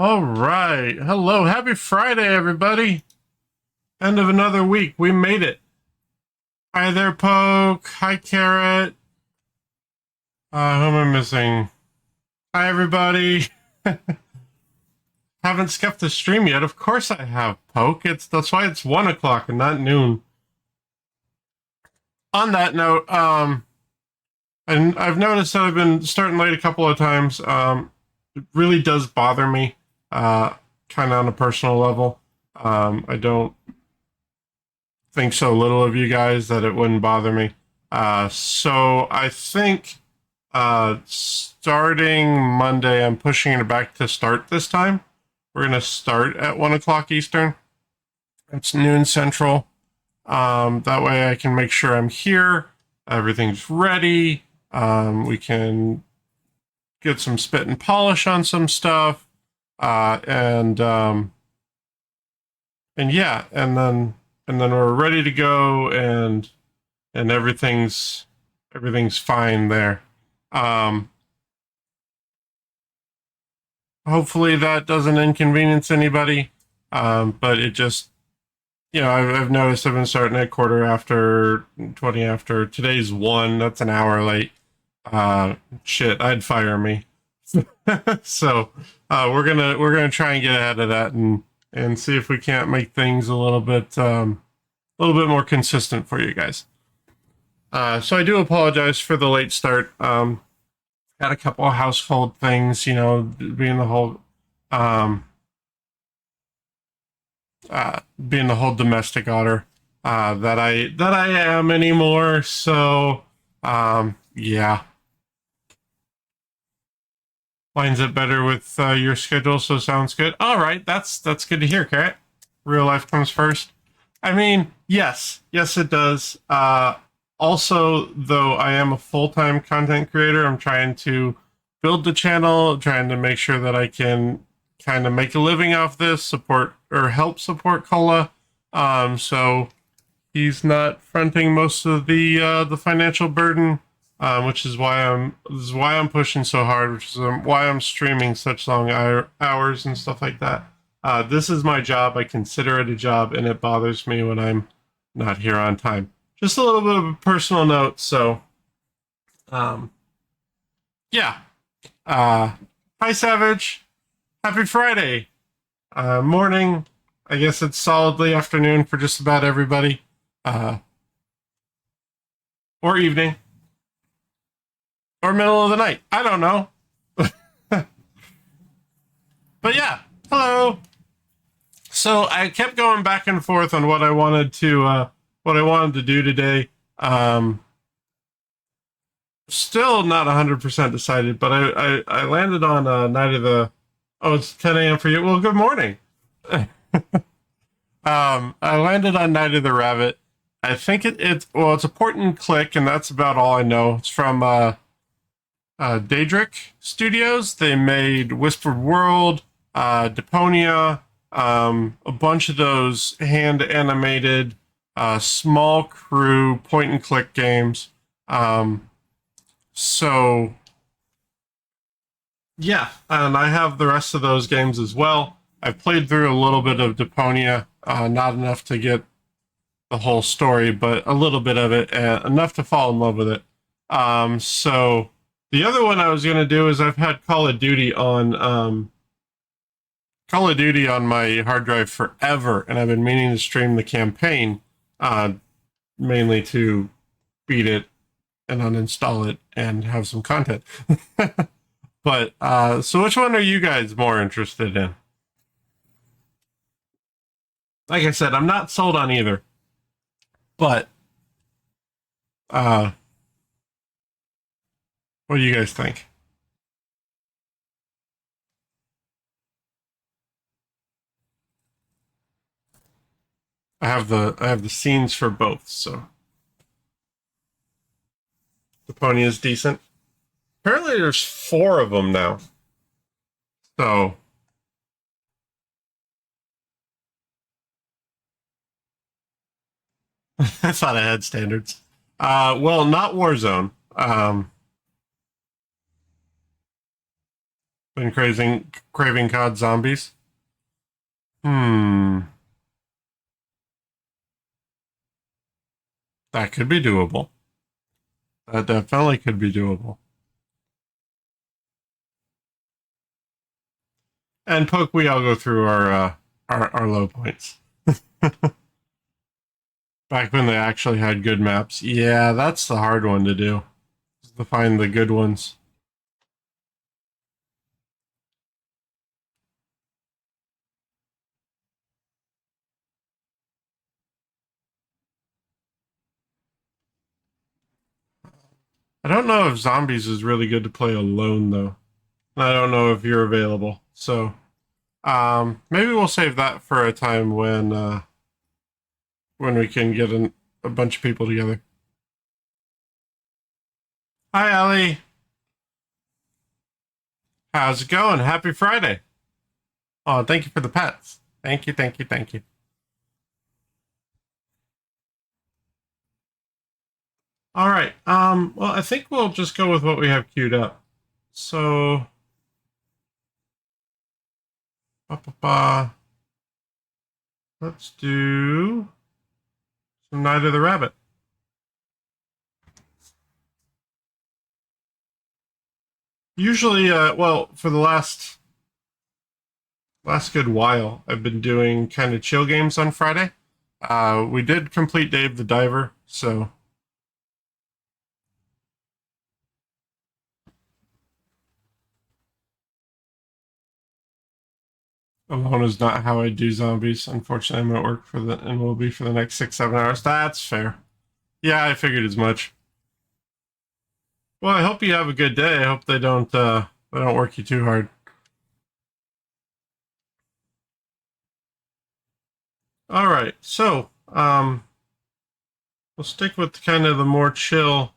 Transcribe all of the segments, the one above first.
All right. Hello. Happy Friday, everybody. End of another week. We made it. Hi there, Poke. Hi, Carrot. Who am I missing? Hi, everybody. Haven't skipped the stream yet. Of course I have, Poke. That's why it's 1 o'clock and not noon. On that note, and I've noticed that I've been starting late a couple of times. It really does bother me, kind of on a personal level. I don't think so little of you guys that it wouldn't bother me. So I think starting Monday, I'm pushing it back to start this time. We're going to start at 1 o'clock Eastern. It's noon Central. That way I can make sure I'm here. Everything's ready. We can get some spit and polish on some stuff. And yeah, and then we're ready to go, and everything's fine there. Hopefully that doesn't inconvenience anybody. But it just, I've noticed I've been starting at quarter after, 20 after. Today's 1. That's an hour late. Shit, I'd fire me. So we're gonna try and get ahead of that and see if we can't make things a little bit more consistent for you guys. So I do apologize for the late start. Had a couple of household things, being the whole domestic otter that I am anymore. So yeah, lines up better with your schedule, so sounds good. All right, that's good to hear, Carrot. Real life comes first. I mean, yes, it does. Also, though, I am a full-time content creator. I'm trying to build the channel, trying to make sure that I can kind of make a living off this, support or help support Cola. So he's not fronting most of the financial burden, which is why I'm pushing so hard, which is why I'm streaming such long hours and stuff like that. This is my job. I consider it a job, and it bothers me when I'm not here on time. Just a little bit of a personal note. So, yeah. Hi, Savage. Happy Friday. Morning. I guess it's solidly afternoon for just about everybody. Or evening. Or middle of the night. I don't know. But yeah, hello. So I kept going back and forth on what I wanted to do today. Still not 100% decided, but I landed on Night of the. Oh, it's 10 a.m. for you. Well, good morning. I landed on Night of the Rabbit. I think it's a point and click, and that's about all I know. It's from Daedric Studios. They made Whispered World, Deponia, a bunch of those hand animated, small crew point and click games. So yeah, and I have the rest of those games as well. I've played through a little bit of Deponia, not enough to get the whole story, but a little bit of it, enough to fall in love with it. So the other one I was going to do is I've had Call of Duty on my hard drive forever, and I've been meaning to stream the campaign, mainly to beat it and uninstall it and have some content. But so which one are you guys more interested in? Like I said, I'm not sold on either, but what do you guys think? I have the scenes for both, so the pony is decent. Apparently, there's 4 of them now, so I thought I had standards. Well, not Warzone. Been craving COD zombies. Hmm, that could be doable. That definitely could be doable. And Poke, we all go through our low points. Back when they actually had good maps. Yeah, that's the hard one to do. Is to find the good ones. I don't know if zombies is really good to play alone though. I don't know if you're available. So maybe we'll save that for a time when we can get a bunch of people together. Hi Ellie. How's it going? Happy Friday. Oh, thank you for the pets. Thank you, thank you, thank you. All right. Well, I think we'll just go with what we have queued up. So, ba, ba, ba. Let's do some Night of the Rabbit. Usually, well, for the last good while, I've been doing kind of chill games on Friday. We did complete Dave the Diver, so alone is not how I do zombies. Unfortunately, I'm at work for the and will be for the next 6 7 hours. That's fair. Yeah, I figured as much. Well, I hope you have a good day. I hope they don't work you too hard. All right, so we'll stick with kind of the more chill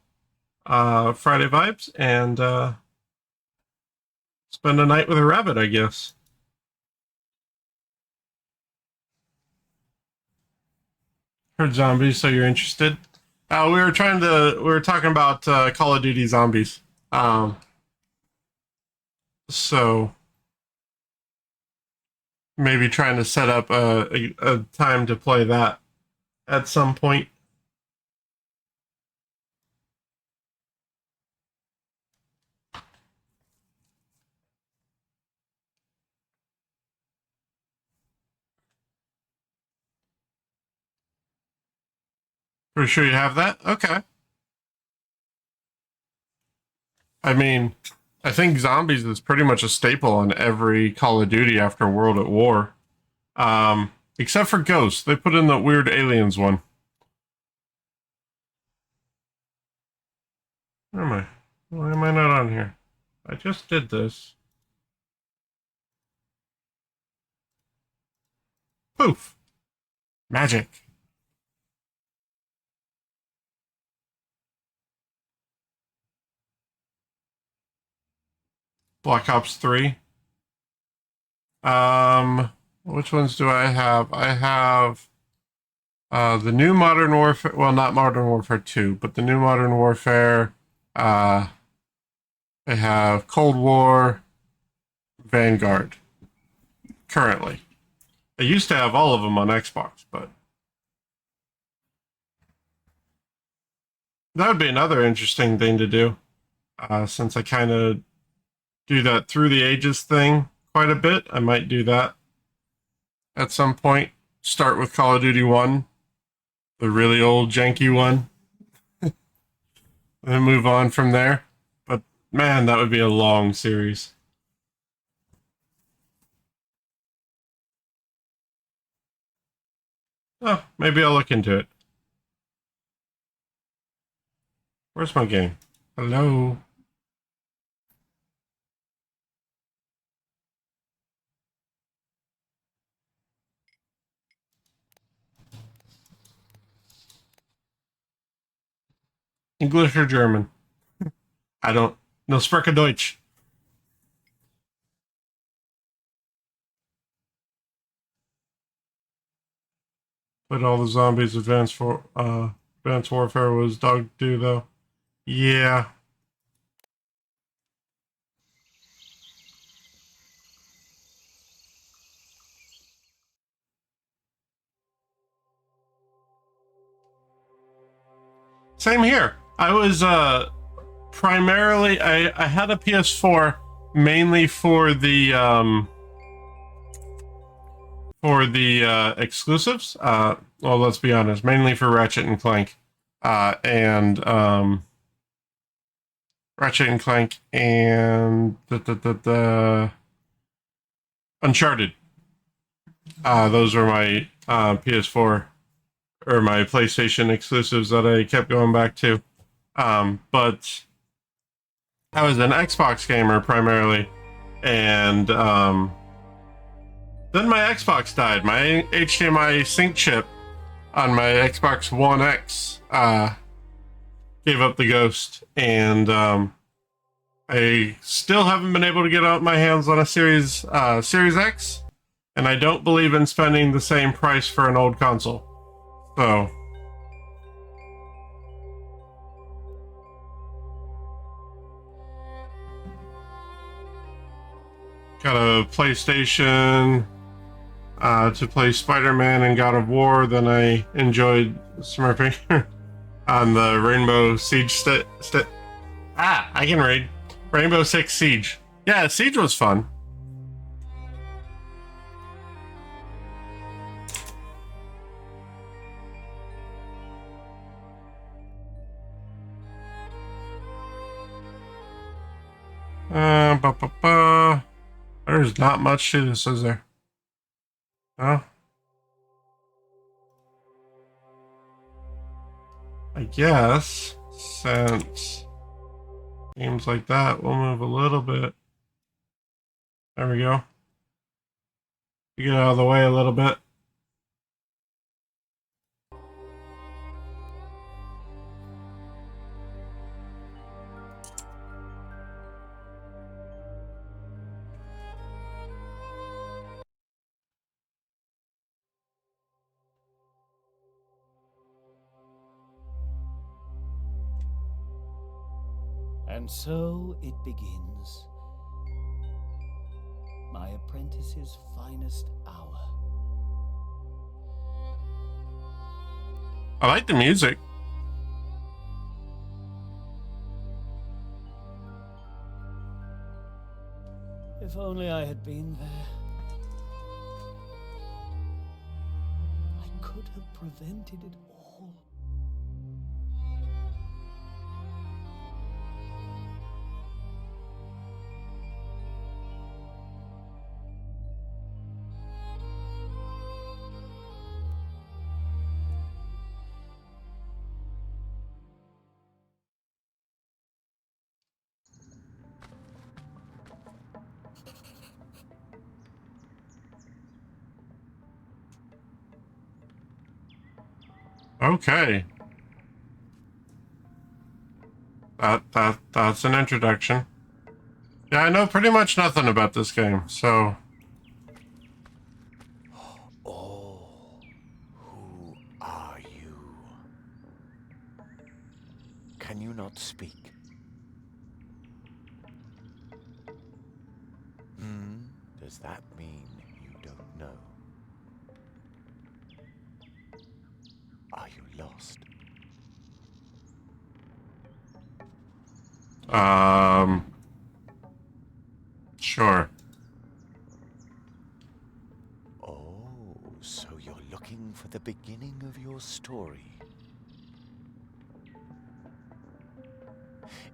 Friday vibes and spend a night with a rabbit, I guess. Heard zombies, so you're interested? We were talking about Call of Duty zombies. Um, so maybe trying to set up a time to play that at some point. Pretty sure you have that? Okay. I mean, I think zombies is pretty much a staple on every Call of Duty after World at War. Except for Ghosts. They put in the weird aliens one. Where am I? Why am I not on here? I just did this. Poof. Magic. Black Ops 3. Um, which ones do I have? I have the new Modern Warfare. Well, not Modern Warfare 2, but the new Modern Warfare. Uh, I have Cold War, Vanguard. Currently, I used to have all of them on Xbox, but that would be another interesting thing to do. Since I kind of do that through the ages thing quite a bit, I might do that at some point. Start with Call of Duty 1, the really old janky one, and then move on from there. But man, that would be a long series. Oh, maybe I'll look into it. Where's my game? Hello? English or German? I don't. No, spreche Deutsch. But all the zombies Advanced Warfare was dog do though. Yeah. Same here. I was primarily I had a PS4 mainly for the exclusives. Well, let's be honest, mainly for Ratchet and Clank, and Ratchet and Clank and the Uncharted. Those were my PS4 or my PlayStation exclusives that I kept going back to. But I was an Xbox gamer primarily, and then my Xbox died. My HDMI sync chip on my Xbox One X gave up the ghost, and I still haven't been able to get out my hands on a Series X, and I don't believe in spending the same price for an old console. So got a PlayStation to play Spider-Man and God of War. Then I enjoyed smurfing on the Rainbow Siege I can read. Rainbow Six Siege. Yeah, Siege was fun. There's not much to this, is there? No? I guess, since games like that, we'll move a little bit. There we go. Get out of the way a little bit. And so it begins. My apprentice's finest hour. I like the music. If only I had been there. I could have prevented it all. Okay. That's an introduction. Yeah, I know pretty much nothing about this game, so. Oh, who are you? Can you not speak? Does that mean you don't know? Are you lost? Sure. Oh, so you're looking for the beginning of your story.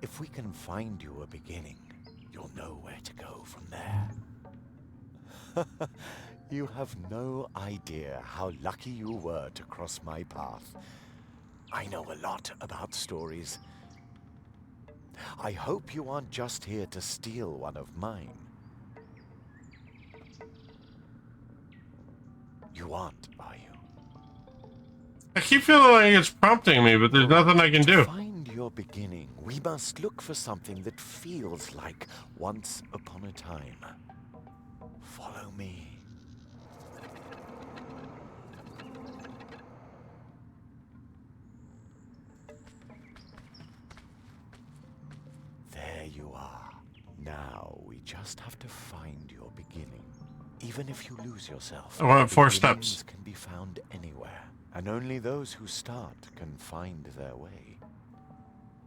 If we can find you a beginning, you'll know where to go from there. You have no idea how lucky you were to cross my path. I know a lot about stories. I hope you aren't just here to steal one of mine. You aren't, are you? I keep feeling like it's prompting me, but there's nothing I can do. To find your beginning, we must look for something that feels like once upon a time. Follow me. There you are. Now we just have to find your beginning. Even if you lose yourself, I want 4 beginnings steps. can be found anywhere, and only those who start can find their way.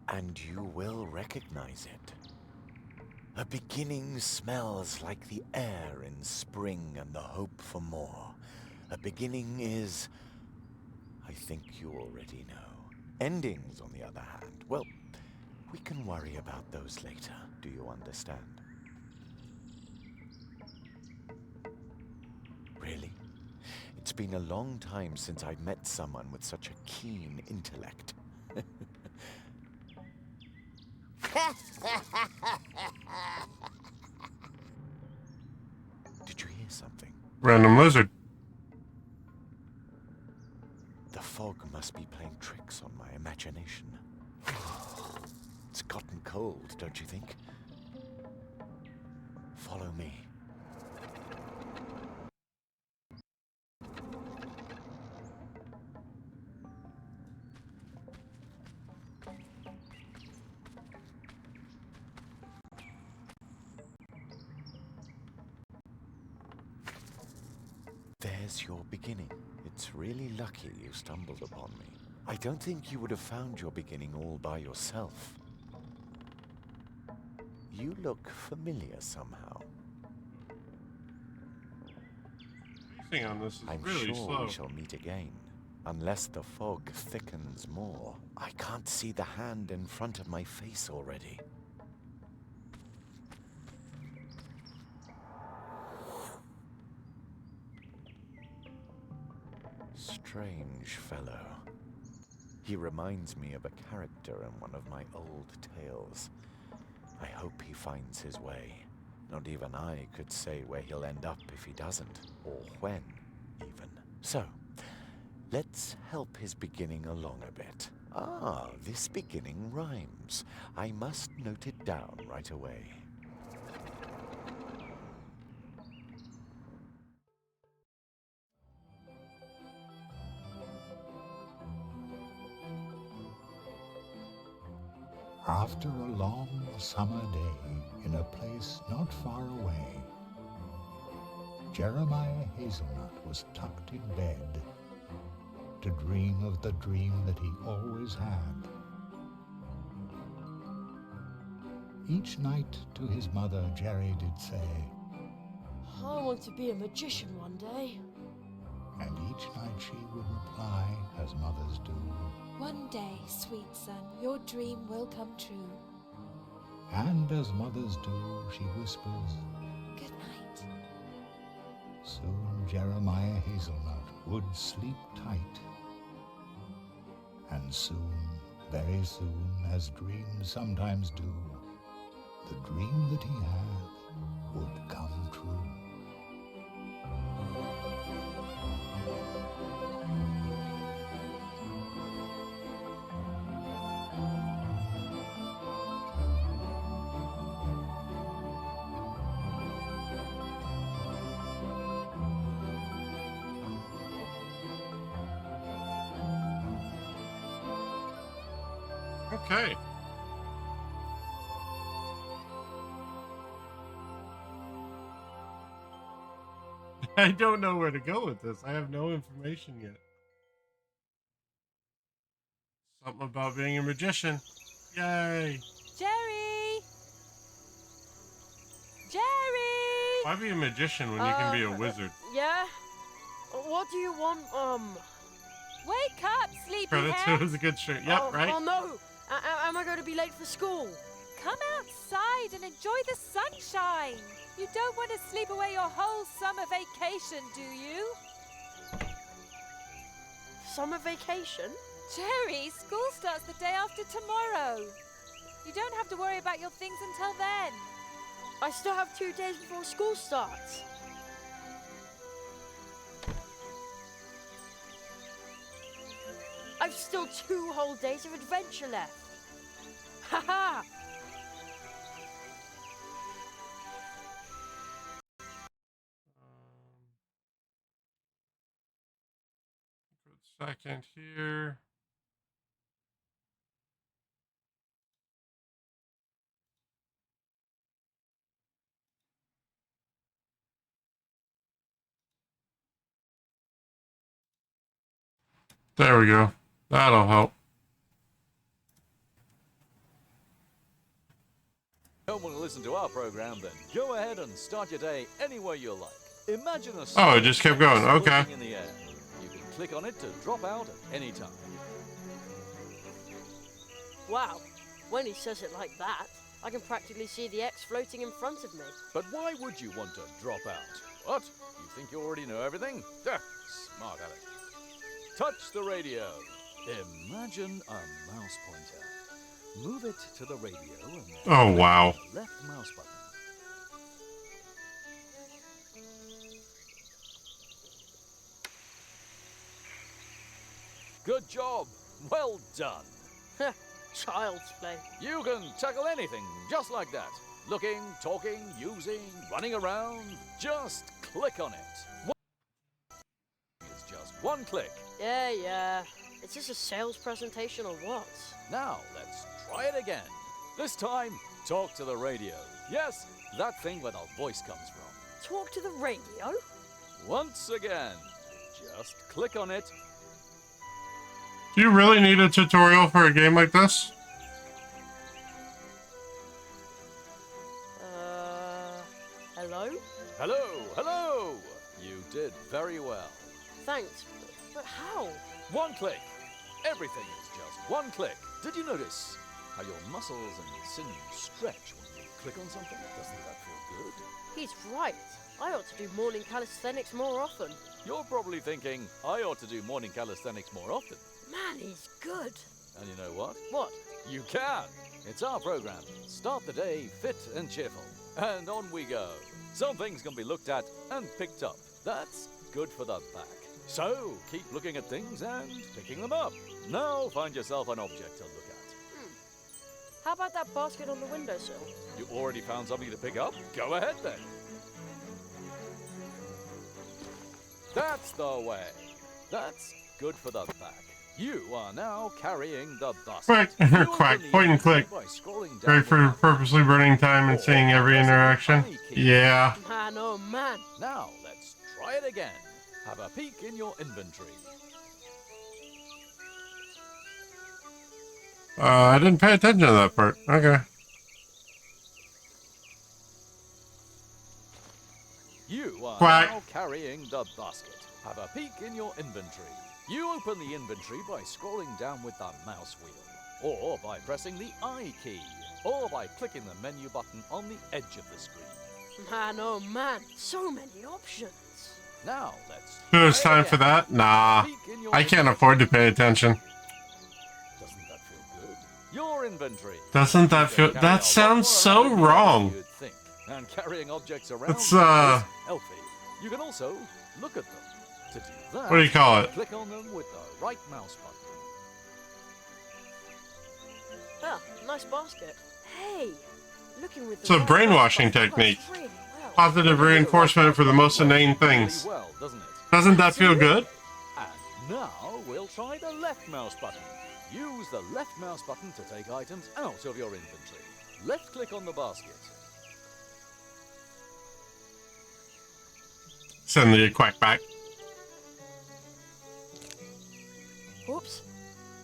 And you will recognize it. A beginning smells like the air in spring and the hope for more. A beginning is... I think you already know. Endings, on the other hand, well, we can worry about those later. Do you understand? Really? It's been a long time since I met someone with such a keen intellect. Did you hear something? Random lizard. The fog must be playing tricks on my imagination. It's gotten cold, don't you think? Follow me. There's your beginning. It's really lucky you stumbled upon me. I don't think you would have found your beginning all by yourself. You look familiar somehow. Pacing on this is I'm really sure slow. we shall meet again. Unless the fog thickens more. I can't see the hand in front of my face already. Strange fellow. He reminds me of a character in one of my old tales. I hope he finds his way. Not even I could say where he'll end up if he doesn't, or when, even. So, let's help his beginning along a bit. Ah, this beginning rhymes. I must note it down right away. After a long summer day in a place not far away, Jeremiah Hazelnut was tucked in bed to dream of the dream that he always had. Each night to his mother, Jerry did say, I want to be a magician one day. and each night she would reply, as mothers do, One day, sweet son, your dream will come true. and as mothers do, she whispers, Good night. soon Jeremiah Hazelnut would sleep tight. And soon, very soon, as dreams sometimes do, the dream that he had would come true. Okay. I don't know where to go with this. I have no information yet. Something about being a magician. Yay. Jerry! Jerry! Why be a magician when you can be a wizard? Yeah? What do you want, Wake up, sleepyhead! Credits, it was a good shirt. Yep, oh, right? Oh no! Am I going to be late for school? Come outside and enjoy the sunshine. You don't want to sleep away your whole summer vacation, do you? Summer vacation? Jerry, school starts the day after tomorrow. You don't have to worry about your things until then. I still have 2 days before school starts. I've still 2 whole days of adventure left. Haha! Good second here. There we go. That'll help. listen to our program, then go ahead and start your day anywhere you like. Imagine a Oh, it just kept going. Okay. floating in the air. You can click on it to drop out at any time. Wow, when he says it like that, I can practically see the X floating in front of me. But why would you want to drop out? What? You think you already know everything? Duh, smart at it. Touch the radio. Imagine a mouse pointer. Move it to the radio and then Oh, wow. click the left mouse button. Good job. Well done. Child's play. You can tackle anything just like that. Looking, talking, using, running around. Just click on it. It's just one click. Yeah. Is this a sales presentation or what? Now let's try it again. This time, talk to the radio. Yes, that thing where the voice comes from. Talk to the radio? Once again, just click on it. Do you really need a tutorial for a game like this? Hello? Hello. You did very well. Thanks, but how? One click. Everything is just one click. Did you notice how your muscles and sinews stretch when you click on something? Doesn't that feel good? He's right. I ought to do morning calisthenics more often. You're probably thinking, I ought to do morning calisthenics more often. Man, he's good. And you know what? What? You can. It's our program. Start the day fit and cheerful. And on we go. Some things can be looked at and picked up. That's good for the back. So keep looking at things and picking them up. Now find yourself an object to look at. How about that basket on the windowsill? You already found something to pick up? Go ahead then. That's the way. That's good for the back. You are now carrying the basket. Quack. You Quack. open the Point and inventory click. by scrolling down Great for the purposely burning time and seeing every interaction. Yeah. Man, oh man. Now let's try it again. Have a peek in your inventory. I didn't pay attention to that part. Okay. You are Quack. now carrying the basket. Have a peek in your inventory. You open the inventory by scrolling down with the mouse wheel, or by pressing the I key, or by clicking the menu button on the edge of the screen. Man, oh man. So many options. Now let's There's try time for again. that? Nah. Peek in your I can't inventory. afford to pay attention. Doesn't that feel good? Your inventory. Doesn't that You feel... can carry a That lot sounds more so around than wrong. you'd think. And carrying objects around It's, is healthy. You can also look at them. To do that, What do you call it? click on them with the right mouse button. Ah, nice basket. Hey, looking with the It's a right brainwashing mouse button technique. works really well. Positive reinforcement for the most inane things. Really well, doesn't it? Doesn't that feel good? And now we'll try the left mouse button. Use the left mouse button to take items out of your inventory. Left click on the basket. Send the quack back. Oops,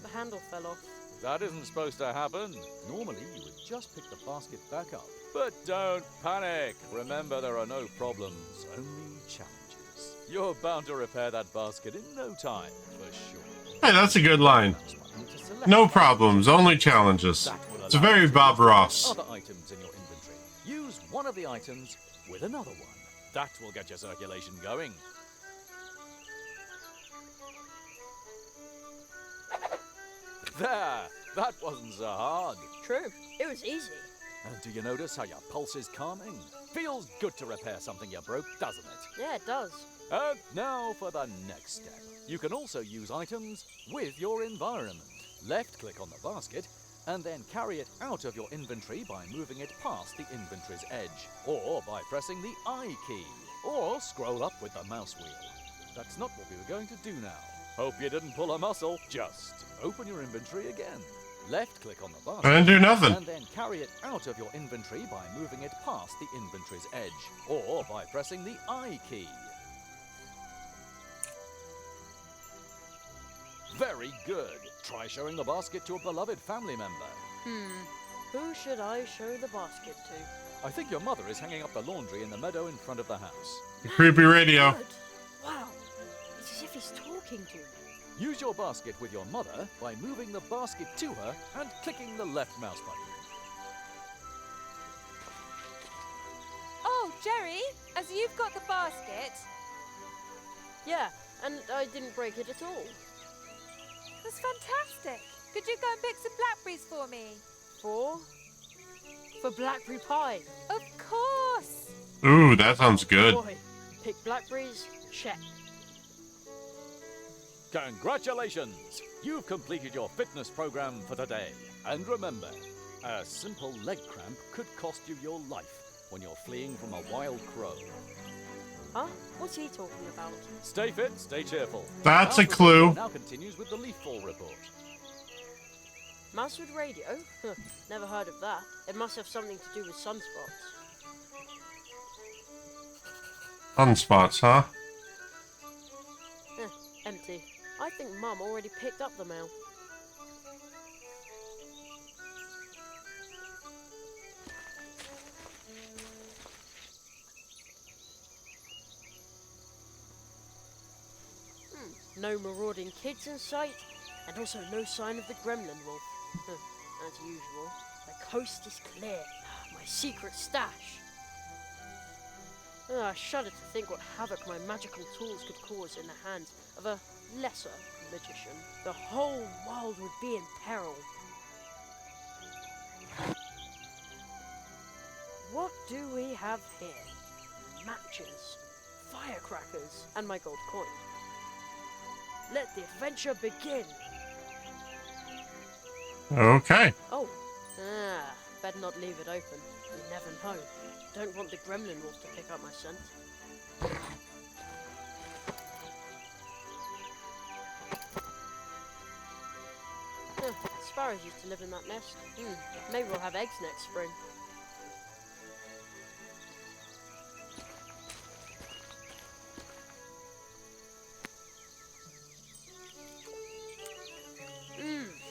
the handle fell off. That isn't supposed to happen. Normally you would just pick the basket back up. But don't panic. Remember, there are no problems, only challenges. You're bound to repair that basket in no time, for sure. Hey, that's a good line. Mouse button to select No items. problems, only challenges. That will It's a allow very you to Bob use Ross. Other items in your inventory. Use one of the items with another one. That will get your circulation going. There! That wasn't so hard. True, it was easy. And do you notice how your pulse is calming? Feels good to repair something you broke, doesn't it? Yeah, it does. And now for the next step. You can also use items with your environment. Left click on the basket and then carry it out of your inventory by moving it past the inventory's edge, or by pressing the I key, or scroll up with the mouse wheel. That's not what we were going to do now. Hope you didn't pull a muscle. Just open your inventory again. Left click on the basket. I didn't do nothing. And then carry it out of your inventory by moving it past the inventory's edge, or by pressing the I key. Very good. Try showing the basket to a beloved family member. Who should I show the basket to? I think your mother is hanging up the laundry in the meadow in front of the house. The creepy radio. Good. Wow. It's as if he's talking to me. Use your basket with your mother by moving the basket to her and clicking the left mouse button. Oh, Jerry, as you've got the basket, Yeah, and I didn't break it at all. that's fantastic. Could you go and pick some blackberries for me? For blackberry pie. Of course. Ooh, that sounds good. Boy, pick blackberries, check. Congratulations! You've completed your fitness program for today. And remember, a simple leg cramp could cost you your life when you're fleeing from a wild crow. Huh? What's he talking about? Stay fit, stay cheerful. That's a Alpha clue. Radio now continues with the leaf fall report. Mousewood radio? Huh, never heard of that. It must have something to do with sunspots. Sunspots, huh? Empty. I think Mum already picked up the mail. No marauding kids in sight, and also no sign of the gremlin wolf. As usual, the coast is clear. My secret stash. I shudder to think what havoc my magical tools could cause in the hands of a lesser magician. The whole world would be in peril. What do we have here? Matches, firecrackers, and my gold coin. Let the adventure begin! Okay. Oh, better not leave it open. You never know. Don't want the gremlin wolf to pick up my scent. Sparrows used to live in that nest. Maybe we'll have eggs next spring.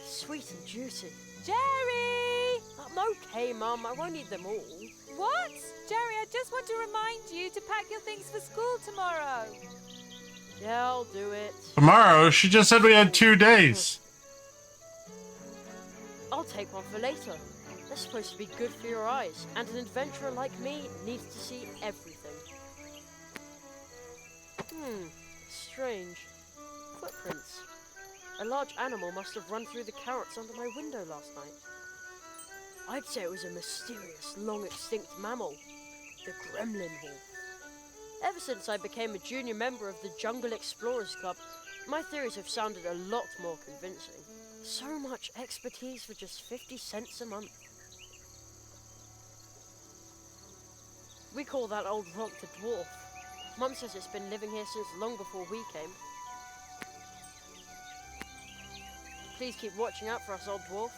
Sweet and juicy. Jerry! I'm okay, Mum. I won't eat them all. What? Jerry, I just want to remind you to pack your things for school tomorrow. Yeah, I'll do it. Tomorrow? She just said we had 2 days. I'll take one for later. They're supposed to be good for your eyes, and an adventurer like me needs to see everything. Strange. Footprints. A large animal must have run through the carrots under my window last night. I'd say it was a mysterious, long-extinct mammal. The gremlin wolf. Ever since I became a junior member of the Jungle Explorers Club, my theories have sounded a lot more convincing. So much expertise for just 50 cents a month. We call that old rock the dwarf. Mum says it's been living here since long before we came. Please keep watching out for us, old dwarf.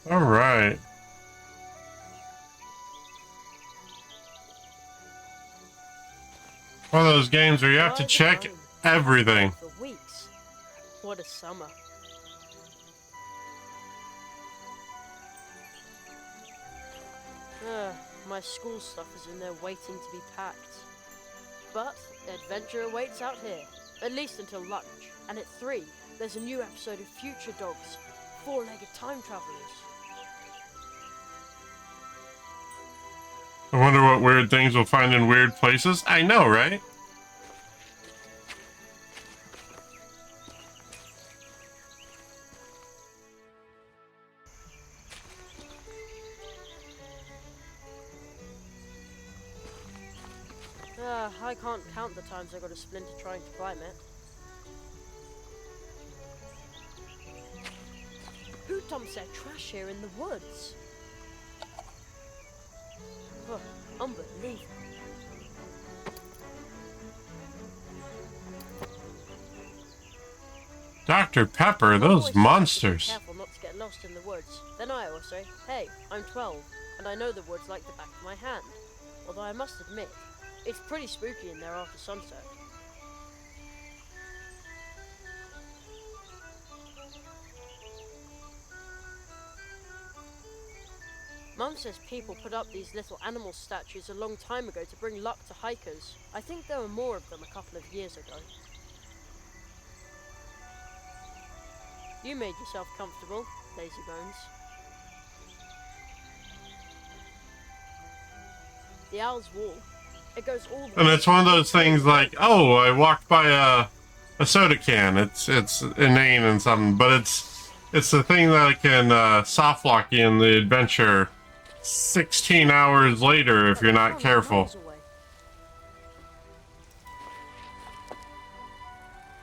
All right. One of those games where you have to check everything. For weeks. What a summer. My school stuff is in there waiting to be packed. But adventure awaits out here, at least until lunch. And at 3, there's a new episode of Future Dogs, 4-legged time travelers. I wonder what weird things we'll find in weird places. I know, right? I can't count the times I got a splinter trying to climb it. Who dumps their trash here in the woods? Oh, unbelievable. Dr. Pepper, those Always have to be monsters. Careful not to get lost in the woods. Then I always say, hey, I'm 12, and I know the woods like the back of my hand. Although I must admit, it's pretty spooky in there after sunset. Mum says people put up these little animal statues a long time ago to bring luck to hikers. I think there were more of them a couple of years ago. You made yourself comfortable, Lazybones. The Owl's Wall. It goes all the And way it's one of to those things like, oh, I walked by a soda can. It's inane and something, but it's the thing that can soft lock you in the adventure 16 hours later if you're not miles careful. away.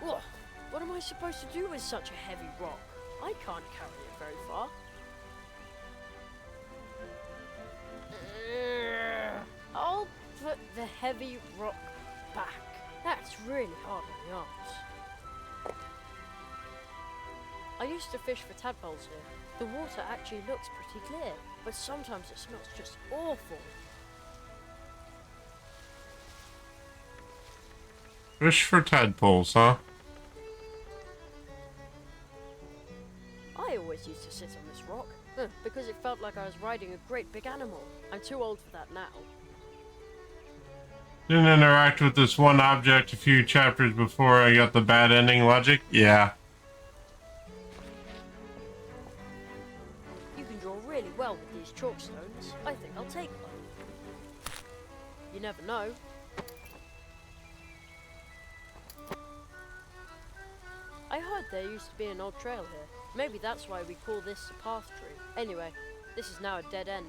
Ugh, what am I supposed to do with such a heavy rock? I can't carry it very far. I'll put the heavy rock back. That's really hard on the arms. I used to fish for tadpoles here. The water actually looks pretty clear, but sometimes it smells just awful. Fish for tadpoles, huh? I always used to sit on this rock, because it felt like I was riding a great big animal. I'm too old for that now. Didn't interact with this one object a few chapters before I got the bad ending logic? Yeah. You can draw really well with these chalk stones. I think I'll take one. You never know. I heard there used to be an old trail here. Maybe that's why we call this a path tree. Anyway, this is now a dead end.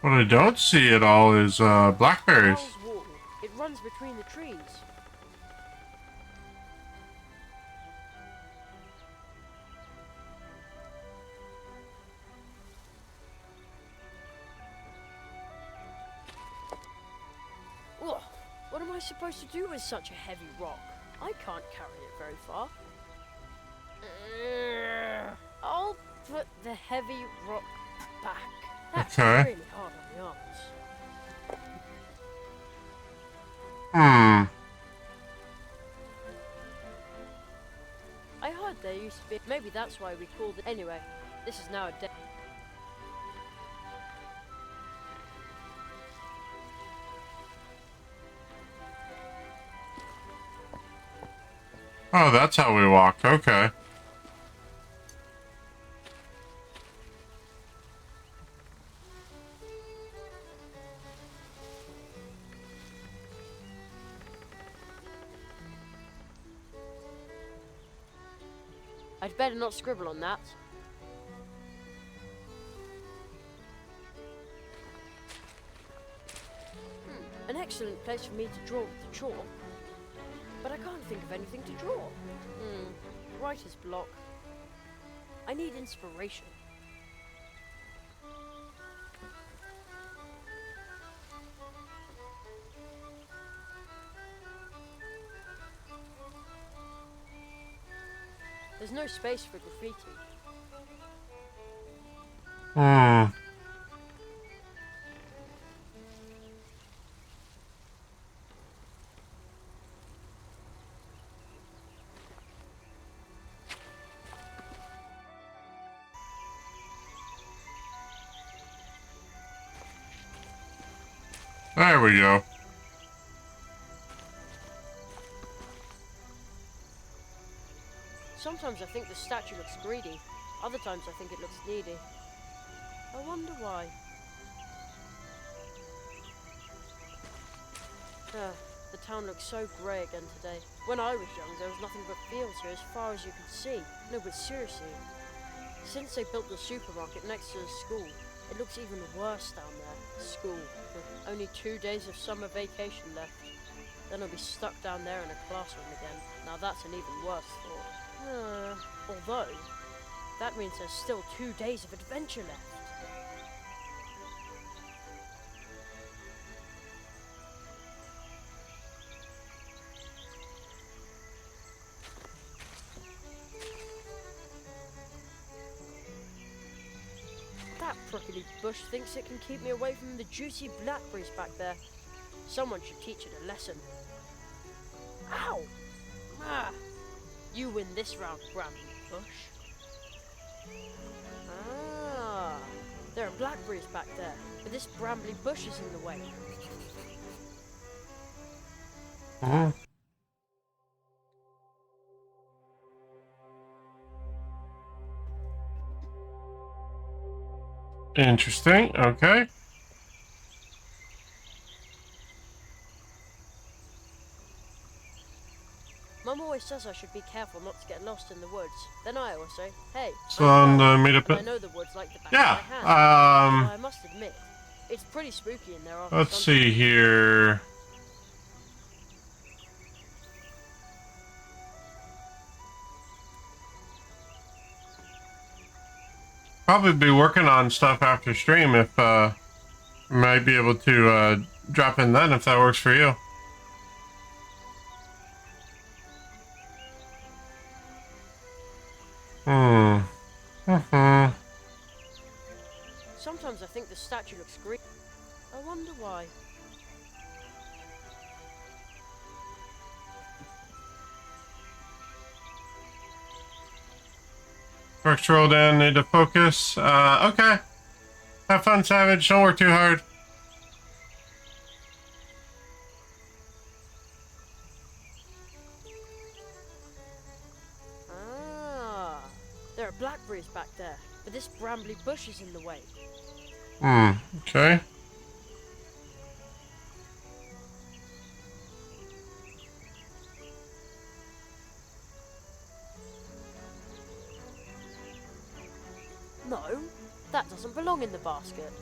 What I don't see at all is blackberries. Owl's Wall. It runs between the trees. Ugh, what am I supposed to do with such a heavy rock? I can't carry it very far. I'll put the heavy rock back. That's Okay. really hard on the arms. I heard there used to be. Maybe that's why we called it. Anyway, this is now a dead. Oh, that's how we walk. Okay. I'd better not scribble on that. An excellent place for me to draw with the chalk. But I can't think of anything to draw. Writer's block. I need inspiration. There's no space for graffiti. There we go. Sometimes I think the statue looks greedy. Other times I think it looks needy. I wonder why. The town looks so grey again today. When I was young, there was nothing but fields here as far as you could see. No, but seriously, since they built the supermarket next to the school, it looks even worse down there. School. Only 2 days of summer vacation left. Then I'll be stuck down there in a classroom again. Now that's an even worse thought. Although, that means there's still 2 days of adventure left. prickly bush thinks it can keep me away from the juicy blackberries back there. Someone should teach it a lesson. Ow! Ah! You win this round, Brambly Bush. Ah! There are blackberries back there, but this brambly bush is in the way. Mhm. Interesting. Okay. Mum always says I should be careful not to get lost in the woods. Then I always say, hey, So I'm on Brambly, the meetup. and I know the woods like the back Yeah. of my hand. Although I Um. must admit, it's pretty spooky in there after Let's sunset. see here. Probably be working on stuff after stream if might be able to drop in then if that works for you. Hmm. Mm-hmm. Sometimes I think the statue looks green. I wonder why. Works rolled in, need to focus. Okay. Have fun, Savage. Don't work too hard. Ah, there are blackberries back there, but this brambly bush is in the way. Hmm. Okay. No, that doesn't belong in the basket.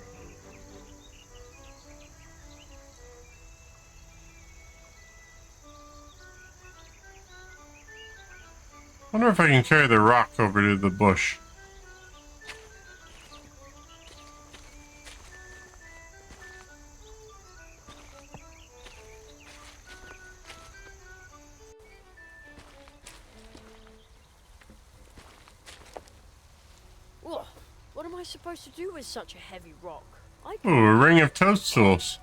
Wonder if I can carry the rock over to the bush. Ugh, what am I supposed to do with such a heavy rock? I Ooh, a ring of toadstools.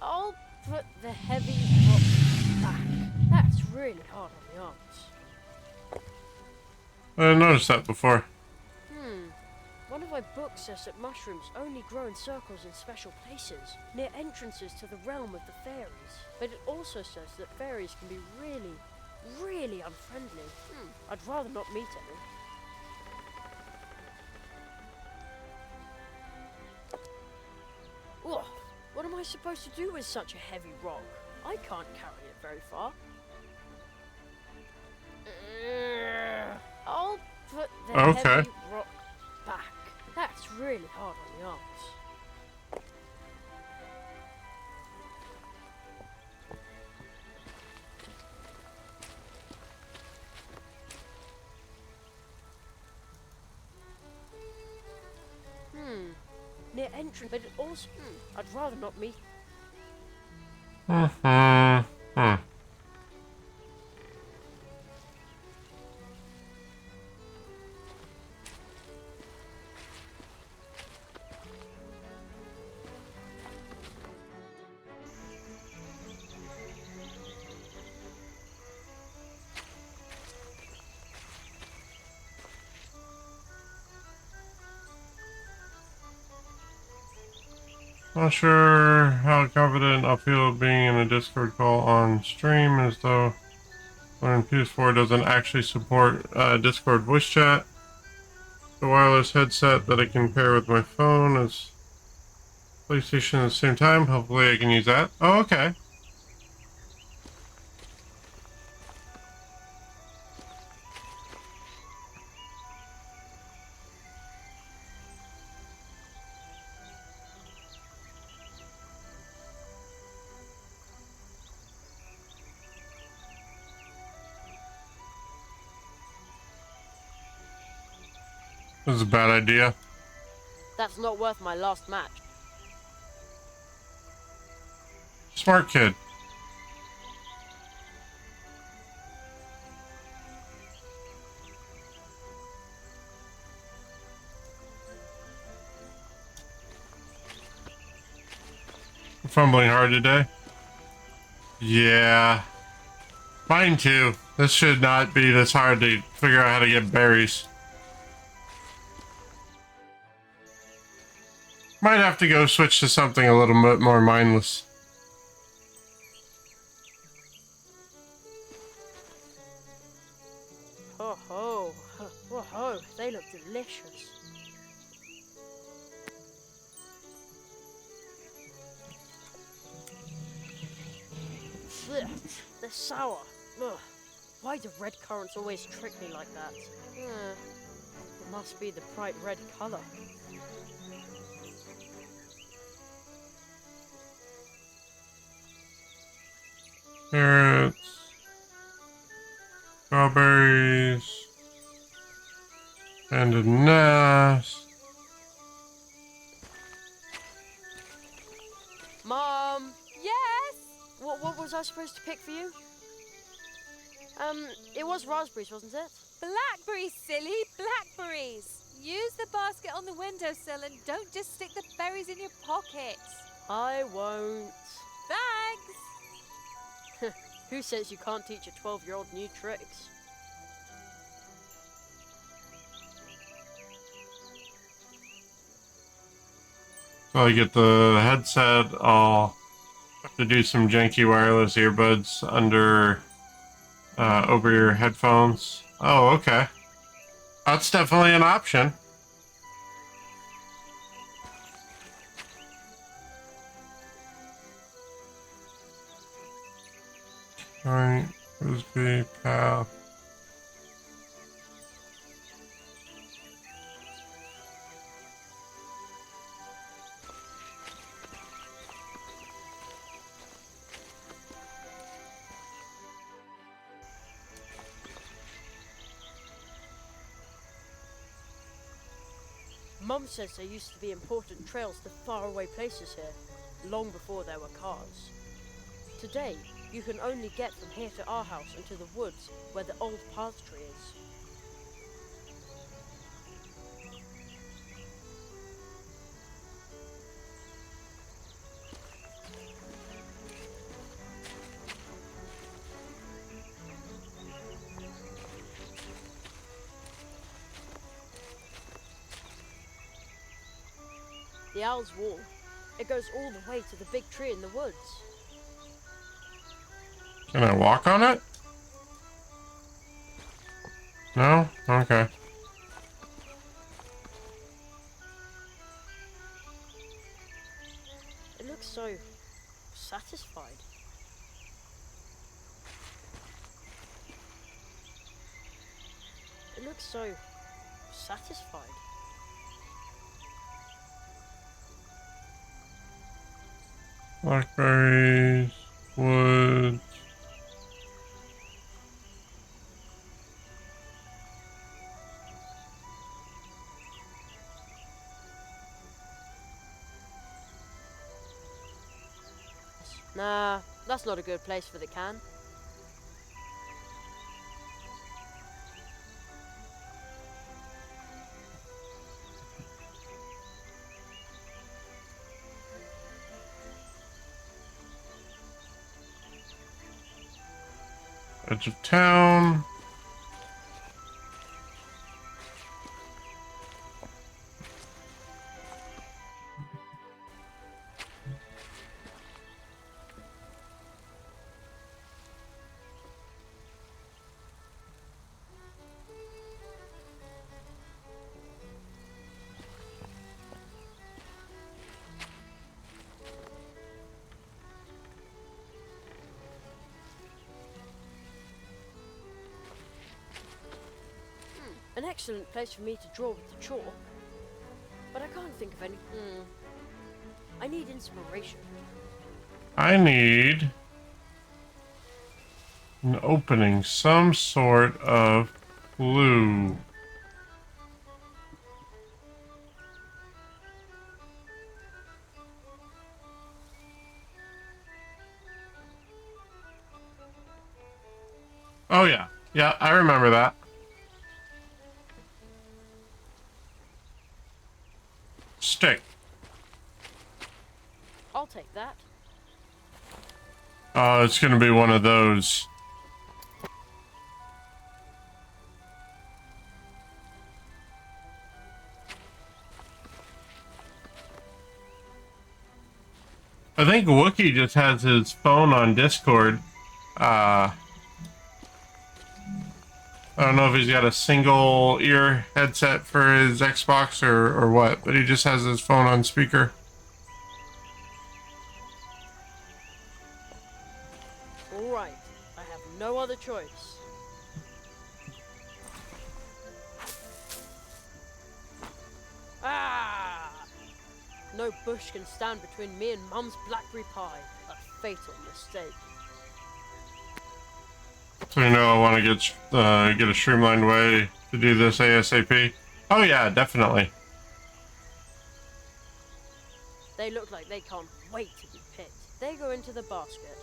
I'll put the heavy rock back. That's really hard on the arms. I didn't notice that before. One of my books says that mushrooms only grow in circles in special places, near entrances to the realm of the fairies. But it also says that fairies can be really unfriendly. I'd rather not meet any. Ugh, what am I supposed to do with such a heavy rock? I can't carry it very far. I'll put the heavy rock back. That's really hard on the arms. Near entrance, but it also... I'd rather not meet... Not sure how confident I'll feel being in a Discord call on stream, as though when PS4 doesn't actually support Discord voice chat. The wireless headset that I can pair with my phone is PlayStation at the same time. Hopefully I can use that. Oh, okay. This is a bad idea. That's not worth my last match. Smart kid. Fumbling hard today. Yeah. Mine too. This should not be this hard to figure out how to get berries. Might have to go switch to something a little bit more mindless. Ho ho. Whoa ho. They look delicious. Blech, they're sour. Ugh. Why do red currants always trick me like that? It must be the bright red color. Carrots. Strawberries. And a nest. Mom, Yes? what was I supposed to pick for you? It was raspberries, wasn't it? Blackberries, silly, blackberries. Use the basket on the windowsill and don't just stick the berries in your pockets. I won't. Thanks. Who says you can't teach a 12-year-old new tricks? While I get the headset, I'll have to do some janky wireless earbuds under over-ear headphones. Oh, okay. That's definitely an option. Alright, Frisbee, path. Mum says there used to be important trails to faraway places here, long before there were cars. Today, you can only get from here to our house and to the woods where the old path tree is. The Owl's Wall. It goes all the way to the big tree in the woods. Can I walk on it? No? Okay. It looks so satisfied. It looks so satisfied. Blackberries, woods. Nah, that's not a good place for the can. Edge of town. An excellent place for me to draw with the chalk. But I can't think of any. I need inspiration. I need an opening, some sort of clue. Oh yeah, yeah, I remember that. Stick. I'll take that. Oh, it's gonna be one of those. I think Wookiee just has his phone on Discord. I don't know if he's got a single ear headset for his Xbox or what, but he just has his phone on speaker. Alright, I have no other choice. Ah! No bush can stand between me and Mum's blackberry pie. A fatal mistake. So you know I want to get a streamlined way to do this ASAP. Oh yeah, definitely. They look like they can't wait to be picked. They go into the basket.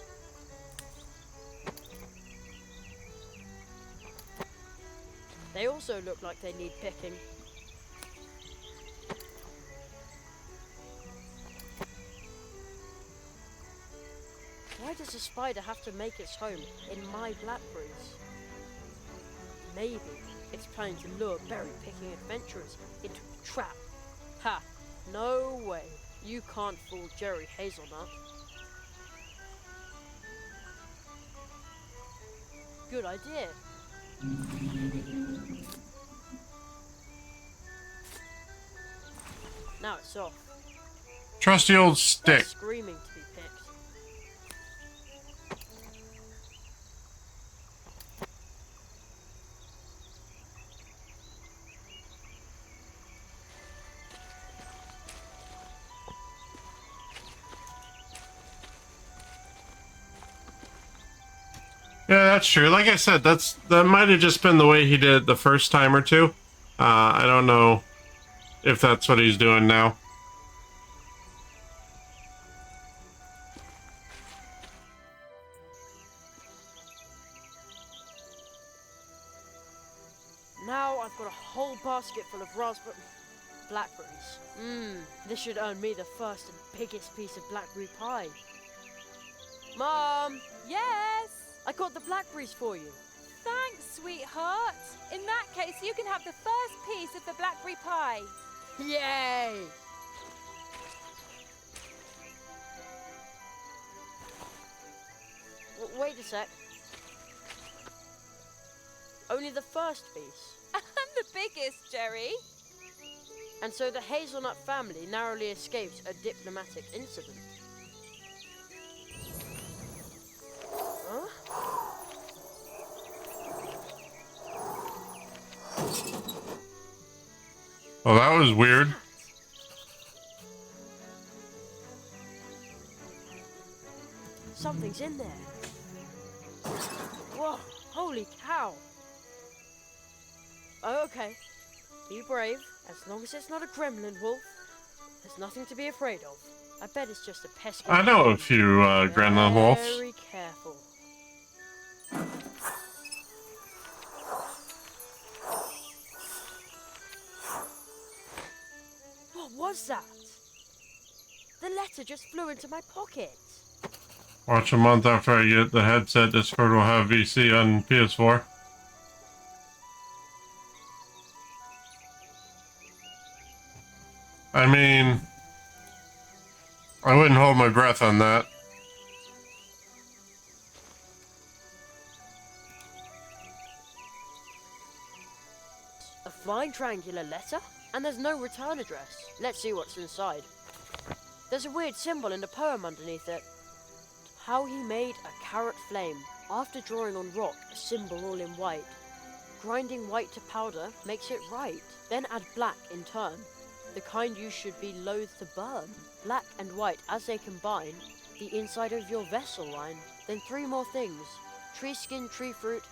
They also look like they need picking. Why does a spider have to make its home in my blackberries? Maybe it's planning to lure berry-picking adventurers into a trap. Ha! No way. You can't fool Jerry Hazelnut. Good idea. Now it's off. Trusty old They're stick. screaming to be picked. Yeah, that's true. Like I said, that might have just been the way he did it the first time or two. I don't know if that's what he's doing now. Now I've got a whole basket full of blackberries. This should earn me the first and biggest piece of blackberry pie. Mom, Yes? I got the blackberries for you. Thanks, sweetheart. In that case, you can have the first piece of the blackberry pie. Yay! Wait a sec. Only the first piece. And the biggest, Jerry. And so the Hazelnut family narrowly escaped a diplomatic incident. Huh? Well, that was weird. Something's in there. Whoa, holy cow. Oh, okay. Be brave. As long as it's not a gremlin wolf, there's nothing to be afraid of. I bet it's just a pesky... I know a few Gremlin wolves. Very careful. What was that? The letter just flew into my pocket. Watch a month after I get the headset. Discord will have VC on PS4. I mean, I wouldn't hold my breath on that. A flying triangular letter? And there's no return address. Let's see what's inside. There's a weird symbol and a poem underneath it. How he made a carrot flame. After drawing on rock, a symbol all in white. Grinding white to powder makes it right. Then add black in turn. The kind you should be loath to burn. Black and white as they combine, the inside of your vessel line. Then 3 more things. Tree skin, tree fruit,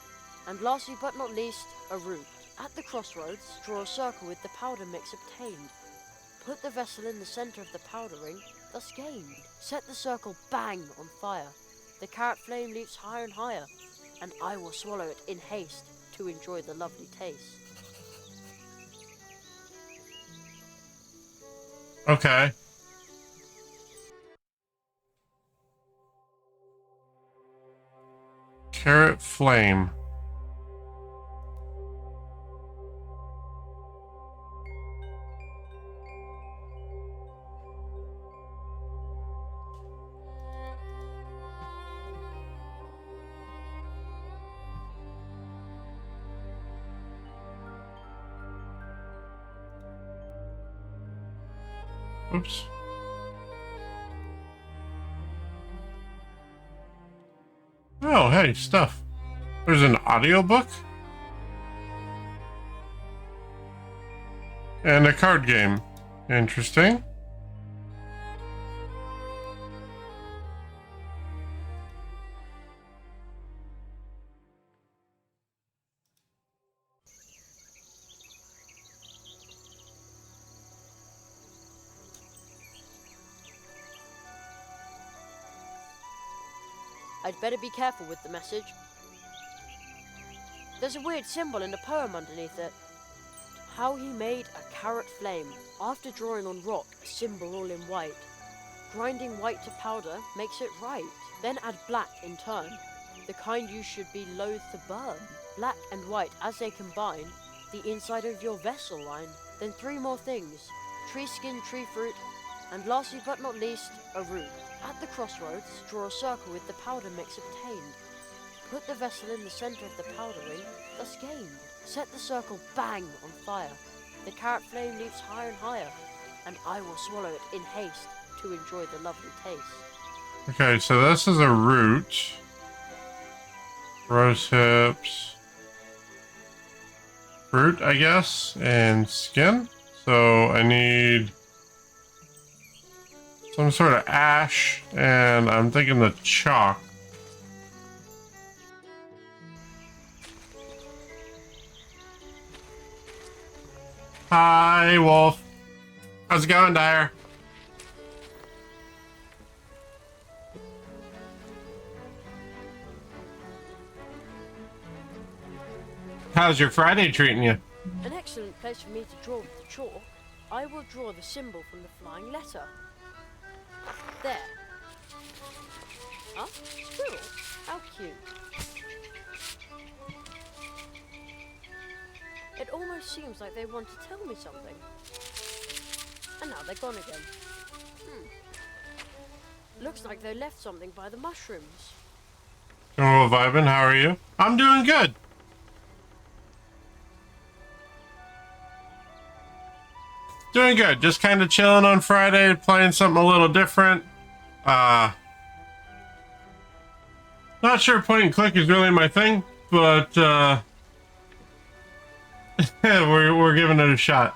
and lastly but not least, a root. At the crossroads, draw a circle with the powder mix obtained. Put the vessel in the center of the powdering, thus gained. Set the circle bang on fire. The carrot flame leaps higher and higher, and I will swallow it in haste to enjoy the lovely taste. Okay. Carrot flame. Oops. Oh, hey, stuff. There's an audiobook? And a card game. Interesting. I'd better be careful with the message. There's a weird symbol in the poem underneath it. How he made a carrot flame, after drawing on rock a symbol all in white. Grinding white to powder makes it right. Then add black in turn, the kind you should be loath to burn. Black and white as they combine, the inside of your vessel line. Then 3 more things, tree skin, tree fruit, and lastly but not least, a root. At the crossroads, draw a circle with the powder mix obtained. Put the vessel in the center of the powder ring, thus gained. Set the circle bang on fire. The carrot flame leaps higher and higher, and I will swallow it in haste to enjoy the lovely taste. Okay, so this is a root. Rose hips. Fruit, I guess, and skin. So I need some sort of ash, and I'm thinking the chalk. Hi, Wolf. How's it going, Dyer? How's your Friday treating you? An excellent place for me to draw with the chalk. I will draw the symbol from the flying letter. There. Huh? Squirrel? How cute. It almost seems like they want to tell me something. And now they're gone again. Looks like they left something by the mushrooms. Hello, Vibin. How are you? I'm doing good. Doing good. Just kind of chilling on Friday, playing something a little different. Not sure point and click is really my thing, but we're giving it a shot.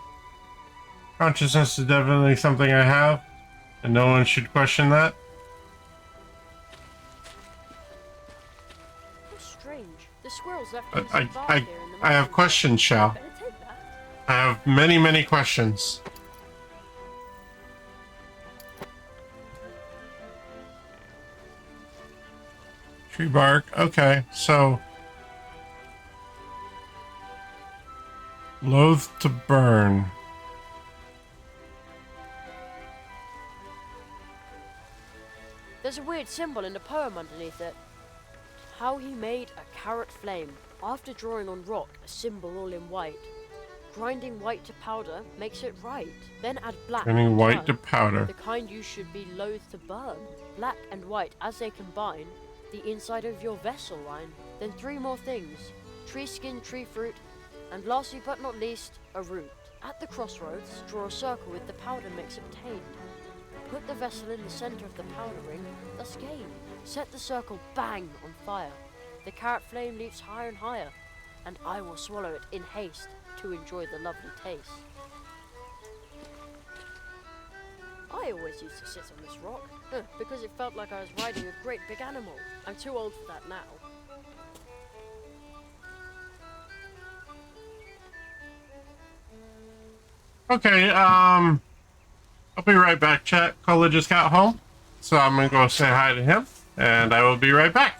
Consciousness is definitely something I have, and no one should question that. How strange. The squirrels left I- some bark I- here in the I have mushrooms. questions, Shao. Better take that. I have many, many questions. Tree bark. Okay, so loath to burn. There's a weird symbol in the poem underneath it. How he made a carrot flame, after drawing on rock a symbol all in white. Grinding white to powder makes it right. Then add black Turning in white to turn, powder. the kind you should be loath to burn. Black and white as they combine, the inside of your vessel line. Then 3 more things, tree skin, tree fruit, and lastly but not least, a root. At the crossroads, draw a circle with the powder mix obtained. Put the vessel in the center of the powder ring, thus gained. Set the circle bang on fire. The carrot flame leaps higher and higher, and I will swallow it in haste to enjoy the lovely taste. I always used to sit on this rock, because it felt like I was riding a great big animal. I'm too old for that now. Okay, I'll be right back, chat. Cola just got home, so I'm gonna go say hi to him, and I will be right back.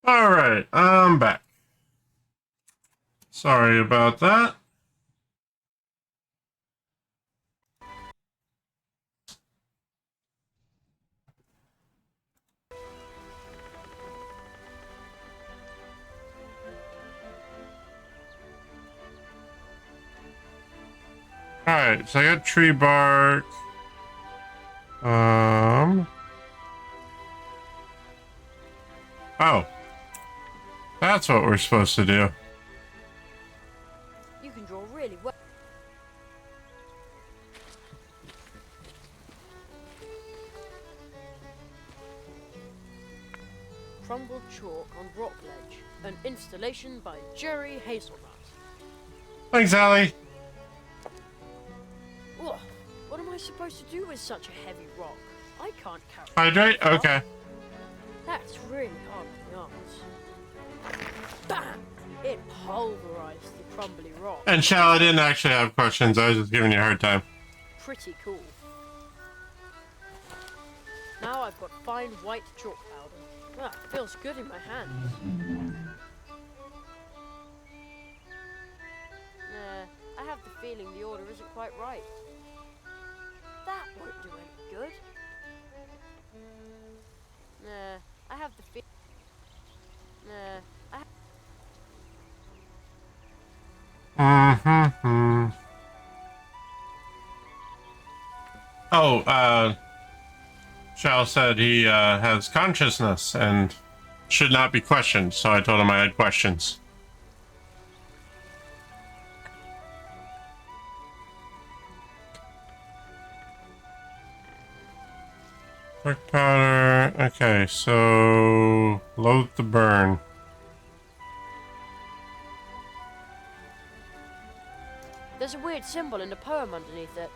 All right, I'm back. Sorry about that. All right, so I got tree bark. Oh, that's what we're supposed to do. You can draw really well. Crumbled chalk on rock ledge. An installation by Jerry Hazelnut. Thanks, Allie. Ugh, what am I supposed to do with such a heavy rock? I can't carry it. Hydrate? Okay. That's really hard on the arms. Bam! It pulverized the crumbly rock. And Shell, I didn't actually have questions. I was just giving you a hard time. Pretty cool. Now I've got fine white chalk powder. Ah, feels good in my hands. Nah, I have the feeling the order isn't quite right. That won't do any good. Nah, I have the feeling. Nah, Mm-hmm. Oh, Shell said he has consciousness and should not be questioned, so I told him I had questions. Quick powder. Okay, so load the burn. there's a weird symbol in the poem underneath it.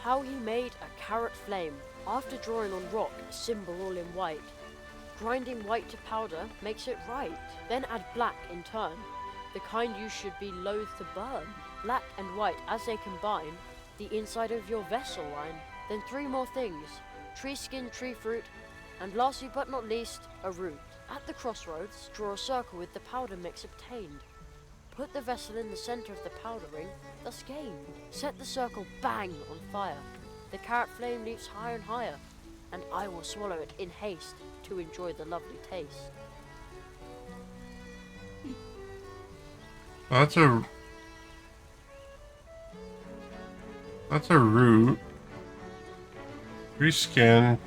How he made a carrot flame after drawing on rock a symbol all in white. Grinding white to powder makes it right. Then add black in turn, the kind you should be loath to burn. Black and white as they combine, the inside of your vessel line. Then 3 more things: tree skin, tree fruit, and lastly but not least, a root. At the crossroads, draw a circle with the powder mix obtained. Put the vessel in the center of the powder ring, thus gained. Set the circle bang on fire. The carrot flame leaps higher and higher, and I will swallow it in haste to enjoy the lovely taste. That's a root. Tree skin.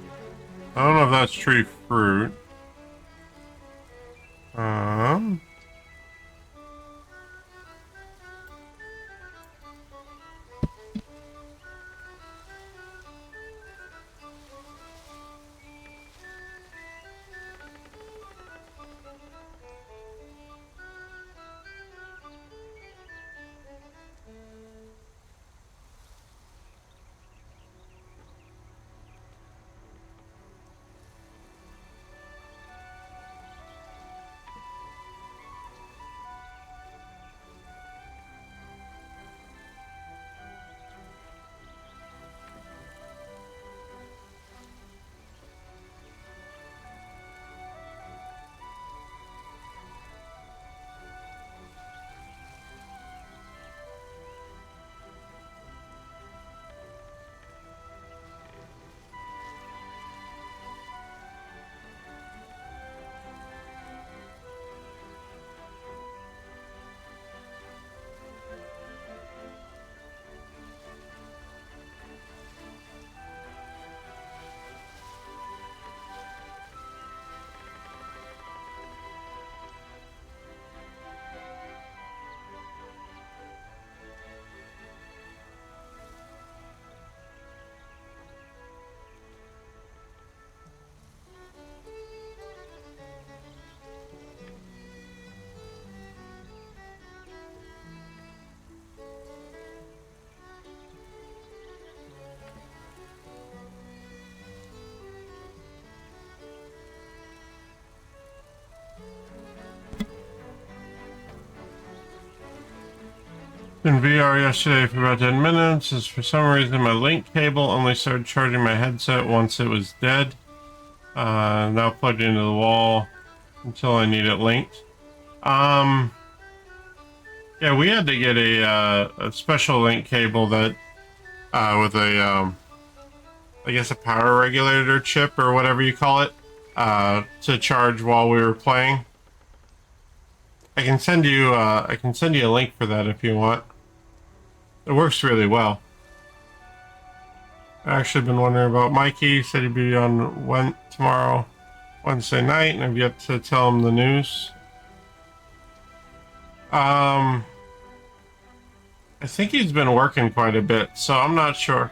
I don't know if that's tree fruit. In VR yesterday for about 10 minutes, as for some reason my link cable only started charging my headset once it was dead. Now plugged into the wall. until I need it linked. Yeah, we had to get a special link cable that with a I guess a power regulator chip or whatever you call it to charge while we were playing. I can send you a link for that if you want. It works really well. I actually been wondering about Mikey. He said he'd be on tomorrow, Wednesday night, and I've yet to tell him the news. I think he's been working quite a bit, so I'm not sure.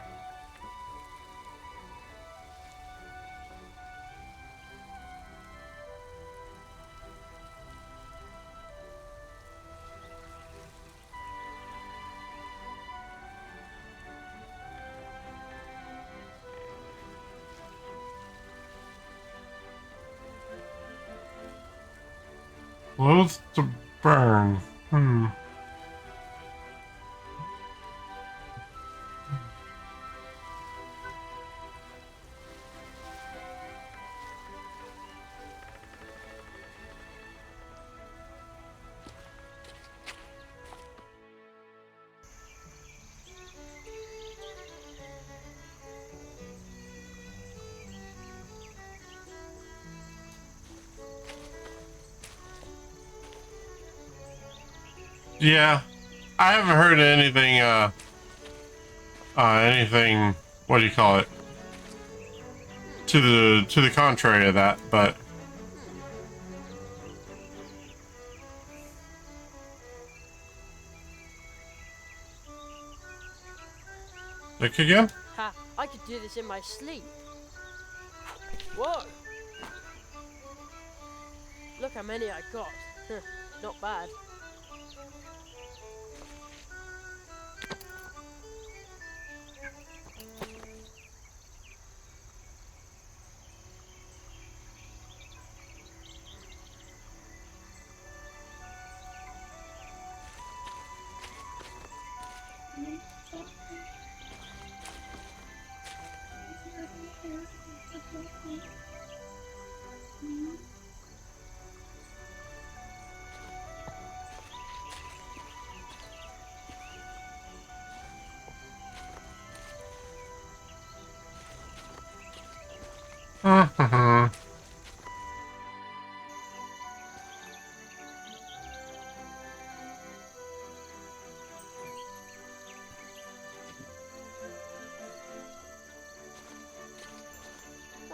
Loath to burn. Yeah, I haven't heard anything, what do you call it? To the contrary of that, but... Look again? Ha! I could do this in my sleep. Whoa! Look how many I got. Not bad.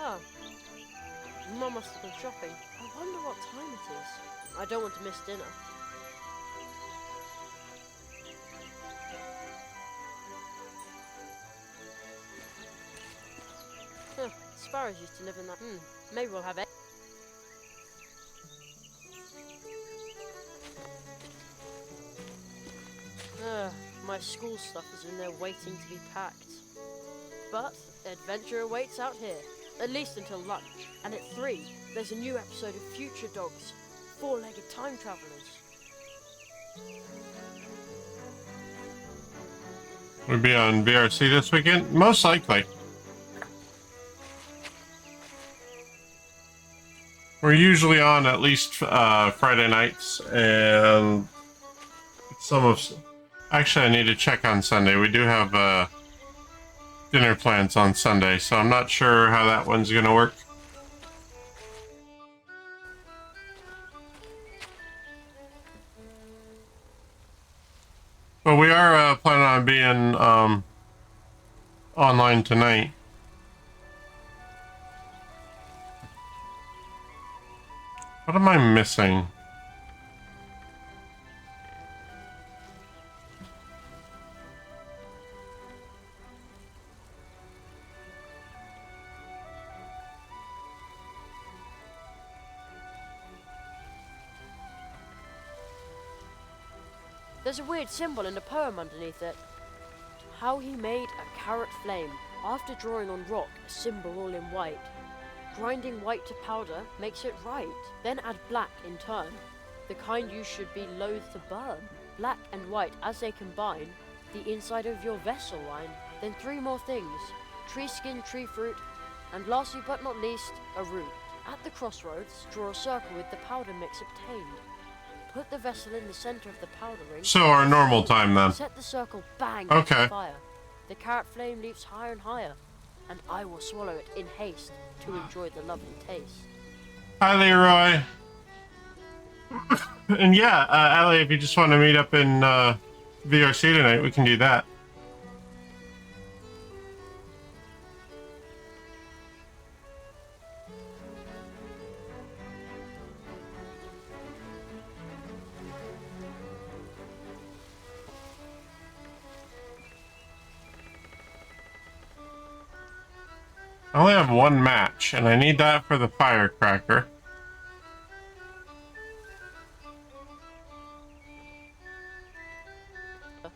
Oh. Mum must have been shopping. I wonder what time it is. I don't want to miss dinner. Sparrows used to live in that. Maybe we'll have eggs. My school stuff is in there waiting to be packed. But adventure awaits out here. At least until lunch. And at 3, there's a new episode of Future Dogs, 4-legged time travelers. We'll be on VRC this weekend? Most likely. We're usually on at least Friday nights, and actually I need to check on Sunday. We do have dinner plans on Sunday, so I'm not sure how that one's gonna work. But we are planning on being online tonight. What am I missing? There's a weird symbol in the poem underneath it. How he made a carrot flame after drawing on rock a symbol all in white. Grinding white to powder makes it right. Then add black in turn, the kind you should be loath to burn. Black and white as they combine, the inside of your vessel line. Then 3 more things: tree skin, tree fruit, and lastly but not least, a root. At the crossroads, draw a circle with the powder mix obtained. Put the vessel in the center of the powder ring. So our normal time then. Set the circle bang Okay. on fire. The carrot flame leaps higher and higher, and I will swallow it in haste to enjoy the lovely taste. Hi, Leroy. And yeah, Allie, if you just want to meet up in VRC tonight, we can do that. I only have one match, and I need that for the firecracker.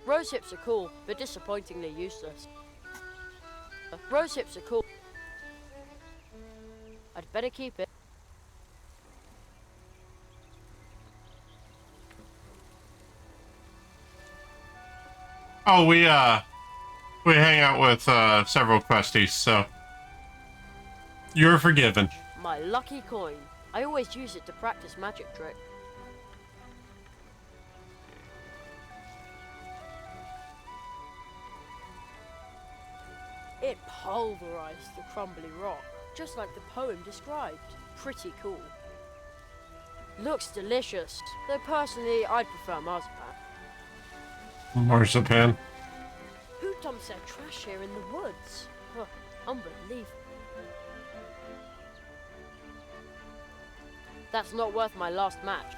Rose hips are cool, but disappointingly useless. Rose hips are cool. I'd better keep it. Oh, we hang out with several questies, so you're forgiven. My lucky coin. I always use it to practice magic trick. It pulverized the crumbly rock, just like the poem described. Pretty cool. Looks delicious, though personally I'd prefer marzipan. Marzipan. Who dumps their trash here in the woods? Huh, unbelievable. That's not worth my last match.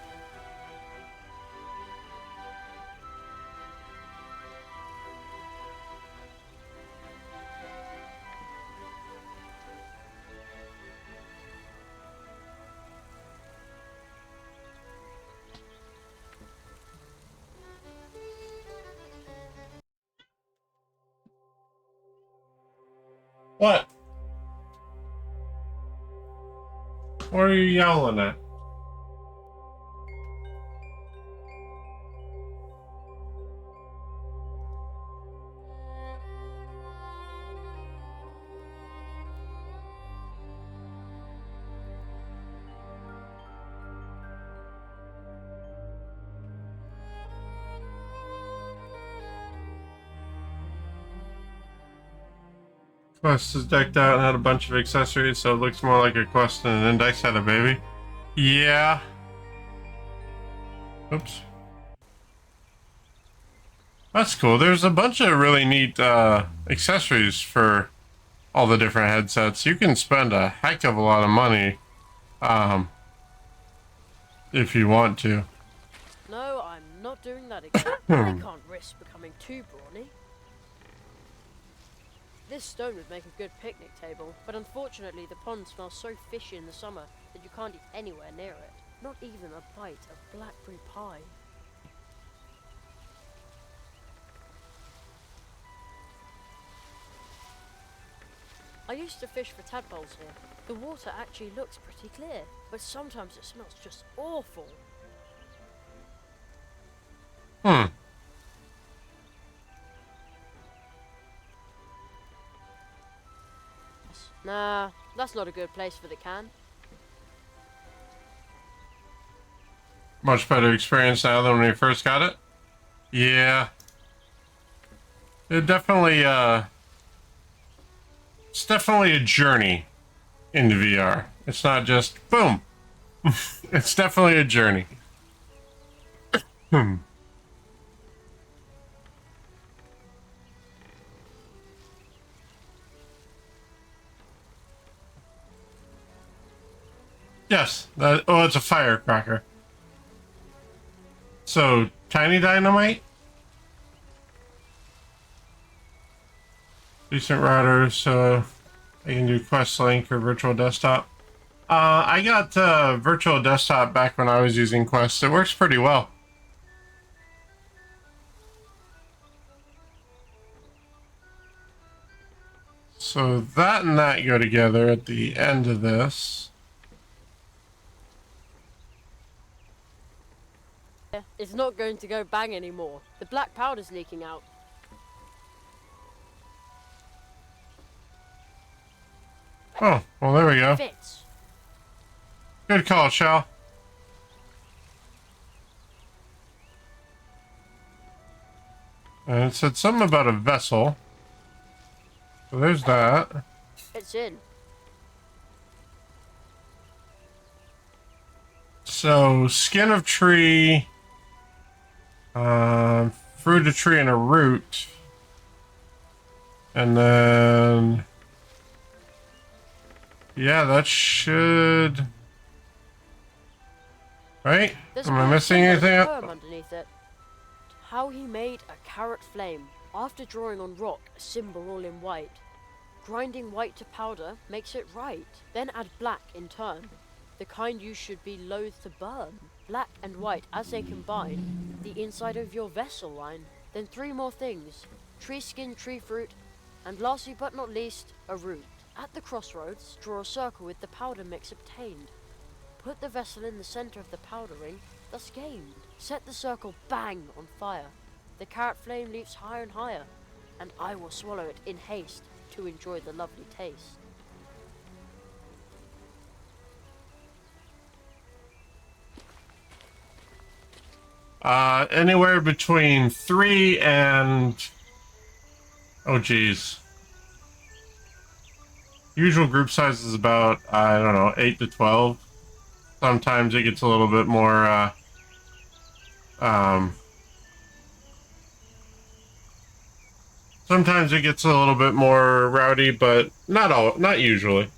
What? What are you yelling at? Quest is decked out and had a bunch of accessories, so it looks more like a quest than an index had a baby. Yeah. Oops. That's cool. There's a bunch of really neat accessories for all the different headsets. You can spend a heck of a lot of money if you want to. No, I'm not doing that again. I can't risk becoming too brawny. This stone would make a good picnic table, but unfortunately the pond smells so fishy in the summer that you can't eat anywhere near it. Not even a bite of blackberry pie. I used to fish for tadpoles here. The water actually looks pretty clear, but sometimes it smells just awful. Hmm. Nah, that's not a good place for the can. Much better experience now than when we first got it. Yeah. It definitely, it's definitely a journey into VR. It's not just, boom. It's definitely a journey. Yes. Oh, it's a firecracker. So, tiny dynamite? Decent router, so I can do Quest Link or Virtual Desktop. I got Virtual Desktop back when I was using Quest. It works pretty well. So that and that go together at the end of this. It's not going to go bang anymore. The black powder's leaking out. Oh, well there we go. Fits. Good call, Shell. And it said something about a vessel. So there's that. It's in. So, skin of tree, fruit of tree and a root. And then... Yeah, that should... Right? There's Am a I bit of missing symbol anything? of worm underneath it. How he made a carrot flame after drawing on rock a symbol all in white. Grinding white to powder makes it right. Then add black in turn, the kind you should be loath to burn. Black and white as they combine, the inside of your vessel line. Then 3 more things: tree skin, tree fruit, and lastly but not least, a root. At the crossroads, draw a circle with the powder mix obtained. Put the vessel in the center of the powder ring, thus gained. Set the circle bang on fire. The carrot flame leaps higher and higher, and I will swallow it in haste to enjoy the lovely taste. Anywhere between 3 and... Oh, geez. Usual group size is about, I don't know, 8 to 12. Sometimes it gets a little bit more, sometimes it gets a little bit more rowdy, but not usually.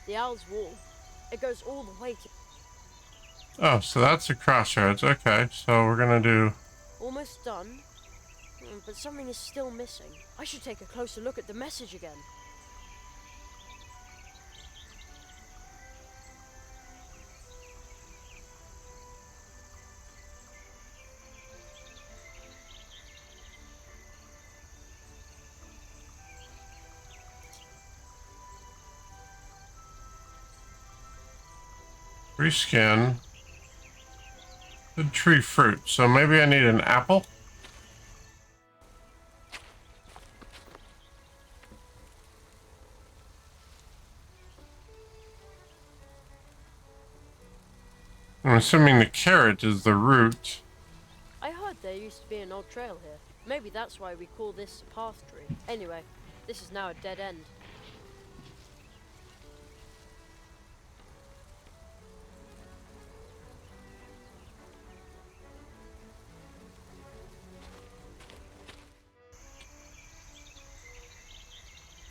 The Owl's Wall. It goes all the way to... Oh, so that's a crossroads. Okay, so we're gonna do... Almost done, but something is still missing. I should take a closer look at the message again. Reskin. The tree fruit. So maybe I need an apple? I'm assuming the carrot is the root. I heard there used to be an old trail here. Maybe that's why we call this a path tree. Anyway, this is now a dead end.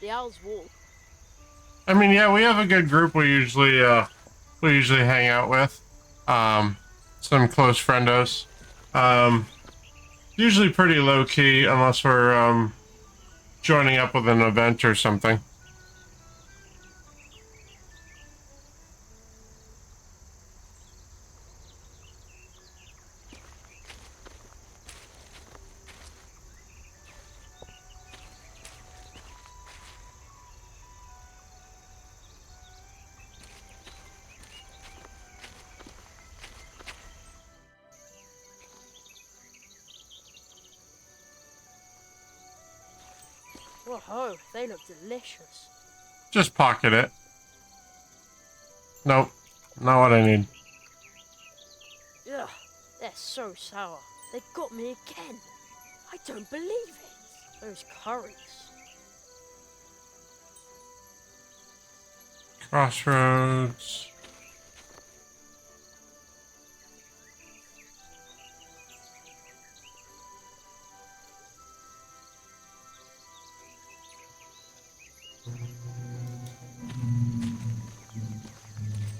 The Owl's Wall. I mean, yeah, we have a good group we usually hang out with. Some close friendos. Usually pretty low key unless we're joining up with an event or something. Whoa, they look delicious. Just pocket it. Nope, not what I need. Ugh, they're so sour. They got me again. I don't believe it. Those curries. Crossroads.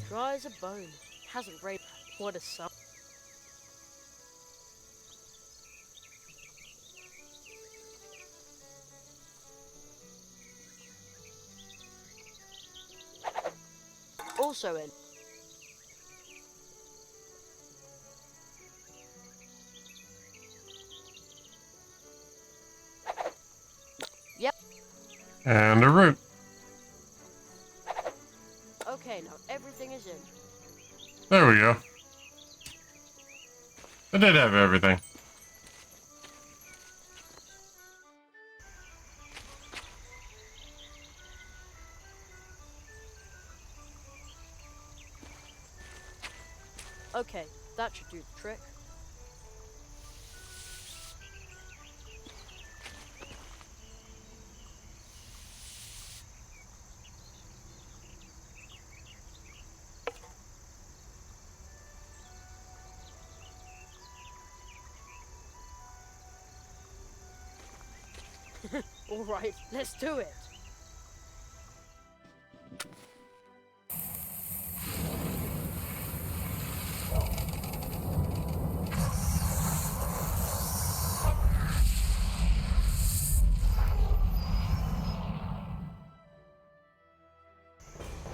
Dry as a bone. Hasn't rained. What a summer. Also in. Yep. And a root. Okay, now Now everything is in. There we go. I did have everything. Okay, that should do the trick. Alright, let's do it.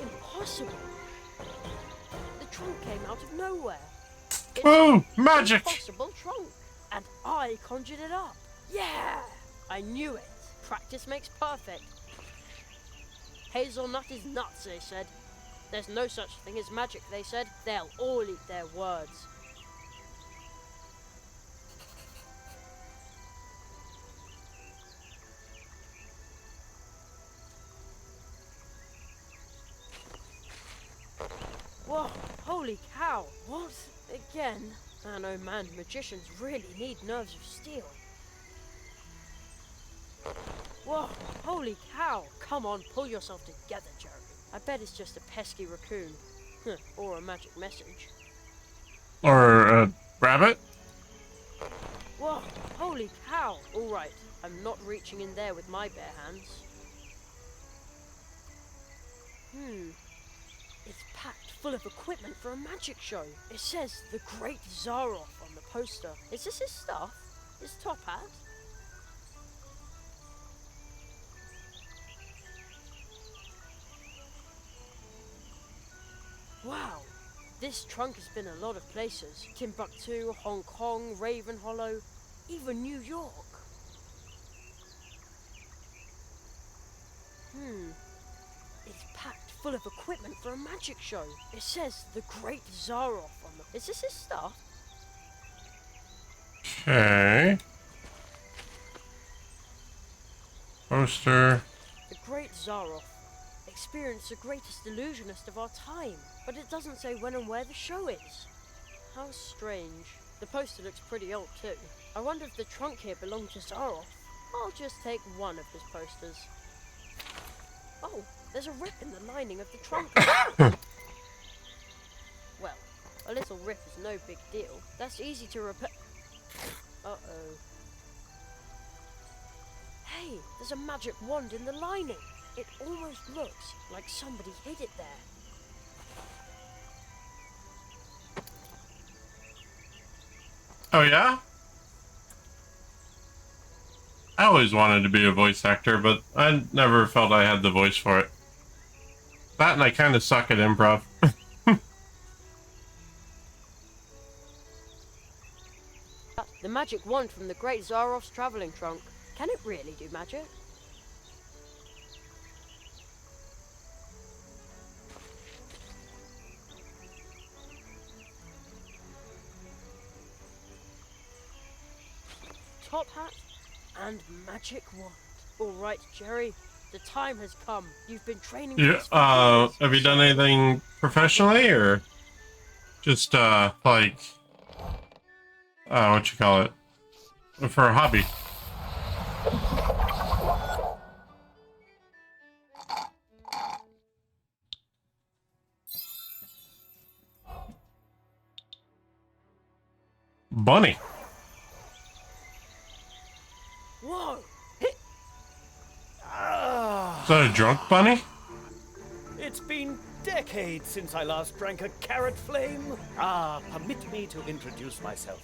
Impossible. The trunk came out of nowhere. It's Woo! Magic! impossible trunk. And I conjured it up. Yeah! I knew it. Practice makes perfect. Hazelnut is nuts, they said. There's no such thing as magic, they said. They'll all eat their words. Whoa, holy cow. What? Again? Man, oh man, magicians really need nerves of steel. Whoa, holy cow. Come on, pull yourself together, Jeremy. I bet it's just a pesky raccoon. Or a magic message. Or a rabbit? Whoa, holy cow. Alright, I'm not reaching in there with my bare hands. It's packed full of equipment for a magic show. It says the Great Zaroff on the poster. Is this his stuff? His top hat? Wow, this trunk has been a lot of places. Timbuktu, Hong Kong, Raven Hollow, even New York. It's packed full of equipment for a magic show. It says the Great Zaroff on the... Is this his stuff? Okay. Poster. The Great Zaroff. Experienced the greatest illusionist of our time. But it doesn't say when and where the show is. How strange. The poster looks pretty old too. I wonder if the trunk here belonged to Zaroff. I'll just take one of his posters. Oh, there's a rip in the lining of the trunk. Well, a little rip is no big deal. That's easy to repair. Uh-oh. Hey, there's a magic wand in the lining. It almost looks like somebody hid it there. Oh, yeah? I always wanted to be a voice actor, but I never felt I had the voice for it. That and I kind of suck at improv. The magic wand from the Great Zaroff's traveling trunk. Can it really do magic? Top hat and magic wand. All right, Jerry, the time has come. You've been training. Yeah, for this for years. have you done anything professionally, or just, like, what you call it? For a hobby? Bunny. Whoa! Is that a drunk bunny? It's been decades since I last drank a carrot flame. Permit me to introduce myself.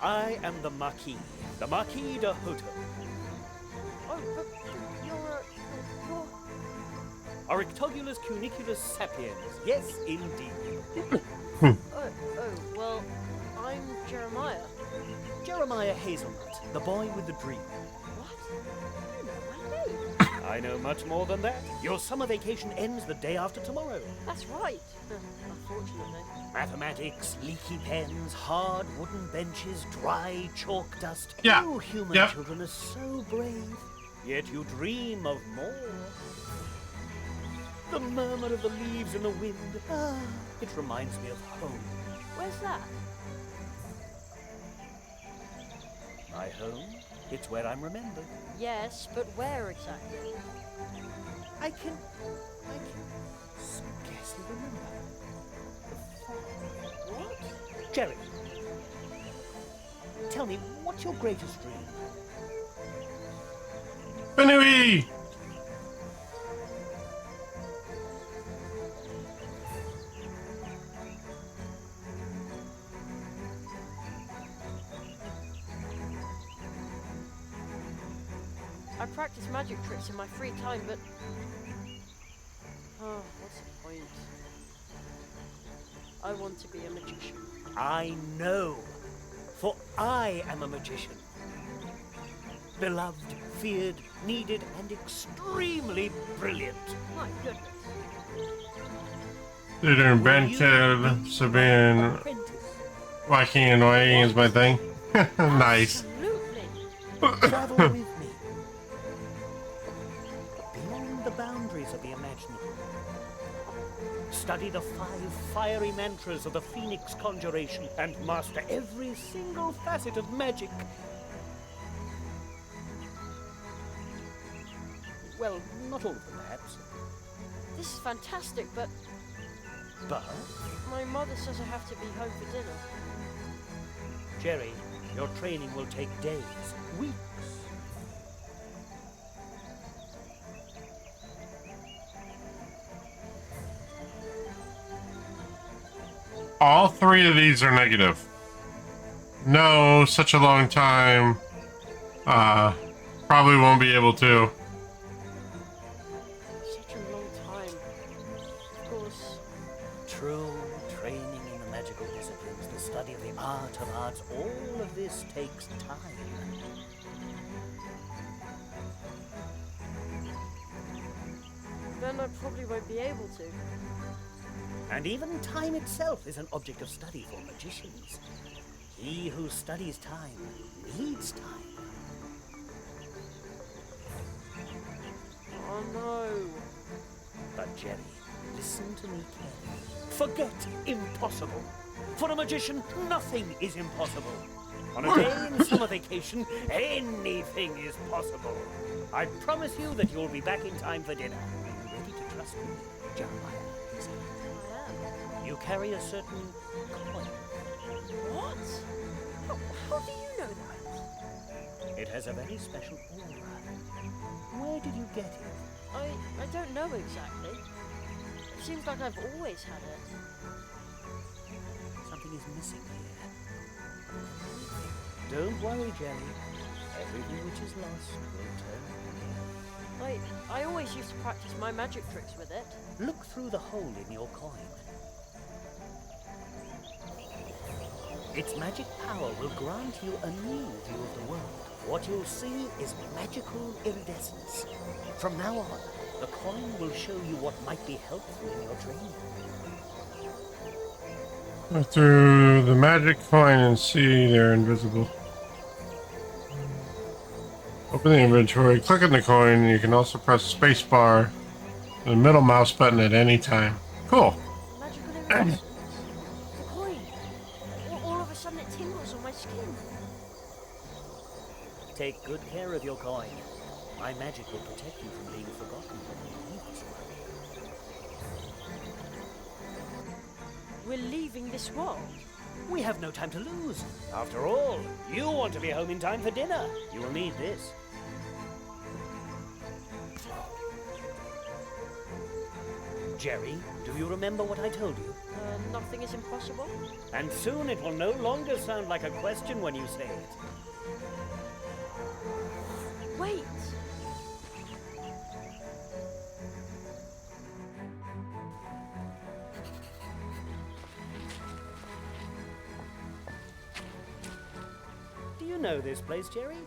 I am the Marquis de Hoto. Oh, but you're Arictogulus cuniculus sapiens. Yes, indeed. well, I'm Jeremiah. Jeremiah Hazelnut, the boy with the dream. What? You know my name. I know much more than that. Your summer vacation ends the day after tomorrow. That's right. Unfortunately. Mathematics, leaky pens, hard wooden benches, dry chalk dust. Yeah. You human Yep. children are so brave. Yet you dream of more. The murmur of the leaves in the wind. Ah, it reminds me of home. Where's that? My home? It's where I'm remembered. Yes, but where exactly? I can scarcely remember. What? Jerry, tell me, what's your greatest dream? Benui! I practice magic tricks in my free time, but... Oh, what's the point? I want to be a magician. I know, for I am a magician. Beloved, feared, needed, and extremely brilliant. My goodness. Dude, Ben Kid, Sabine, Apprentice. wacky and annoying is my thing. Nice. Absolutely. Travel with me. Beyond the boundaries of the imaginable. Study the 5 fiery mantras of the Phoenix Conjuration and master every single facet of magic. Well, not all of them, perhaps. This is fantastic, but But, my mother says I have to be home for dinner. Jerry, your training will take days, weeks. All 3 of these are negative. No, such a long time. Probably won't be able to. Such a long time. Of course. True training in the magical disciplines, the study of the art of arts, all of this takes time. Then I probably won't be able to. And even time itself is an object of study for magicians. He who studies time needs time. Oh no. But Jerry, listen to me carefully. Forget impossible. For a magician, nothing is impossible. On a day in summer vacation, anything is possible. I promise you that you'll be back in time for dinner. Are you ready to trust me, Jeremiah? Is it? I am. You carry a certain coin. What? How do you know that? It has a very special aura. Where did you get it? I don't know exactly. It seems like I've always had it. Something is missing here. Don't worry, Jerry. Everything which is lost will turn again. I always used to practice my magic tricks with it. Look through the hole in your coin. Its magic power will grant you a new view of the world. What you'll see is magical iridescence. From now on, the coin will show you what might be helpful in your training. Look through the magic coin and see they're invisible. Open the inventory, click on the coin, and you can also press spacebar and the middle mouse button at any time. Cool. Magical iridescence. The coin. All of a sudden it tingles on my skin. Take good care of your coin. My magic will protect you from being forgotten when you leave this world. We're leaving this world. We have no time to lose. After all, you want to be home in time for dinner. You will need this. Jerry, do you remember what I told you? Nothing is impossible. And soon it will no longer sound like a question when you say it. Wait. Do you know this place, Jerry?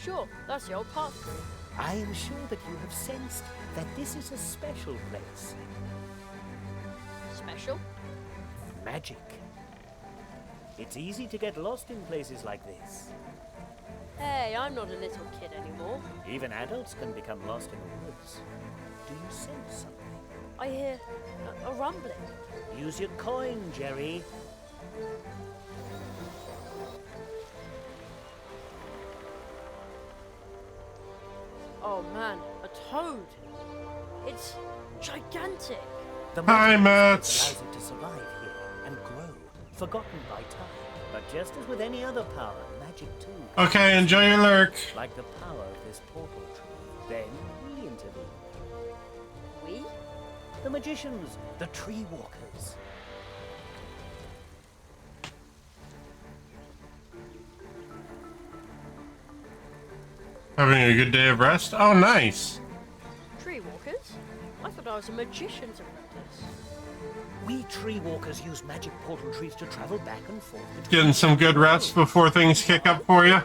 Sure, that's the old path tree. I am sure that you have sensed that this is a special place. Special? Magic. It's easy to get lost in places like this. Hey, I'm not a little kid anymore. Even adults can become lost in the woods. Do you sense something? I hear a rumbling. Use your coin, Jerry. Oh man, a toad. It's gigantic. The Hi, magic Mats. allows it to survive here and grow, forgotten by time. But just as with any other power, magic too. Okay, enjoy your lurk. Like the power of this portal tree. Then we intervene. We? The magicians, the tree walkers. Having a good day of rest? Oh, nice. Tree walkers? I thought I was a magician's apprentice. We tree walkers use magic portal trees to travel back and forth between Getting some good rest before things kick up for you.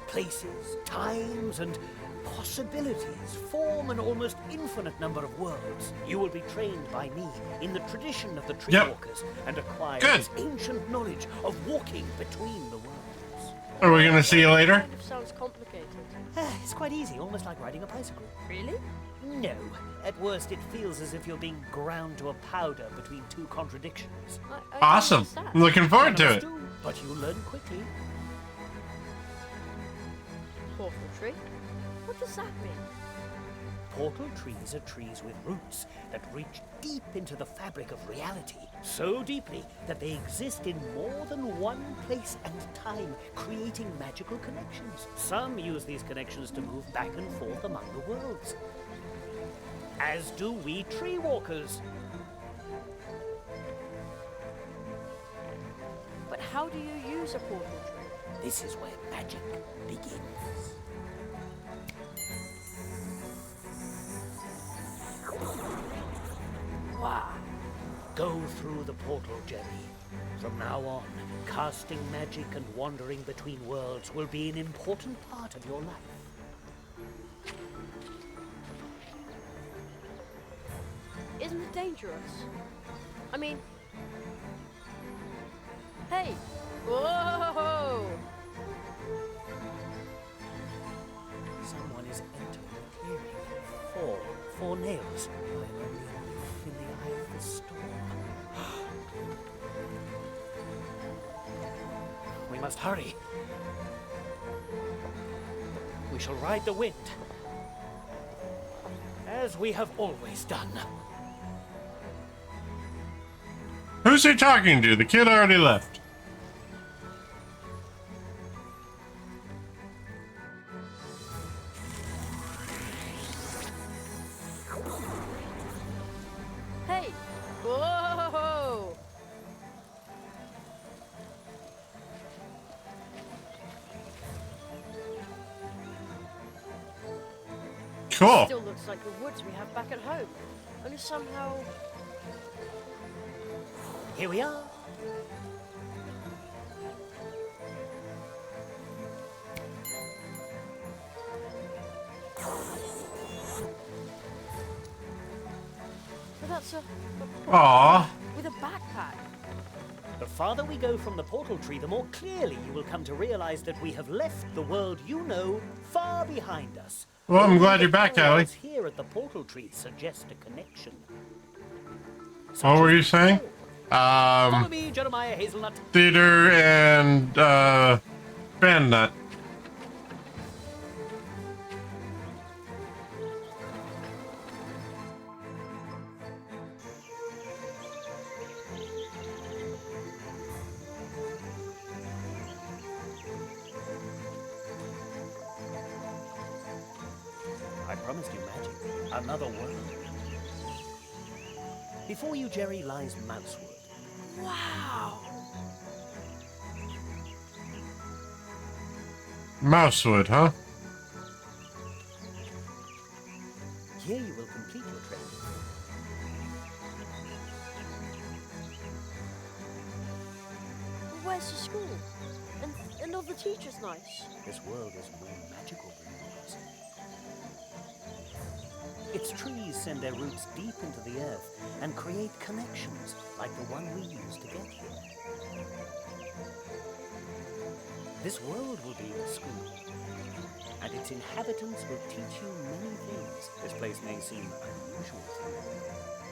places, times, and possibilities form an almost infinite number of worlds. You will be trained by me in the tradition of the tree Yep. walkers and acquire Good. this ancient knowledge of walking between the worlds. Are we gonna see you later? Kind of sounds complicated. It's quite easy, almost like riding a bicycle. Really? No, at worst it feels as if you're being ground to a powder between two contradictions. I Awesome. understand. I'm looking forward to Animals it. do, but you learn quickly. Portal tree? What does that mean? Portal trees are trees with roots that reach deep into the fabric of reality. So deeply that they exist in more than one place and time, creating magical connections. Some use these connections to move back and forth among the worlds. As do we tree walkers. But how do you use a portal tree? This is where magic begins. Wow. Go through the portal, Jerry. From now on, casting magic and wandering between worlds will be an important part of your life. Isn't it dangerous? I mean... Hey! Whoa! Someone is entering the clearing. Four nails. I'm only a leaf in the eye of the storm. We must hurry. We shall ride the wind. As we have always done. Who's he talking to? The kid already left. Hey! Whoa! Cool. Still looks like the woods we have back at home. Only somehow... Here we are. But that's a... Aw. with a backpack. The farther we go from the portal tree, the more clearly you will come to realize that we have left the world you know far behind us. Well, I'm Only glad the you're back, parallels Allie. Here at the portal tree suggest a connection. What were you saying? Follow me, Jeremiah Hazelnut. Theater and, Band Nut. I promised you magic. Another world. Before you, Jerry, lies Mousewood. Wow! Mousewood, huh? Here you will complete your training. Where's the school? And another teacher's nice. This world is more magical than yours. Its trees send their roots deep into the earth and create connections like the one we used to get here. This world will be a school, and its inhabitants will teach you many things. This place may seem unusual to you,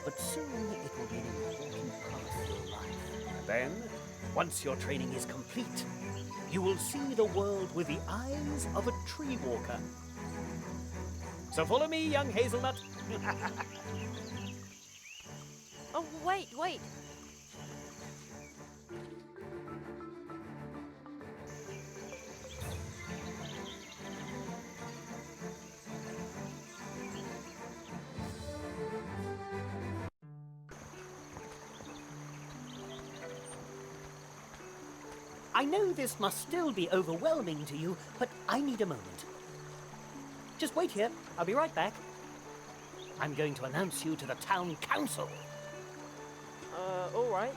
but soon it will be an important part of your life. Then, once your training is complete, you will see the world with the eyes of a tree walker. So follow me, young hazelnut. Oh, wait. I know this must still be overwhelming to you, but I need a moment. Just wait here. I'll be right back. I'm going to announce you to the town council. Alright.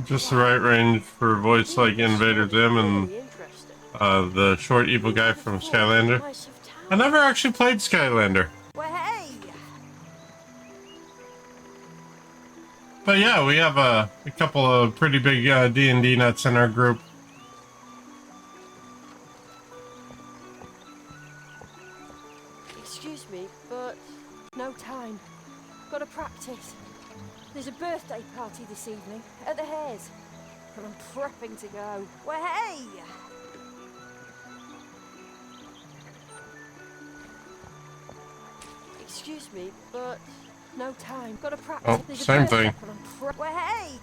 Just the right range for a voice like Invader Zim and Really interesting. the short evil guy from Skylander. Nice of town. I never actually played Skylander. Well, hey! But yeah, we have a couple of pretty big D&D nuts in our group. Excuse me, but no time. Gotta practice. There's a birthday party this evening at the Hares, and I'm prepping to go. Well, hey! Excuse me, but no time. Gotta practice. Oh, There's a same birthday, thing. and I'm well, hey!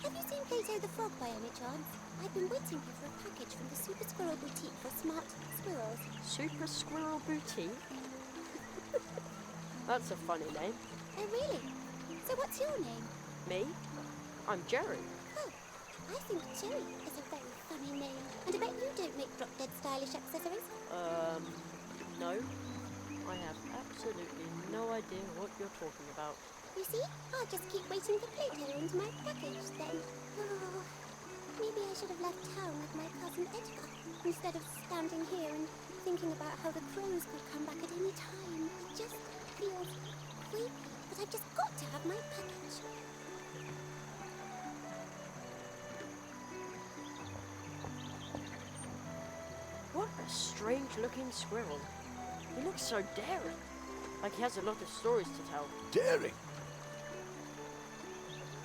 Have you seen Plato the Frog by any chance? I've been waiting here for a package from the Super Squirrel Boutique for smart squirrels. Super Squirrel Boutique? That's a funny name. Oh, really? So what's your name? Me? I'm Jerry. Oh, I think Jerry is a very funny name. And I bet you don't make drop-dead stylish accessories. No. I have absolutely no idea what you're talking about. You see? I'll just keep waiting for Plato and my package then. Oh, maybe I should have left town with my cousin Edgar instead of standing here and thinking about how the crows could come back at any time. It just feels creepy, but I've just got to have my package. What a strange-looking squirrel. He looks so daring. Like he has a lot of stories to tell. Daring?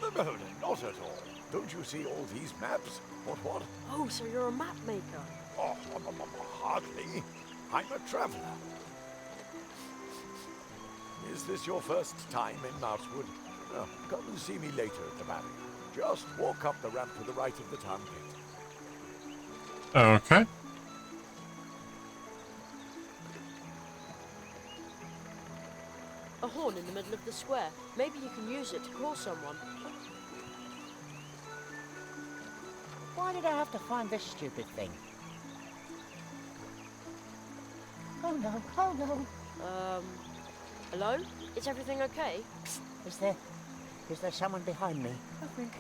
No, not at all. Don't you see all these maps? What? Oh, so you're a map maker. Oh, hardly. I'm a traveler. Is this your first time in Mousewood? No, come and see me later at the barrier. Just walk up the ramp to the right of the town gate. Okay. A horn in the middle of the square. Maybe you can use it to call someone. Why did I have to find this stupid thing? Oh no, oh no. Hello? Is everything okay? Is there someone behind me? I think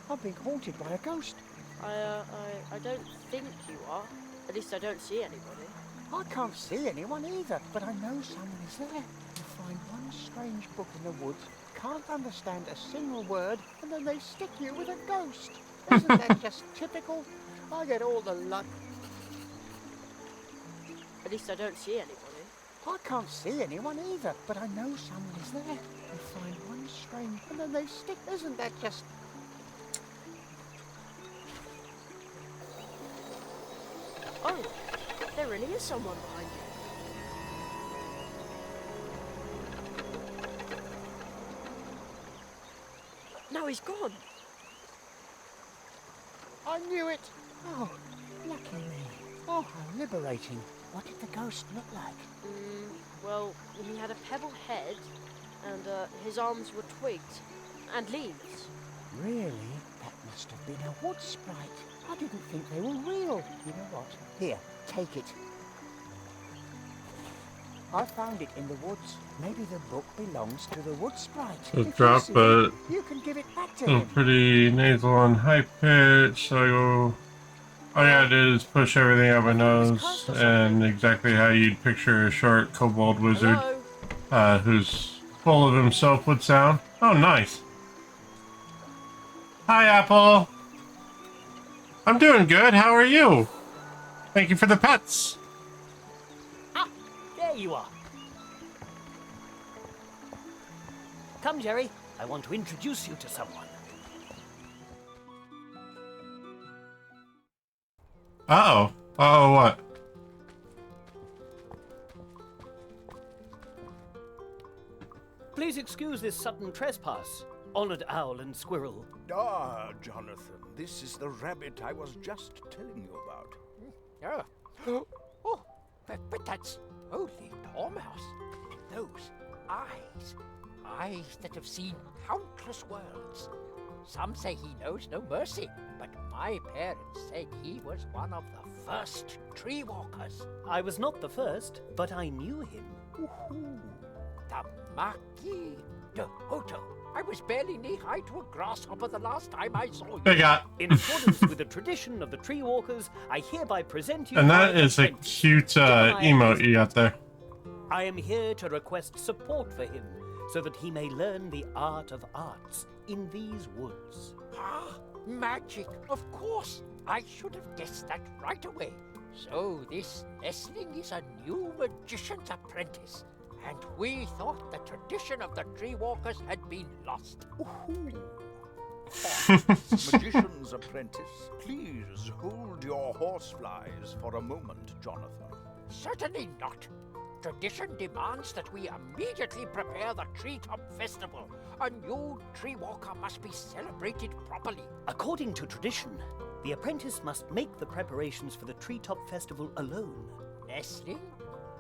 I'm being haunted by a ghost. I don't think you are. At least I don't see anybody. I can't see anyone either, but I know someone is there. You find one strange book in the woods, can't understand a single word, and then they stick you with a ghost. Isn't that just typical? I get all the luck. At least I don't see anybody. I can't see anyone either, but I know someone is there. You find one strange, and then they stick. Isn't that just... Oh, there really is someone behind you. Now he's gone. I knew it! Oh, lucky me. Oh, how liberating. What did the ghost look like? Well, he had a pebble head, and his arms were twigs and leaves. Really? That must have been a wood sprite. I didn't think they were real. You know what? Here, take it. I found it in the woods. Maybe the book belongs to the wood sprite. So If you drop see it. it, you can give it back to So him. pretty nasal and high pitch. So all I gotta do is push everything out my nose, and exactly how you'd picture a short kobold wizard Hello? who's full of himself would sound. Oh, nice. Hi, Apple. I'm doing good. How are you? Thank you for the pets. Ah, there you are. Come, Jerry. I want to introduce you to someone. Uh-oh. Uh-oh, what? Please excuse this sudden trespass, honored owl and squirrel. Ah, Jonathan, this is the rabbit I was just telling you about. Oh, but that's holy dormouse. Those eyes. Eyes that have seen countless worlds. Some say he knows no mercy, but my parents said he was one of the first tree walkers. I was not the first, but I knew him. Ooh, the Marquis de Hoto. I was barely knee-high to a grasshopper the last time I saw you. They got. In accordance with the tradition of the tree walkers, I hereby present you. And my that is a apprentice, cute emote you got there. I am here to request support for him, so that he may learn the art of arts in these woods. Ah, magic, of course. I should have guessed that right away. So this Nestling is a new magician's apprentice. And we thought the tradition of the tree walkers had been lost. Magician's apprentice, please hold your horseflies for a moment, Jonathan. Certainly not. Tradition demands that we immediately prepare the Treetop Festival. A new tree walker must be celebrated properly. According to tradition, the apprentice must make the preparations for the Treetop Festival alone. Nestling,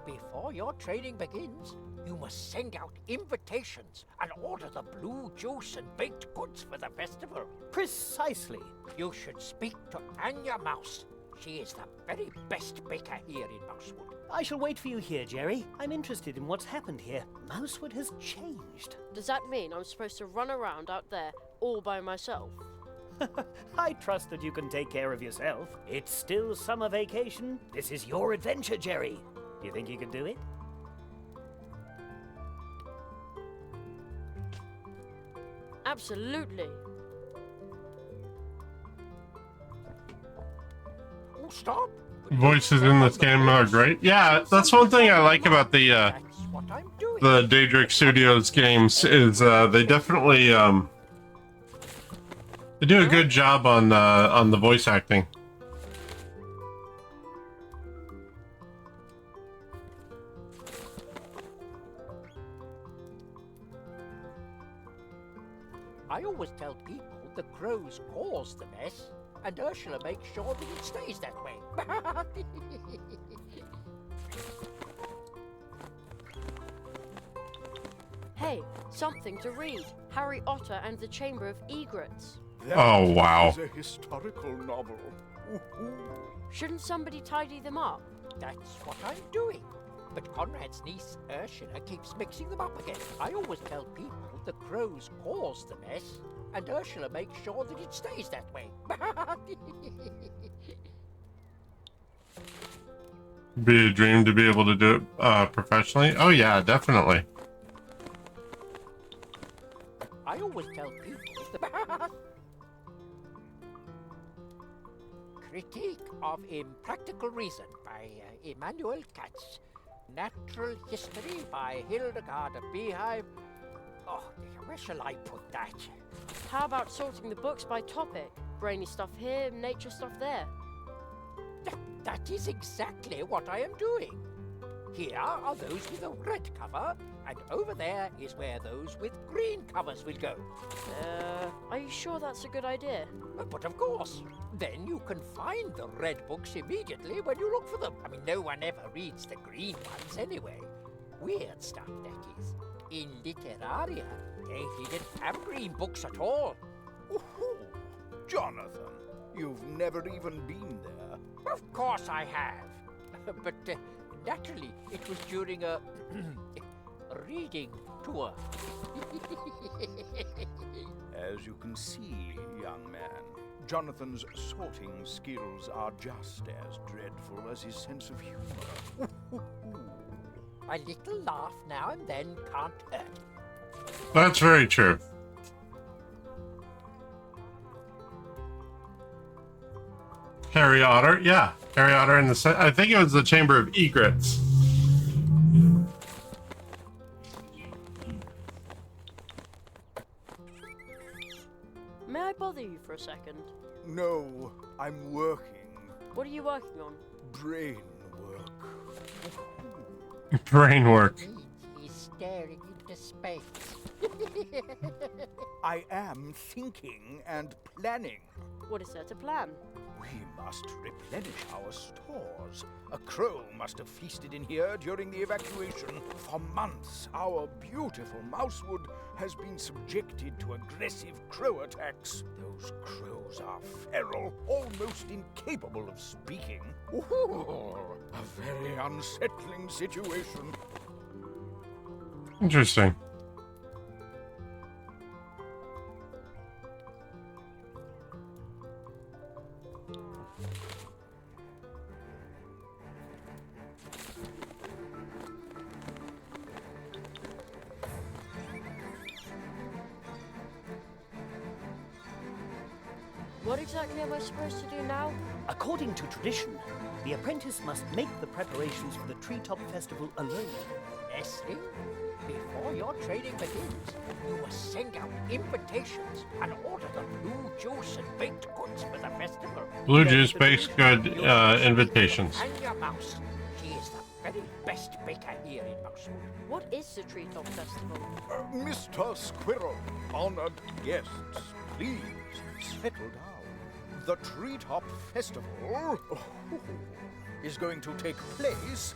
before your training begins, you must send out invitations and order the blue juice and baked goods for the festival. Precisely. You should speak to Anya Mouse. She is the very best baker here in Mousewood. I shall wait for you here, Jerry. I'm interested in what's happened here. Mousewood has changed. Does that mean I'm supposed to run around out there all by myself? I trust that you can take care of yourself. It's still summer vacation. This is your adventure, Jerry. Do you think you can do it? Absolutely. Oh, stop! Voices in this game are great. Yeah, that's one thing I like about the That's what I'm doing. Daedric Studios games is they definitely they do a good job on the voice acting. I always tell people the crows cause the mess, and Ursula makes sure that it stays that way. Hey, something to read. Harry Otter and the Chamber of Egrets. Oh, wow. That is a historical novel. Shouldn't somebody tidy them up? That's what I'm doing. But Conrad's niece, Ursula, keeps mixing them up again. I always tell people the crows cause the mess, and Ursula makes sure that it stays that way. Be a dream to be able to do it professionally. Oh yeah, definitely. I always tell people the Critique of Impractical Reason by Immanuel Katz. Natural History by Hildegard of Beehive. Oh, where shall I put that? How about sorting the books by topic? Brainy stuff here, nature stuff there. That is exactly what I am doing. Here are those with a red cover, and over there is where those with green covers will go. Are you sure that's a good idea? But of course, then you can find the red books immediately when you look for them. I mean, no one ever reads the green ones anyway. Weird stuff, that is. In Literaria, they didn't have green books at all. Ooh, Jonathan, you've never even been there. Of course I have. But Naturally, it was during a reading tour. As you can see, young man, Jonathan's sorting skills are just as dreadful as his sense of humor. A little laugh now and then can't hurt. That's very true. Harry Otter, yeah. Harry Otter in the I think it was the Chamber of Egrets. May I bother you for a second? No, I'm working. What are you working on? Brain work. Brain work. He's staring into space. I am thinking and planning. What is there to plan? We must replenish our stores. A crow must have feasted in here during the evacuation. For months, our beautiful Mousewood has been subjected to aggressive crow attacks. Those crows are feral, almost incapable of speaking. Ooh, a very unsettling situation. Interesting. What exactly am I supposed to do now? According to tradition, the apprentice must make the preparations for the Treetop Festival alone. Nestle, before your training begins, you must send out invitations and order the blue juice and baked goods for the festival. Blue juice bakes good invitations. And your mouse. She is the very best baker here in Mousewood. What is the Treetop Festival? Mr. Squirrel, honored guests, please settle down. The Treetop Festival is going to take place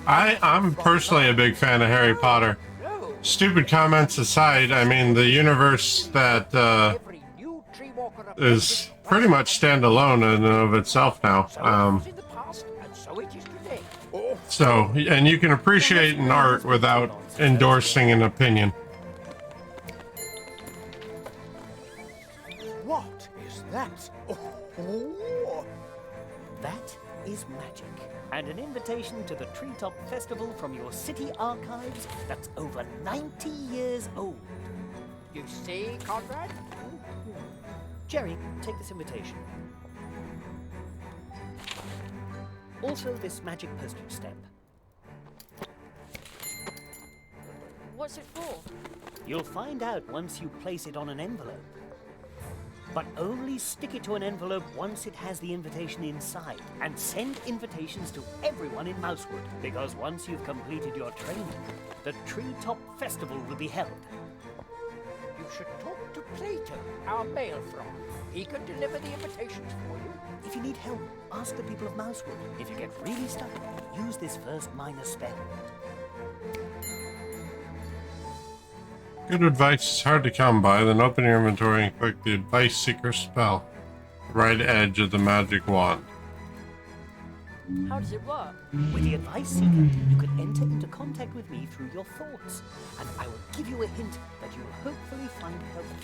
I'm personally a big fan of Harry Potter. Stupid comments aside, I mean, the universe that Every new tree walker is pretty much standalone in and of itself now. So it was in the past, and so it is today. So, and you can appreciate an art without endorsing an opinion. What is that? Oh. That is magic. And an invitation to the Treetop Festival from your city archives that's over 90 years old. You see, Conrad? Jerry, take this invitation. Also this magic postage stamp. What's it for? You'll find out once you place it on an envelope. But only stick it to an envelope once it has the invitation inside. And send invitations to everyone in Mousewood. Because once you've completed your training, the Treetop Festival will be held. You should talk to Plato, our mail frog. He could deliver the invitations for you. If you need help, ask the people of Mousewood. If you get really stuck, use this first minor spell. Good advice is hard to come by. Then open your inventory and click the Advice Seeker spell. Right edge of the magic wand. How does it work? With the Advice Seeker, you can enter into contact with me through your thoughts, and I will give you a hint that you will hopefully find helpful.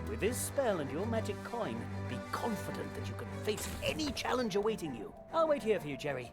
With this spell and your magic coin, be confident that you can face any challenge awaiting you. I'll wait here for you, Jerry.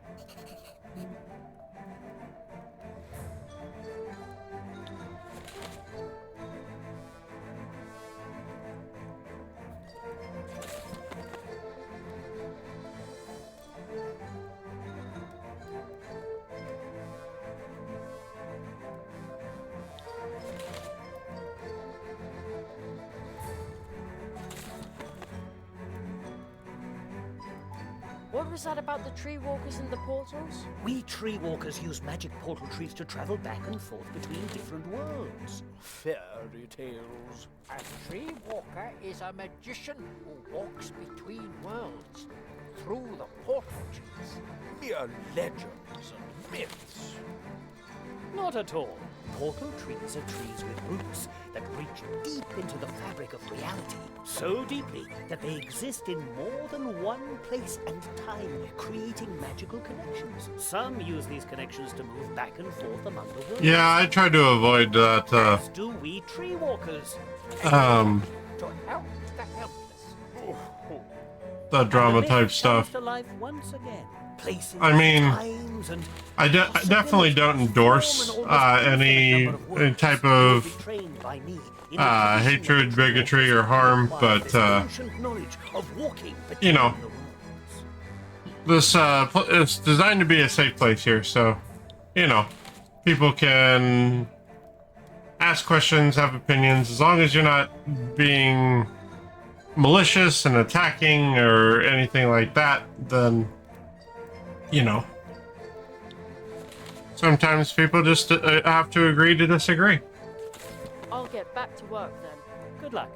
What was that about the tree walkers and the portals? We tree walkers use magic portal trees to travel back and forth between different worlds. Fairy tales. A tree walker is a magician who walks between worlds through the portal trees. Mere legends and myths. Not at all. Portal trees are trees with roots that reach deep into the fabric of reality. so deeply that they exist in more than one place and time, creating magical connections. Some use these connections to move back and forth among the worlds. Yeah, I try to avoid that, As do we tree walkers. To help the helpless. the drama And the type myth stuff. comes to life once again. Places, I mean, times, and I definitely don't endorse any type of hatred, bigotry, or harm, but you know, this it's designed to be a safe place here, so you know, people can ask questions, have opinions, as long as you're not being malicious and attacking or anything like that, then you know. Sometimes people just have to agree to disagree. I'll get back to work then. Good luck.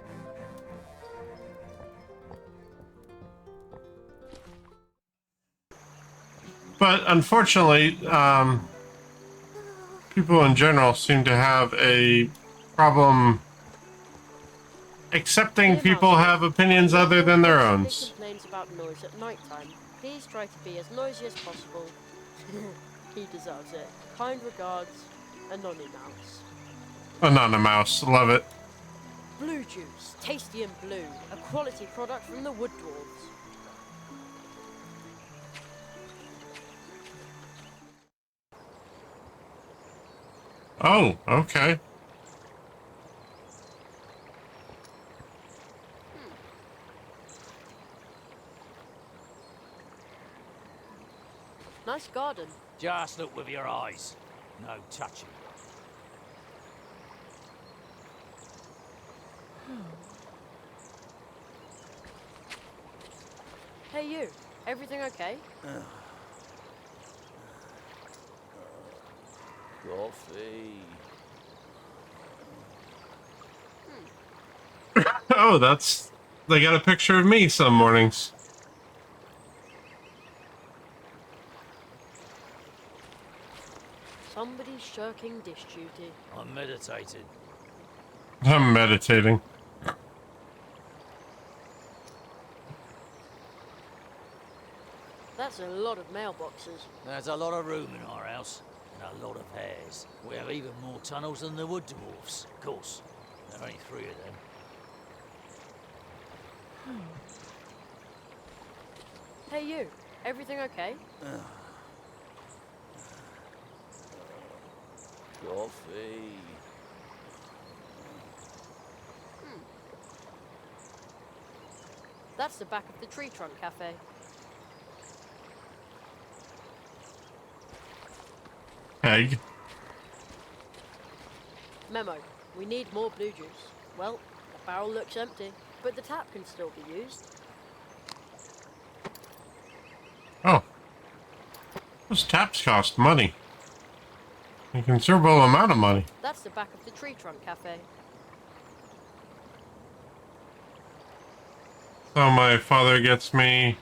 But unfortunately, people in general seem to have a problem accepting people have opinions other than their own. Complains about noise at night time. Please try to be as noisy as possible. He deserves it. Kind regards, Anonymous. Anonymous, love it. Blue juice, tasty and blue, a quality product from the Wood Dwarves. Oh, okay. Nice garden. Just look with your eyes. No touching. Hey you, everything okay? Coffee. Oh, that's... They got a picture of me some mornings. Somebody's shirking dish duty. I'm meditating. I'm meditating. That's a lot of mailboxes. There's a lot of room in our house, and a lot of hairs. We have even more tunnels than the Wood Dwarfs. Of course, there are only 3 of them. Hey you, everything okay? Coffee. That's the back of the Tree Trunk Cafe. Egg. Memo, we need more blue juice. Well, the barrel looks empty, but the tap can still be used. Oh. Those taps cost money. A considerable amount of money. That's the back of the Tree Trunk Cafe. So my father gets me,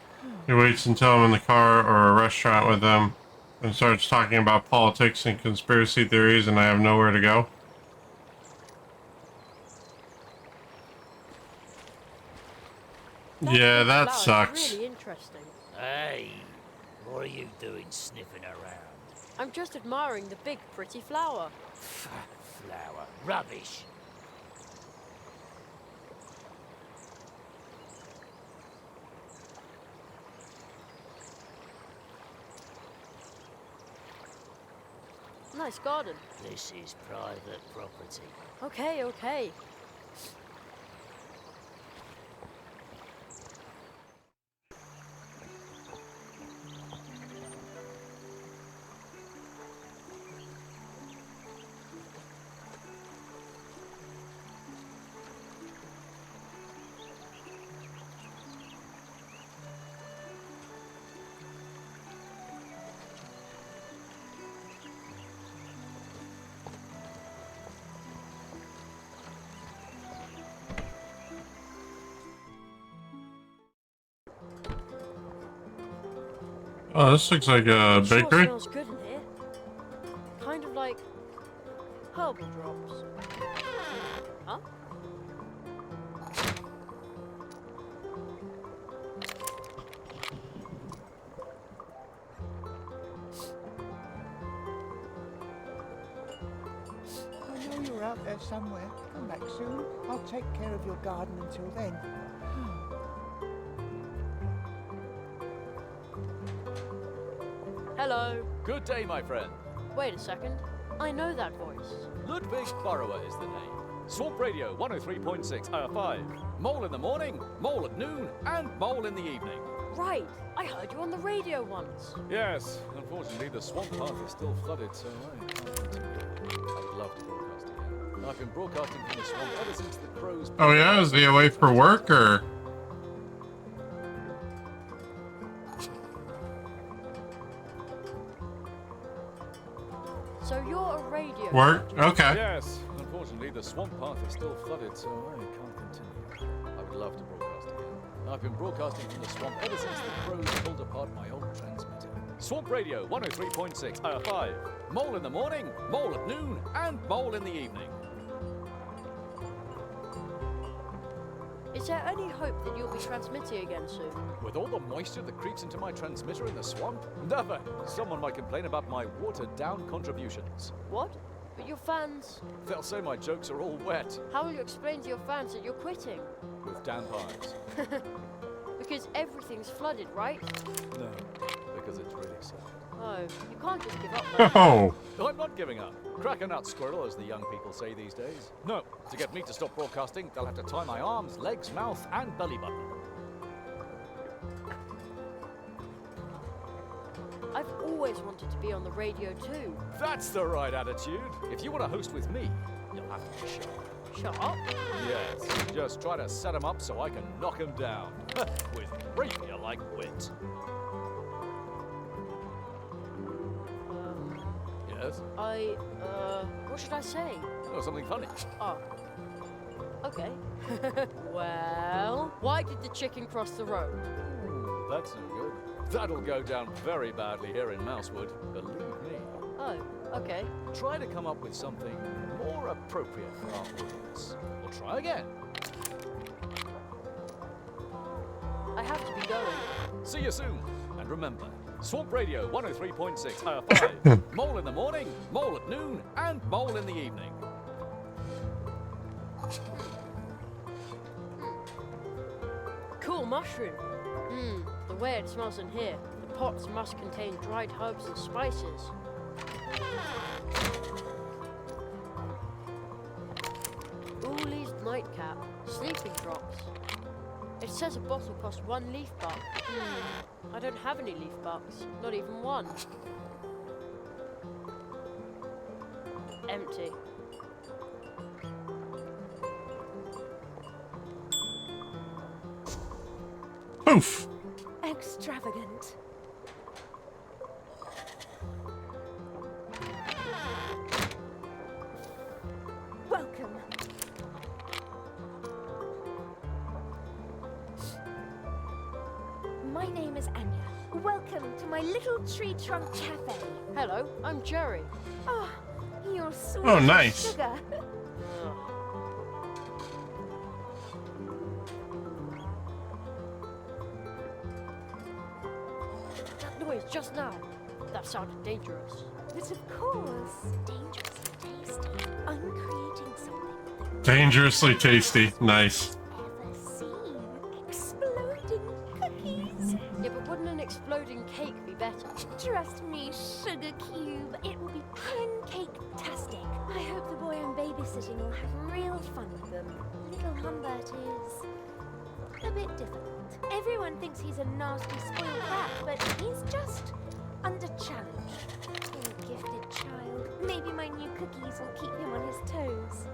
he waits until I'm in the car or a restaurant with him and starts talking about politics and conspiracy theories and I have nowhere to go. Yeah, that sucks. Really interesting. Hey, what are you doing sniffing around? I'm just admiring the big, pretty flower. Flower. Rubbish. Nice garden. This is private property. Okay, okay. Oh, this looks like a Sure bakery. smells good in here. Kind of like herbal drops. Huh? out there somewhere. Come back soon. I'll take care of your garden until then. Hello. Good day, my friend. Wait a second. I know that voice. Ludwig Burrower is the name. Swamp Radio 103.6 5. Mole in the morning, mole at noon, and mole in the evening. Right. I heard you on the radio once. Yes, unfortunately the swamp path is still flooded, so I can't continue. I would love to broadcast again. I've been broadcasting from the swamp ever since the crows... Oh yeah, is he away for work or? So you're a radio. Work? Okay. Yes, unfortunately the swamp path is still flooded, so I can't continue. I would love to broadcast again. I've been broadcasting from the swamp ever since the crows pulled apart my old transmitter. Swamp Radio 103.6 5. Mole in the morning, mole at noon, and mole in the evening. Is there any hope that you'll be transmitting again soon? With all the moisture that creeps into my transmitter in the swamp? Never! Someone might complain about my watered-down contributions. What? But your fans... They'll say my jokes are all wet. How will you explain to your fans that you're quitting? With damp eyes. Because everything's flooded, right? No, because it's really sad. Oh, you can't just give up like that. Oh. I'm not giving up. Crack a nut, squirrel, as the young people say these days. No, to get me to stop broadcasting, they'll have to tie my arms, legs, mouth, and belly button. I've always wanted to be on the radio too. That's the right attitude. If you want to host with me, you'll have to be sharp. Sharp? Yes, just try to set 'em up so I can knock 'em down. With radio-like wit. Yes? What should I say? Oh, something funny. Oh. Okay. Well, why did the chicken cross the road? Ooh, that's no good. That'll go down very badly here in Mousewood, believe me. Oh, okay. Try to come up with something more appropriate for our audience. Or try again. I have to be going. See you soon. And remember, Swamp Radio 103.6 5. Mole in the morning, mole at noon, and mole in the evening. Cool mushroom. The way it smells in here. The pots must contain dried herbs and spices. Ooley's nightcap. Sleeping drops. It says a bottle costs 1 leaf buck. I don't have any leaf bucks. Not even one. Empty. Poof. Extravagant. Welcome. My name is Anya. Welcome to my little tree trunk cafe. Hello, I'm Jerry. Oh, you're sweet Oh, as nice. sugar. That noise just now. That sounded dangerous. But of course, dangerously tasty. I'm creating something Dangerously tasty. Nice. ever seen. Exploding cookies. Yeah, but wouldn't an exploding cake be better? Trust me, Sugar Cube. It will be pancake-tastic. I hope the boy I'm babysitting will have real fun with them. Little Humbert is a bit difficult. Everyone thinks he's a nasty, spoiled brat, but he's just under challenge. Poor gifted child. Maybe my new cookies will keep him on his toes.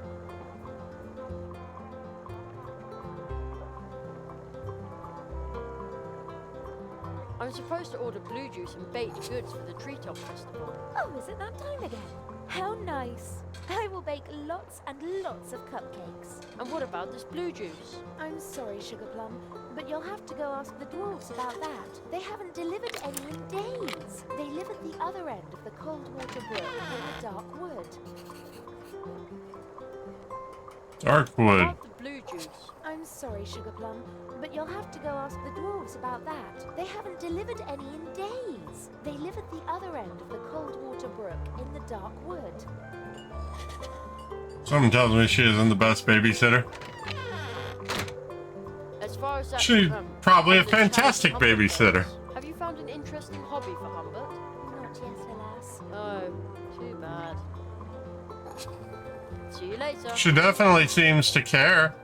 I'm supposed to order blue juice and baked goods for the Treetop Festival. Oh, is it that time again? How nice. I will bake lots and lots of cupcakes. And what about this blue juice? I'm sorry, Sugar Plum, but you'll have to go ask the dwarves about that. They haven't delivered any in days. They live at the other end of the Coldwater Brook in the Dark Wood. Darkwood. About the blue juice. I'm sorry, Sugar Plum, but you'll have to go ask the dwarves about that. They haven't delivered any in days. They live at the other end of the Coldwater Brook in the Dark Wood. Someone tells me she isn't the best babysitter. As far as that, She's probably a Humbert's challenge fantastic Humbert babysitter. goes, have you found an interesting hobby for Humbert? Not yet, alas. Oh, too bad. See you later. She definitely seems to care.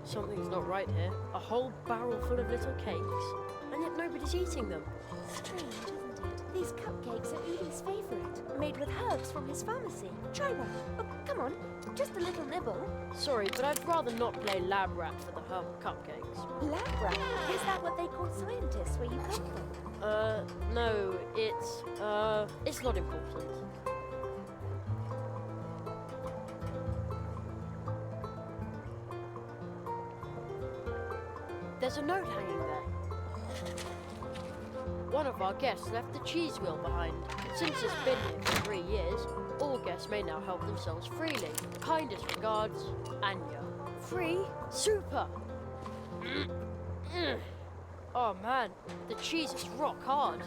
Something's not right here. A whole barrel full of little cakes, and yet nobody's eating them. Strange, isn't it? These cupcakes are Edie's favourite, made with herbs from his pharmacy. Try one. Oh, come on, just a little nibble. Sorry, but I'd rather not play lab rat for the cupcakes. Lab rat? Is that what they call scientists where you come from? No, it's not important. There's a note hanging there. One of our guests left the cheese wheel behind. Since it's been here for 3 years, all guests may now help themselves freely. Kindest regards, Anya. Free? Super! Oh man, the cheese is rock hard.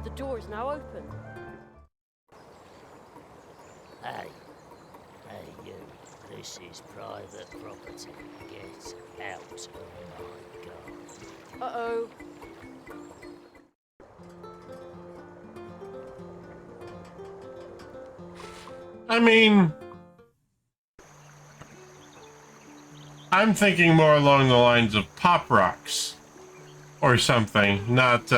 The door is now open. Hey, you. This is private property. Get out of my garden. Uh-oh. I mean, I'm thinking more along the lines of Pop Rocks or something, not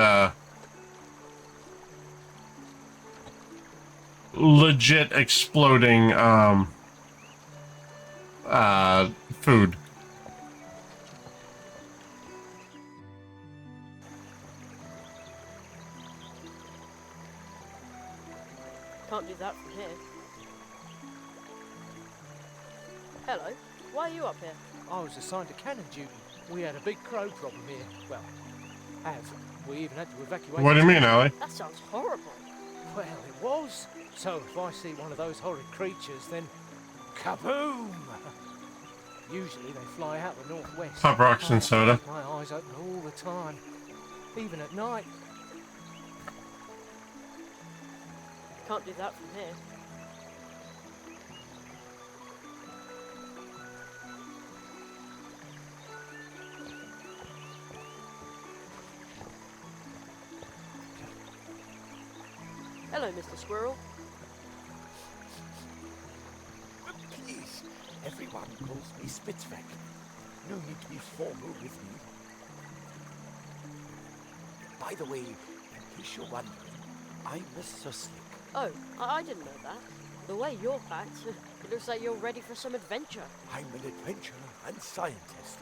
legit exploding food. Can't do that from here. Hello, why are you up here? I was assigned to cannon duty. We had a big crow problem here. Well, we even had to evacuate. What do you mean, Allie? That sounds horrible. Well, it was. So if I see one of those horrid creatures, then kaboom! Usually they fly out the northwest. Pop Rocks and soda. My eyes open all the time, even at night. Can't do that from here. Hello, Mr. Squirrel. Please, everyone calls me Spitzweg. No need to be formal with me. By the way, in case you're wondering, I'm Mr. Slick. Oh, I didn't know that. The way you're packed, it looks like you're ready for some adventure. I'm an adventurer and scientist,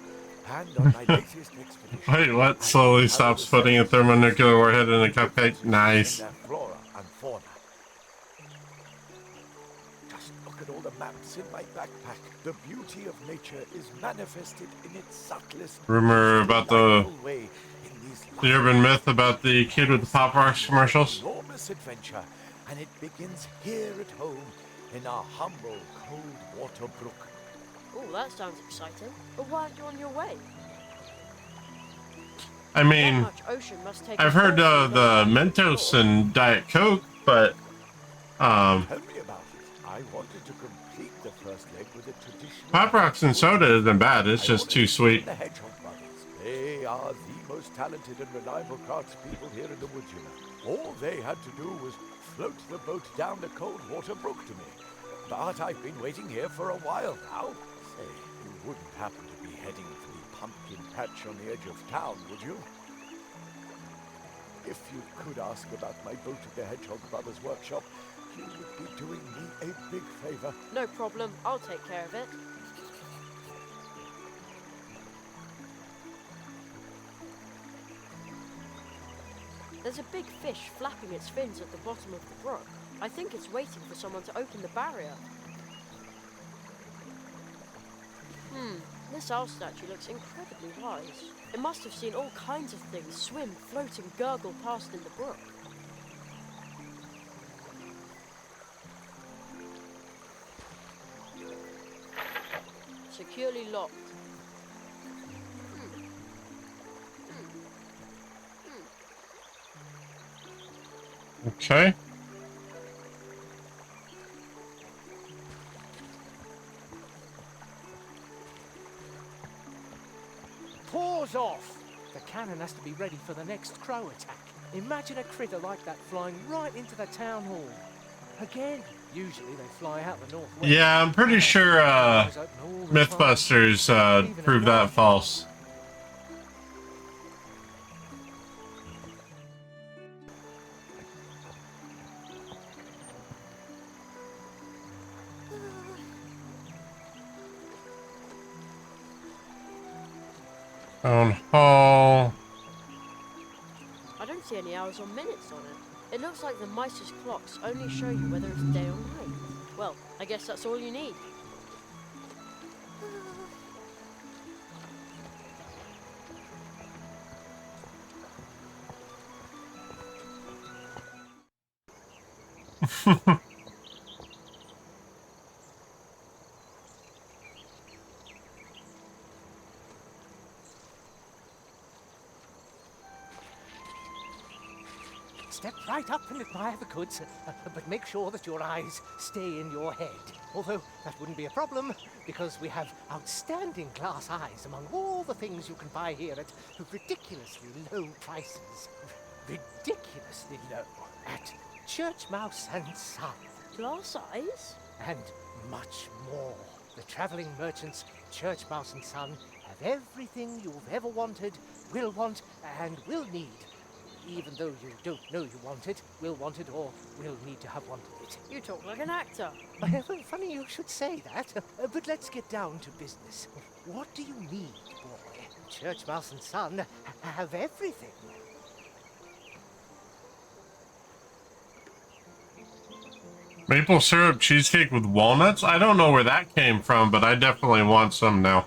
and on my latest expedition... Wait, what? Slowly stops putting a thermonuclear warhead in a cupcake. Nice. ...in their flora and fauna. Just look at all the maps in my backpack. The beauty of nature is manifested in its subtlest... Rumor about the way in these urban myth about the kid with the Pop Rocks commercials. enormous adventure, and it begins here at home in our humble cold water brook. Oh, that sounds exciting. But why aren't you on your way? I That mean, much ocean must take I've a heard fortune to the go Mentos and Diet Coke, but Tell me about it. I wanted to complete the first leg with a traditional... Pop Rocks and soda isn't bad. It's just too sweet. The Hedgehog brothers. They are the most talented and reliable craftspeople here in the woods, you know. All they had to do was float the boat down the cold water brook to me. But I've been waiting here for a while now. Say, you wouldn't happen to be heading for the pumpkin patch on the edge of town, would you? If you could ask about my boat at the Hedgehog Brothers workshop, you would be doing me a big favor. No problem, I'll take care of it. There's a big fish flapping its fins at the bottom of the brook. I think it's waiting for someone to open the barrier. This owl statue looks incredibly wise. It must have seen all kinds of things swim, float, and gurgle past in the brook. Securely locked. Okay. Paws off! The cannon has to be ready for the next crow attack. Imagine a critter like that flying right into the town hall. Again, usually they fly out the northwest. Yeah, I'm pretty sure Mythbusters proved that false. Town hall. I don't see any hours or minutes on it. It looks like the Mice's clocks only show you whether it's day or night. Well, I guess that's all you need. Step right up and admire the goods, but make sure that your eyes stay in your head. Although that wouldn't be a problem, because we have outstanding glass eyes among all the things you can buy here at ridiculously low prices. Ridiculously low. At Church Mouse and Son. Glass eyes? And much more. The traveling merchants, Church Mouse and Son, have everything you've ever wanted, will want, and will need. Even though you don't know you want it, will want it, or will need to have wanted it. You talk like an actor. Well, funny you should say that, but let's get down to business. What do you need, boy? Church Mouse and Son have everything. Maple syrup cheesecake with walnuts? I don't know where that came from, but I definitely want some now.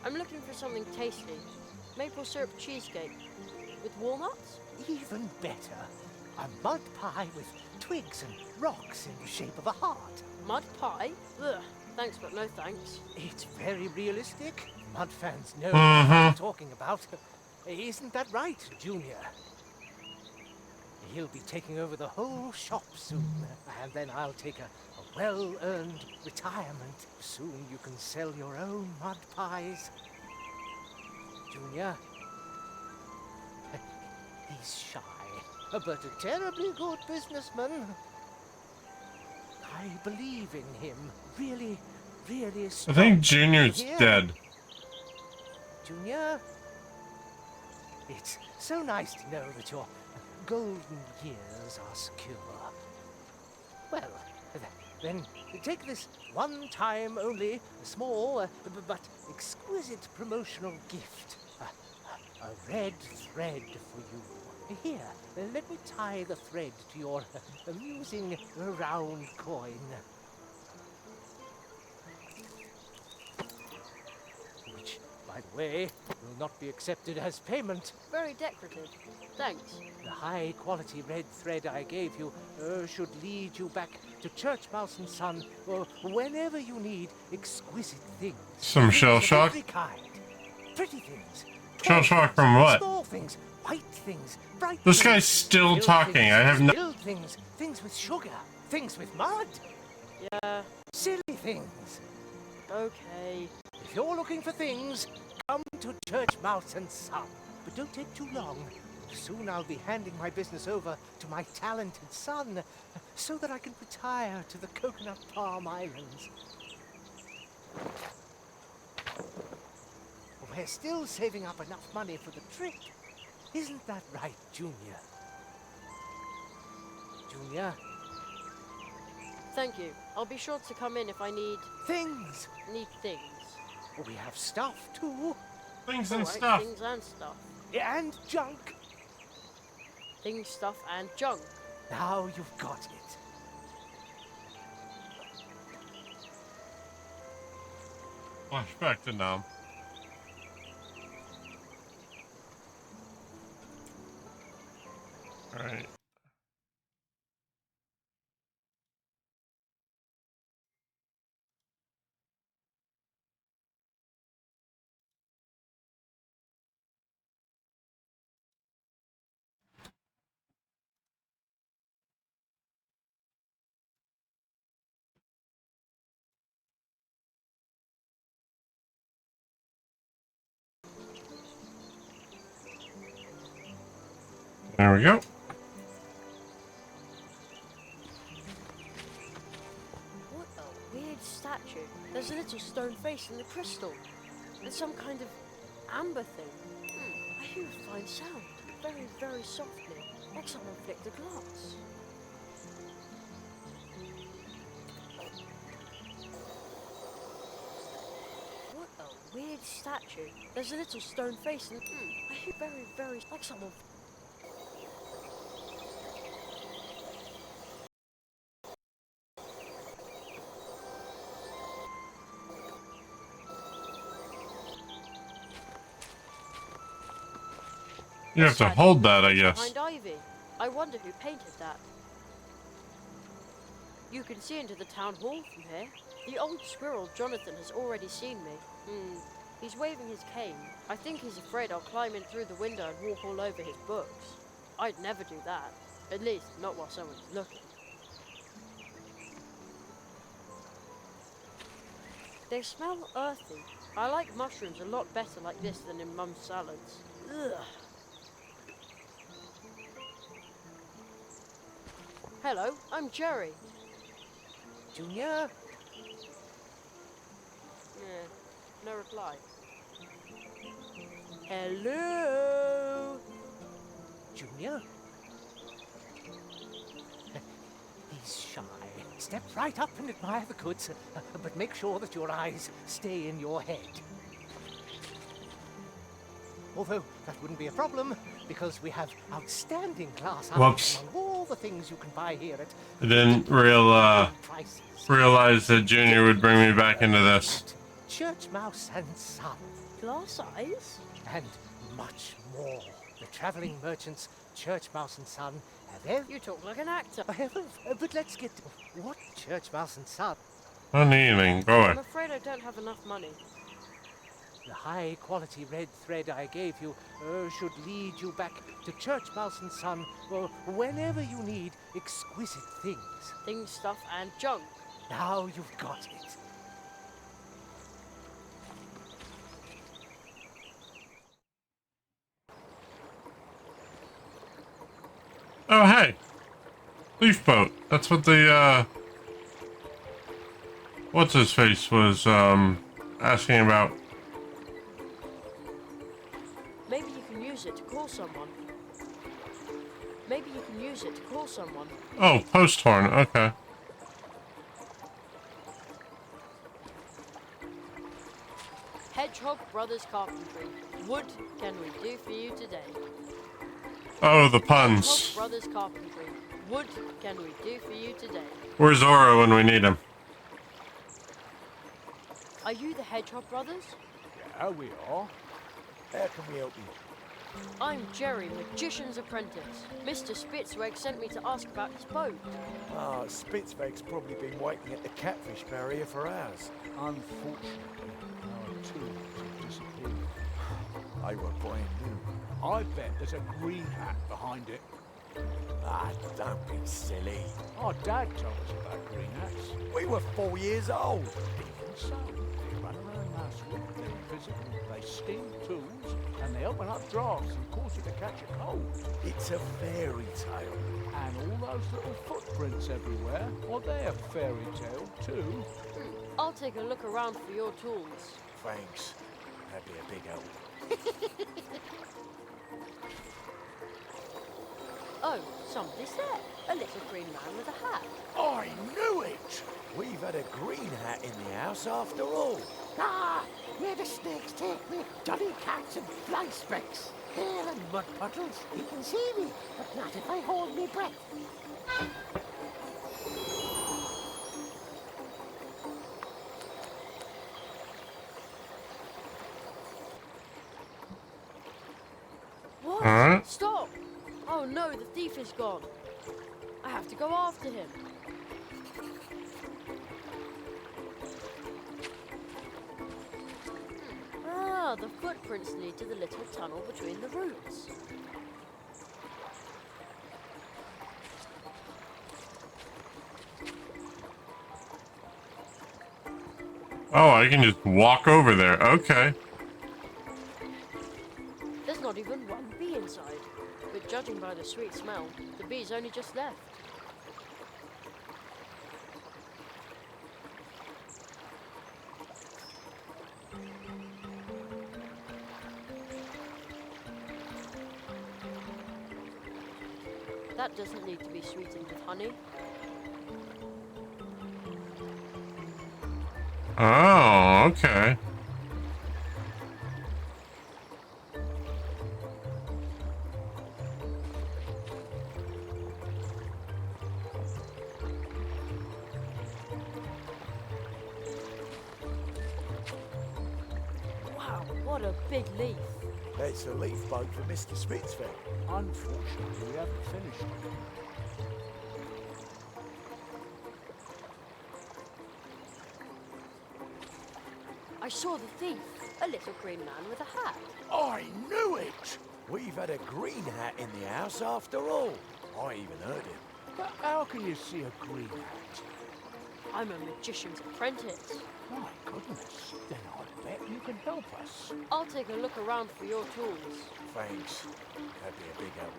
I'm looking for something tasty. Maple syrup cheesecake. With walnuts? Even better. A mud pie with twigs and rocks in the shape of a heart. Mud pie? Ugh. Thanks, but no thanks. It's very realistic. Mud fans know what I'm talking about. Isn't that right, Junior? He'll be taking over the whole shop soon, and then I'll take a well-earned retirement. Soon you can sell your own mud pies. Junior? He's shy, but a terribly good businessman. I believe in him. Really, really strong. I think Junior's Here? dead. Junior? It's so nice to know that your golden years are secure. Well, then take this one time only, small but exquisite promotional gift. A red thread for you. Here, let me tie the thread to your amusing round coin. Which, by the way, will not be accepted as payment. Very decorative. Thanks. The high-quality red thread I gave you should lead you back to Church Mouse and Son whenever you need exquisite things. Some Things shell of shock? every kind. Pretty things. Shell tall shock things, from what? Small things, white things, bright This things, guy's still filled talking. things, I have no. spilled things, things with sugar, things with mud, Yeah, silly things. okay. If you're looking for things, come to Church Mouse and Son. But don't take too long. Soon I'll be handing my business over to my talented son, so that I can retire to the Coconut Palm Islands. We're still saving up enough money for the trip. Isn't that right, Junior? Junior? Thank you. I'll be sure to come in if I need Things! things. We have stuff, too. Things and Alright, stuff. Things and stuff. And junk. Things, stuff, and junk. Now you've got it. Flashback to Nam. Alright. There we go. What a weird statue. There's a little stone face in the crystal. And some kind of amber thing. I hear a fine sound. Very, very softly. Like someone flicked a glass. What a weird statue. There's a little stone face in I hear very, very like someone. You have to hold that, I guess. Behind Ivy. I wonder who painted that. You can see into the town hall from here. The old squirrel Jonathan has already seen me. He's waving his cane. I think he's afraid I'll climb in through the window and walk all over his books. I'd never do that. At least, not while someone's looking. They smell earthy. I like mushrooms a lot better like this than in Mum's salads. Ugh. Hello, I'm Jerry. Junior? No reply. Hello? Junior? He's shy. Step right up and admire the goods, but make sure that your eyes stay in your head. Although that wouldn't be a problem, because we have outstanding glass Whoops. among all the things you can buy here at I didn't prices. realize that Junior would bring me back into this. Church Mouse and Son. Glass eyes? And much more. The traveling merchants, Church Mouse and Son, have every... You talk like an actor. But let's get to what Church Mouse and Son. Anything, go I'm away. afraid I don't have enough money. The high-quality red thread I gave you should lead you back to Church Mouse and Son whenever you need exquisite things. Things, stuff, and junk. Now you've got it. Oh, hey. Leaf boat. That's what the, what's-his-face was, asking about. Maybe you can use it to call someone. Maybe you can use it to call someone. Oh, post horn. Okay. Hedgehog Brothers Carpentry. What can we do for you today? Oh, the Hedgehog puns. Brothers Carpentry. What can we do for you today? Where's Zoro when we need him? Are you the Hedgehog Brothers? Yeah, we are. How can we help you? I'm Jerry, Magician's Apprentice. Mr. Spitzweg sent me to ask about his boat. Ah, Spitzweg's probably been waiting at the catfish barrier for hours. Unfortunately, our tools have disappeared. They were brand new. I bet there's a green hat behind it. Ah, don't be silly. Our dad told us about green hats. We were 4 years old. Even so, they run around Mousewood, they're invisible, they sting tools, and they open up drafts and cause you to catch a cold. It's a fairy tale. And all those little footprints everywhere, well, they're a fairy tale too. I'll take a look around for your tools. Thanks. That'd be a big help. Oh, somebody's there. A little green man with a hat. I knew it! We've had a green hat in the house after all. Ah, where the snakes take me, dirty cats and fly specks. Hair and mud puddles. He can see me, but not if I hold me breath. What? Alright. Stop! Oh no, the thief is gone. I have to go after him. Ah, the footprints lead to the little tunnel between the roots. Oh, I can just walk over there. Okay. There's not even one bee inside. But judging by the sweet smell, the bee's only just left. That doesn't need to be sweetened with honey. Oh, okay. Wow, what a big leaf. It's a leaf boat for Mr. Spitzville. Unfortunately, we haven't finished it. I saw the thief, a little green man with a hat. I knew it! We've had a green hat in the house after all. I even heard him. But how can you see a green hat? I'm a magician's apprentice. My goodness. Then I bet you can help us. I'll take a look around for your tools. Thanks. That'd be a big help.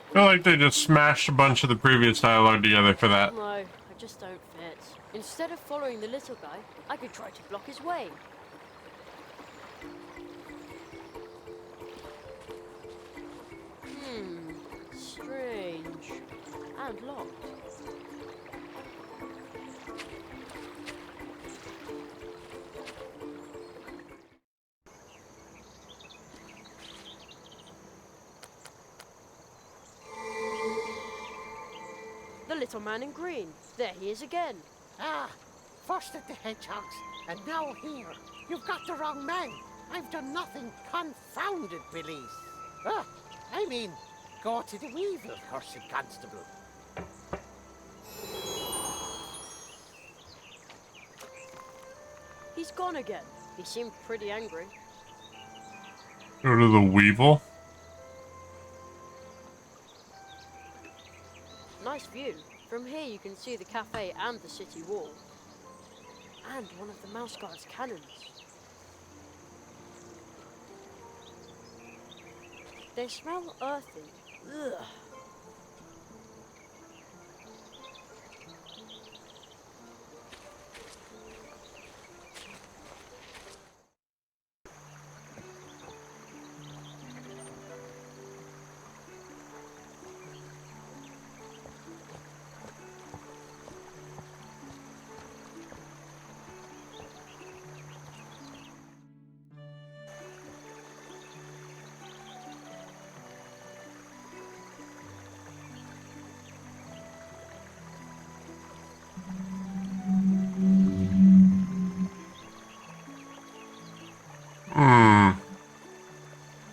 I feel like they just smashed a bunch of the previous dialogue together for that. No, I just don't fit. Instead of following the little guy, I could try to block his way. Strange. And locked. The little man in green. There he is again. Ah, first at the hedgehogs, and now here. You've got the wrong man. I've done nothing. Confounded police. I mean, go to the weevil, cursed constable. He's gone again. He seemed pretty angry. Go to the Weevil. Nice view. From here you can see the cafe and the city wall. And one of the Mouse Guard's cannons. They smell earthy. Ugh.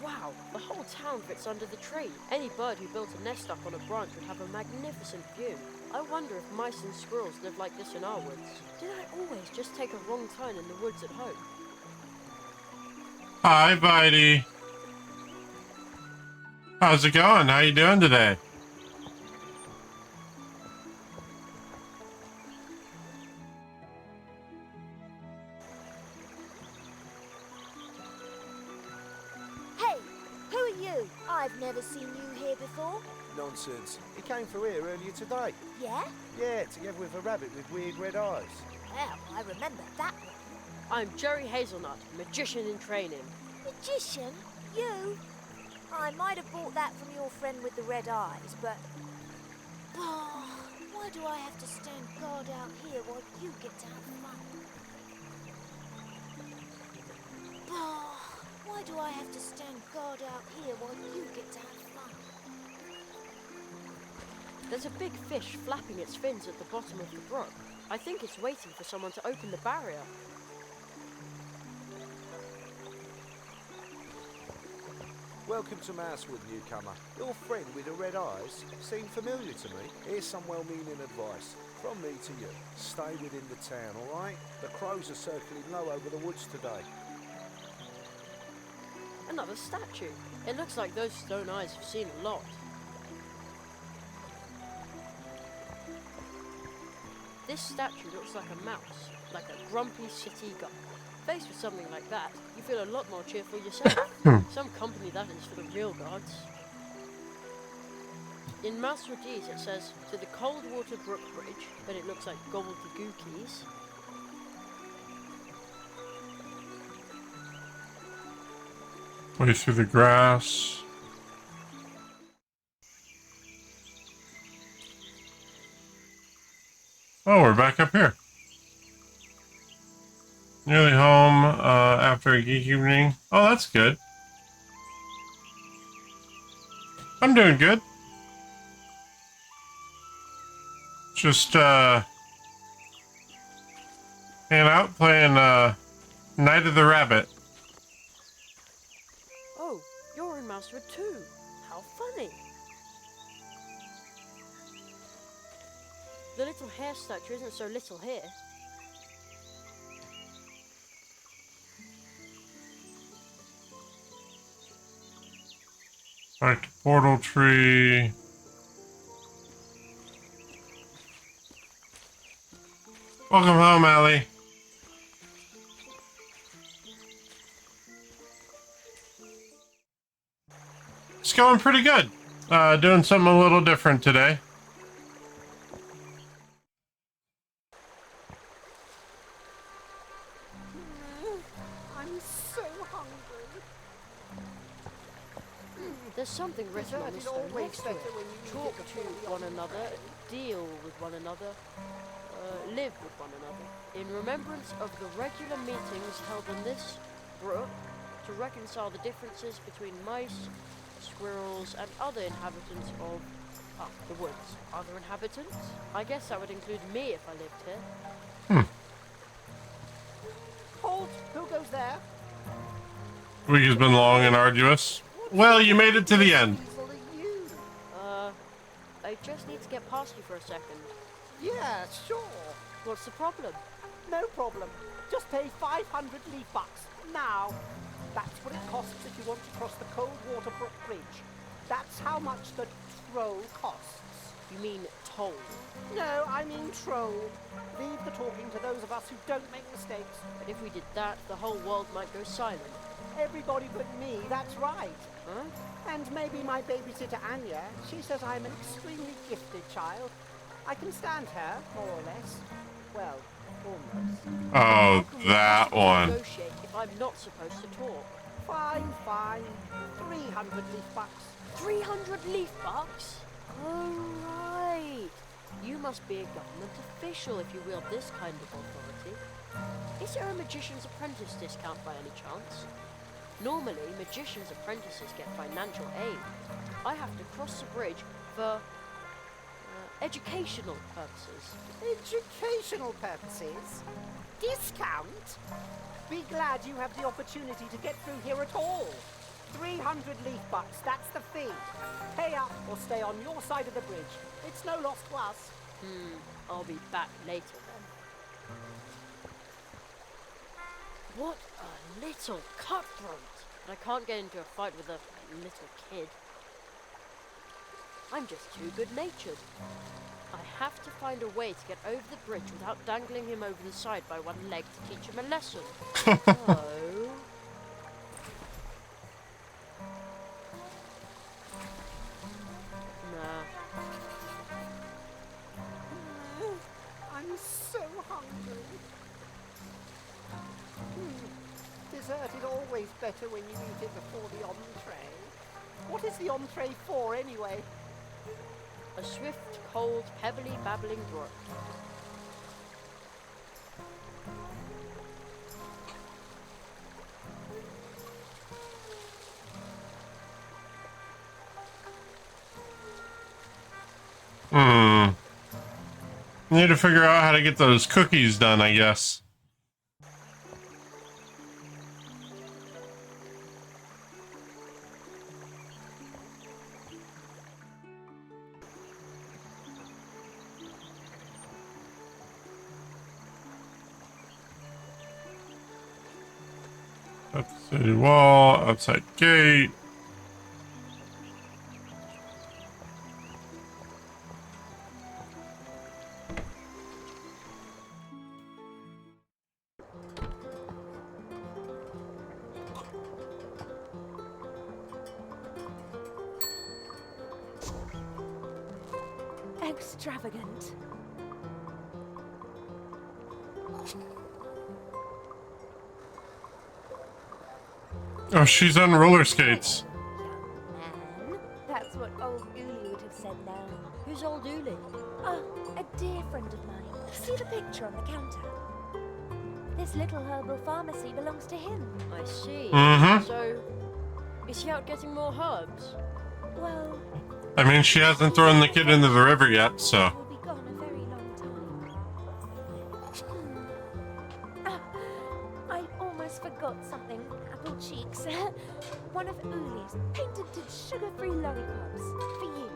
Wow, the whole town fits under the tree. Any bird who built a nest up on a branch would have a magnificent view. I wonder if mice and squirrels live like this in our woods. Did I always just take a wrong turn in the woods at home? Hi, Bitey. How's it going? How you doing today? Hey, who are you? I've never seen you here before. Nonsense. He came through here earlier today. Yeah? Yeah, together with a rabbit with weird red eyes. Well, I remember that one. I'm Jerry Hazelnut, magician in training. Magician? You? I might have bought that from your friend with the red eyes, but... Oh, why do I have to stand guard out here while you get to have fun? Oh, Why do I have to stand guard out here while you get to have fun? There's a big fish flapping its fins at the bottom of the brook. I think it's waiting for someone to open the barrier. Welcome to Mousewood, newcomer. Your friend with the red eyes seemed familiar to me. Here's some well-meaning advice from me to you. Stay within the town, all right? The crows are circling low over the woods today. Another statue. It looks like those stone eyes have seen a lot. This statue looks like a mouse, like a grumpy city guy. Faced with something like that, you feel a lot more cheerful yourself. Some company that is for the real gods. In Mousewoodese it says, to the Coldwater Brook Bridge, but it looks like gobbledygookies. Way through the grass. Oh, we're back up here. Nearly home after a geek evening. Oh, that's good. I'm doing good. Just hanging out playing Night of the Rabbit. Oh, you're in Mousewood too. How funny. The little hare statue isn't so little here. Back to Portal Tree. Welcome home, Allie. It's going pretty good. Doing something a little different today. I'm so hungry. There's something written on the stone next to it. Talk to one another, deal with one another, live with one another. In remembrance of the regular meetings held in this brook to reconcile the differences between mice, squirrels, and other inhabitants of the woods. Other inhabitants? I guess that would include me if I lived here. Halt! Who goes there? The week has been long and arduous. Well, you made it to the end. I just need to get past you for a second. Yeah, sure. What's the problem? No problem. Just pay 500 leaf bucks. Now. That's what it costs if you want to cross the Coldwater Brook Bridge. That's how much the troll costs. You mean toll? No, I mean troll. Leave the talking to those of us who don't make mistakes. But if we did that, the whole world might go silent. Everybody but me, that's right. Huh? And maybe my babysitter Anya. She says I'm an extremely gifted child. I can stand her, more or less. Well, almost. Oh, that one. Negotiate if I'm not supposed to talk. Fine, fine. 300 leaf bucks. 300 leaf bucks? Oh, right. You must be a government official if you wield this kind of authority. Is there a magician's apprentice discount by any chance? Normally, magician's apprentices get financial aid. I have to cross the bridge for educational purposes. Educational purposes? Discount? Be glad you have the opportunity to get through here at all. 300 leaf bucks, that's the fee. Pay up or stay on your side of the bridge. It's no loss to us. I'll be back later then. What a little cutthroat! But I can't get into a fight with a little kid. I'm just too good-natured. I have to find a way to get over the bridge without dangling him over the side by one leg to teach him a lesson. Oh. Nah. I'm so hungry. Dessert is always better when you eat it before the entree. What is the entree for, anyway? A swift, cold, pebbly, babbling brook. Need to figure out how to get those cookies done, I guess. Up the city wall, outside gate. Extravagant. Oh, she's on roller skates. Man, that's what old Uli would have said now. Who's old Uli? Oh, a dear friend of mine. See the picture on the counter? This little herbal pharmacy belongs to him. I see. Mm-hmm. So, is he out getting more herbs? Well, I mean, she hasn't thrown the kid into the river yet, so. he'll be gone a very long time. Ah, I almost forgot something. Apple cheeks. One of Uli's patented sugar-free lollipops for you.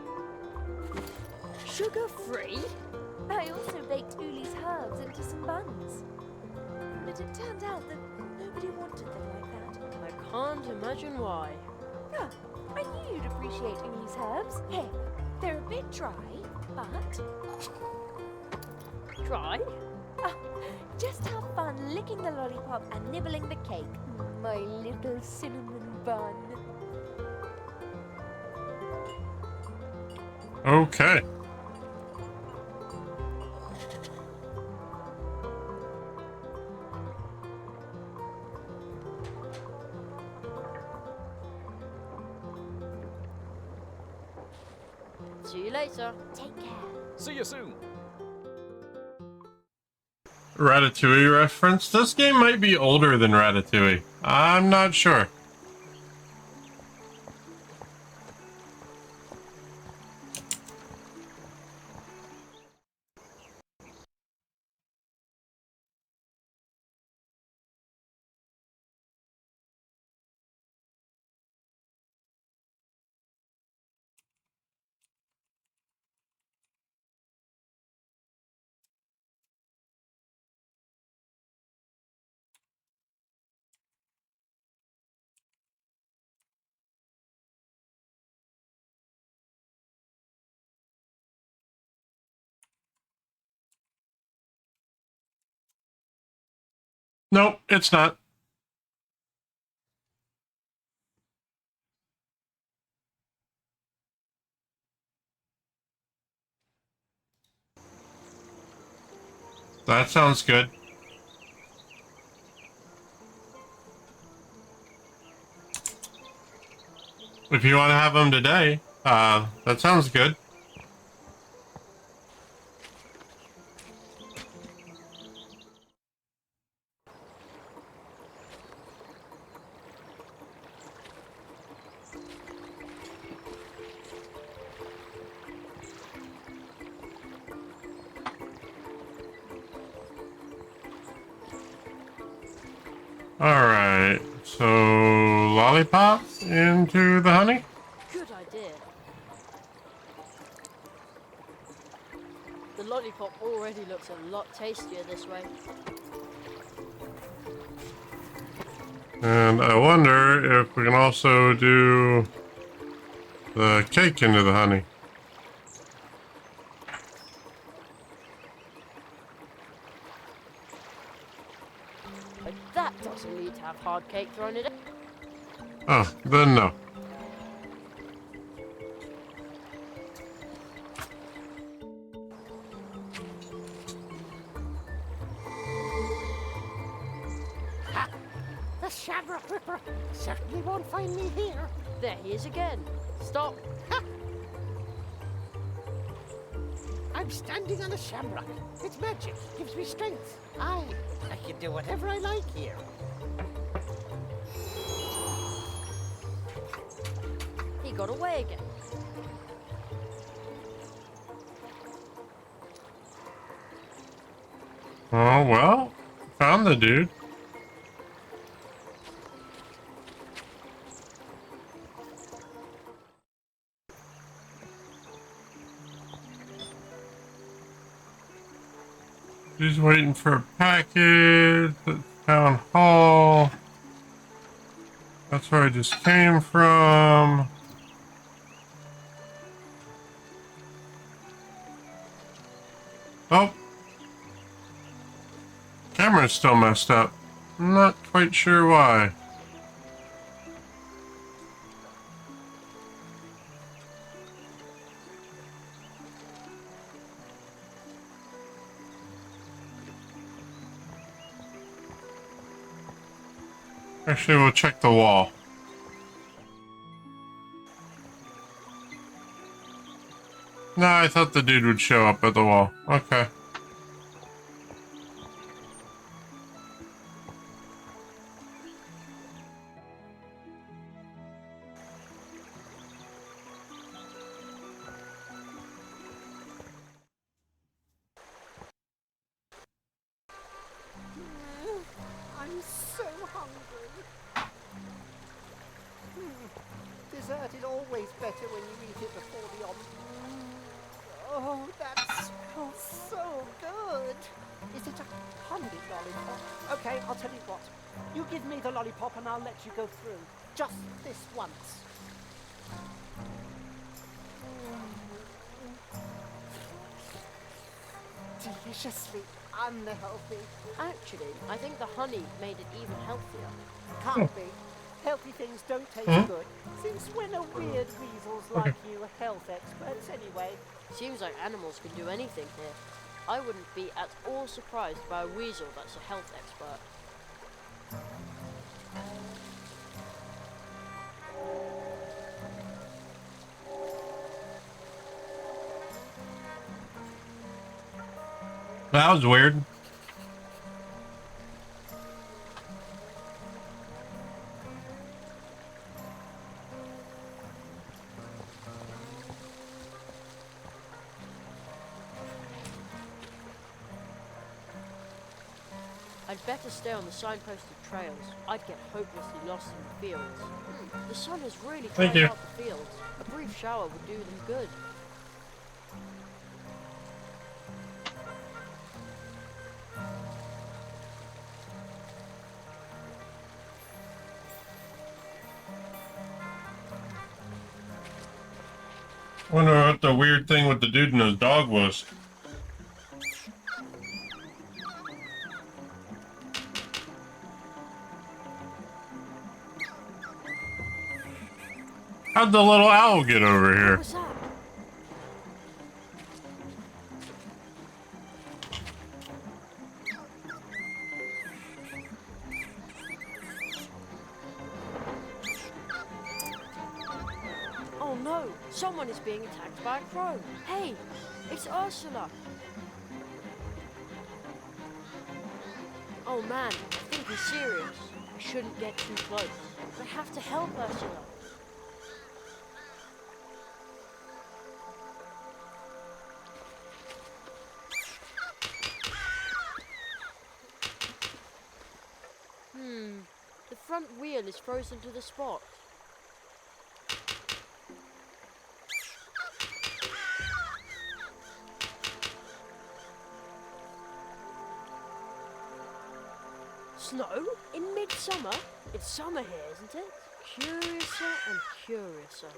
Sugar-free? I also baked Uli's herbs into some buns. But it turned out that nobody wanted them like that. I can't imagine why. Ah, I knew you'd appreciate Uli's herbs. Here, they're a bit dry, but... Dry? Ah, just have fun licking the lollipop and nibbling the cake. My little cinnamon bun. Okay. See you later. Take care. See you soon. Ratatouille reference. This game might be older than Ratatouille. I'm not sure. Nope, it's not. That sounds good. If you want to have them today, that sounds good. Alright, so lollipop into the honey? Good idea. The lollipop already looks a lot tastier this way. And I wonder if we can also do the cake into the honey. But that doesn't need to have hard cake thrown in it. Oh, then no. Ha! The Shamrock Ripper certainly won't find me here. There he is again. Stop. Ha! I'm standing on a shamrock. It's magic. Gives me strength. I can do whatever I like here. He got away again. Oh, well, found the dude. He's waiting for a package at the town hall. That's where I just came from. Oh. Camera's still messed up. I'm not quite sure why. Actually, we'll check the wall. No, I thought the dude would show up at the wall. Okay. I'm so hungry. Dessert is always better when you eat it before the Oh, that smells so good. Is it a honey lollipop? Okay, I'll tell you what. You give me the lollipop and I'll let you go through. Just this once. Deliciously unhealthy. Actually, I think the honey made it even healthier. Can't be. Healthy things don't taste good. Since when are weird weasels like you health experts anyway? Seems like animals can do anything here. I wouldn't be at all surprised by a weasel that's a health expert. That was weird. I'd better stay on the signposted trails. I'd get hopelessly lost in the fields. The sun has really dried out the fields. A brief shower would do them good. Wonder what the weird thing with the dude and his dog was. How'd the little owl get over here? What's that? Oh no! Someone is being attacked by a crow! Hey! It's Ursula! Oh man, I think he's serious. I shouldn't get too close. I have to help Ursula. The front wheel is frozen to the spot. Snow? In midsummer? It's summer here, isn't it? Curiouser and curiouser.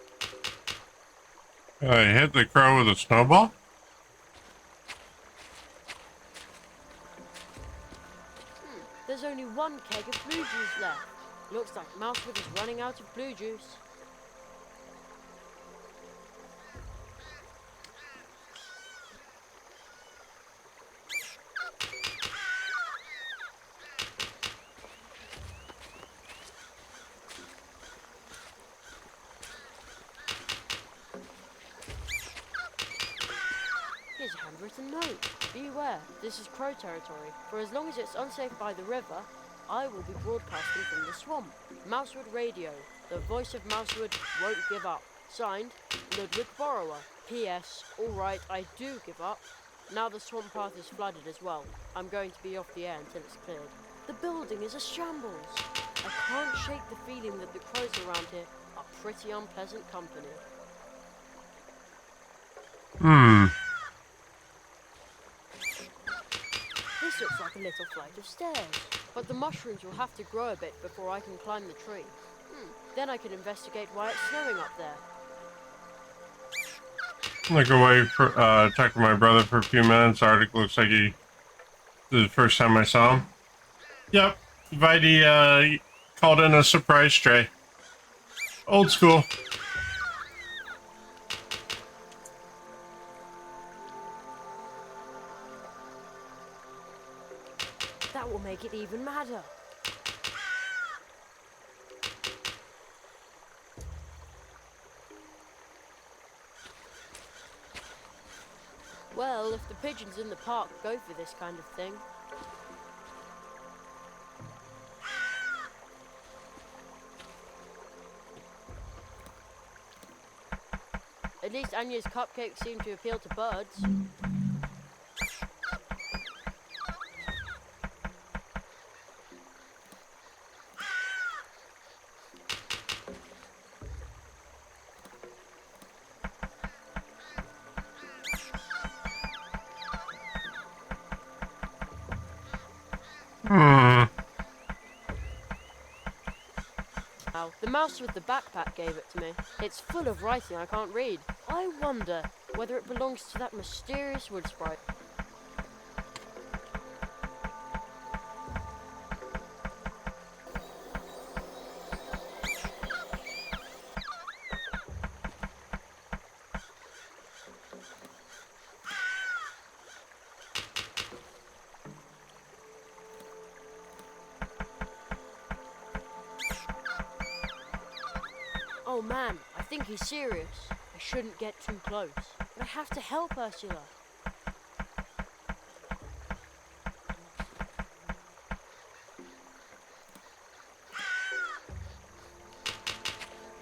I hit the crow with a snowball? There's only one keg of blue juice left. Looks like Mousewood is running out of blue juice. Here's a handwritten note. Beware, this is crow territory. For as long as it's unsafe by the river, I will be broadcasting from the swamp. Mousewood Radio. The voice of Mousewood won't give up. Signed, Ludwig Borrower. P.S. Alright, I do give up. Now the swamp path is flooded as well. I'm going to be off the air until it's cleared. The building is a shambles. I can't shake the feeling that the crows around here are pretty unpleasant company. This looks like a little flight of stairs, but the mushrooms will have to grow a bit before I can climb the tree. Then I can investigate why it's snowing up there. Look away for talk to my brother for a few minutes. Arctic looks like the first time I saw him. Yep, Vidi called in a surprise stray. Old school. That will make it even madder. Well, if the pigeons in the park go for this kind of thing. At least Anya's cupcakes seem to appeal to birds. The mouse with the backpack gave it to me. It's full of writing I can't read. I wonder whether it belongs to that mysterious wood sprite. Oh man, I think he's serious. I shouldn't get too close. But I have to help Ursula.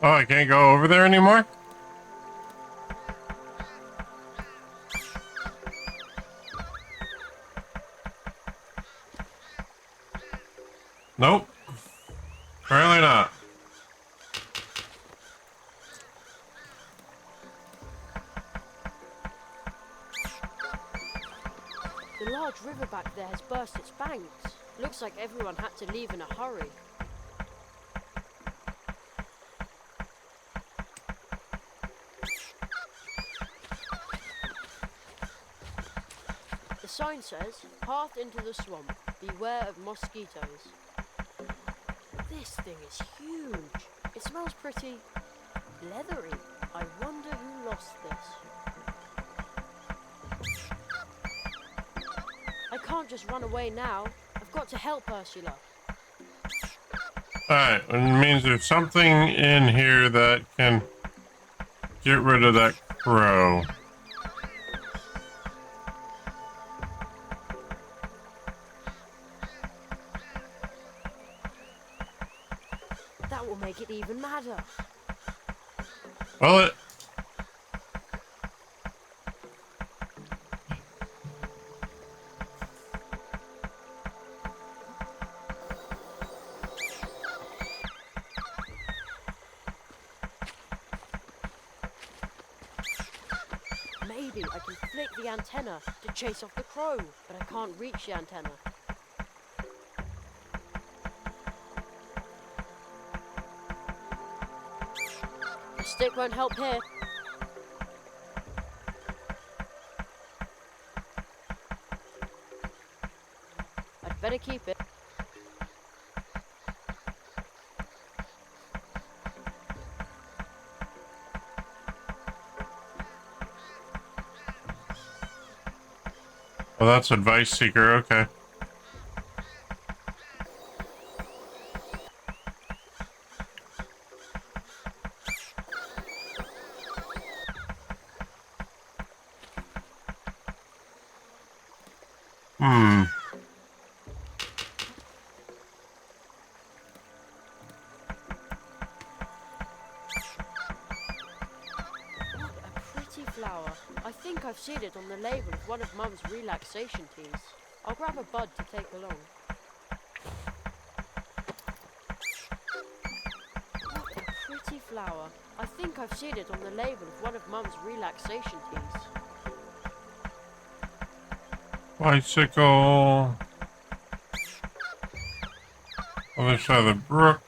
Oh, I can't go over there anymore? Nope. Apparently not. The large river back there has burst its banks. Looks like everyone had to leave in a hurry. The sign says, path into the swamp, beware of mosquitoes. This thing is huge. It smells pretty leathery. I wonder who lost this. I can't just run away now. I've got to help Ursula. Alright, it means there's something in here that can get rid of that crow. That will make it even madder. Well, Maybe I can flick the antenna to chase off the crow, but I can't reach the antenna. The stick won't help here. I'd better keep it. well, that's advice seeker, okay. What a pretty flower. I think I I've seen it on the label of one of Mum's relaxation teas. I'll grab a bud to take along. What a pretty flower. I think I've seen it on the label of one of Mum's relaxation teas. Bicycle. Other side of the brook.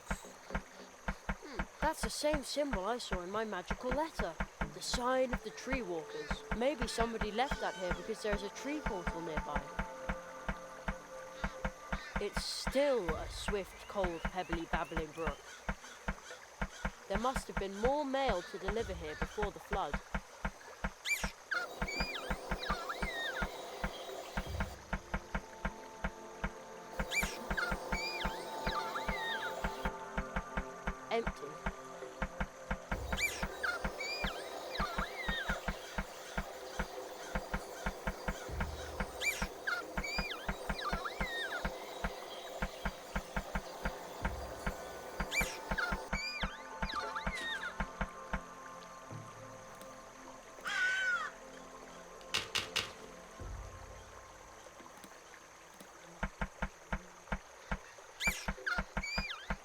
That's the same symbol I saw in my magical letter. The sign of the tree walkers. Maybe somebody left that here because there's a tree portal nearby. It's still a swift, cold, pebbly, babbling brook. There must have been more mail to deliver here before the flood. Empty.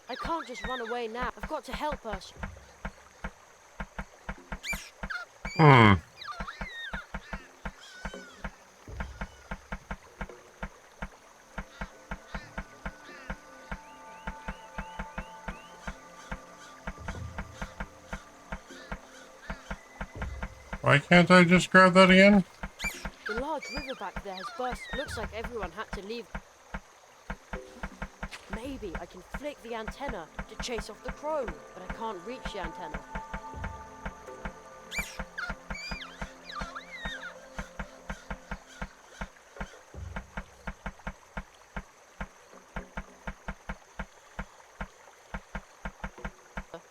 I can't just run away now. I've got to help us. Why can't I just grab that again? The large river back there has burst. Looks like everyone had to leave. Maybe I can flick the antenna to chase off the crow, but I can't reach the antenna.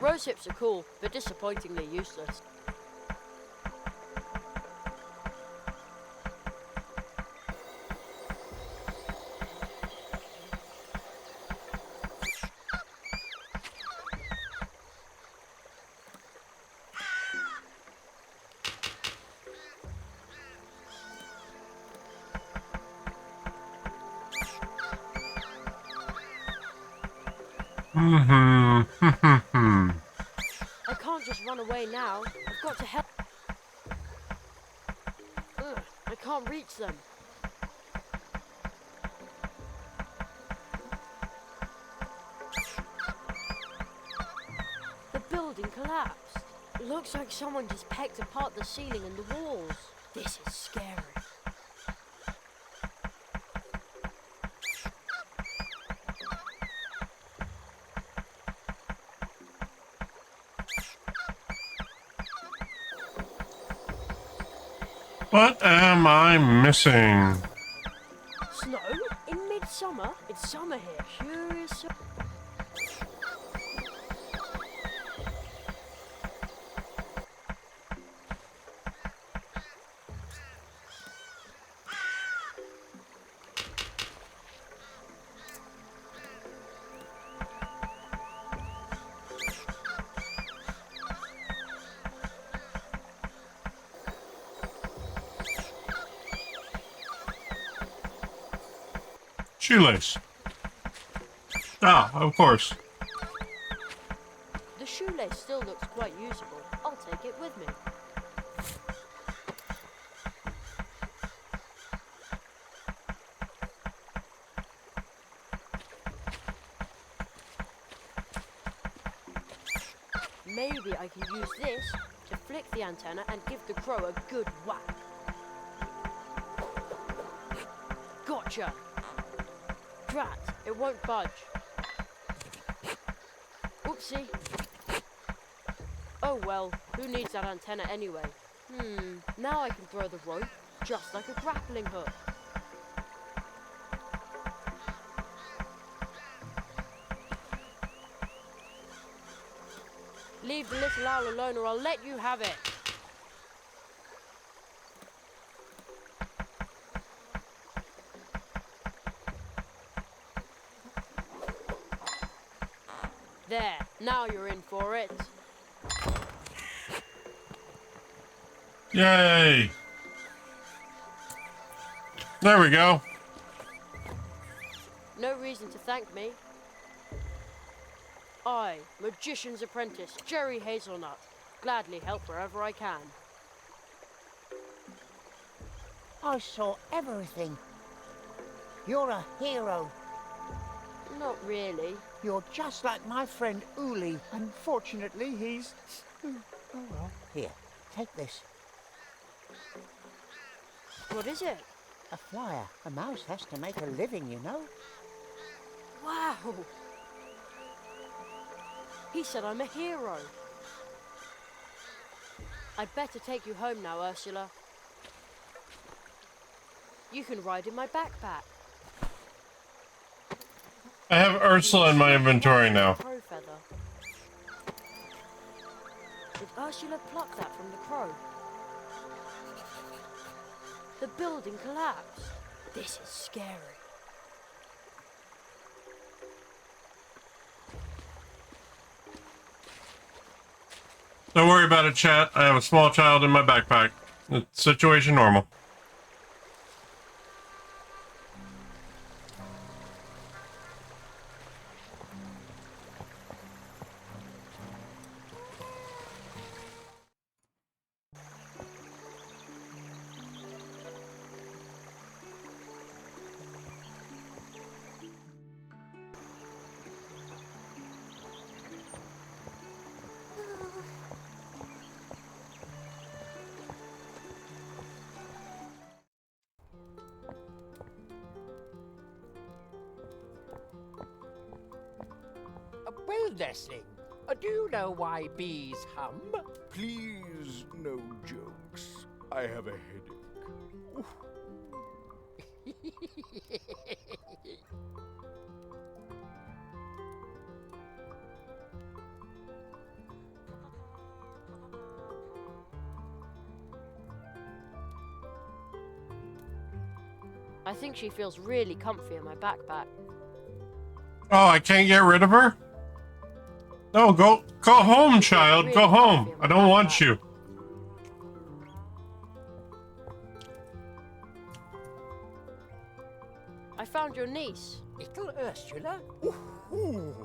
Rose hips are cool, but disappointingly useless. I can't just run away now. I've got to help. I can't reach them. The building collapsed. Looks like someone just pecked apart the ceiling and the walls. This is scary. What am I missing? Snow? In midsummer? It's summer here. Curious. Shoelace. Ah, of course. The shoelace still looks quite usable. I'll take it with me. Maybe I can use this to flick the antenna and give the crow a good whack. Gotcha! Drat, it won't budge. Oopsie. Oh well, who needs that antenna anyway? Now I can throw the rope, just like a grappling hook. Leave the little owl alone or I'll let you have it. There, now you're in for it. Yay! There we go. No reason to thank me. I, Magician's Apprentice, Jerry Hazelnut, gladly help wherever I can. I saw everything. You're a hero. Not really. You're just like my friend Uli. Unfortunately, he's... Oh well. Here, take this. What is it? A flyer. A mouse has to make a living, you know. Wow! He said I'm a hero. I'd better take you home now, Ursula. You can ride in my backpack. I have Ursula in my inventory now. Crow feather. Did Ursula pluck that from the crow? The building collapsed. This is scary. Don't worry about it, chat. I have a small child in my backpack. It's situation normal. Well, Nestling, do you know why bees hum? Please, no jokes. I have a headache. Oof. I think she feels really comfy in my backpack. Oh, I can't get rid of her? No, go home, child. Go home. I don't want you. I found your niece. Little Ursula? Ooh.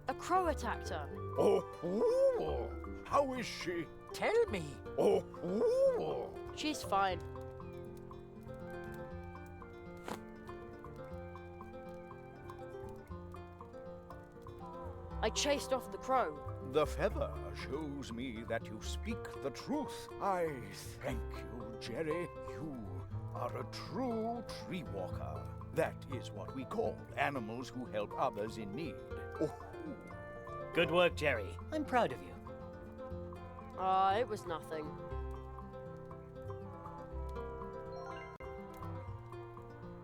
A crow attacked her. Oh, ooh. How is she? Tell me. Oh, ooh. She's fine. I chased off the crow. The feather shows me that you speak the truth. I thank you, Jerry. You are a true tree walker. That is what we call animals who help others in need. Oh. Good work, Jerry. I'm proud of you. It was nothing.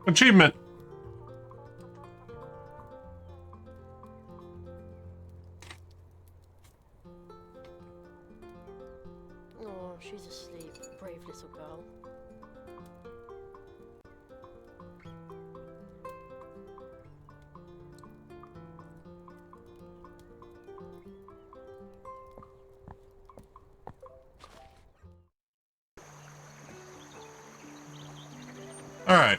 Achievement. Oh, she's asleep. Brave little girl. All right.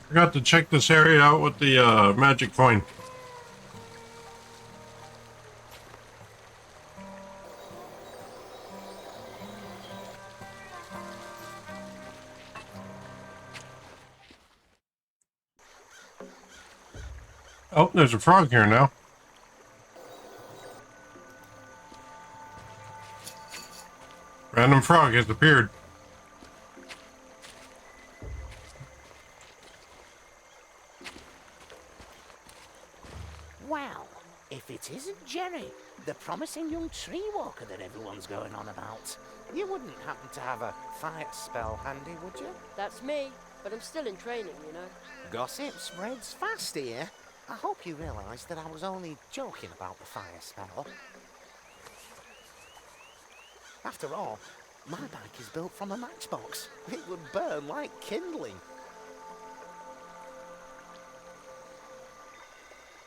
Forgot to check this area out with the magic coin. Oh, there's a frog here now. Random frog has appeared. Wow, if it isn't Jerry, the promising young tree walker that everyone's going on about. You wouldn't happen to have a fire spell handy, would you? That's me. but I'm still in training, you know. Gossip spreads fast here. I hope you realise that I was only joking about the fire spell. After all, my bike is built from a matchbox. It would burn like kindling.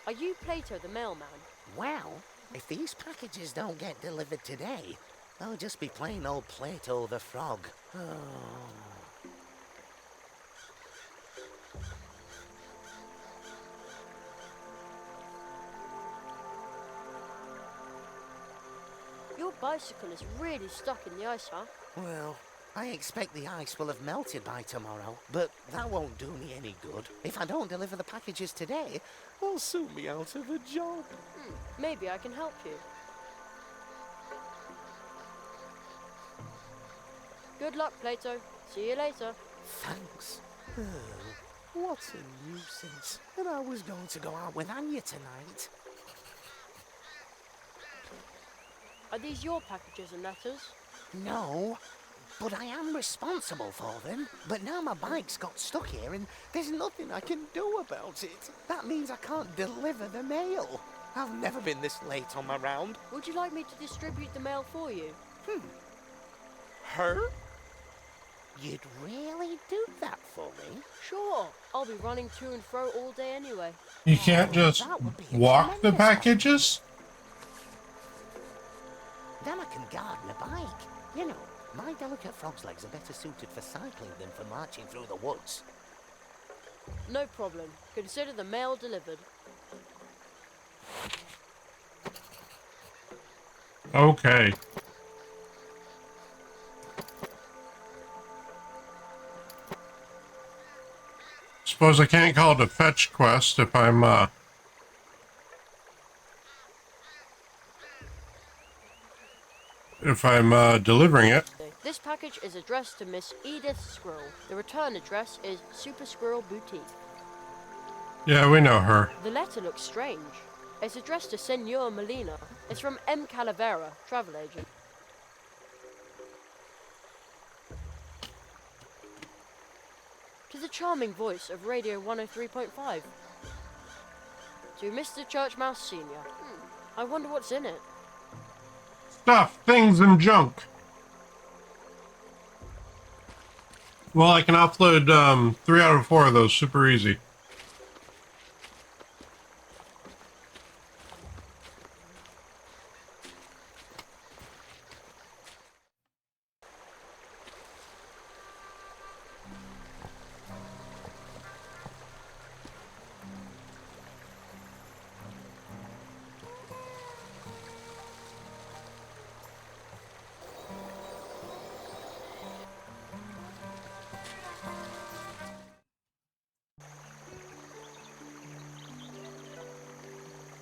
Are you Plato the mailman? Well, if these packages don't get delivered today, I'll just be plain old Plato the Frog. Oh. Your bicycle is really stuck in the ice, huh? Well, I expect the ice will have melted by tomorrow, but that won't do me any good. If I don't deliver the packages today, I'll soon be out of a job. Maybe I can help you. Good luck, Plato. See you later. Thanks. Oh, what a nuisance. And I was going to go out with Anya tonight. Are these your packages and letters? No, but I am responsible for them. But now my bike's got stuck here and there's nothing I can do about it. That means I can't deliver the mail. I've never been this late on my round. Would you like me to distribute the mail for you? Her? You'd really do that for me? Sure. I'll be running to and fro all day anyway. You can't just walk the packages? Then I can guard my bike. You know, my delicate frog's legs are better suited for cycling than for marching through the woods. No problem. Consider the mail delivered. Okay. Suppose I can't call it a fetch quest if I'm, delivering it. This package is addressed to Miss Edith Squirrel. The return address is Super Squirrel Boutique. Yeah, we know her. The letter looks strange. It's addressed to Senor Molina. It's from M. Calavera, travel agent. To the charming voice of Radio 103.5. To Mr. Churchmouse Sr. I wonder what's in it. Stuff, things, and junk. Well, I can upload 3 out of 4 of those super easy.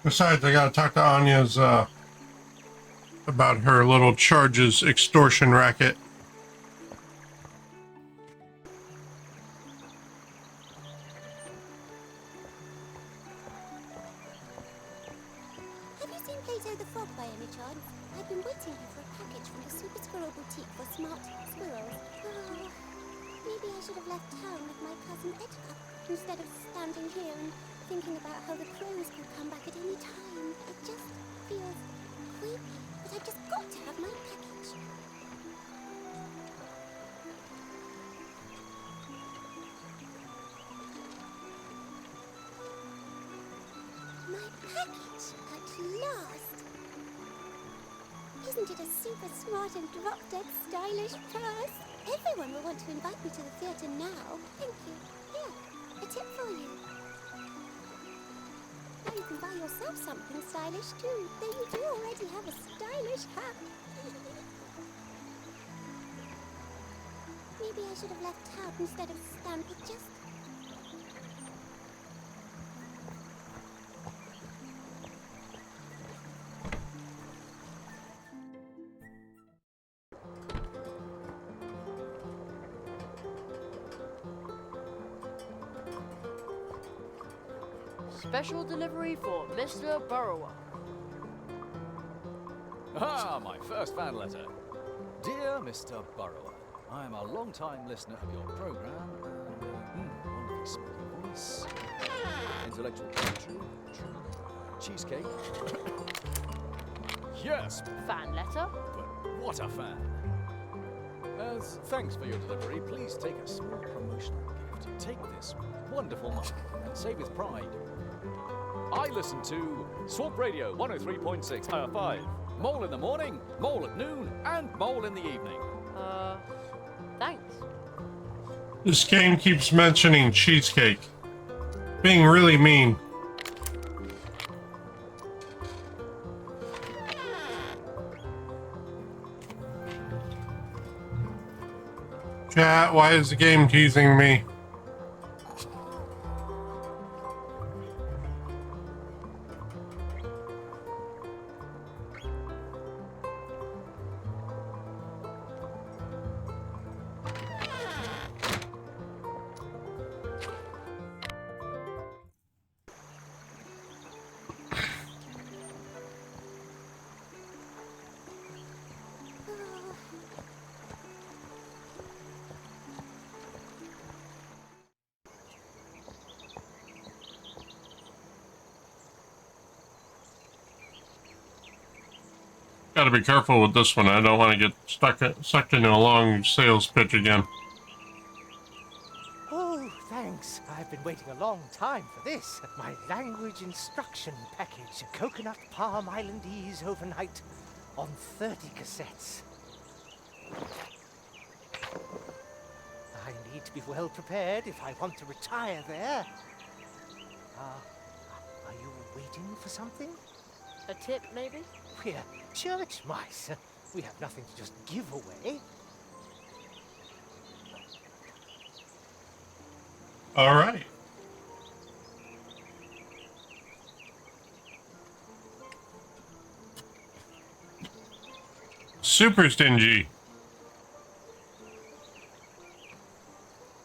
Besides, I gotta talk to Anya's, about her little charges extortion racket. Have you seen Plato the Frog by any chance? I've been waiting here for a package from the Super Squirrel Boutique for smart squirrels. Oh, maybe I should have left town with my cousin Edgar instead of standing here and thinking about how the crows could come back at any time. It just feels creepy, but I've just got to have my package. My package, at last! Isn't it a super smart and drop-dead stylish purse? Everyone will want to invite me to the theatre now. Thank you. Here, a tip for you. Now you can buy yourself something stylish too, though you do already have a stylish hat. Maybe I should have left town instead of standing just... Special delivery for Mr. Burrower. Ah, my first fan letter. Dear Mr. Burrower, I am a long-time listener of your program and peace. Intellectual property. Cheesecake. Yes, Fan letter? but what a fan. As thanks for your delivery, please take a small promotional gift. Take this wonderful mug and say with pride, I listen to Swamp Radio 103.6 5. Mole in the morning, Mole at noon, and Mole in the evening. Thanks. This game keeps mentioning cheesecake. Being really mean. Chat, why is the game teasing me? Gotta be careful with this one. I don't want to get sucked into a long sales pitch again. Oh, thanks. I've been waiting a long time for this. My language instruction package. Coconut Palm Islandese overnight on 30 cassettes. I need to be well prepared if I want to retire there. Are you waiting for something? A tip, maybe? We're church mice. We have nothing to just give away. All right. Super stingy.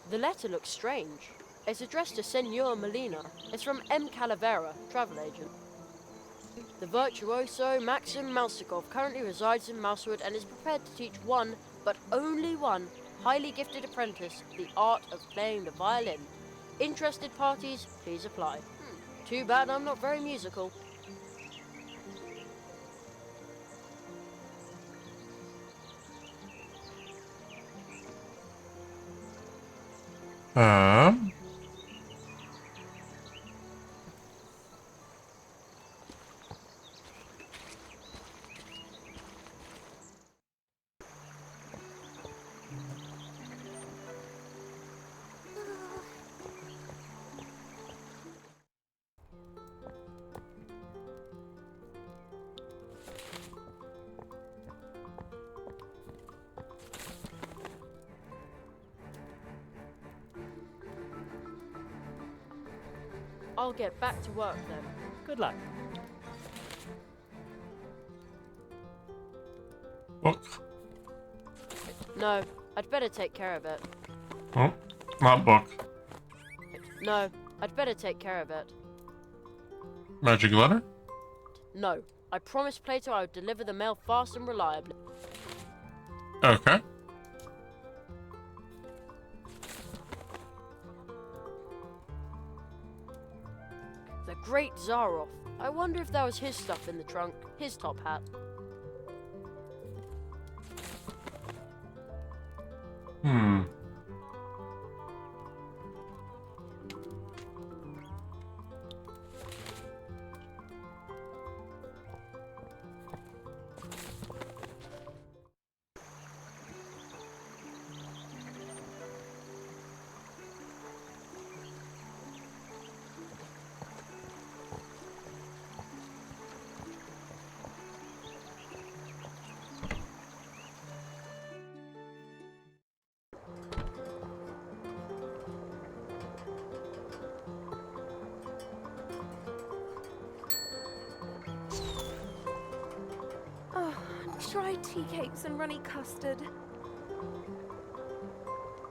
The letter looks strange. It's addressed to Senor Molina. It's from M. Calavera, travel agent. The virtuoso Maxim Mousikov currently resides in Mousewood and is prepared to teach one, but only one, highly gifted apprentice the art of playing the violin. Interested parties, please apply. Too bad I'm not very musical. I'll get back to work then. Good luck. Book. No, I'd better take care of it. Oh, not book. No, I'd better take care of it. Magic letter? No, I promised Plato I would deliver the mail fast and reliably. Okay. The great Zaroff. I wonder if that was his stuff in the trunk, his top hat. Dried tea cakes and runny custard.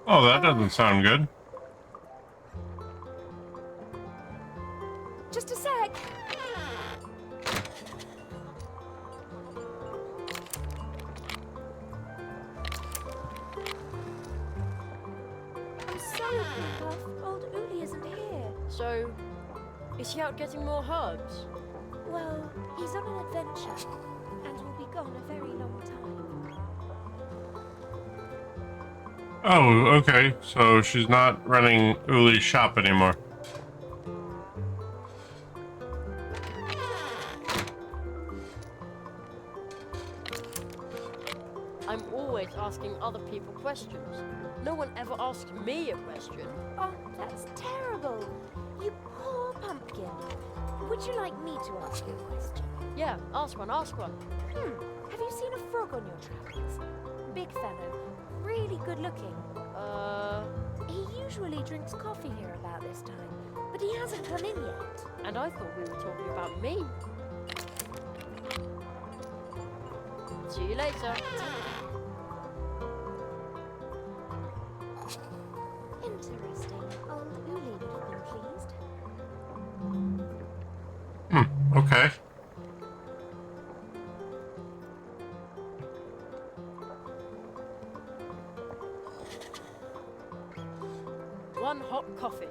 Oh, that doesn't sound good. Just a sec. I'm sorry, Puff. Old Uli isn't here. Is he out getting more herbs? Well, he's on an adventure and will be gone a very long time. Oh, okay. So she's not running Uli's shop anymore. I'm always asking other people questions. No one ever asked me a question. Oh, that's terrible. You poor pumpkin. Would you like me to ask you a question? Yeah, ask one, ask one. Have you seen a frog on your travels? Big fellow, really good looking. He usually drinks coffee here about this time, but he hasn't come in yet. And I thought we were talking about me. See you later. Interesting. Old Uli would have been pleased. Okay. One hot coffee.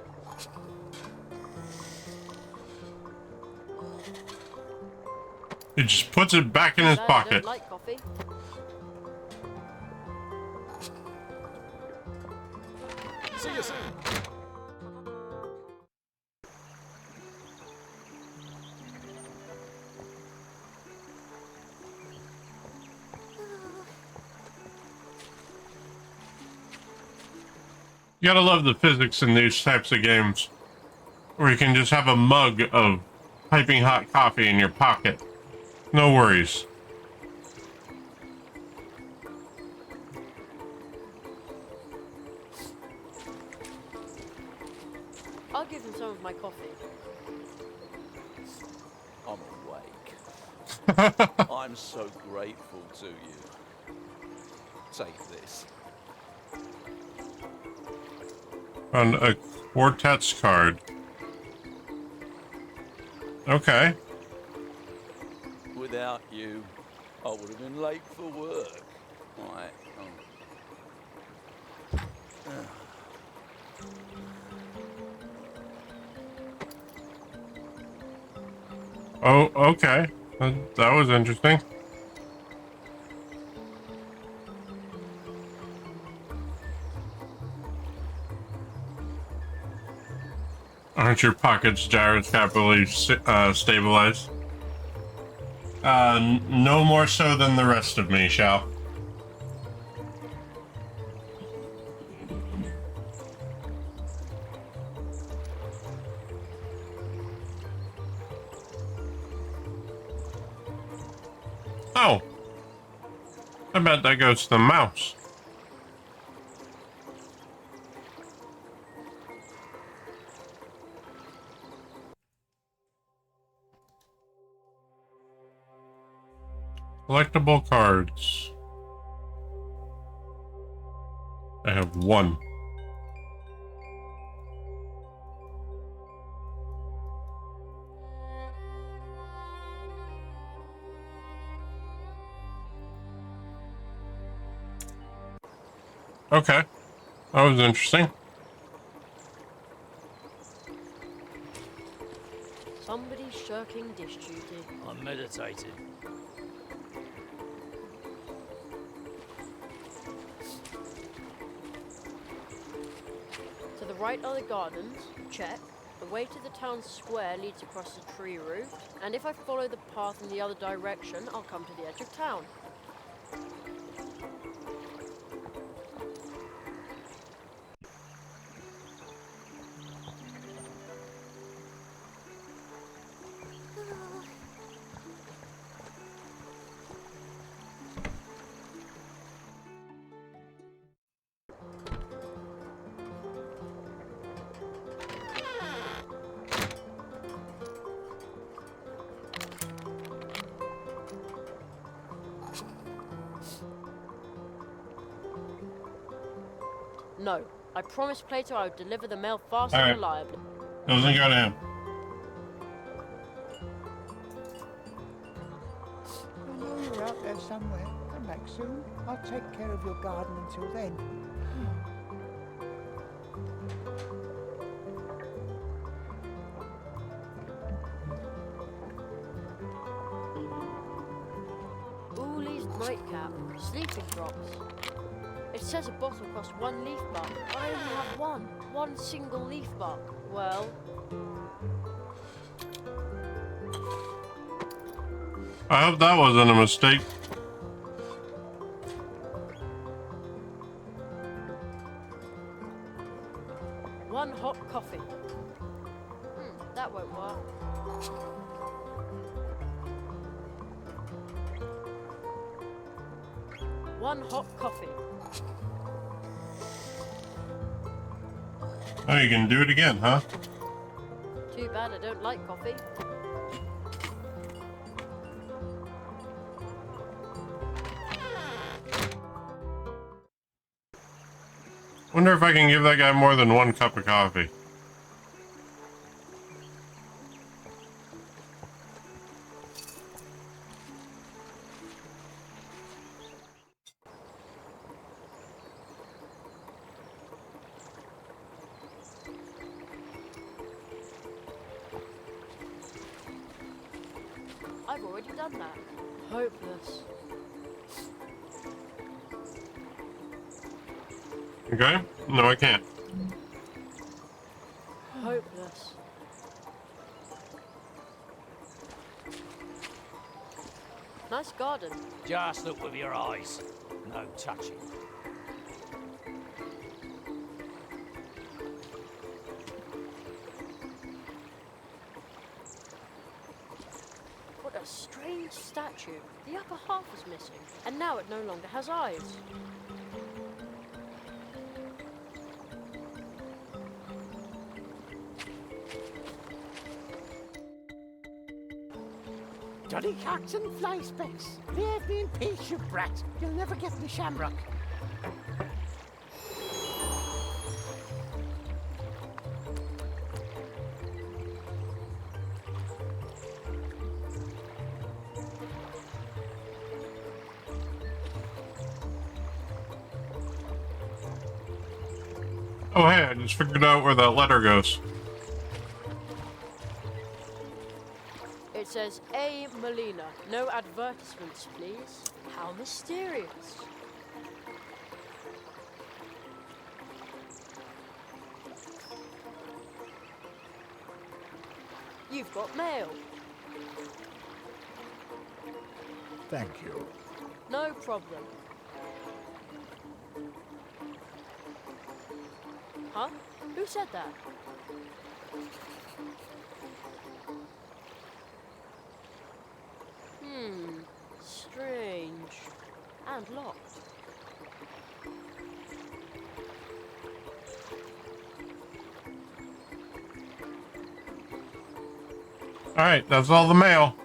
He just puts it back in his I pocket. don't like coffee. See you soon. You gotta love the physics in these types of games, where you can just have a mug of piping hot coffee in your pocket. No worries. I'll give him some of my coffee. I'm awake. I'm so grateful to you. Take this. On a quartet's card. Okay. Without you, I would have been late for work. Right. Oh, okay. That was interesting. Aren't your pockets gyroscopically stabilized? No more so than the rest of me, Shao. Oh. I bet that goes to the mouse. Collectible cards. I have one. Okay. That was interesting. Somebody's shirking dish duty. I'm meditating. To the right are the gardens. Check. The way to the town square leads across the tree roof, and if I follow the path in the other direction, I'll come to the edge of town. No. I promised Plato I would deliver the mail fast All right. and reliably. Doesn't go to him. I know you're out there somewhere. Come back soon. I'll take care of your garden until then. Nightcap. Sleeping drops. It says a bottle costs 1 leaf bark. I only have one. One single leaf bark. Well... I hope that wasn't a mistake. One hot coffee. That won't work. One hot coffee. Oh, you can do it again, huh? Too bad I don't like coffee. Wonder if I can give that guy more than 1 cup of coffee. I've already done that. Hopeless. Okay? No, I can't. Hopeless. Nice garden. Just look with your eyes. No touching. What a strange statue. The upper half is missing, and now it no longer has eyes. Johnny Carts and fly specks. Leave me in peace, you brat. You'll never get me shamrock. Oh, hey, I just figured out where that letter goes. It says A. Molina. No advertisements, please. How mysterious. You've got mail. Thank you. No problem. Huh? Who said that? Strange. And locked. Alright, that's all the mail.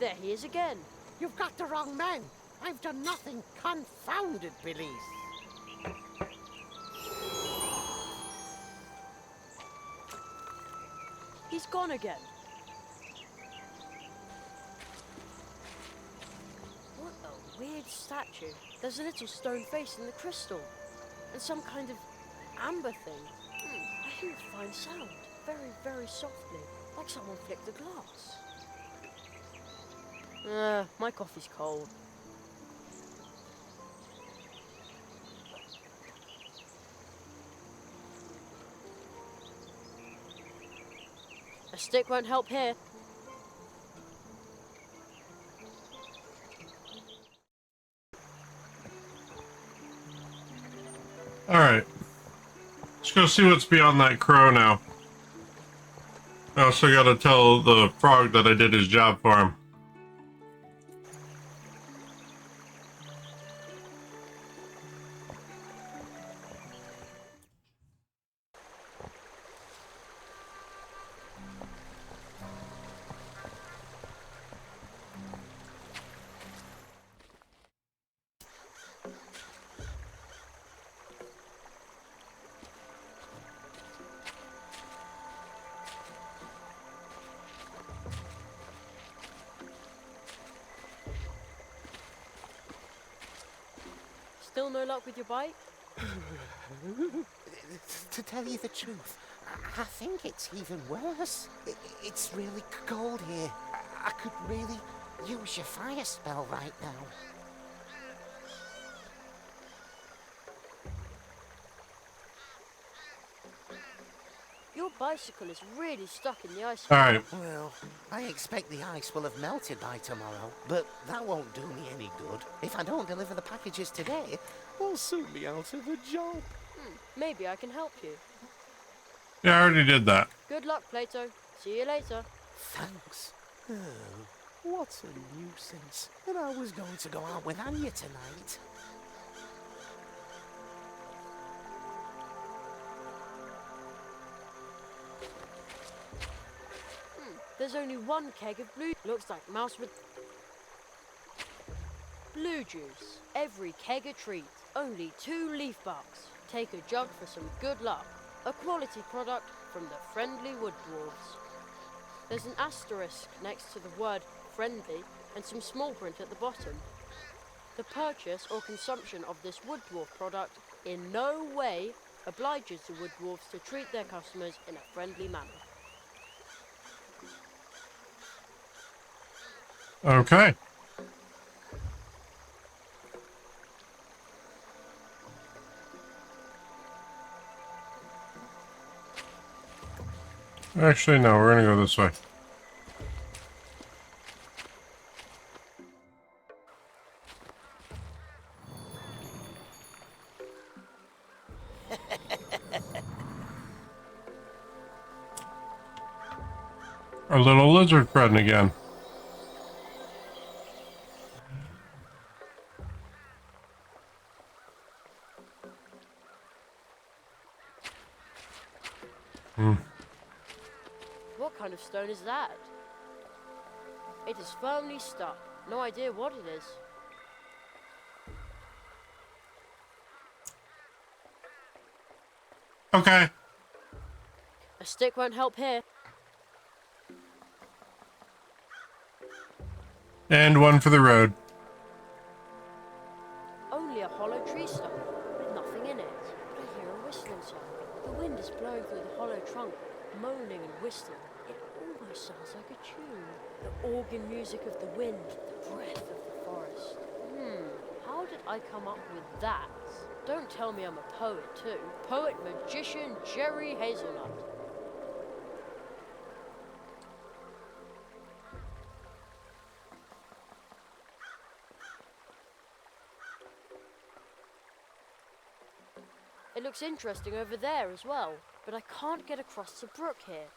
There he is again. You've got the wrong man. I've done nothing. Confounded police. He's gone again. What a weird statue. There's a little stone face in the crystal. And some kind of amber thing. I hear a fine sound. Very, very softly. Like someone flicked the glass. My coffee's cold. A stick won't help here. Alright. Let's go see what's beyond that crow now. I also gotta tell the frog that I did his job for him. Still no luck with your bike? To tell you the truth, I think it's even worse. It's really cold here. I could really use your fire spell right now. Your bicycle is really stuck in the ice. Alright. Well, I expect the ice will have melted by tomorrow, but that won't do me any good. If I don't deliver the packages today, I'll soon be out of a job. Maybe I can help you. Yeah, I already did that. Good luck, Plato. See you later. Thanks. Oh, what a nuisance. And I was going to go out with Anya tonight. There's only one keg of blue. Looks like mouse with blue juice. Every keg a treat. Only 2 leaf bucks. Take a jug for some good luck. A quality product from the Friendly Wood Dwarves. There's an asterisk next to the word friendly and some small print at the bottom. The purchase or consumption of this wood dwarf product in no way obliges the wood dwarfs to treat their customers in a friendly manner. Okay. Actually, no, we're gonna go this way. Our little lizard friend again. What kind of stone is that? It is firmly stuck. No idea what it is. Okay. A stick won't help here. And one for the road. Only a hollow tree stump with nothing in it. But I hear a whistling sound. The wind is blowing through the hollow trunk, moaning and whistling. It almost sounds like a tune. The organ music of the wind, the breath of the forest. How did I come up with that? Don't tell me I'm a poet too. Poet magician Jerry Hazelnut. It looks interesting over there as well, but I can't get across the brook here.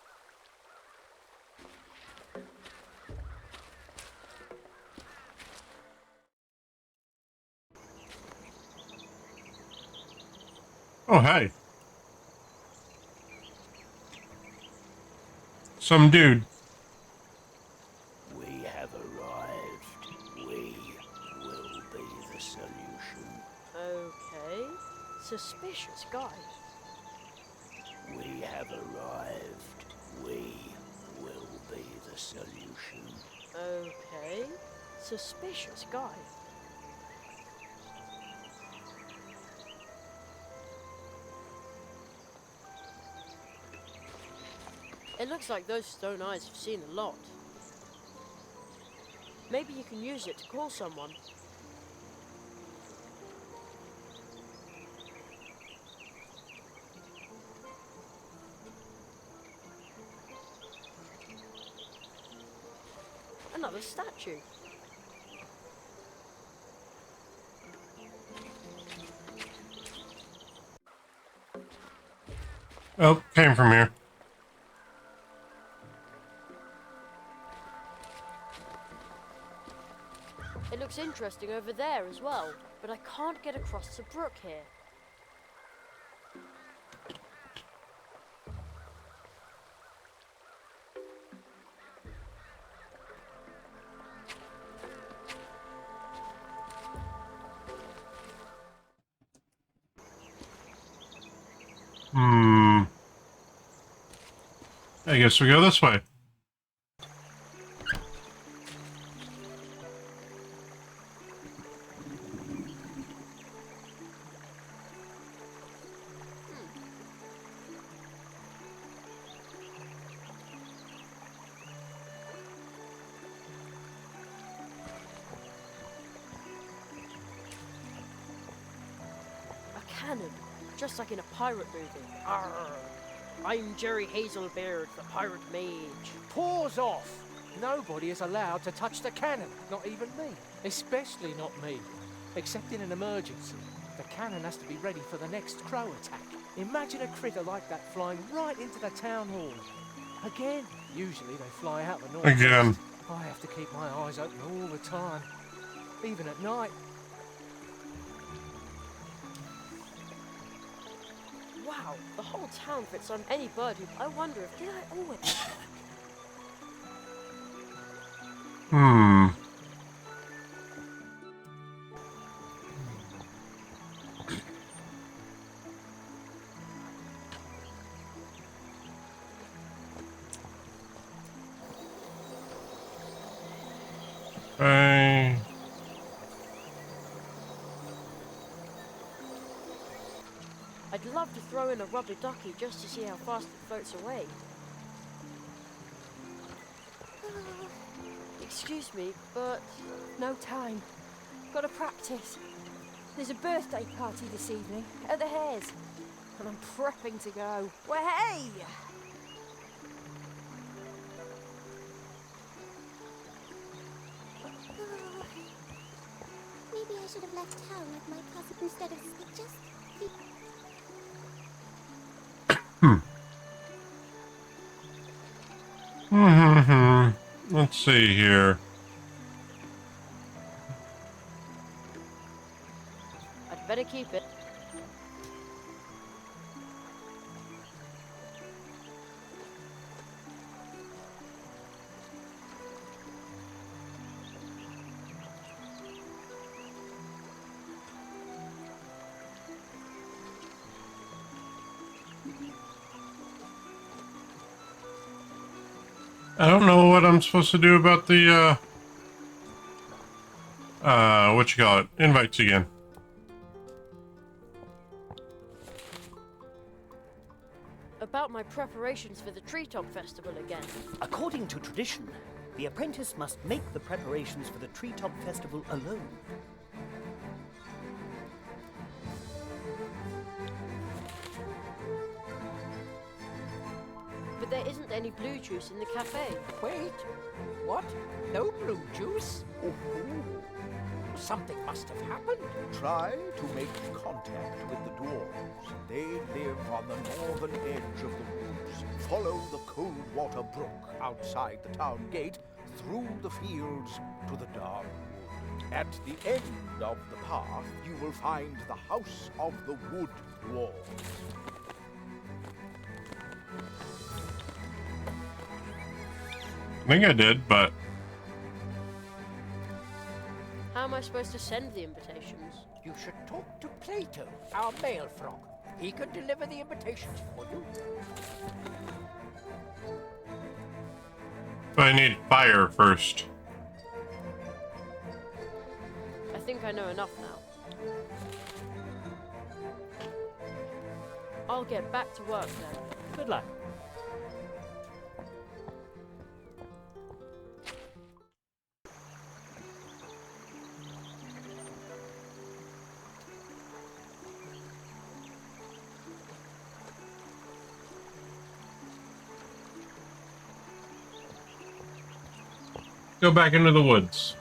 Oh, hey. Some dude. We have arrived. We will be the solution. Okay. Suspicious guy. We have arrived. We will be the solution. Okay. Suspicious guy. It looks like those stone eyes have seen a lot. Maybe you can use it to call someone. Another statue. Oh, came from here. It looks interesting over there as well, but I can't get across the brook here. I guess we go this way. cannon, just like in a pirate movie. Arr! I'm Jerry Hazelbeard, the pirate mage. Paws off! Nobody is allowed to touch the cannon, not even me. Especially not me. Except in an emergency. The cannon has to be ready for the next crow attack. Imagine a critter like that flying right into the town hall. Again, usually they fly out the north. Again. I have to keep my eyes open all the time, even at night. Wow, the whole town fits on any bird. I wonder if did I always... Hmm. I'd love to throw in a rubber ducky just to see how fast it floats away. Excuse me, but... No time. Gotta practice. There's a birthday party this evening at the Hares, and I'm prepping to go. Well, hey! Maybe I should have left town with my cousin instead of just... Let's see here. I'd better keep it. I don't know what I'm supposed to do about the, what you call it? Invites again. About my preparations for the Treetop Festival again. According to tradition, the apprentice must make the preparations for the Treetop Festival alone. But there isn't any blue juice in the cafe. Wait, what? No blue juice? Oh, something must have happened. Try to make contact with the dwarves. They live on the northern edge of the woods. Follow the Coldwater Brook outside the town gate, through the fields to the dark wood. At the end of the path, you will find the House of the Wood Dwarves. I think I did, but... How am I supposed to send the invitations? You should talk to Plato, our male frog. He can deliver the invitations for you. But I need fire first. I think I know enough now. I'll get back to work then. Good luck. Go back into the woods.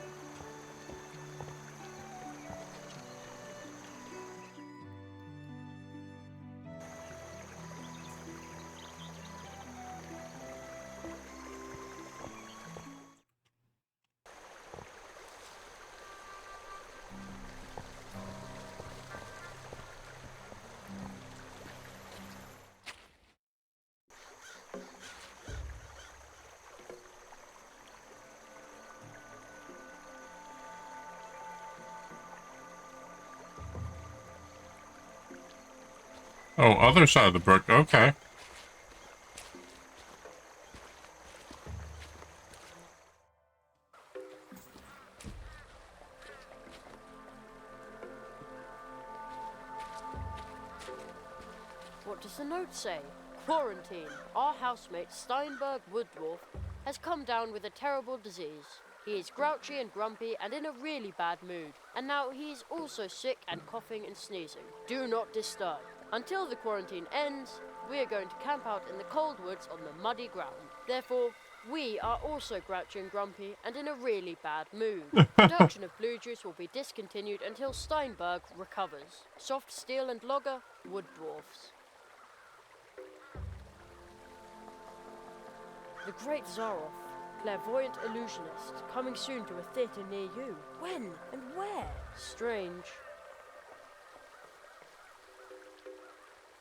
Oh, other side of the brook. Okay. What does the note say? Quarantine. Our housemate, Steinberg Wooddwarf, has come down with a terrible disease. He is grouchy and grumpy and in a really bad mood. And now he is also sick and coughing and sneezing. Do not disturb. Until the quarantine ends, we are going to camp out in the cold woods on the muddy ground. Therefore, we are also grouchy and grumpy and in a really bad mood. Production of blue juice will be discontinued until Steinberg recovers. Soft steel and logger, wood dwarfs. The Great Zaroff, clairvoyant illusionist, coming soon to a theatre near you. When and where? Strange.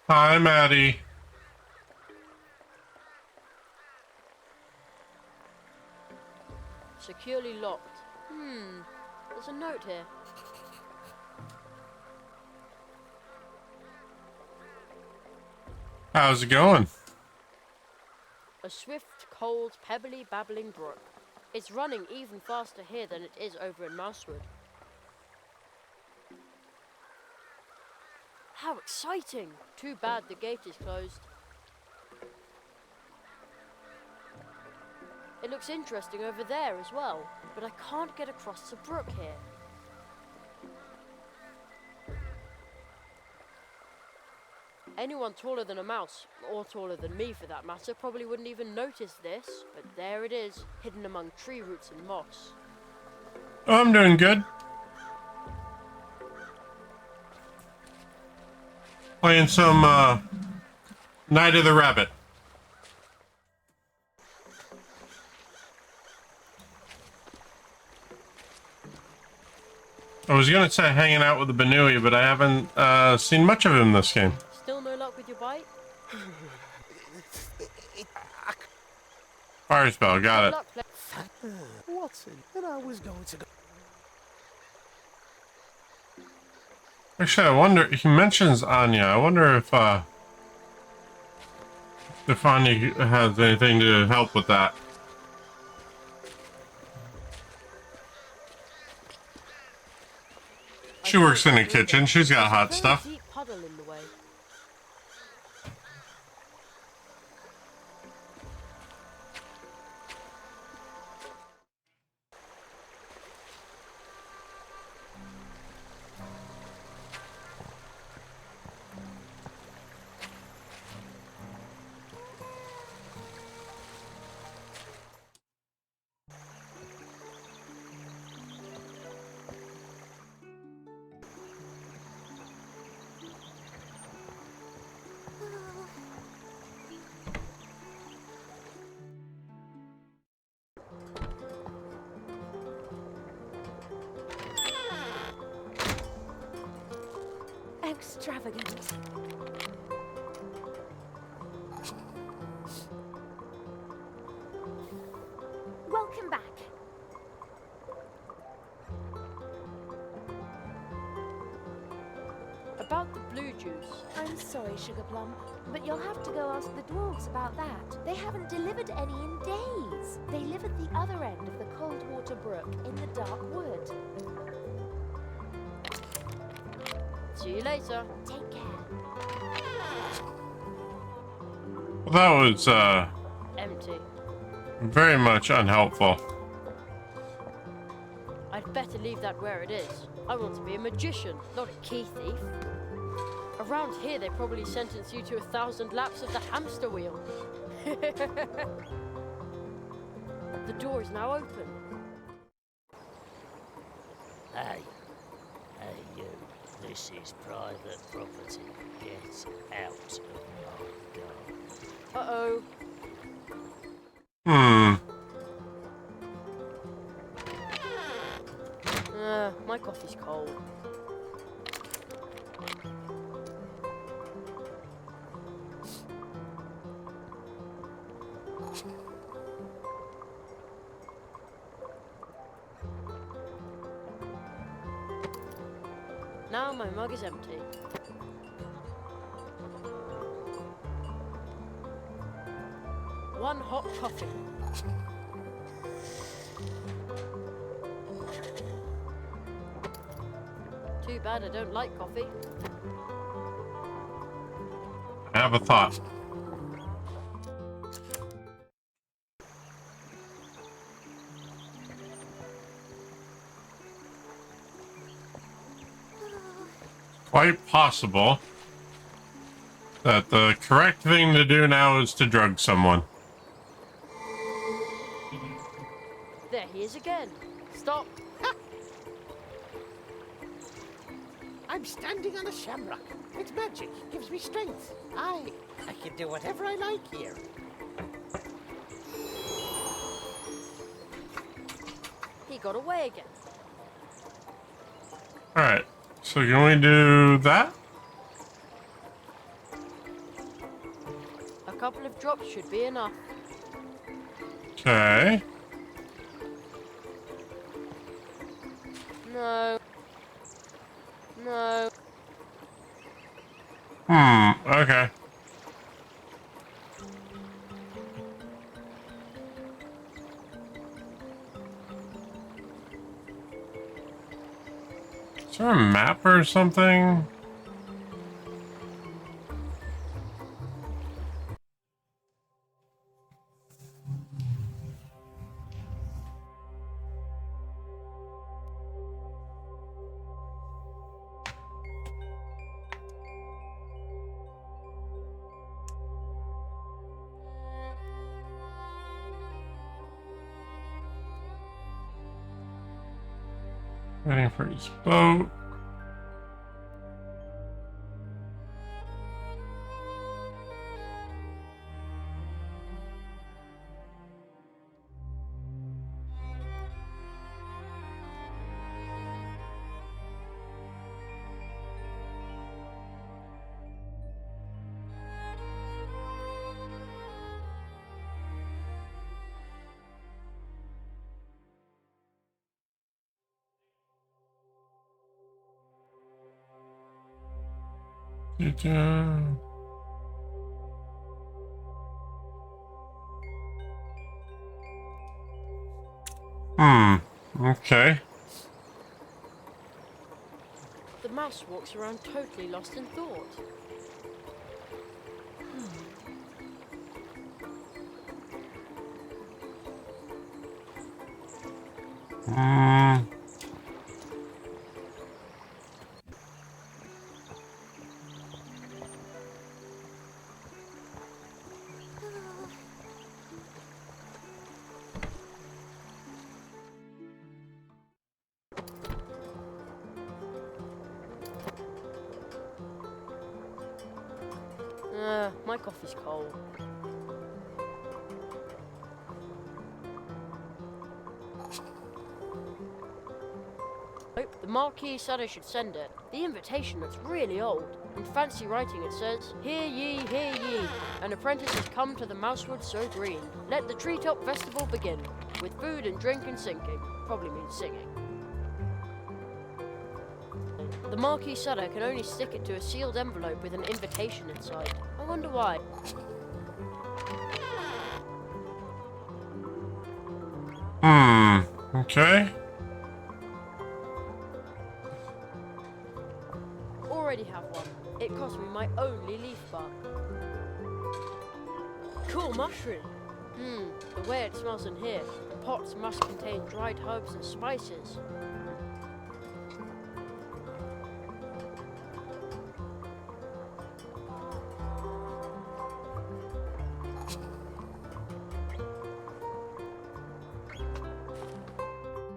Hi, Maddie. Securely locked. There's a note here. How's it going? A swift, cold, pebbly, babbling brook. It's running even faster here than it is over in Mousewood. How exciting! Too bad the gate is closed. It looks interesting over there as well, but I can't get across the brook here. Anyone taller than a mouse, or taller than me for that matter, probably wouldn't even notice this, but there it is, hidden among tree roots and moss. Oh, I'm doing good. Playing some Night of the Rabbit. I was gonna say hanging out with the Benui, but I haven't seen much of him this game. Still no luck with your bite? Fire spell, got it. Watson, and I was going to go. Actually, I wonder. He mentions Anya. I wonder if Anya has anything to help with that. She works in the kitchen. She's got hot stuff. Deep puddle in the way. Extravagant. Welcome back. About the blue juice. I'm sorry, Sugarplum, but you'll have to go ask the dwarves about that. They haven't delivered any in days. They live at the other end of the Coldwater Brook in the dark wood. See you later. Take care. Well, that was Empty. very much unhelpful. I'd better leave that where it is. I want to be a magician, not a key thief. Around here, they probably sentence you to 1,000 laps of the hamster wheel. The door is now open. Hey. Hey, you. This is private property. Get out of my garden. Uh-oh. My coffee's cold. Now my mug is empty. One hot coffee. Too bad I don't like coffee. I have a thought. quite possible that the correct thing to do now is to drug someone. There he is again. Stop. I'm standing on a shamrock. It's magic. Gives me strength. I can do whatever I like here. He got away again. Alright, so can we do that? A couple of drops should be enough. Okay. No. No. Okay. Is there a map or something? Waiting for his boat. Okay. The mouse walks around totally lost in thought. My coffee's cold. The Marquis said I should send it. The invitation looks really old. In fancy writing it says, "Hear ye, an apprentice has come to the Mousewood so green. Let the treetop festival begin, with food and drink and sinking." Probably means singing. The Marquis said I can only stick it to a sealed envelope with an invitation inside. I wonder why. Okay. Already have one. It cost me my only leaf bark. Cool mushroom. The way it smells in here. The pots must contain dried herbs and spices.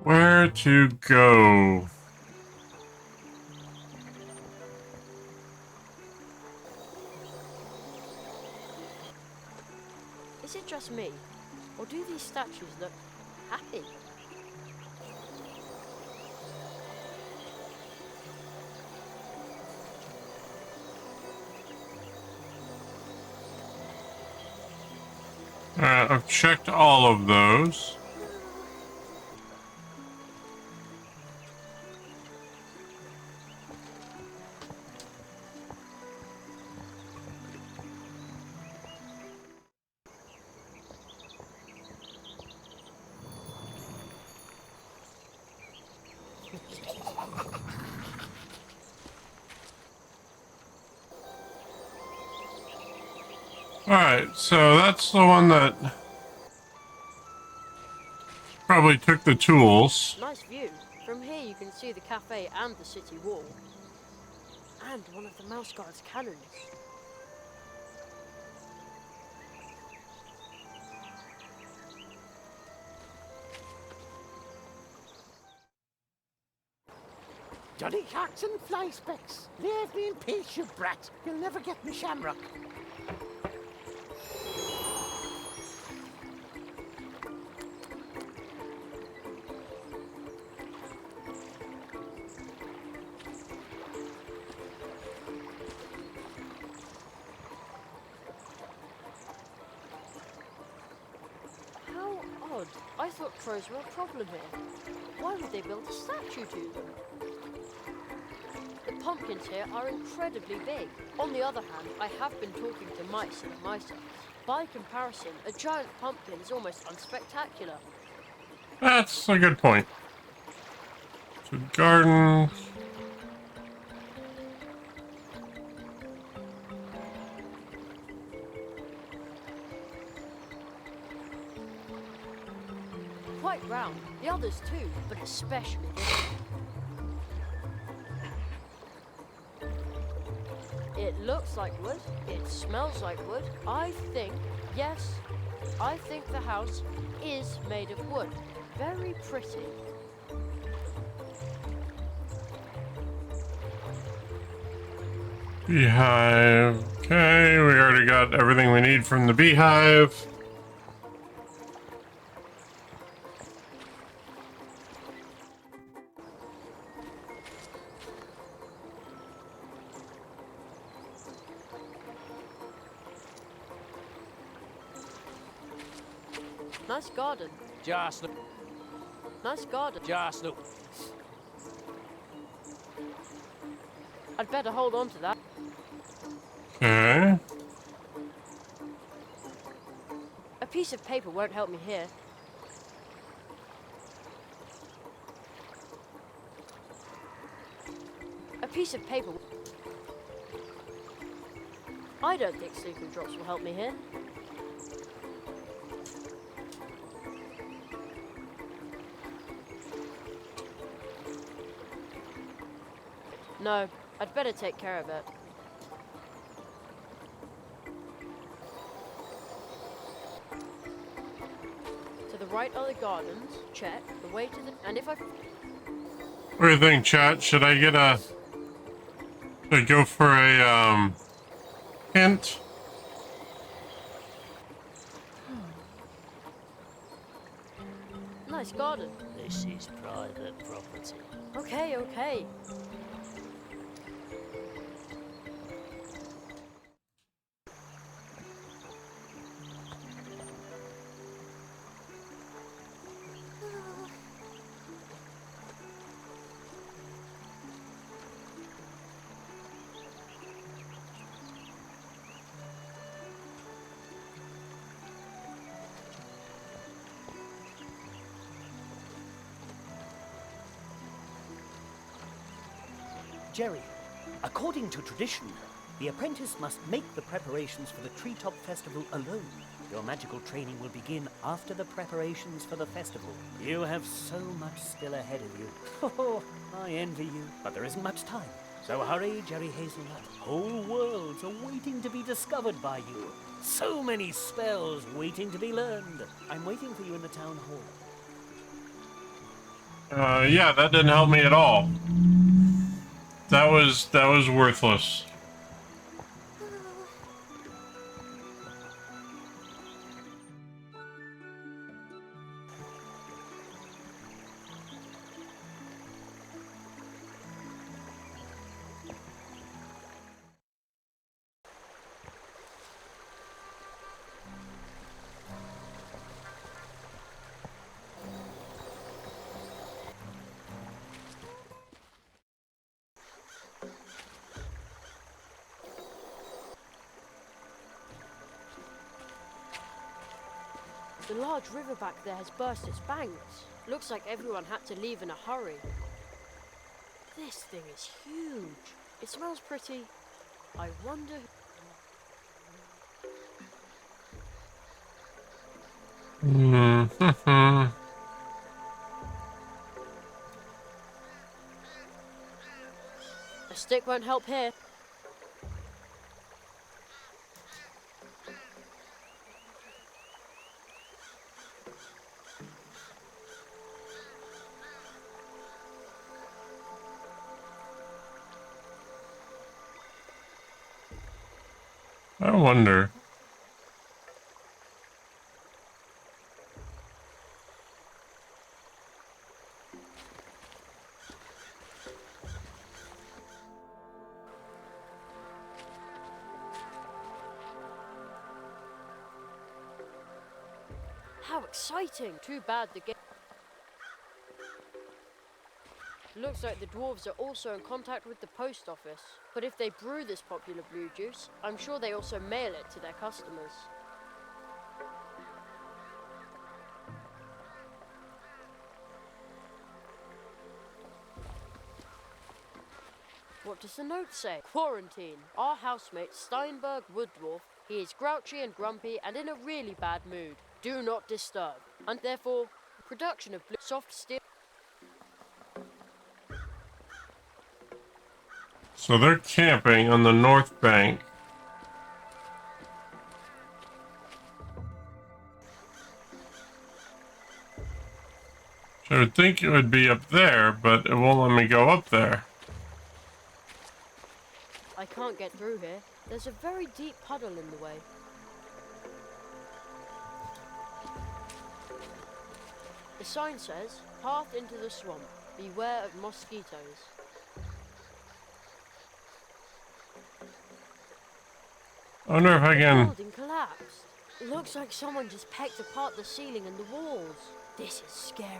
Where to go? Is it just me? Or do these statues look happy? I've checked all of those. Alright, so that's the one that probably took the tools. Nice view. From here you can see the cafe and the city wall. And one of the Mouse Guard's cannons. Johnny Cats and Fly Specks. Leave me in peace, you brat. You'll never get me shamrock. How odd. I thought crows were a problem here. Why would they build a statue to them? The pumpkins here are incredibly big. On the other hand, I have been talking to mice and mice. By comparison, a giant pumpkin is almost unspectacular. That's a good point. So gardens. Quite round. The others too, but especially this one. It looks like wood. It smells like wood. I think the house is made of wood. Very pretty. Beehive. Okay, we already got everything we need from the beehive. Nice garden. Just look. Nice garden. Just look. I'd better hold on to that. Okay. A piece of paper won't help me here. A piece of paper. I don't think sleeping drops will help me here. No, I'd better take care of it. To the right are the gardens. Check. The way to the... And if I... What do you think, chat? Should I get a... Should I go for a, hint? Nice garden. This is private property. Okay, okay. Jerry, according to tradition, the apprentice must make the preparations for the Treetop Festival alone. Your magical training will begin after the preparations for the festival. You have so much still ahead of you. Oh, I envy you. But there isn't much time. So hurry, Jerry Hazelnut. Whole worlds are waiting to be discovered by you. So many spells waiting to be learned. I'm waiting for you in the town hall. Yeah, that didn't help me at all. That was worthless. The large river back there has burst its banks. Looks like everyone had to leave in a hurry. This thing is huge. It smells pretty. I wonder... A stick won't help here. I wonder. How exciting! Too bad the game. Looks like the dwarves are also in contact with the post office. But if they brew this popular blue juice, I'm sure they also mail it to their customers. What does the note say? Quarantine. Our housemate Steinberg Wooddwarf. He is grouchy and grumpy and in a really bad mood. Do not disturb. And therefore, production of blue soft steel. So they're camping on the north bank. So I would think it would be up there, but it won't let me go up there. I can't get through here. There's a very deep puddle in the way. The sign says, path into the swamp. Beware of mosquitoes. I wonder if I The can... building collapsed. It looks like someone just pecked apart the ceiling and the walls. This is scary.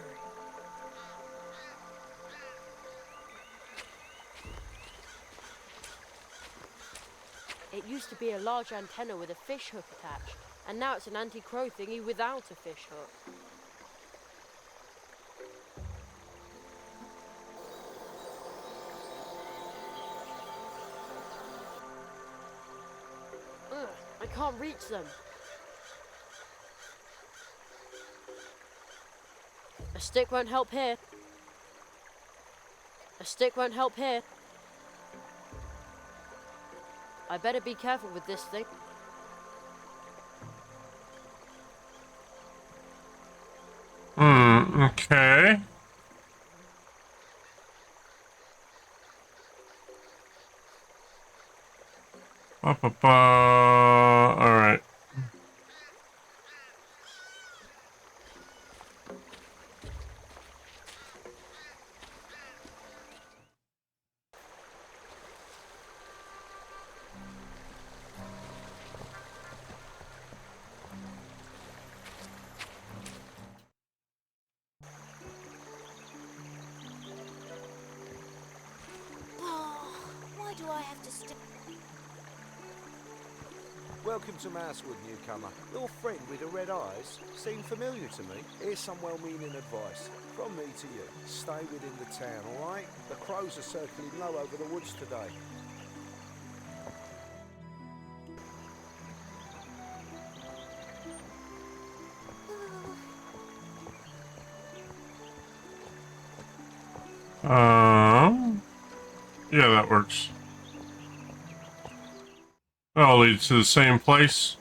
It used to be a large antenna with a fish hook attached, and now it's an anti-crow thingy without a fish hook. Ugh, I can't reach them. A stick won't help here. A stick won't help here. I better be careful with this thing. Okay. Alright. Why do I have to stay? Welcome to Mousewood, newcomer. Your friend with the red eyes seemed familiar to me. Here's some well-meaning advice from me to you. Stay within the town, all right? The crows are circling low over the woods today. Yeah, that works. That'll lead to the same place.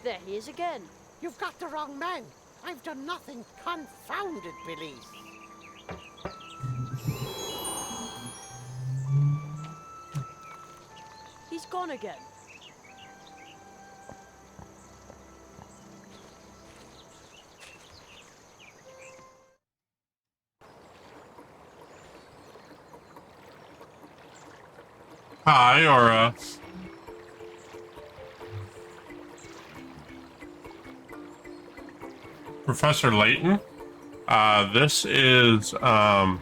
There he is again. You've got the wrong man. I've done nothing. Confounded belief. He's gone again. Hi, Aura. Professor Layton. This is Night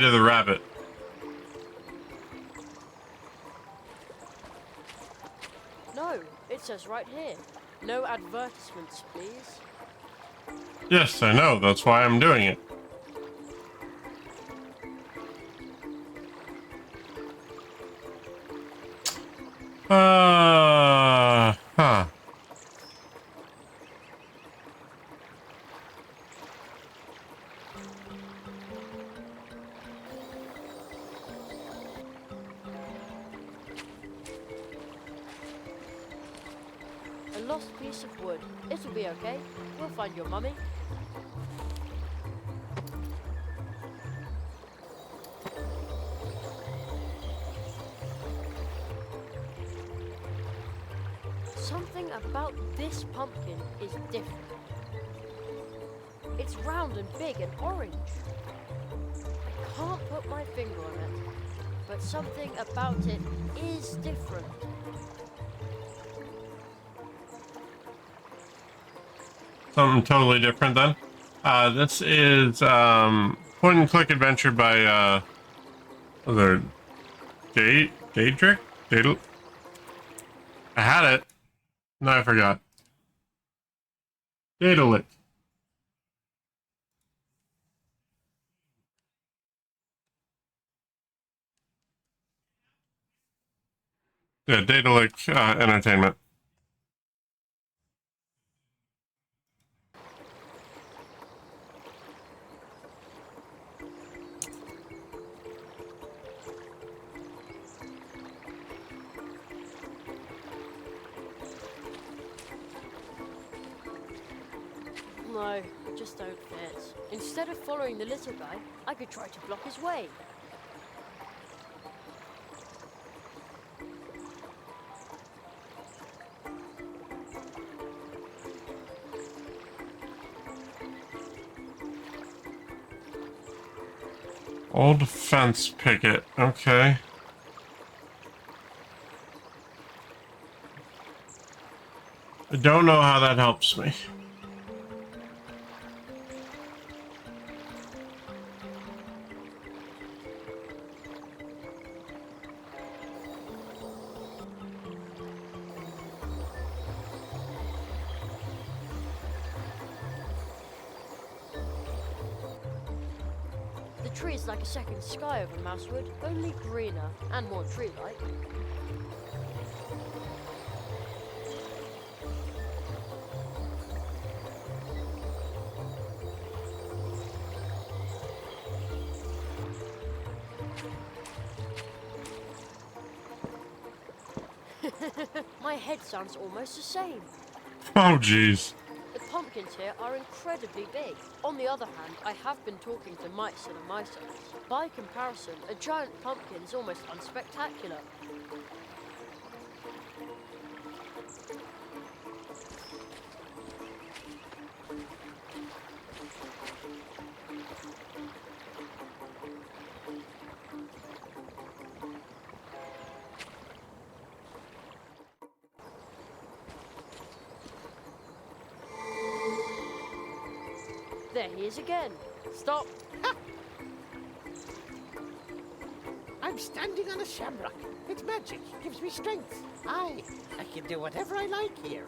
of the Rabbit. No, it says right here. No advertisements, please. Yes, I know. That's why I'm doing it. Huh. A lost piece of wood. It'll be okay. We'll find your mummy. Something about this pumpkin is different. It's round and big and orange. I can't put my finger on it, but something about it is different. Something totally different then. This is point and click adventure by was there Daedric? I had it. No, I forgot. Daedalic. Yeah, Daedalic Entertainment. No, it just don't fit. Instead of following the little guy, I could try to block his way. Old fence picket. Okay. I don't know how that helps me. The tree is like a second sky over Mousewood, only greener and more tree-like. My head sounds almost the same. Oh, jeez. The pumpkins here are incredibly big. On the other hand, I have been talking to mice and a mice. By comparison, a giant pumpkin is almost unspectacular. There he is again. Stop. I'm standing on a shamrock. It's magic. Gives me strength. I can do whatever I like here.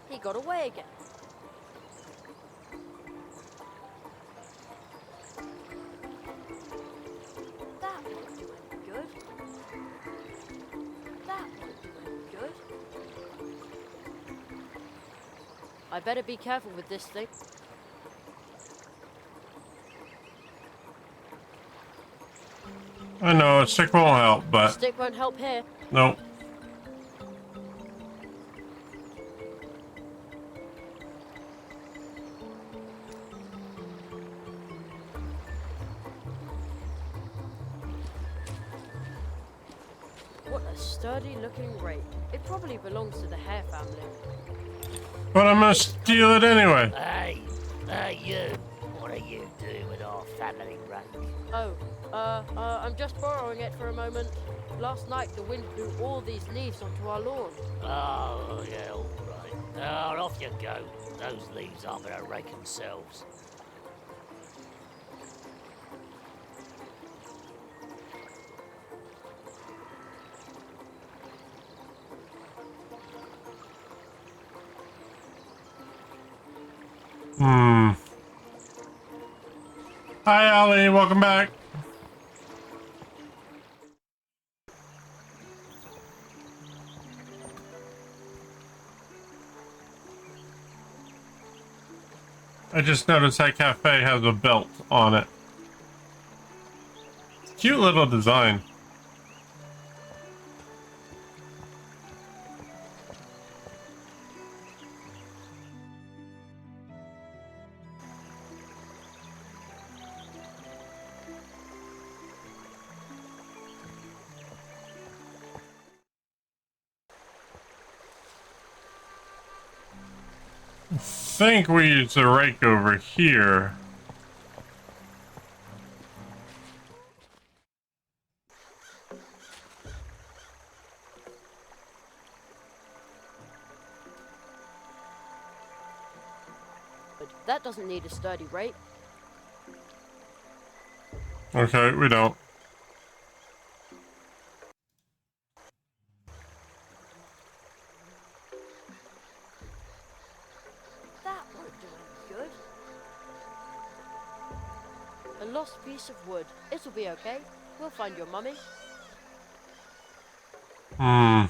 He got away again. That won't do any good. That won't do any good. I better be careful with this thing. I know, a stick won't help, but... Stick won't help here. Nope. What a sturdy-looking rake. It probably belongs to the hare family. But I'm gonna steal it anyway. Hey, you. What are you doing with our family rake? Oh, I'm just borrowing it for a moment. Last night the wind blew all these leaves onto our lawn. Oh, yeah, all right. Oh, off you go. Those leaves aren't going to rake themselves. Hi, Ollie. Welcome back. I just noticed that cafe has a belt on it. Cute little design. I think we use the rake over here. But that doesn't need a sturdy rake. Okay, we don't. That won't do any good. A lost piece of wood. It'll be okay. We'll find your mummy. Hmm.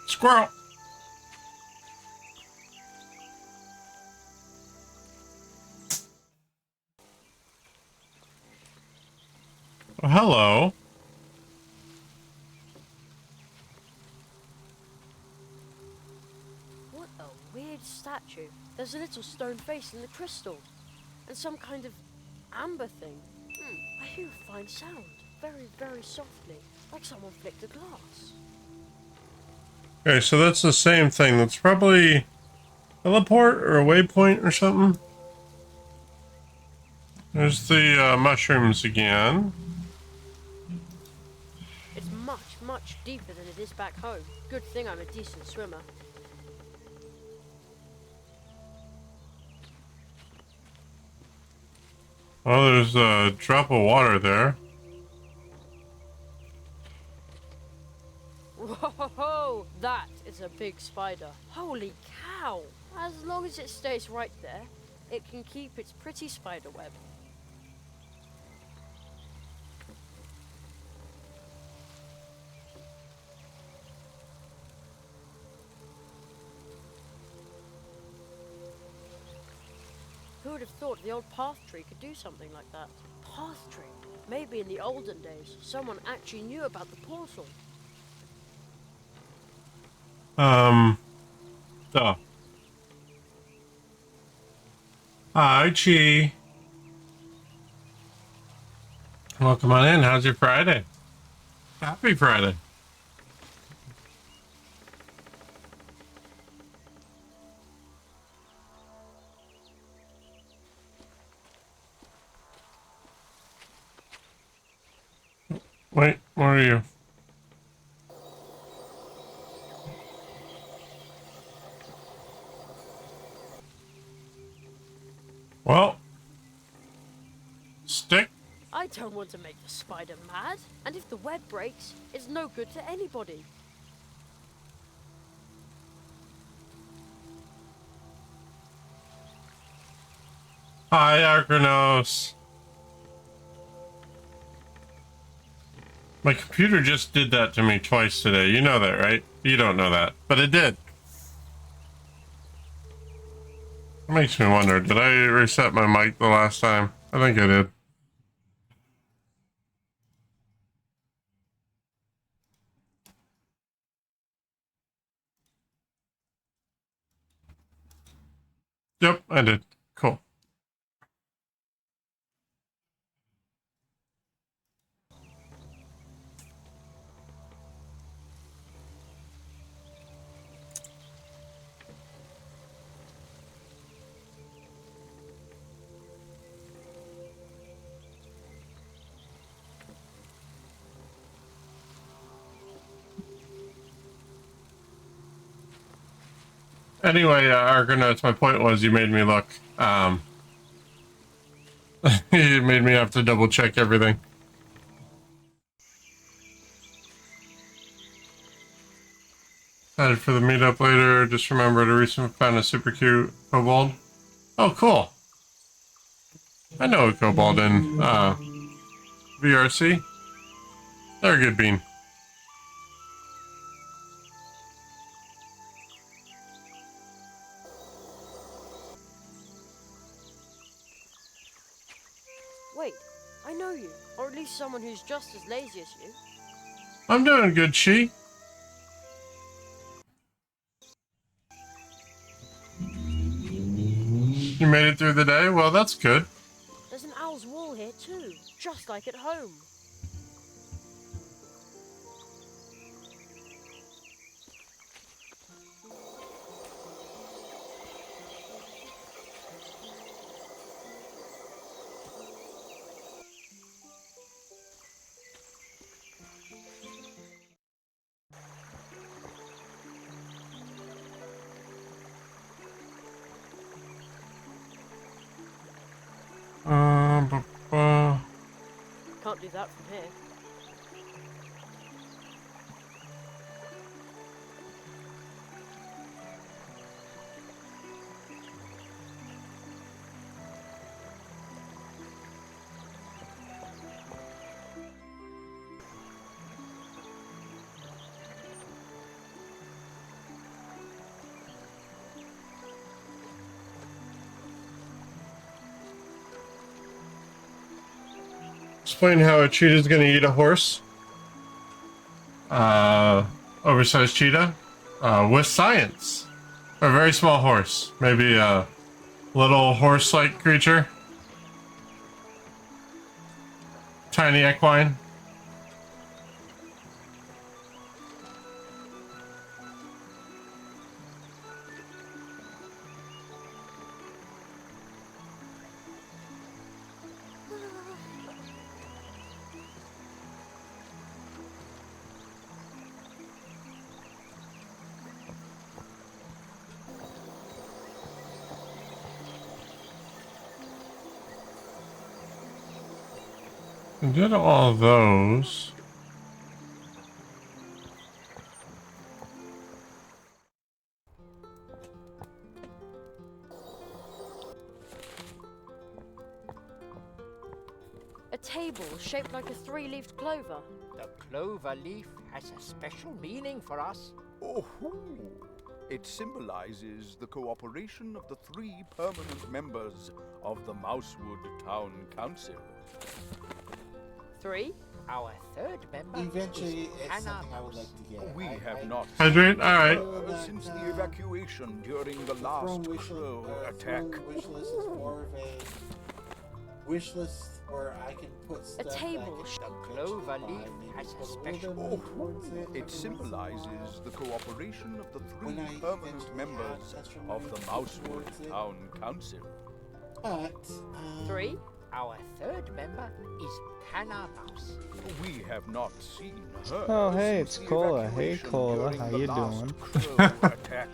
Squirrel! Oh, hello. What a weird statue. There's a little stone face in the crystal. And some kind of amber thing. I hear a fine sound. Very, very softly. Like someone flicked a glass. Okay, so that's the same thing. That's probably a teleport or a waypoint or something. There's the mushrooms again. It's much, much deeper than it is back home. Good thing I'm a decent swimmer. Oh, there's a drop of water there. Whoa, that is a big spider. Holy cow! As long as it stays right there, it can keep its pretty spider web. Who would have thought the old path tree could do something like that? Path tree? Maybe in the olden days, someone actually knew about the portal. So. Hi, Chi. Welcome on in. How's your Friday? Happy Friday. Wait, where are you? Well, stick. I don't want to make the spider mad, and if the web breaks, it's no good to anybody. Hi, Argonos. My computer just did that to me twice today. You know that, right? You don't know that, but it did. It makes me wonder, did I reset my mic the last time? I think I did. Yep, I did. Cool. Anyway, Argonauts, my point was you made me look. You made me have to double check everything. Excited for the meetup later. Just remembered I recently found a super cute kobold. Oh, cool. I know a kobold in VRC. They're a good bean. Wait, I know you. Or at least someone who's just as lazy as you. I'm doing good, She. You made it through the day? Well, that's good. There's an owl's wall here too, just like at home. Bu- bu- Can't do that from here. Explain how a cheetah's gonna eat a horse. Oversized cheetah. With science. A very small horse. Maybe a little horse-like creature. Tiny equine. I did all those. A table shaped like a three-leaved clover. The clover leaf has a special meaning for us. Oh, it symbolizes the cooperation of the 3 permanent members of the Mousewood Town Council. 3? Our 3rd member Eventually, is it's Hannah something I would Mouse. like to get. We have not Hydrate? Alright. ever since the evacuation during the last crow attack. Wish list is more of a wish list where I can put stuff that I table. can The clover eventually leaf buy, maybe has a put little special bit more towards it It every symbolizes the cooperation of the 3 When I permanent eventually members have extra of money the to put Mousewood towards it. Town Council. But 3? Our 3rd member is Hannah Mouse. We have not seen her. Oh, hey, since it's the Cola. Hey, evacuation Cola. during How the you last doing? crow attack.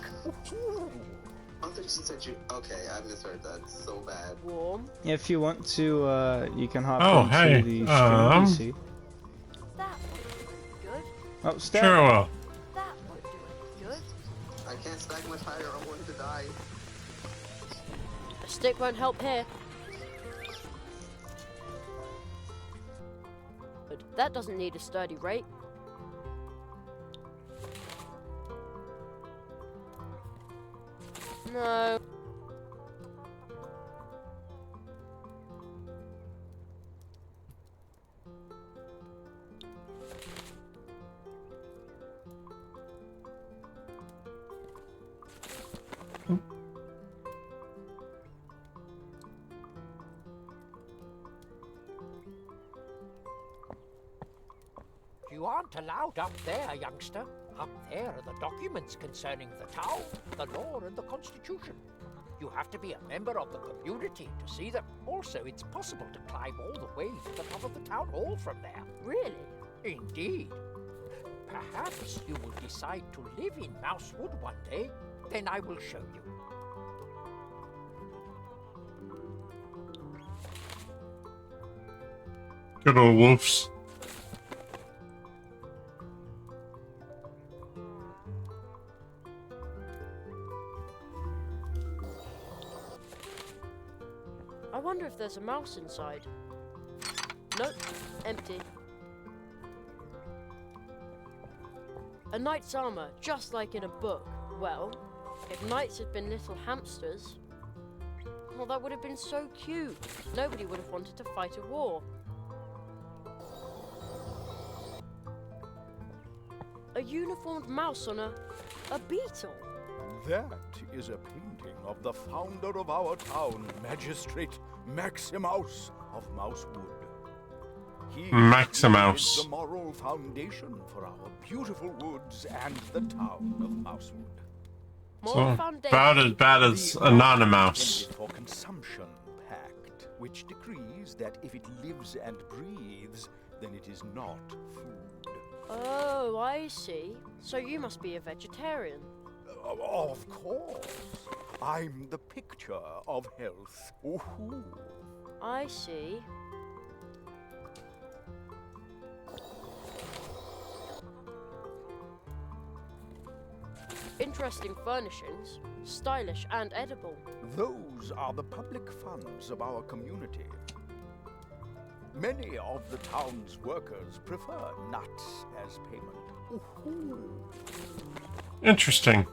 I thought you said you. Okay, I misheard that. So bad. Warm. If you want to, you can hop Oh, into hey, the stream PC. That would do it good. Oh, step. Sure will. That would do it good. I can't stack much higher. I'm going to die. A stick won't help here. But that doesn't need a sturdy rake. No. You aren't allowed up there, youngster. Up there are the documents concerning the town, the law, and the constitution. You have to be a member of the community to see them. Also, it's possible to climb all the way to the top of the town hall from there. Really? Indeed. Perhaps you will decide to live in Mousewood one day. Then I will show you. Good old wolves. I wonder if there's a mouse inside. Nope, empty. A knight's armor, just like in a book. Well, if knights had been little hamsters, well, that would have been so cute. Nobody would have wanted to fight a war. A uniformed mouse on a beetle. That is a painting of the founder of our town, Magistrate Maximus of Mousewood. He Maximus. laid the moral foundation for our beautiful woods and the town of Mousewood. So, about as bad as Anonymous. Intended for consumption pact, which decrees that if it lives and breathes, then it is not food. Oh, I see. So you must be a vegetarian. Of course. I'm the picture of health. Ooh. I see. Interesting furnishings, stylish and edible. Those are the public funds of our community. Many of the town's workers prefer nuts as payment. Ooh. Interesting.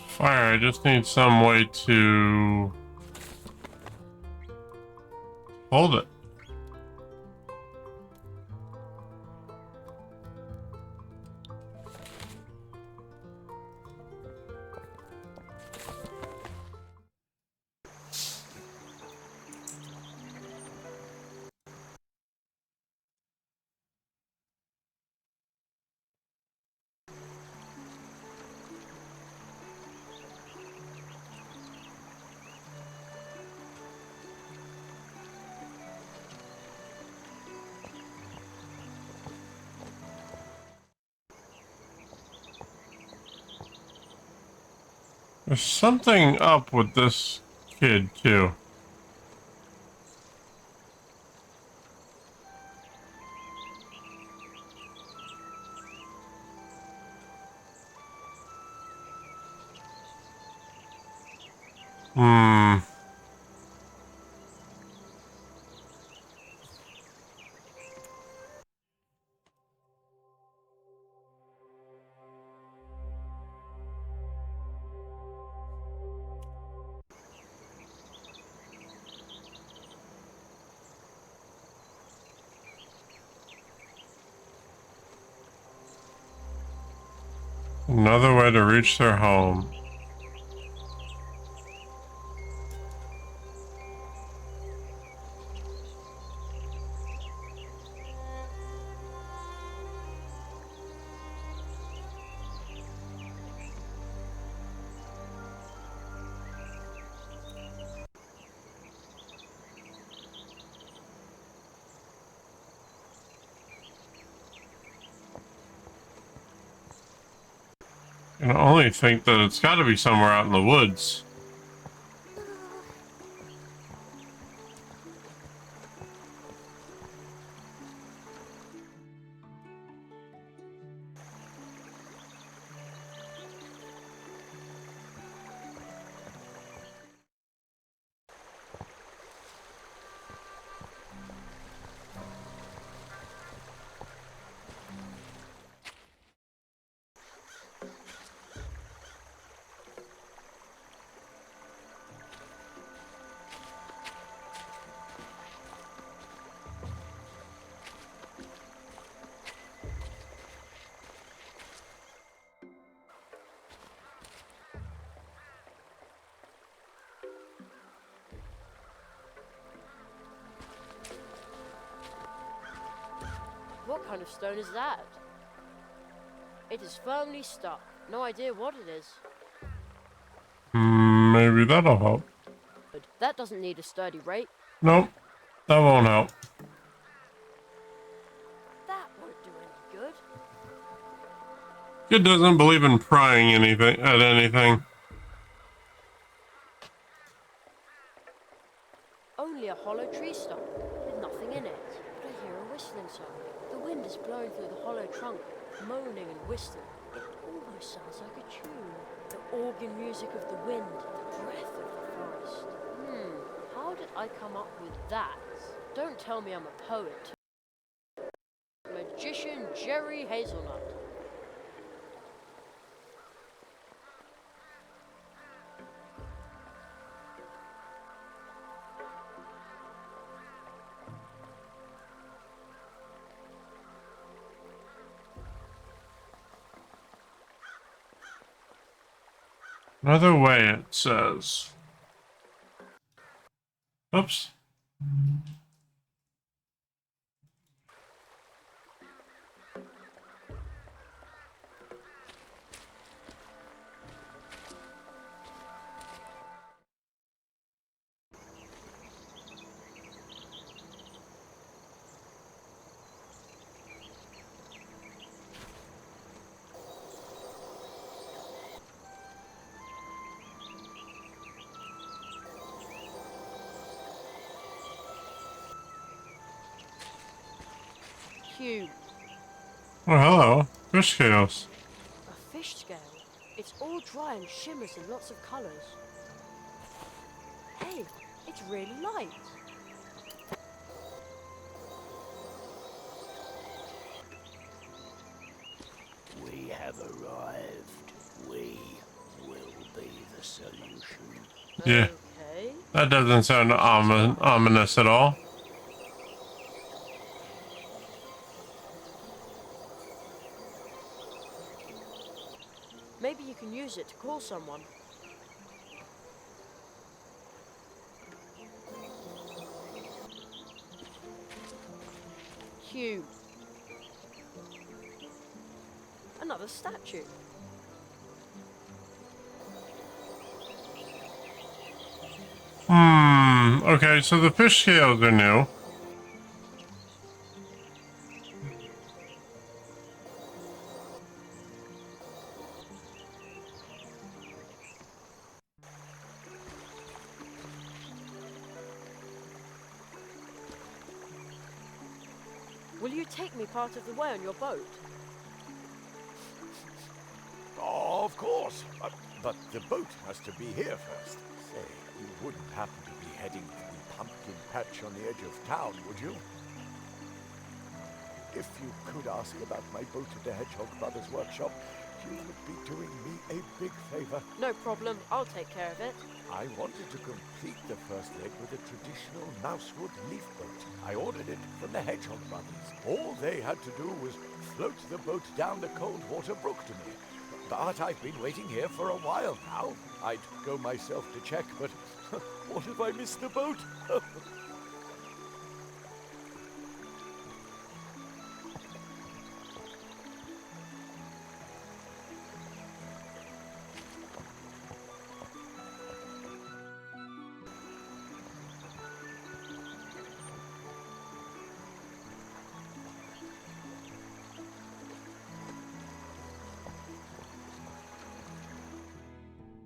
Fire, I just need some way to hold it. There's something up with this kid, too. Another way to reach their home. I can only think that it's got to be somewhere out in the woods. What kind of stone is that? It is firmly stuck. No idea what it is. Maybe that'll help. But that doesn't need a sturdy rake. Nope, that won't help. That won't do any good. Kid doesn't believe in prying anything at anything. Only a hollow tree stump with nothing in it. But I hear a whistling sound. The wind is blowing through the hollow trunk, moaning and whistling. It almost sounds like a tune. The organ music of the wind, the breath of the forest. How did I come up with that? Don't tell me I'm a poet. Magician Jerry Hazelnut. Another way, it says. Oops. Cube. Oh, hello. Fish scales. A fish scale. It's all dry and shimmers in lots of colours. Hey, it's really light. We have arrived. We will be the solution. Yeah. Okay. That doesn't sound ominous at all. Maybe you can use it to call someone. Cube. Another statue. Okay, so the fish scales are new. Will you take me part of the way on your boat? Oh, of course. But the boat has to be here first. Say, you wouldn't happen to be heading to the pumpkin patch on the edge of town, would you? If you could ask about my boat at the Hedgehog Brothers workshop, you would be doing me a big favor. No problem, I'll take care of it. I wanted to complete the first leg with a traditional mousewood leaf boat. I ordered it from the Hedgehog Brothers. All they had to do was float the boat down the Coldwater Brook to me. But I've been waiting here for a while now. I'd go myself to check, but what if I missed the boat?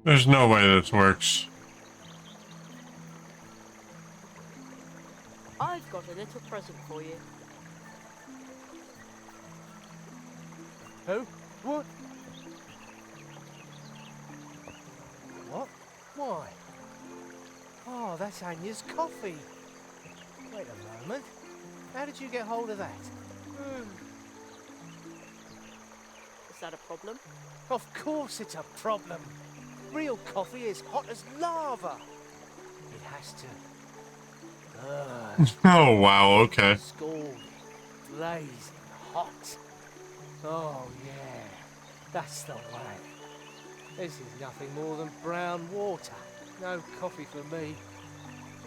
There's no way this works. I've got a little present for you. Who? What? What? Why? Oh, that's Anya's coffee. Wait a moment. How did you get hold of that? Is that a problem? Of course it's a problem. Real coffee is hot as lava. It has to burn. Oh, wow, okay. Scalding, blazing hot. Oh, yeah. That's the way. This is nothing more than brown water. No coffee for me.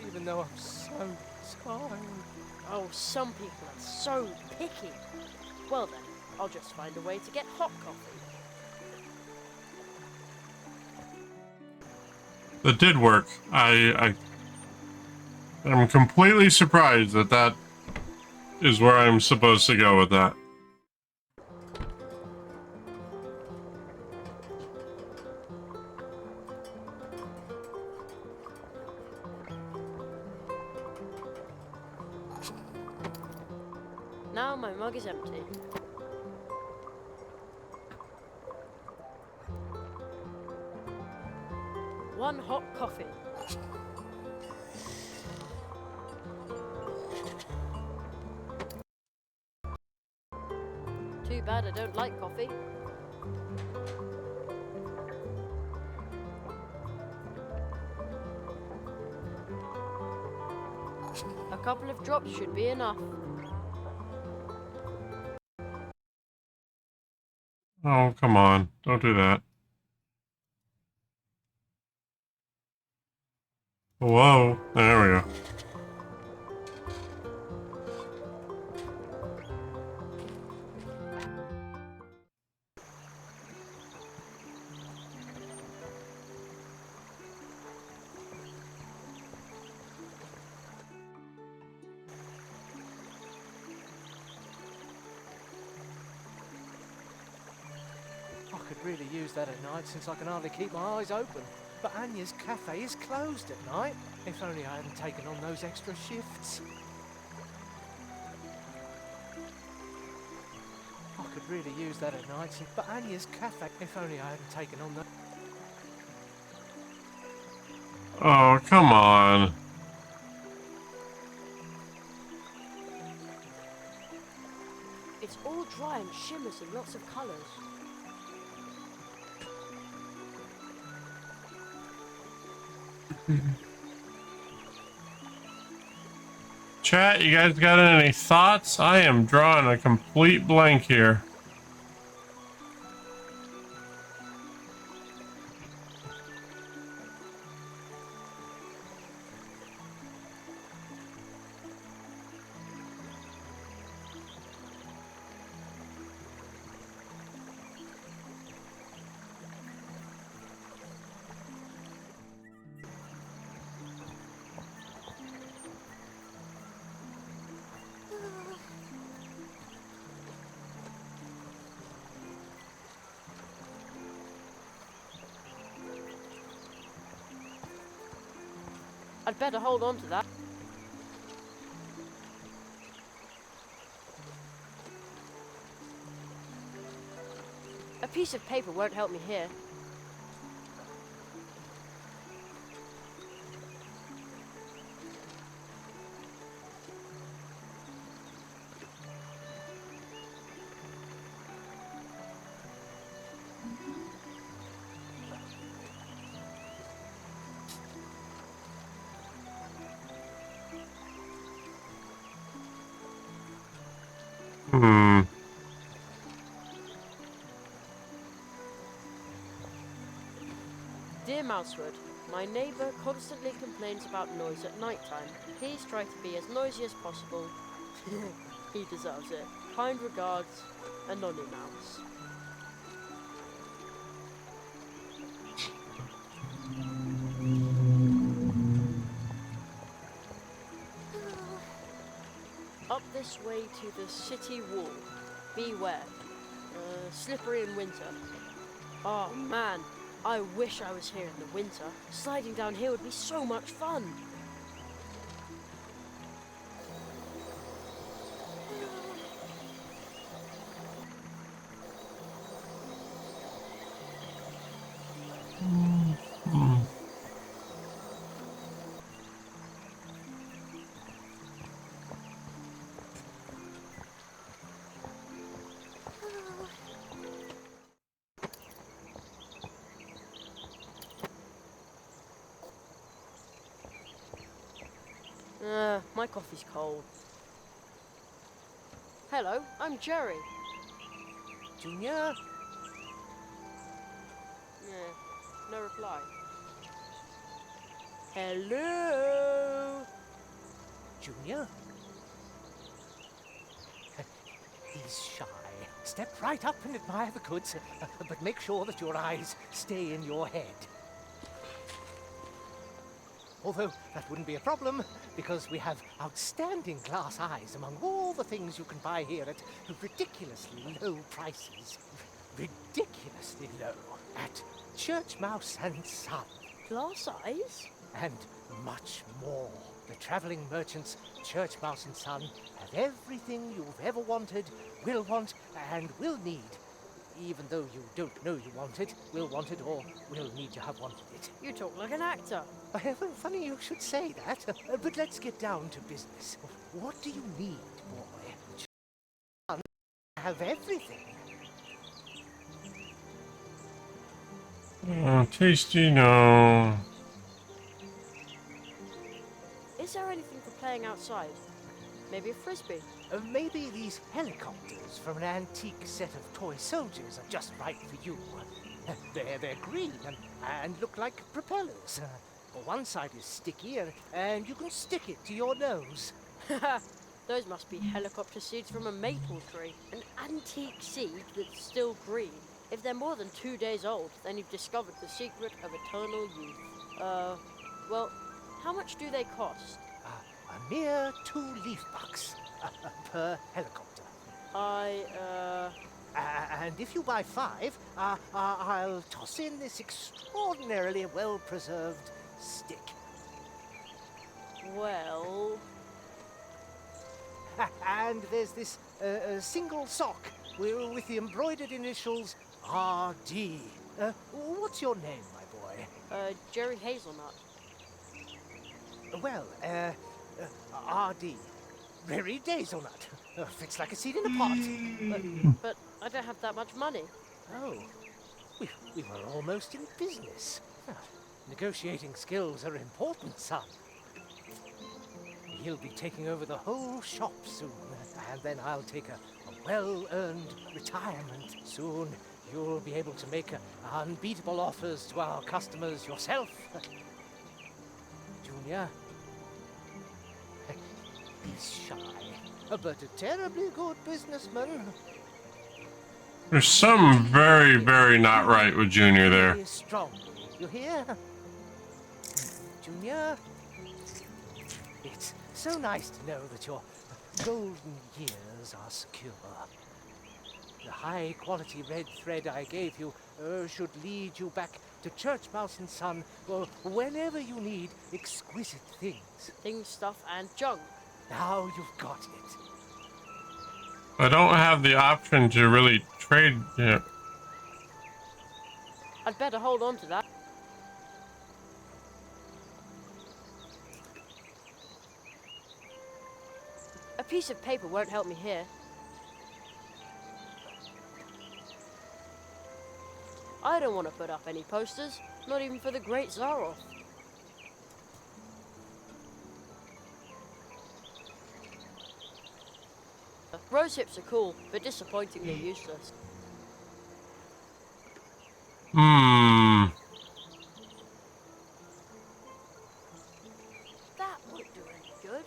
Even though I'm so tired. Oh, some people are so picky. Well then, I'll just find a way to get hot coffee. That did work. I'm completely surprised that that is where I'm supposed to go with that. Now my mug is empty. One hot coffee. Too bad I don't like coffee. A couple of drops should be enough. Oh, come on. Don't do that. Whoa. There we go. I could really use that at night since I can hardly keep my eyes open. But Anya's cafe is closed at night. If only I hadn't taken on those extra shifts. I could really use that at night, but Anya's cafe. If only I hadn't taken on that. Oh, come on. It's all dry and shimmers in lots of colours. Chat, you guys got any thoughts? I am drawing a complete blank here. I'd better hold on to that. A piece of paper won't help me here. Dear Mousewood, my neighbour constantly complains about noise at night time. Please try to be as noisy as possible. He deserves it. Kind regards, Anonymouse. Up this way to the city wall. Beware. Slippery in winter. Oh man, I wish I was here in the winter. Sliding down here would be so much fun. My coffee's cold. Hello, I'm Jerry. Junior? Yeah, no reply. Hello? Junior? He's shy. Step right up and admire the goods, but make sure that your eyes stay in your head. Although that wouldn't be a problem, because we have outstanding glass eyes among all the things you can buy here at ridiculously low prices. Ridiculously low. At Church Mouse and Son. Glass eyes? And much more. The travelling merchants, Church Mouse and Son, have everything you've ever wanted. wanted, will want, and will need. Even though you don't know you want it, will want it, or will need to have wanted it. You talk like an actor. Well, funny you should say that, but let's get down to business. What do you need, boy? You have everything. Oh, tasty, no. Is there anything for playing outside? Maybe a frisbee? Maybe these helicopters from an antique set of toy soldiers are just right for you. They're green and look like propellers. One side is sticky and you can stick it to your nose. Those must be helicopter seeds from a maple tree. An antique seed that's still green. If they're more than 2 days old, then you've discovered the secret of eternal youth. Well, how much do they cost? A mere 2 leaf bucks per helicopter. And if you buy 5, I'll toss in this extraordinarily well-preserved stick. Well... And there's this single sock with the embroidered initials R.D. What's your name, my boy? Jerry Hazelnut. Well, R.D. Rary Hazelnut. Fits like a seed in a pot. But I don't have that much money. Oh, we were almost in business. Negotiating skills are important, son. He'll be taking over the whole shop soon, and then I'll take a well-earned retirement. Soon you'll be able to make unbeatable offers to our customers yourself. Junior, he's shy, but a terribly good businessman. There's something very, very not right with Junior there. He is strong, you hear? Junior, it's so nice to know that your golden years are secure. The high-quality red thread I gave you should lead you back to Church Mouse and Son whenever you need exquisite things. Things, stuff, and junk. Now you've got it. I don't have the option to really trade it. I'd better hold on to that. A piece of paper won't help me here. I don't want to put up any posters, not even for the Great Zaroff. Rose hips are cool, but disappointingly useless. That won't do any good.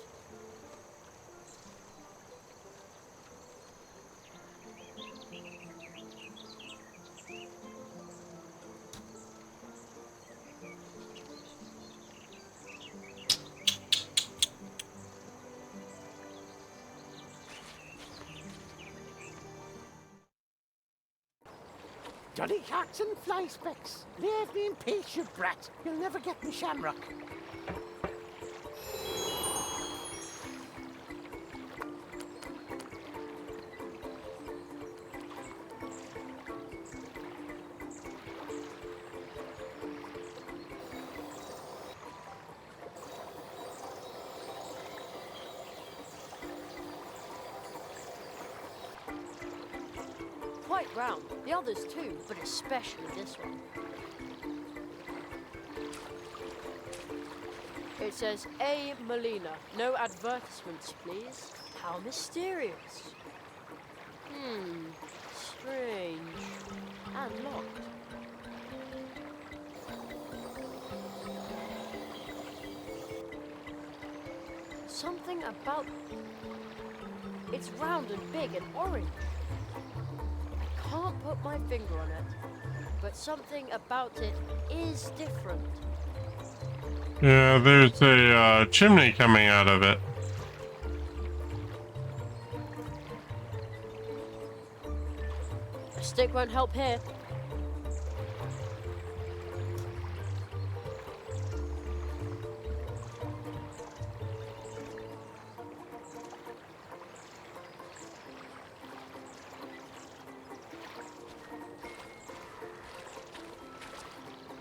Jolly cats and fly specks. Leave me in peace, you brat. You'll never get me shamrock. Quite round. The others too, but especially this one. It says A. Molina. No advertisements, please. How mysterious. Strange. And locked. Something about... It's round and big and orange. Can't put my finger on it, but something about it is different. Yeah, there's a chimney coming out of it. A stick won't help here.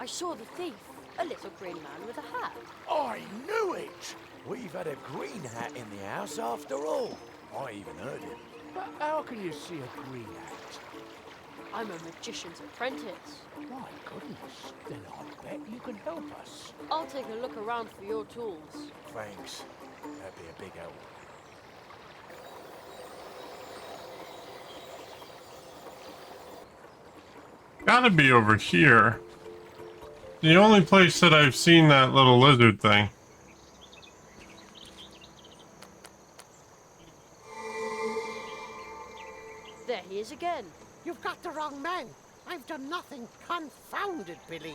I saw the thief, a little green man with a hat. I knew it! We've had a green hat in the house after all. I even heard him. But how can you see a green hat? I'm a magician's apprentice. My goodness, then I bet you can help us. I'll take a look around for your tools. Thanks. That'd be a big help. Gotta be over here. The only place that I've seen that little lizard thing. There he is again. You've got the wrong man. I've done nothing. Confounded police.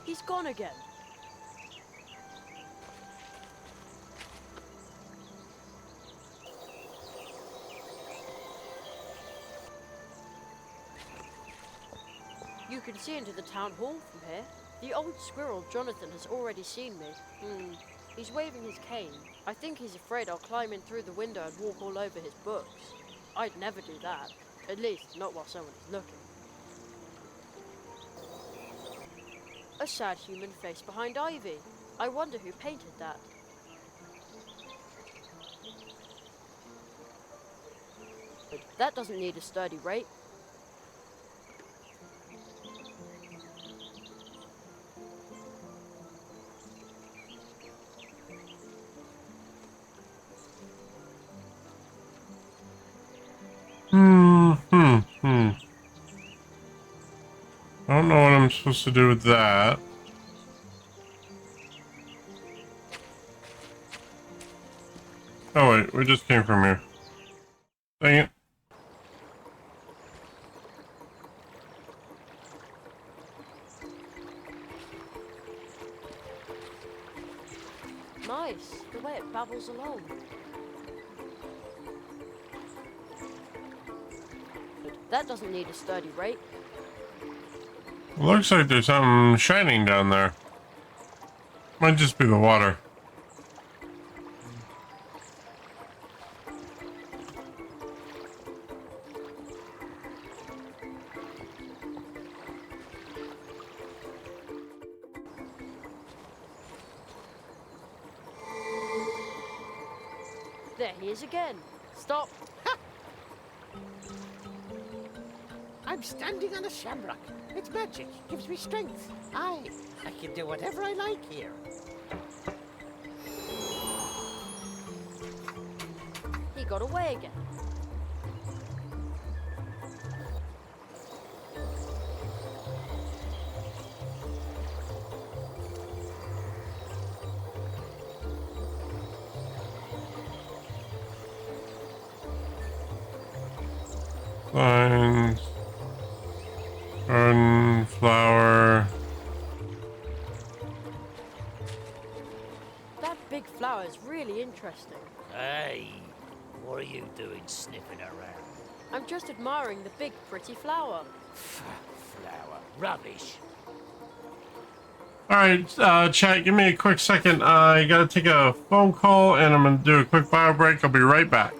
He's gone again. You can see into the town hall from here. The old squirrel, Jonathan, has already seen me. He's waving his cane. I think he's afraid I'll climb in through the window and walk all over his books. I'd never do that. At least, not while someone is looking. A sad human face behind ivy. I wonder who painted that. But that doesn't need a sturdy rake. I don't know what I'm supposed to do with that. Oh wait, we just came from here. Dang it. Nice, the way it babbles along. But that doesn't need a sturdy rake. Looks like there's something shining down there. Might just be the water. There he is again. Stop. I'm standing on a shamrock. It's magic. Gives me strength. I can do whatever I like here. He got away again. Vines. Garden, flower. That big flower is really interesting. Hey, what are you doing sniffing around? I'm just admiring the big, pretty flower. Flower. Rubbish. Alright, chat, give me a quick second. I gotta take a phone call and I'm gonna do a quick bio break. I'll be right back.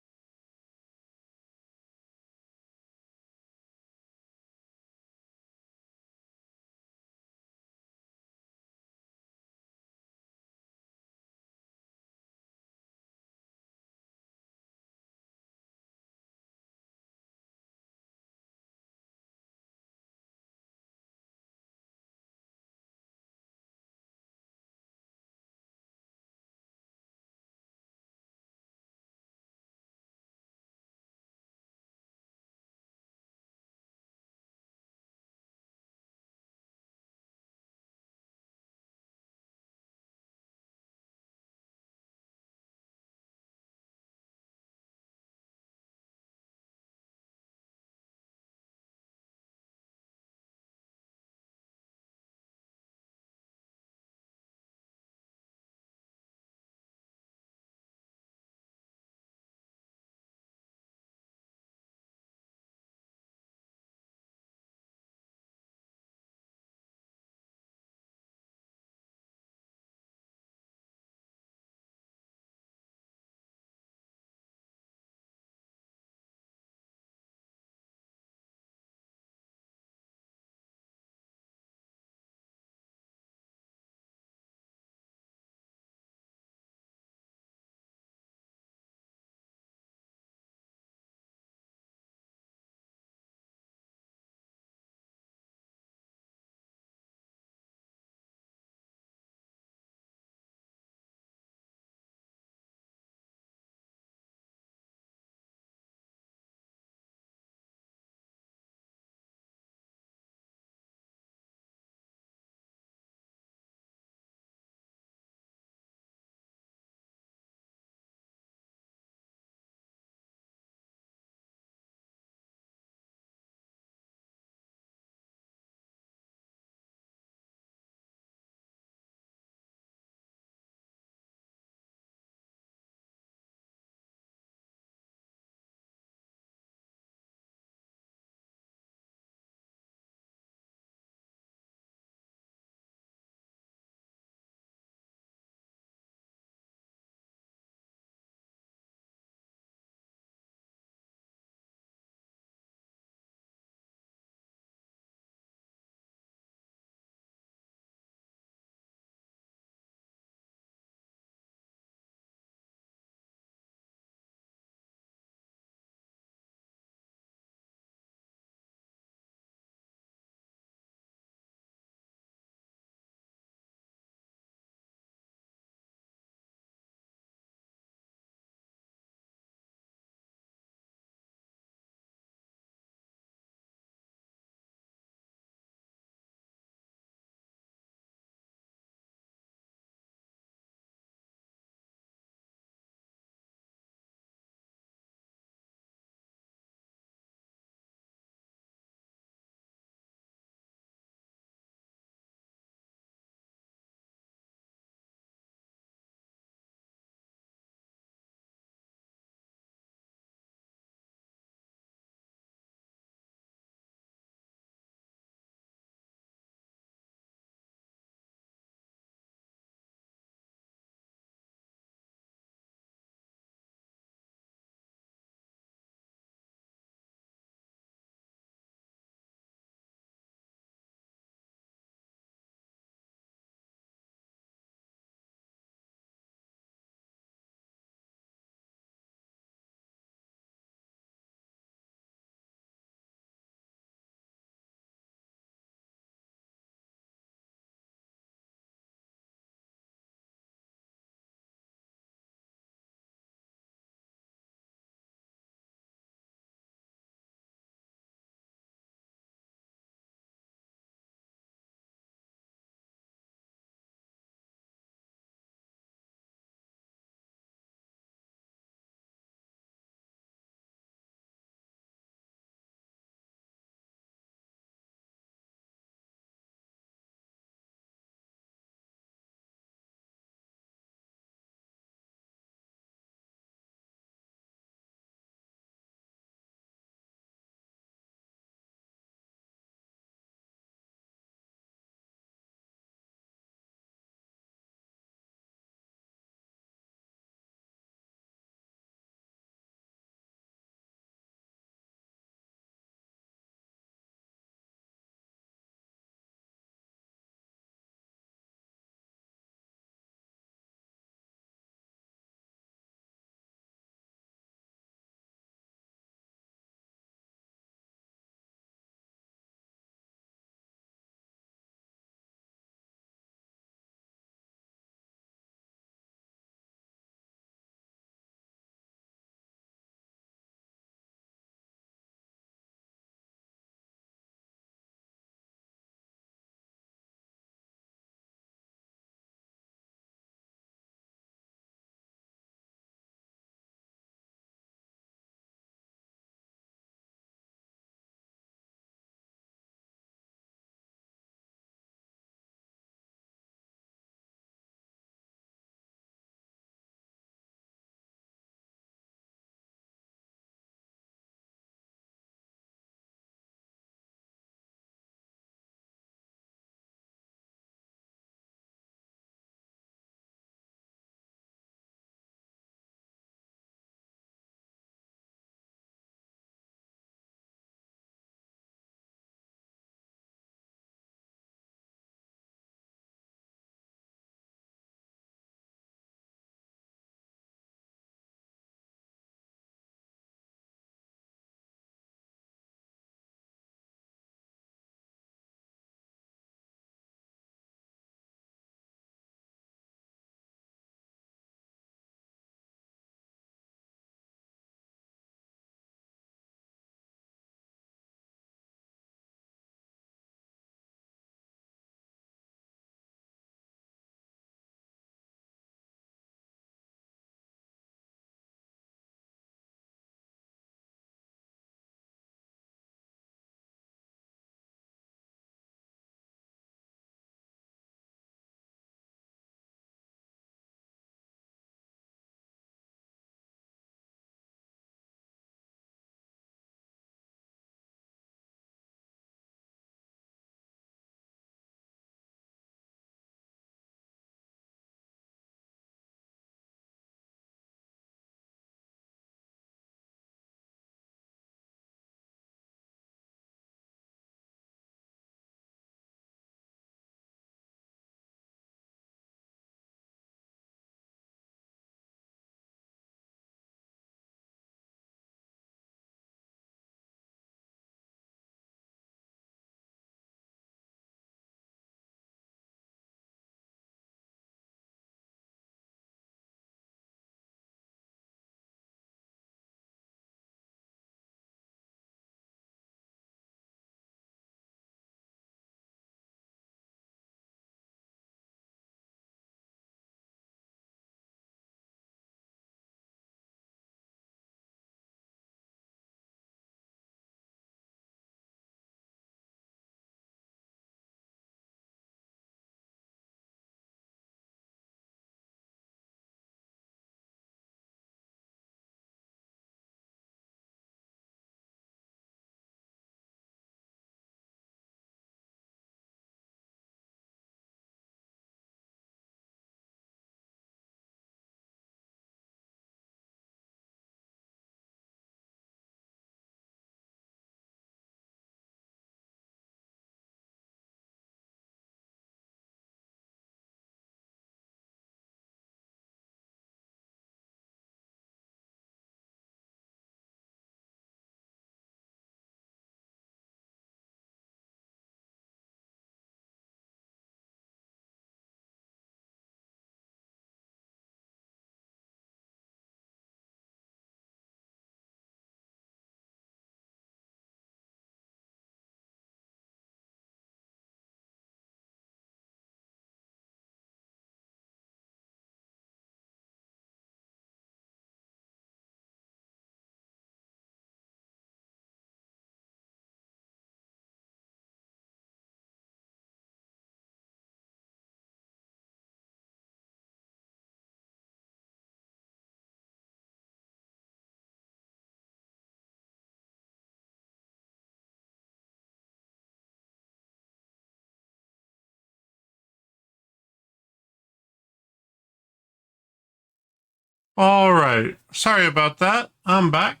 All right. Sorry about that. I'm back.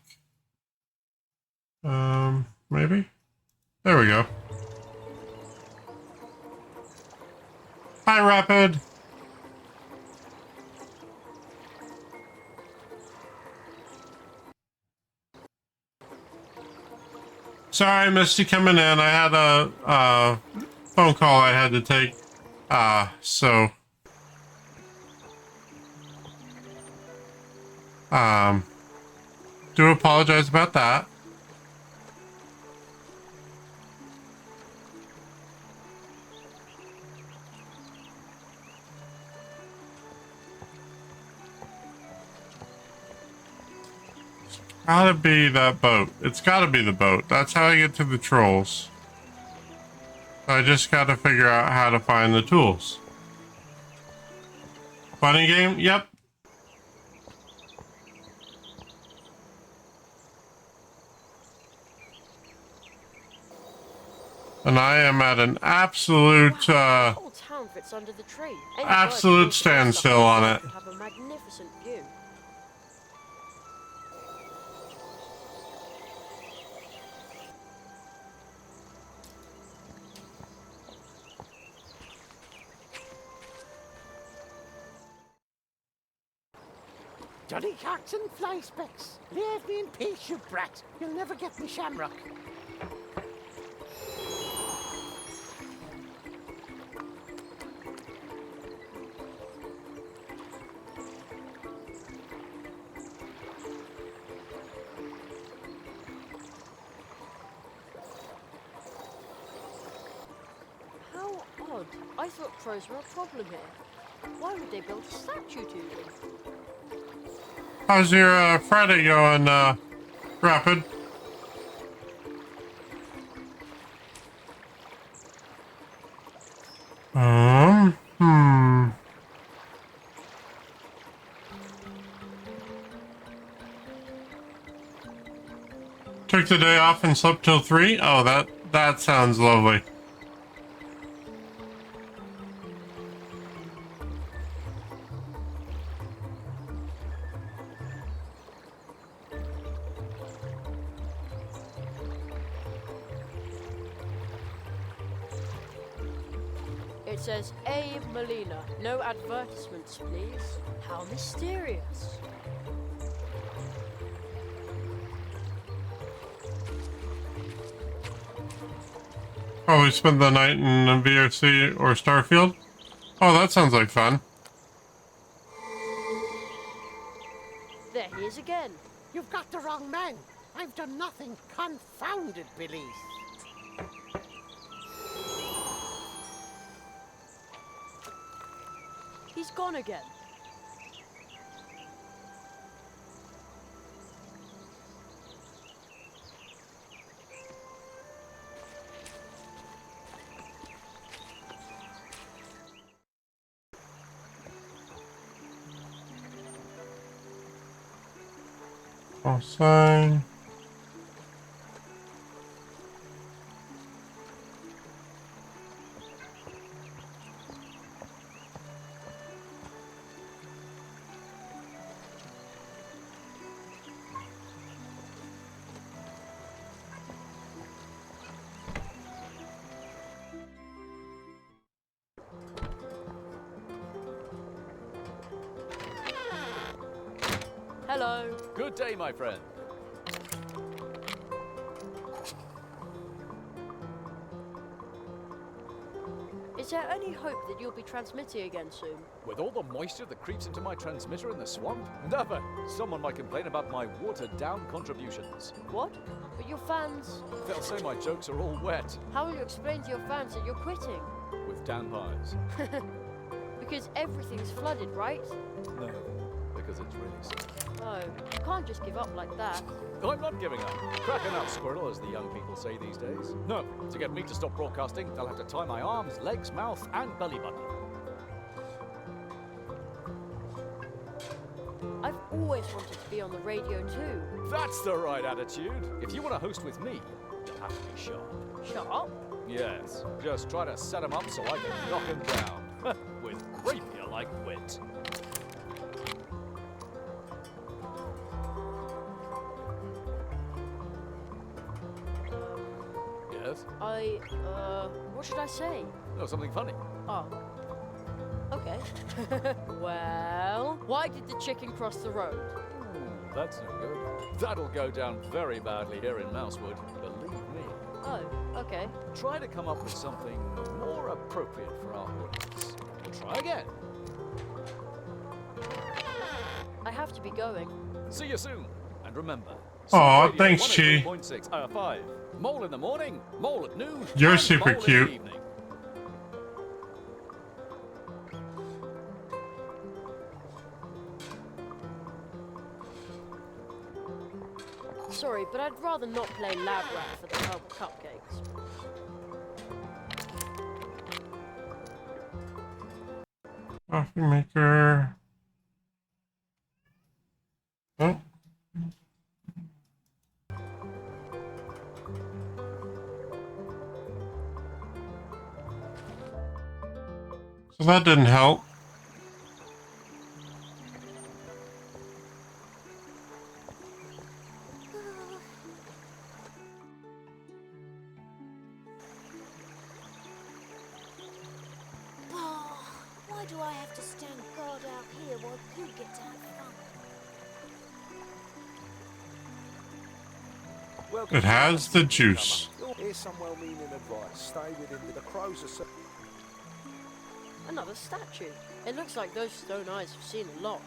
Maybe? There we go. Hi, Rapid. Sorry, I missed you coming in. I had a phone call I had to take. So do apologize about that. Gotta be that boat. It's gotta be the boat. That's how I get to the trolls. So I just gotta figure out how to find the tools. Funny game? Yep. And I am at an absolute, The whole town fits under the tree. Any bird absolute who stands up standstill on it. would have a magnificent view. Johnny Cocks and Fly Specks. Leave me in peace, you brat. You'll never get me shamrock. How odd. I thought crows were a problem here. Why would they build a statue to them? How's your Friday going, Rapid? Took the day off and slept till 3? Oh, that sounds lovely. It says, A. Molina. No advertisements, please. How mysterious. Probably spend the night in VRC or Starfield. Oh, that sounds like fun. There he is again. You've got the wrong man. I've done nothing. Confounded Billy. He's gone again. Call sign. Hello. Good day, my friend. Is there any hope that you'll be transmitting again soon? With all the moisture that creeps into my transmitter in the swamp? Never! Someone might complain about my watered-down contributions. What? But your fans... They'll say my jokes are all wet. How will you explain to your fans that you're quitting? With Dan pies. Because everything's flooded, right? No, because it's really sad. Oh, you can't just give up like that. I'm not giving up. Cracking up, squirrel, as the young people say these days. No, to get me to stop broadcasting, they'll have to tie my arms, legs, mouth, and belly button. I've always wanted to be on the radio too. That's the right attitude. If you want to host with me, you'll have to be sharp. Sharp? Yes, just try to set him up so I can knock him down. With rapier-like wit. Yes? What should I say? No, something funny. Oh. Okay. Well, why did the chicken cross the road? That's no good. That'll go down very badly here in Mousewood, believe me. Oh, okay. Try to come up with something more appropriate for our audience. Try again. I have to be going. See you soon. And remember. Aw, thanks, Chi. 5. Mole in the morning, mole at noon. You're and super mole in the cute. evening. Sorry, but I'd rather not play lab rat for the cupcakes. Coffee maker. Oh. So that didn't help. Why do I have to stand guard out here while you get to have fun? It has the juice. Here's some well-meaning advice. Stay within the crows are... Another statue. It looks like those stone eyes have seen a lot.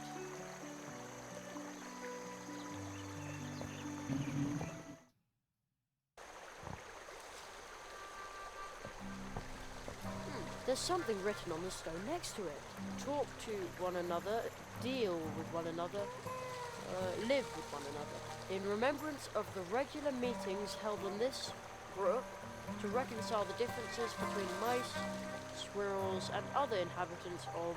There's something written on the stone next to it. Talk to one another, deal with one another, live with one another. In remembrance of the regular meetings held on this brook to reconcile the differences between mice, squirrels, and other inhabitants of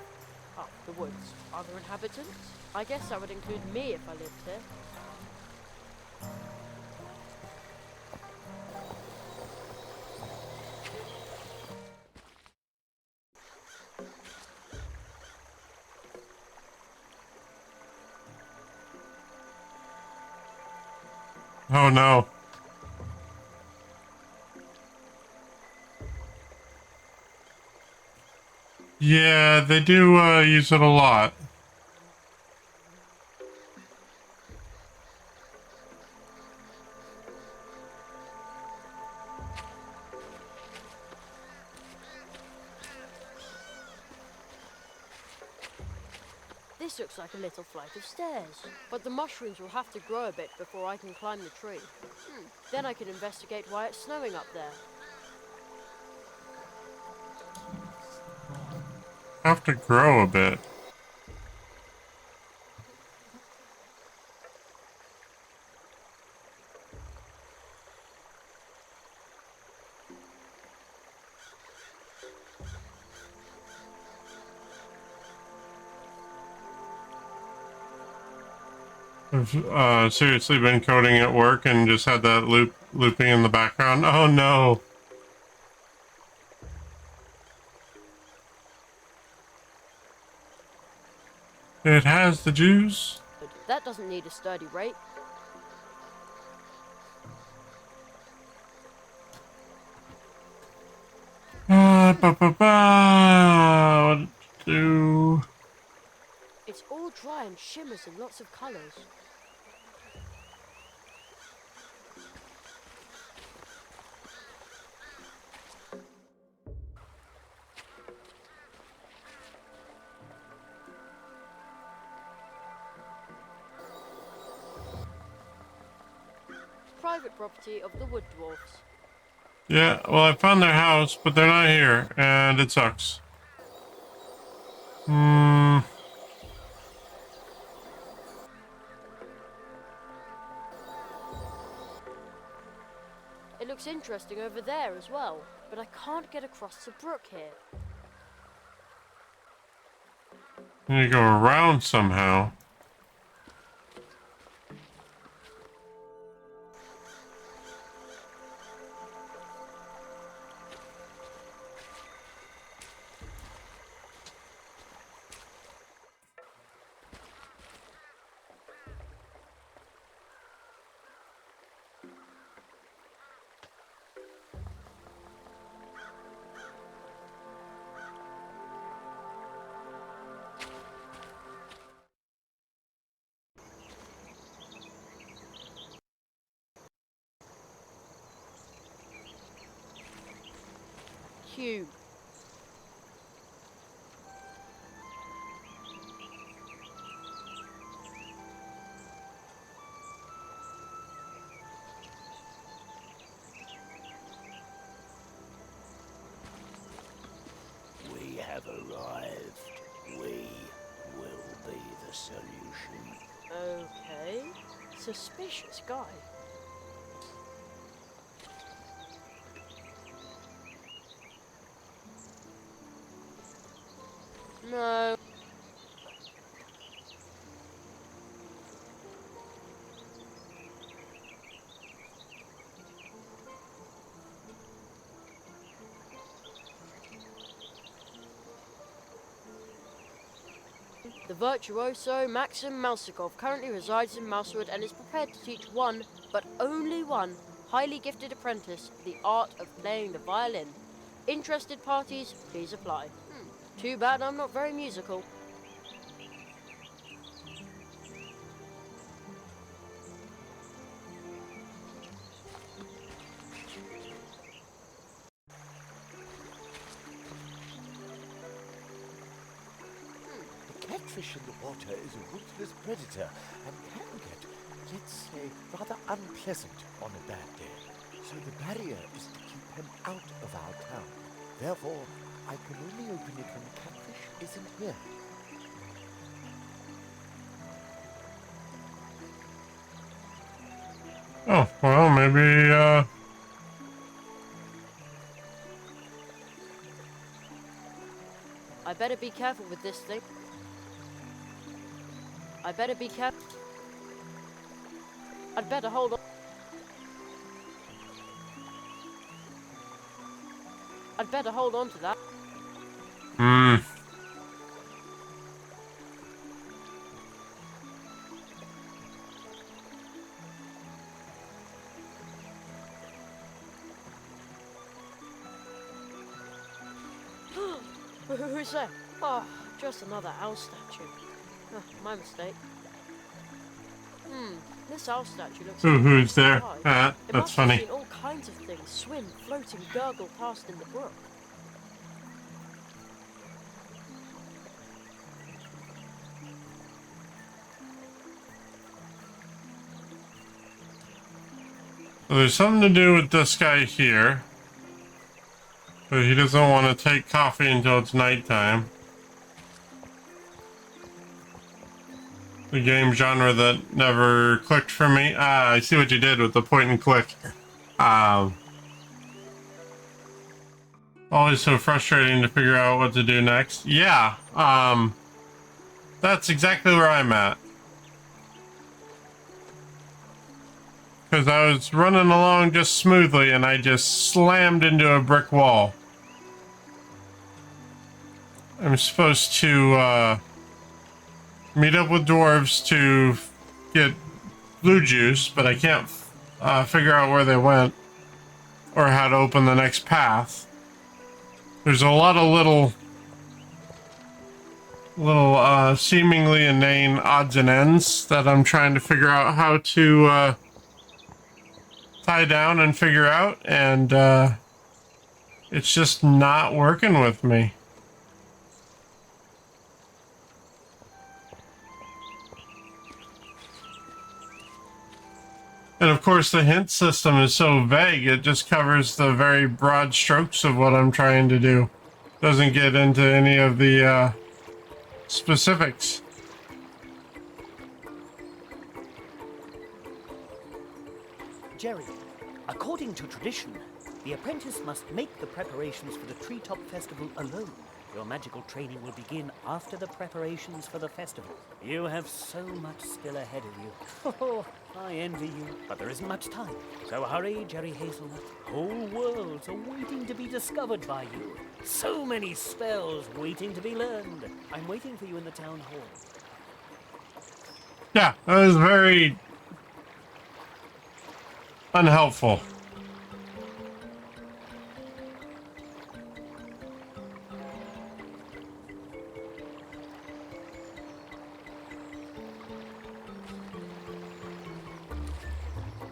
the woods. Other inhabitants? I guess that would include me if I lived here. Oh no. Yeah, they do use it a lot. This looks like a little flight of stairs, but the mushrooms will have to grow a bit before I can climb the tree. Then I can investigate why it's snowing up there. Have to grow a bit. I've seriously been coding at work and just had that looping in the background. Oh no. It has the juice. That doesn't need a sturdy rake. What do? It's all dry and shimmers in lots of colors. Private property of the Wood Dwarfs. Yeah, well, I found their house, but they're not here, and it sucks. It looks interesting over there as well, but I can't get across the brook here. You go around somehow. cube. We have arrived. We will be the solution. Okay. Suspicious guy. No. The virtuoso Maxim Mousikov currently resides in Mousewood and is prepared to teach one, but only one, highly gifted apprentice the art of playing the violin. Interested parties, please apply. Too bad I'm not very musical. The catfish in the water is a ruthless predator and can get, let's say, rather unpleasant on a bad day. So the barrier is to keep him out of our town. Therefore, I can only open it when the catfish isn't here. Oh, well, maybe, I better be careful with this thing. I better be careful. I'd better hold on. I'd better hold on to that. Who's that? Oh, just another owl statue. My mistake. This owl statue looks... who's there? It That's must have funny. seen all kinds of things swim, float, and gurgle past in the brook. Well, there's something to do with this guy here. But he doesn't want to take coffee until it's nighttime. The game genre that never clicked for me. Ah, I see what you did with the point and click. Always so frustrating to figure out what to do next. Yeah, that's exactly where I'm at. Because I was running along just smoothly and I just slammed into a brick wall. I'm supposed to meet up with dwarves to get blue juice, but I can't figure out where they went or how to open the next path. There's a lot of little seemingly inane odds and ends that I'm trying to figure out how to tie down and figure out, and it's just not working with me. And of course the hint system is so vague, it just covers the very broad strokes of what I'm trying to do. Doesn't get into any of the specifics. Jerry, according to tradition, the apprentice must make the preparations for the Treetop Festival alone. Your magical training will begin after the preparations for the festival. You have so much still ahead of you. Oh, I envy you. But there isn't much time. So hurry, Jerry Hazelnut. Whole worlds are waiting to be discovered by you. So many spells waiting to be learned. I'm waiting for you in the town hall. Yeah, that was very unhelpful.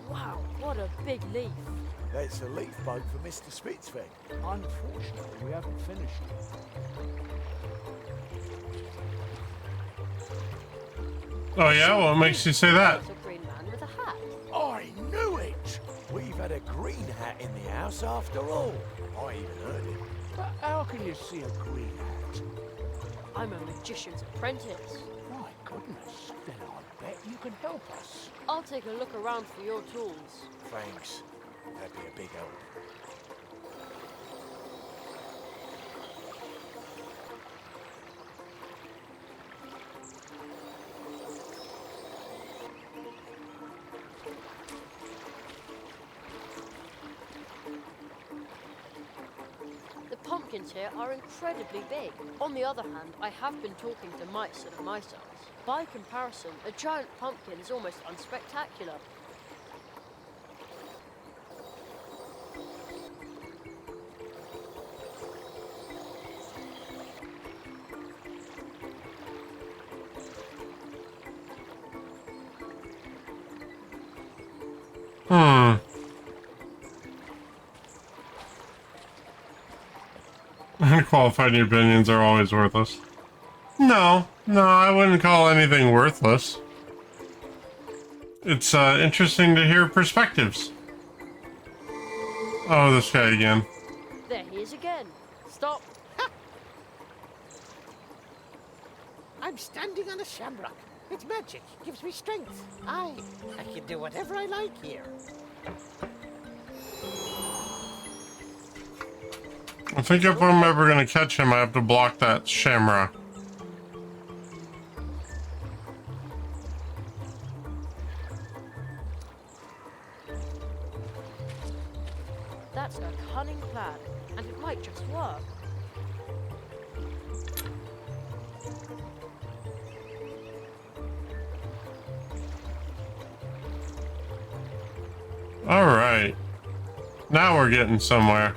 Wow, what a big leaf. That's a leaf boat for Mr. Spitzweg. Unfortunately, we haven't finished. Oh yeah, what makes you say that? There's a green man with a hat. I knew it! We've had a green hat in the house after all. I even heard it. But how can you see a green hat? I'm a magician's apprentice. My goodness, then I bet you can help us. I'll take a look around for your tools. Thanks. That'd be a big help. The pumpkins here are incredibly big. On the other hand, I have been talking to mice that are my size. By comparison, a giant pumpkin is almost unspectacular. Unqualified opinions are always worthless. No, I wouldn't call anything worthless. It's interesting to hear perspectives. Oh, this guy again. There he is again. Stop. I'm standing on a shamrock. It's magic. Gives me strength. I can do whatever I like here. I think if I'm ever gonna catch him, I have to block that shamrock. That's a cunning plan, and it might just work. All right, now we're getting somewhere.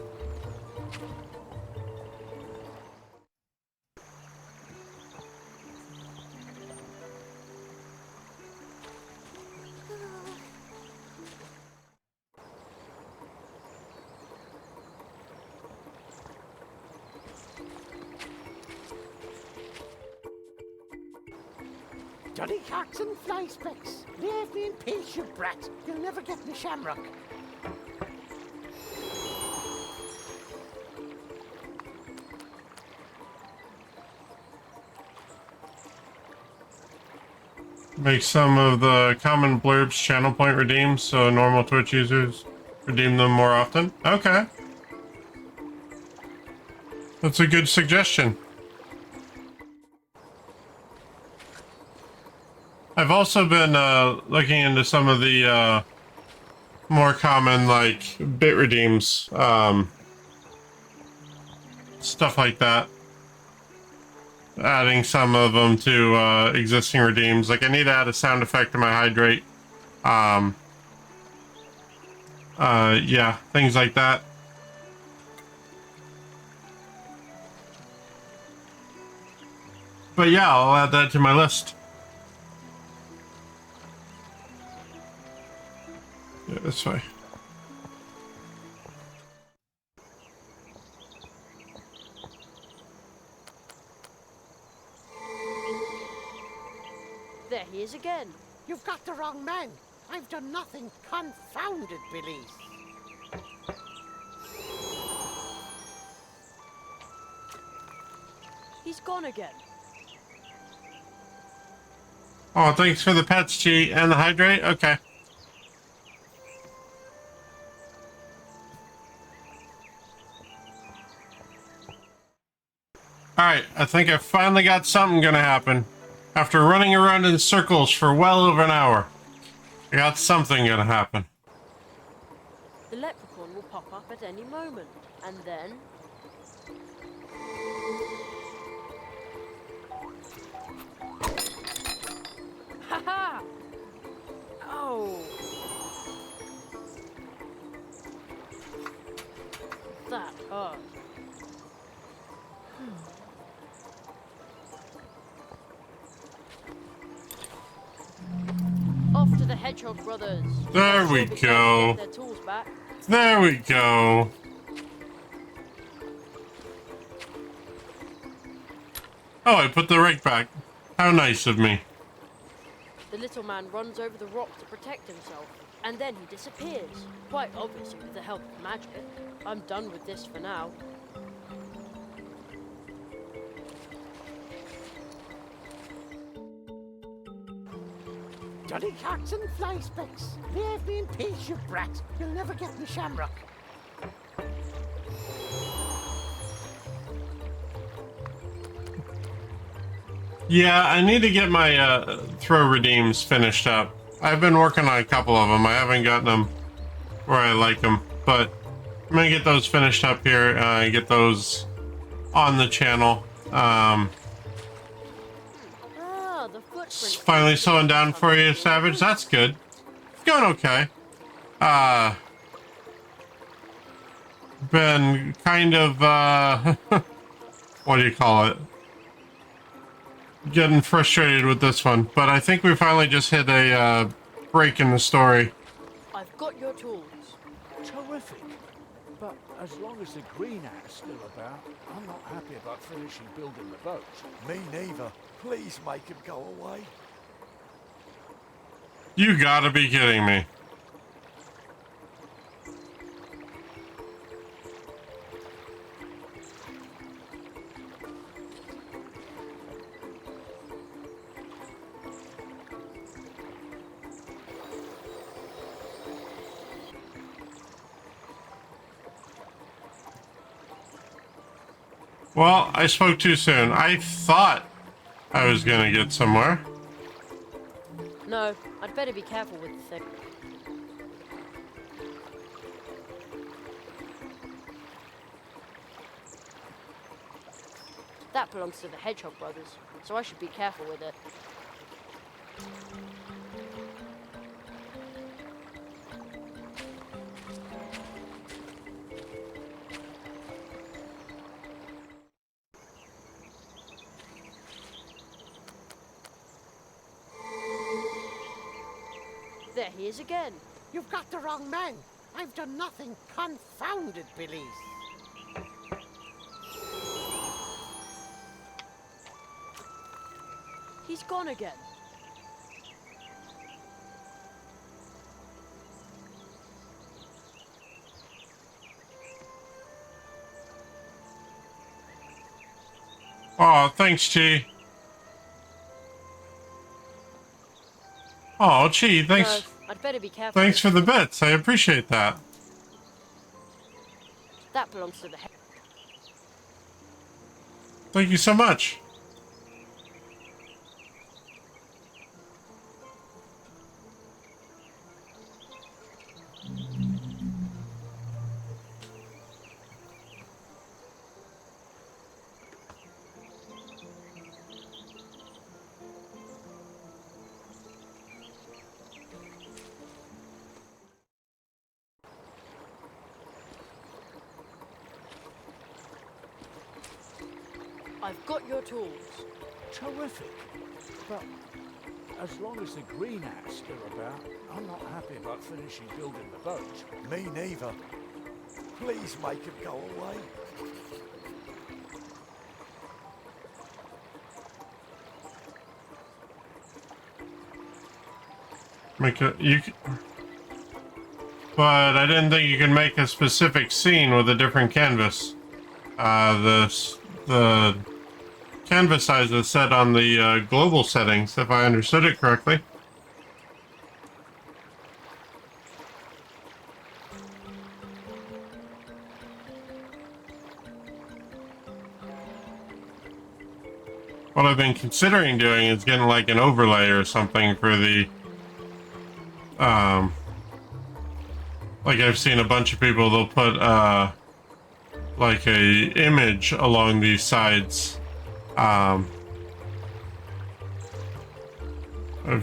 Johnny Cocks and Fly Specks. Leave me in peace, you brat. You'll never get me shamrock. Make some of the common blurbs channel point redeems so normal Twitch users redeem them more often. Okay. That's a good suggestion. I've also been looking into some of the more common like bit redeems, stuff like that. Adding some of them to existing redeems. Like I need to add a sound effect to my hydrate. Yeah, things like that. But yeah, I'll add that to my list. Yeah, this way. There he is again. You've got the wrong man. I've done nothing. Confounded belief. He's gone again. Oh, thanks for the pets, Chi, and the hydrate? Okay. Alright, I think I finally got something gonna happen. After running around in circles for well over an hour, I got something gonna happen. The leprechaun will pop up at any moment, and then... Ha-ha! Oh! That hurt. Off to the Hedgehog brothers. There we go. Get their tools back. There we go. Oh, I put the rake back. How nice of me. The little man runs over the rock to protect himself, and then he disappears. Quite obviously with the help of magic. I'm done with this for now. Jolly cats and fly specks. Leave me in peace, you brat. You'll never get me shamrock. Yeah, I need to get my throw redeems finished up. I've been working on a couple of them. I haven't gotten them where I like them, but I'm gonna get those finished up here and get those on the channel. Ah, the footprint. Finally slowing down for you, Savage. That's good. It's going okay. Been kind of what do you call it? Getting frustrated with this one, but I think we finally just hit a break in the story. I've got your tools. Terrific. But as long as the green hat's still about, I'm not happy about finishing building the boat. Me neither. Please make him go away. You gotta be kidding me. Well, I spoke too soon. I thought I was gonna get somewhere. No, I'd better be careful with the thing. That belongs to the Hedgehog brothers, so I should be careful with it. There he is again. You've got the wrong man. I've done nothing. Confounded police. He's gone again. Oh, thanks, Chi. Oh, Chi, thanks. No, I'd better be careful. Thanks for the bits. I appreciate that. That belongs to the Thank you so much. I've got your tools. Terrific. But as long as the green hat's still about, I'm not happy about finishing building the boat. Me neither. Please make him go away. Make a but I didn't think you could make a specific scene with a different canvas. The canvas size is set on the global settings, if I understood it correctly. What I've been considering doing is getting like an overlay or something for the like I've seen a bunch of people, they'll put like a image along these sides. I've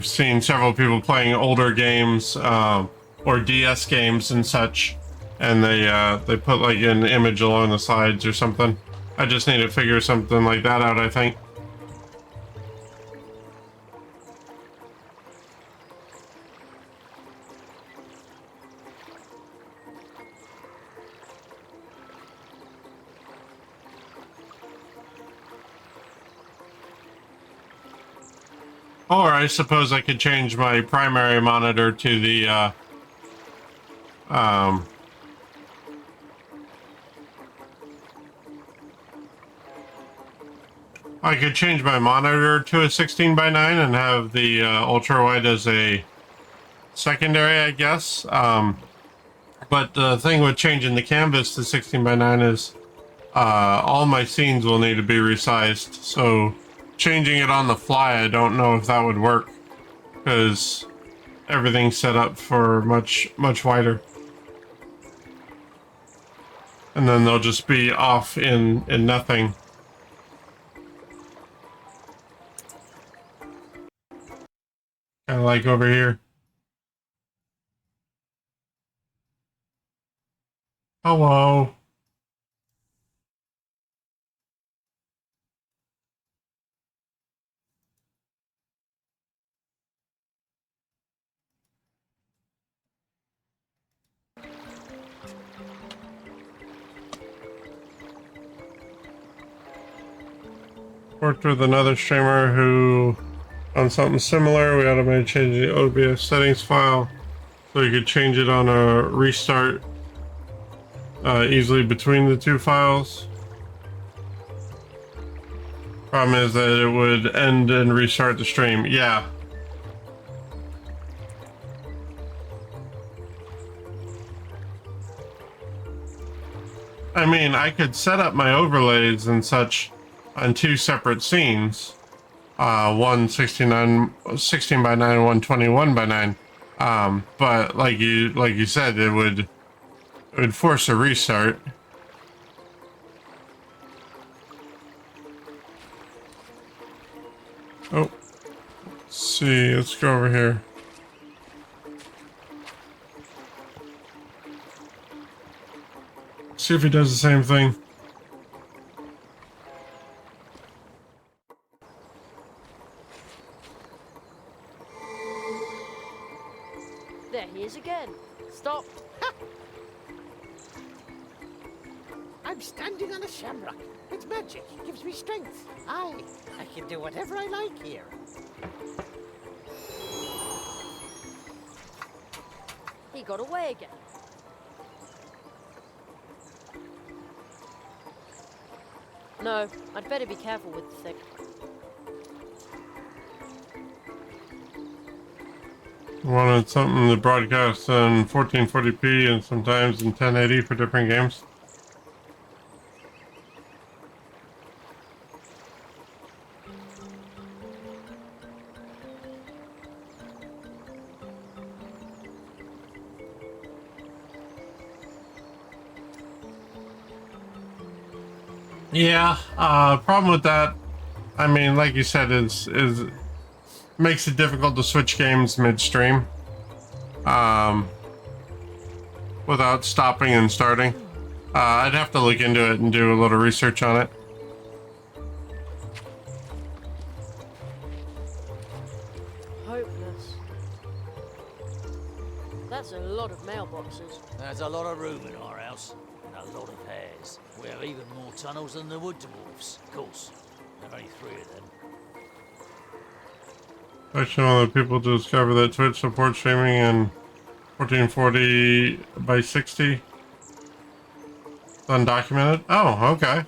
seen several people playing older games or DS games and such, and they put like an image along the sides or something. I just need to figure something like that out, I think. Or I suppose I could change my primary monitor to the, I could change my monitor to a 16:9 and have the ultra wide as a secondary, I guess. But the thing with changing the canvas to 16:9 is all my scenes will need to be resized. So changing it on the fly, I don't know if that would work because everything's set up for much wider. And then they'll just be off in nothing. Kind of like over here. Hello. Worked with another streamer who, on something similar, we automated changing the OBS settings file so you could change it on a restart easily between the two files. Problem is that it would end and restart the stream. Yeah. I mean, I could set up my overlays and such on two separate scenes. One 16:9, one 21:9. But like you said, it would force a restart. Oh, let's see. Let's go over here. See if he does the same thing. There he is again. Stop. I'm standing on a shamrock. It's magic. It gives me strength. I can do whatever I like here. He got away again. No, I'd better be careful with the thing. Wanted something to broadcast in 1440p and sometimes in 1080 for different games. Yeah, problem with that, I mean, like you said, is makes it difficult to switch games midstream, without stopping and starting. I'd have to look into it and do a little research on it. Hopeless. That's a lot of mailboxes. There's a lot of room in our house, and a lot of hairs. We have even more tunnels than the wood dwarfs. Of course, there are only 3 of them. Actually, one of the people to discover that Twitch supports streaming in 1440 by 60. Undocumented? Oh, okay.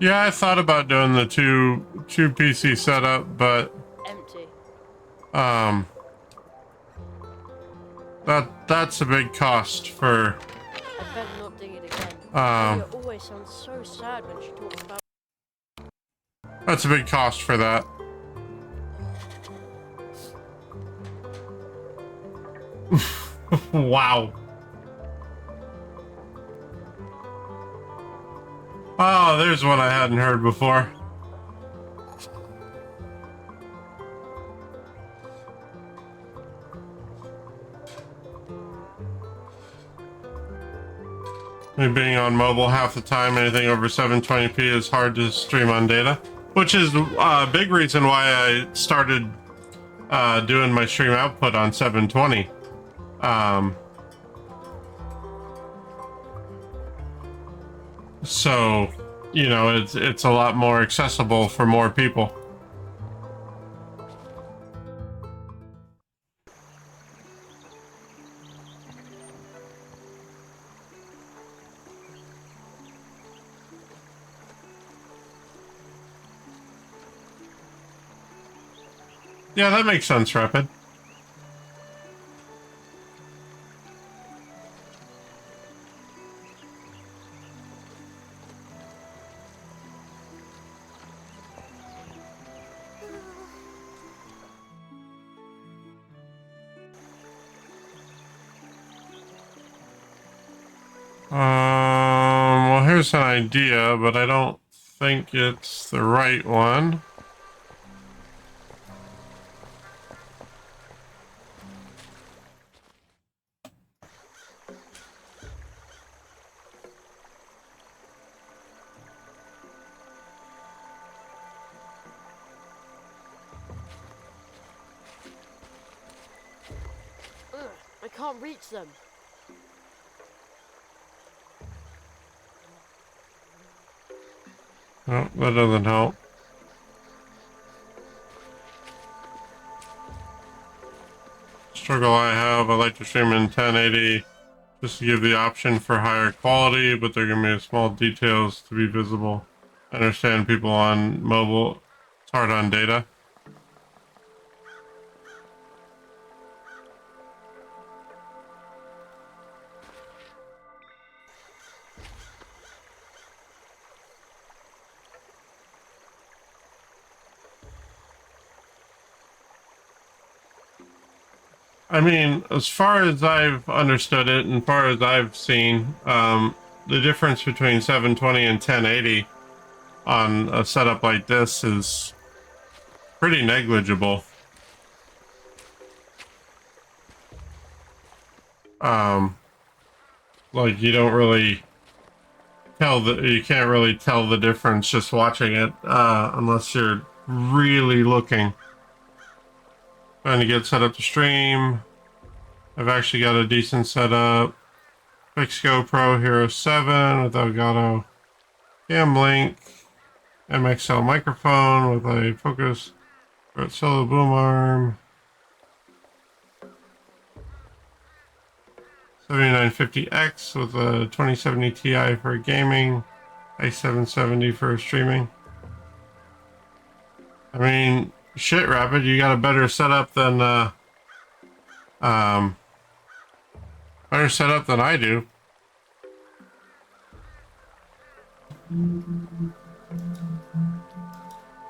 Yeah, I thought about doing the two PC setup, but Empty. that's a big cost for. I'd better not dig it again. Um, Lydia always sounds so sad when she talks about. That's a big cost for that. Wow. Oh, there's one I hadn't heard before. Me being on mobile half the time, anything over 720p is hard to stream on data, which is a big reason why I started doing my stream output on 720. So, you know, it's a lot more accessible for more people. Yeah, that makes sense, Rapid. Well, here's an idea, but I don't think it's the right one. Ugh, I can't reach them. Oh, that doesn't help. Struggle I have, I like to stream in 1080 just to give the option for higher quality, but there are going to be small details to be visible. I understand people on mobile, it's hard on data. I mean, as far as I've understood it, and far as I've seen, the difference between 720 and 1080 on a setup like this is pretty negligible. Like you don't really you can't really tell the difference just watching it, unless you're really looking. Trying to get set up to stream. I've actually got a decent setup. Fix GoPro Hero 7 with Elgato Cam Link. MXL microphone with a focus solo boom arm. 7950X with a 2070 Ti for gaming. i770 for streaming. I mean, shit, Rapid, you got a better setup than I do.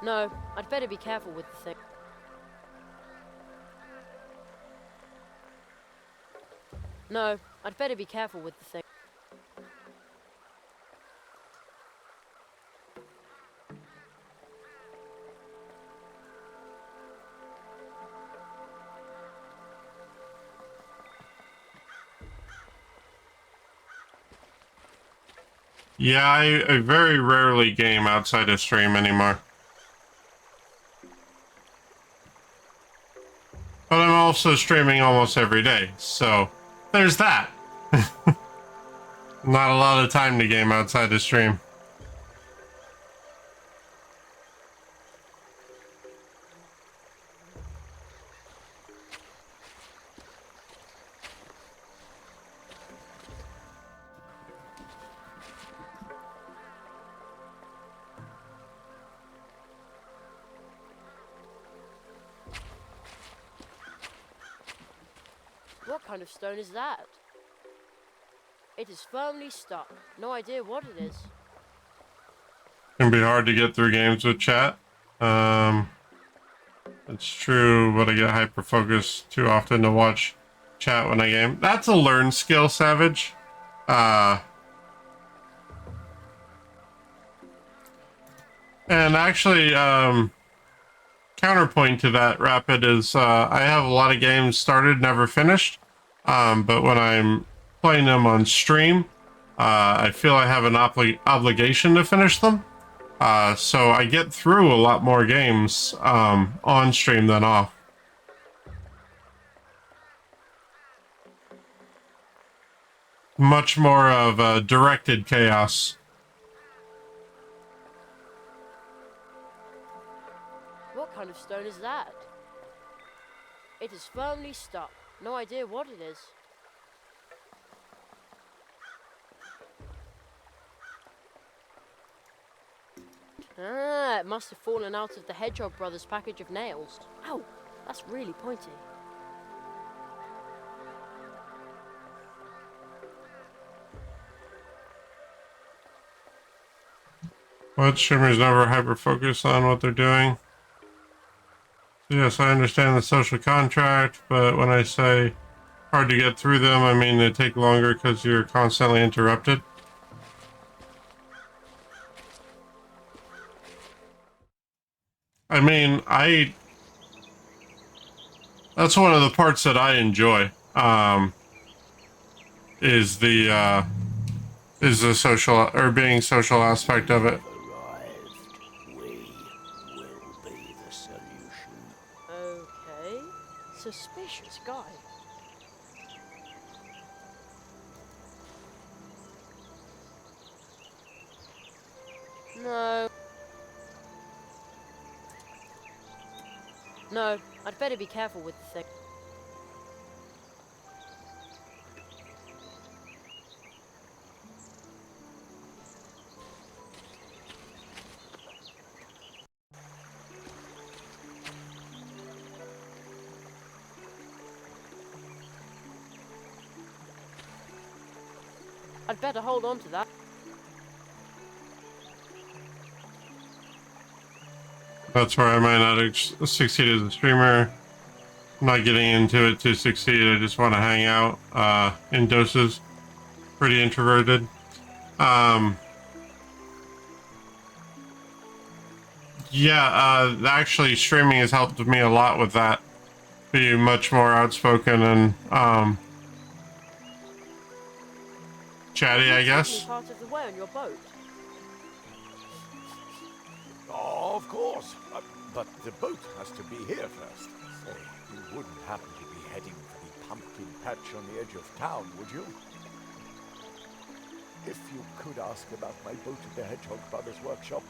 No, I'd better be careful with the thing. No, I'd better be careful with the thing. Yeah, I very rarely game outside of stream anymore. But I'm also streaming almost every day, so there's that. Not a lot of time to game outside of stream. What kind of stone is that? It is firmly stuck. No idea what it is. Can be hard to get through games with chat. It's true, but I get hyper focused too often to watch chat when I game. That's a learned skill, Savage. And actually, counterpoint to that, Rapid, is I have a lot of games started, never finished. But when I'm playing them on stream, I feel I have an obligation to finish them. So I get through a lot more games on stream than off. Much more of directed chaos. What kind of stone is that? It is firmly stuck. No idea what it is. Ah, it must have fallen out of the Hedgehog Brothers package of nails. Ow, that's really pointy. What? Streamers never hyper-focus on what they're doing. Yes, I understand the social contract, but when I say hard to get through them, I mean they take longer because you're constantly interrupted. I mean, that's one of the parts that I enjoy, is the social, or being social aspect of it. Okay. Suspicious guy. No. No, I'd better be careful with the thing. I'd better hold on to that. That's where I might not succeed as a streamer. I'm not getting into it to succeed. I just want to hang out in doses. Pretty introverted. Yeah, actually streaming has helped me a lot with that. Be much more outspoken and chatty, I guess. Part of the way on your boat. Oh, of course. But the boat has to be here first. Say, you wouldn't happen to be heading for the pumpkin patch on the edge of town, would you? If you could ask about my boat at the Hedgehog Brothers workshop,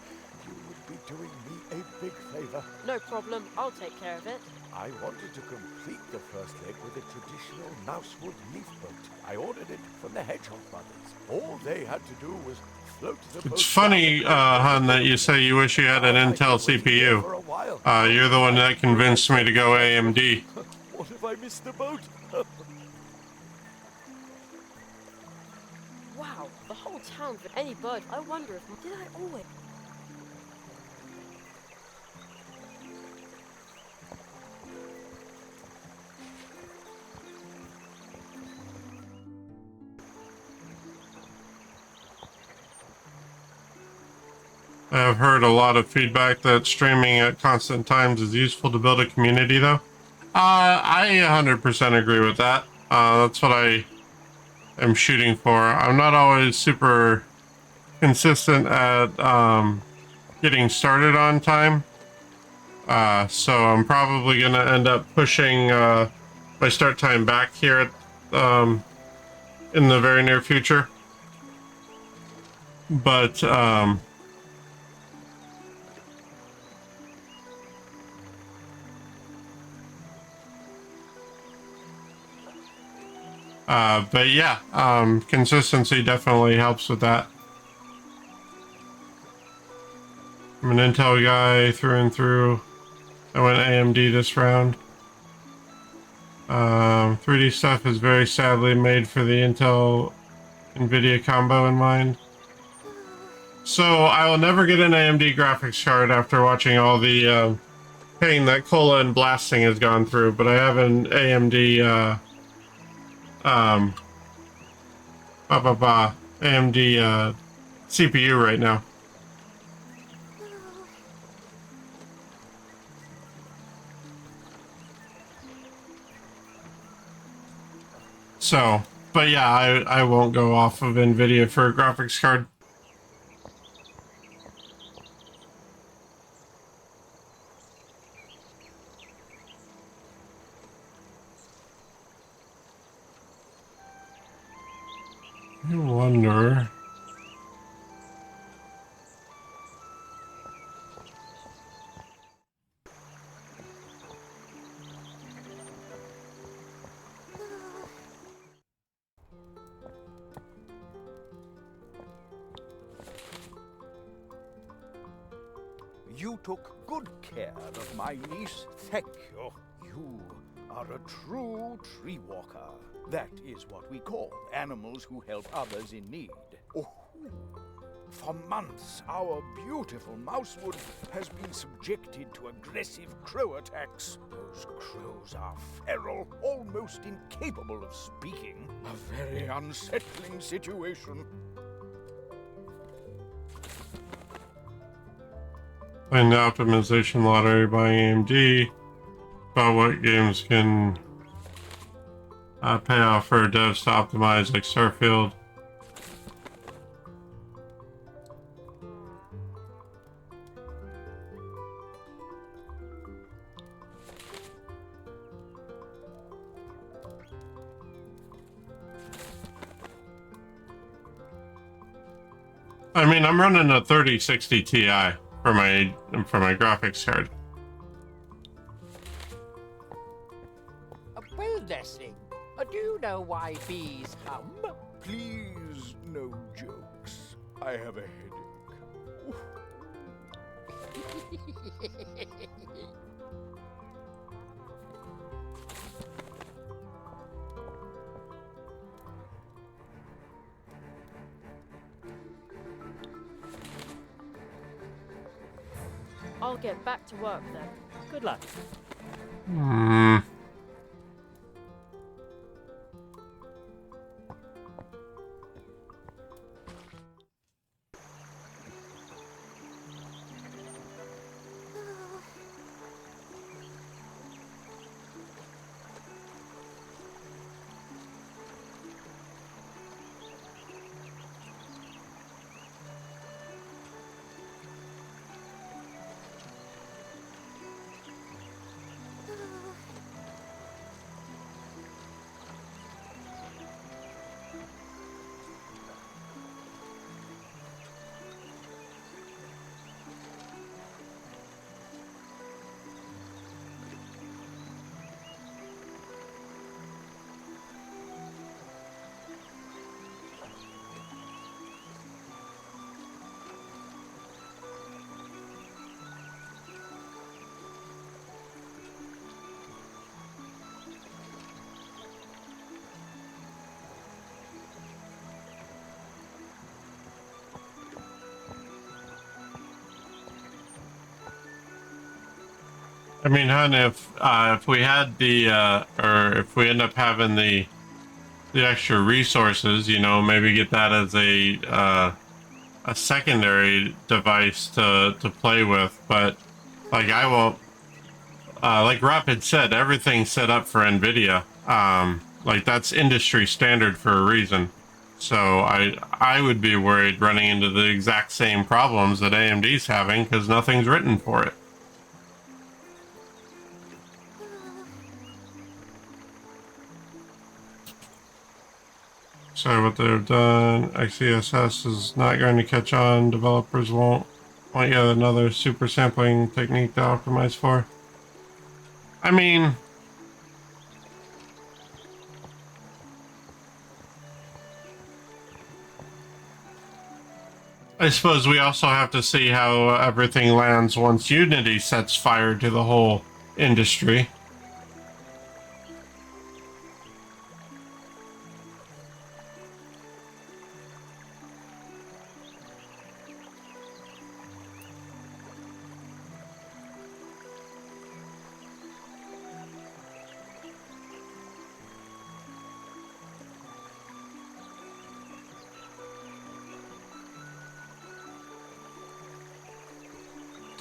you would be doing me a big favor. No problem, I'll take care of it. I wanted to complete the first leg with a traditional mousewood leaf boat. I ordered it from the Hedgehog Brothers. All they had to do was float the boat. It's funny, Hun, that you say you wish you had an Intel CPU. You're the one that convinced me to go AMD. What if I missed the boat? Wow, the whole town for any bird. I wonder if... Did I always... I've heard a lot of feedback that streaming at constant times is useful to build a community, though. I 100% agree with that. That's what I am shooting for. I'm not always super consistent at getting started on time. So I'm probably going to end up pushing my start time back here at, in the very near future. But... but yeah, consistency definitely helps with that. I'm an Intel guy through and through. I went AMD this round. 3D stuff is very sadly made for the Intel NVIDIA combo in mind. So I will never get an AMD graphics card after watching all the pain that Cola and blasting has gone through, but I have an AMD AMD CPU right now. So, but yeah, I won't go off of NVIDIA for a graphics card. I wonder. You took good care of my niece. Thank you. You are a true tree walker. That is what we call animals who help others in need. Oh. For months, our beautiful mousewood has been subjected to aggressive crow attacks. Those crows are feral, almost incapable of speaking. A very unsettling situation. Find the optimization lottery by AMD about what games can pay off for devs to optimize, like Starfield. I mean, I'm running a 3060 Ti for my graphics card. Well, Leslie, do you know why bees hum? Please, no jokes. I have a headache. I'll get back to work then. Good luck. Hmm. I mean, hun, if we had the or if we end up having the extra resources, you know, maybe get that as a secondary device to play with. But like, I won't. Like Rob had said, everything's set up for NVIDIA. Like that's industry standard for a reason. So I would be worried running into the exact same problems that AMD's having because nothing's written for it. Sorry, what they've done. XeSS is not going to catch on. Developers won't want yet another super sampling technique to optimize for. I mean, I suppose we also have to see how everything lands once Unity sets fire to the whole industry.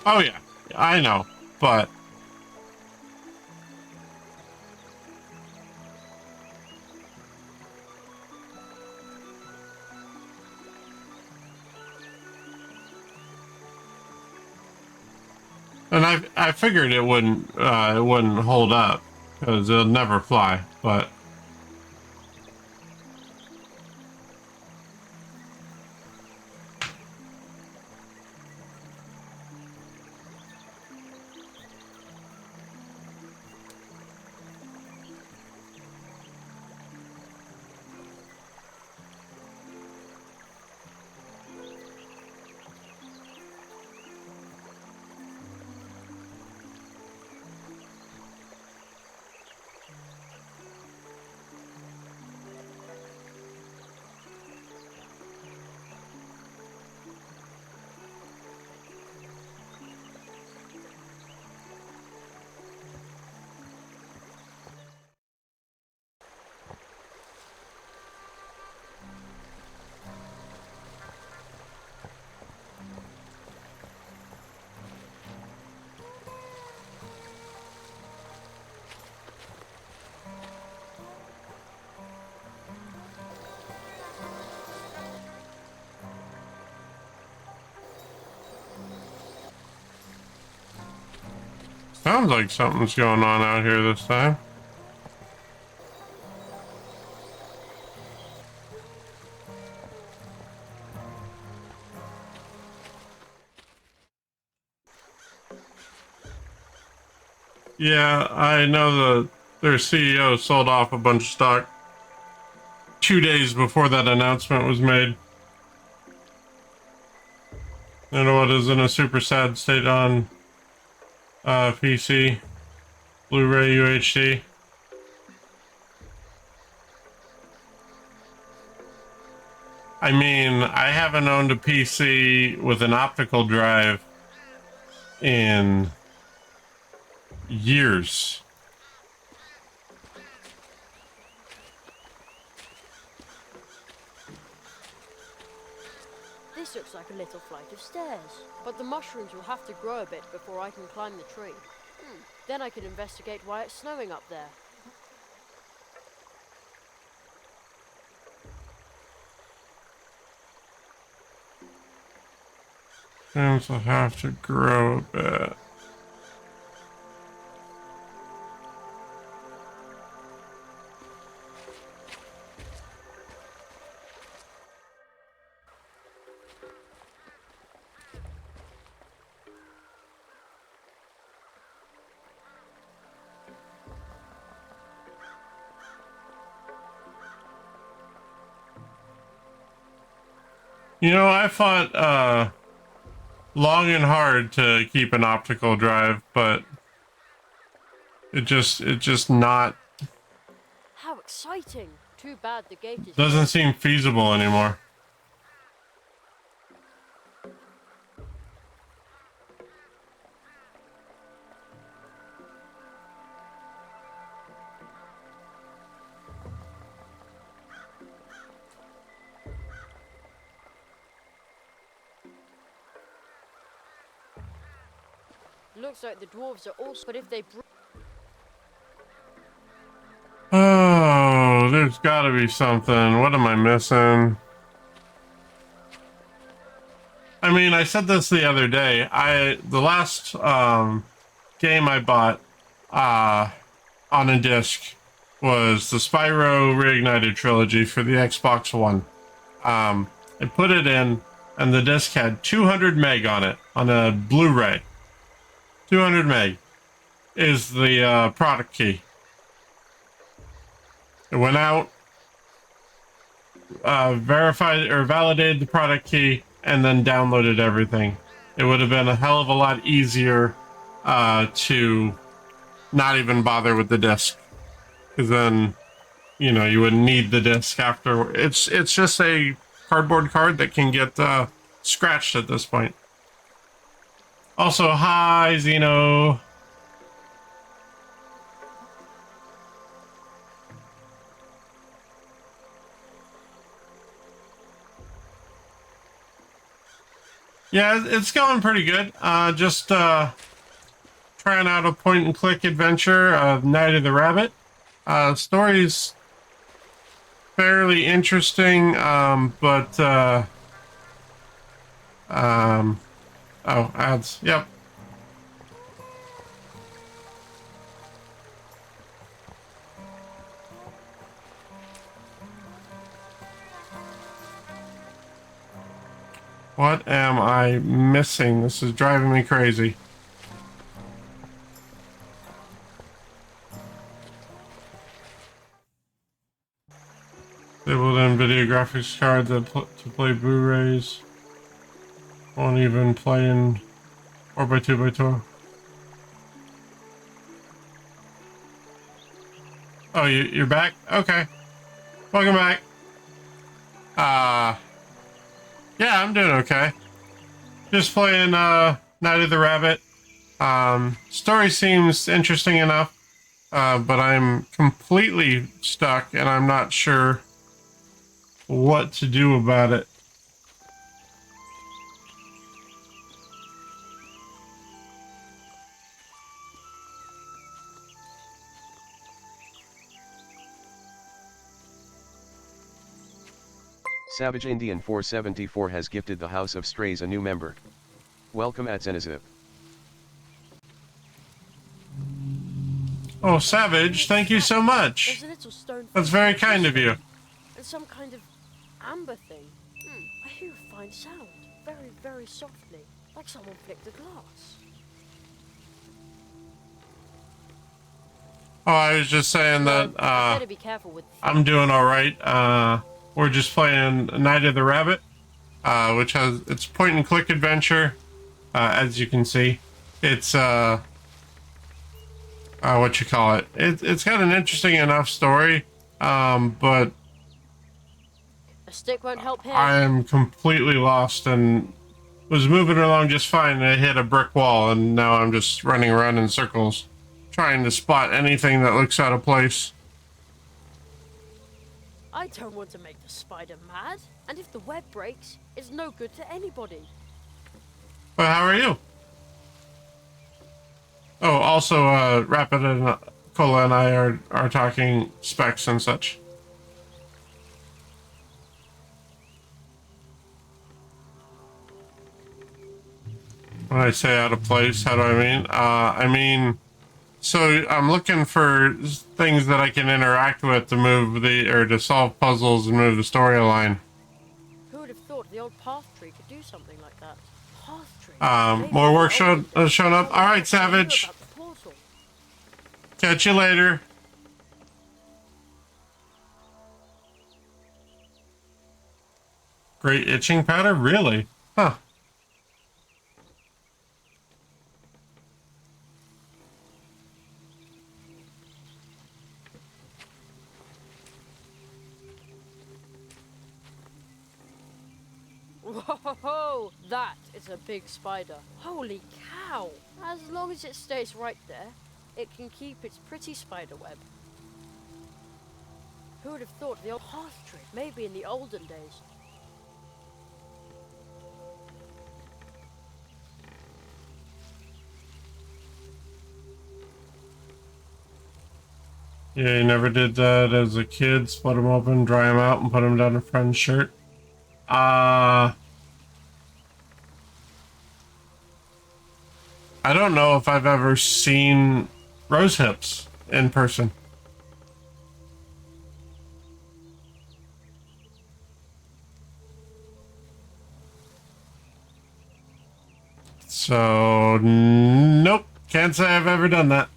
Oh yeah, I know, but And I figured it wouldn't hold up because it'll never fly, but. Sounds like something's going on out here this time. Yeah, I know their CEO sold off a bunch of stock 2 days before that announcement was made. You know what is in a super sad state on PC, Blu-ray, UHD. I mean, I haven't owned a PC with an optical drive in years. This looks like a little flight of stairs, but the mushrooms will have to grow a bit before I can climb the tree. Then I can investigate why it's snowing up there. Mushrooms will have to grow a bit. You know, I fought long and hard to keep an optical drive, but it just not How exciting! Too bad the gate is doesn't seem feasible anymore. Looks like the dwarves are also, but if they Oh, there's gotta be something. What am I missing? I mean, I said this the other day. The last game I bought on a disc was the Spyro Reignited trilogy for the Xbox One. I put it in, and the disc had 200 meg on it on a Blu-ray. 200 meg is the product key. It went out, verified or validated the product key, and then downloaded everything. It would have been a hell of a lot easier to not even bother with the disc, because then, you know, you wouldn't need the disc after. It's just a cardboard card that can get scratched at this point. Also, hi, Xeno. Yeah, it's going pretty good. Just trying out a point-and-click adventure of Night of the Rabbit. Story's fairly interesting, but oh, ads. Yep. What am I missing? This is driving me crazy. Disabled NVIDIA graphics card to play Blu-rays. Won't even play in 4x2x2. Oh, you're back? Okay. Welcome back. Yeah, I'm doing okay. Just playing Night of the Rabbit. Story seems interesting enough, but I'm completely stuck and I'm not sure what to do about it. Savage Indian 474 has gifted the House of Strays a new member. Welcome at Zenizip. Oh, Savage, thank you so much. There's a little stone. That's very kind of you. And some kind of amber thing. I hear a fine sound, very, very softly, like someone flicked a glass. Oh, I was just saying that Better be careful with. I'm doing all right. We're just playing Night of the Rabbit, which has it's point and click adventure. As you can see, it's what you call it. It's got an interesting enough story, but A stick won't help here. I'm completely lost and was moving along just fine. And I hit a brick wall, and now I'm just running around in circles, trying to spot anything that looks out of place. I don't want to make the spider mad, and if the web breaks, it's no good to anybody. But how are you? Oh, also, Rapid and Cola and I are talking specs and such. When I say out of place, how do I mean? So I'm looking for things that I can interact with to move to solve puzzles and move the storyline. Who would have thought the old path tree could do something like that? Path tree. More work shown up. All right, Savage. Catch you later. Great itching powder? Really? Huh. Whoa, that is a big spider. Holy cow. As long as it stays right there, it can keep its pretty spider web. Who would have thought the old path tree, maybe in the olden days. Yeah, you never did that as a kid. Split them open, dry them out, and put them down a friend's shirt. I don't know if I've ever seen rose hips in person. So, nope. Can't say I've ever done that.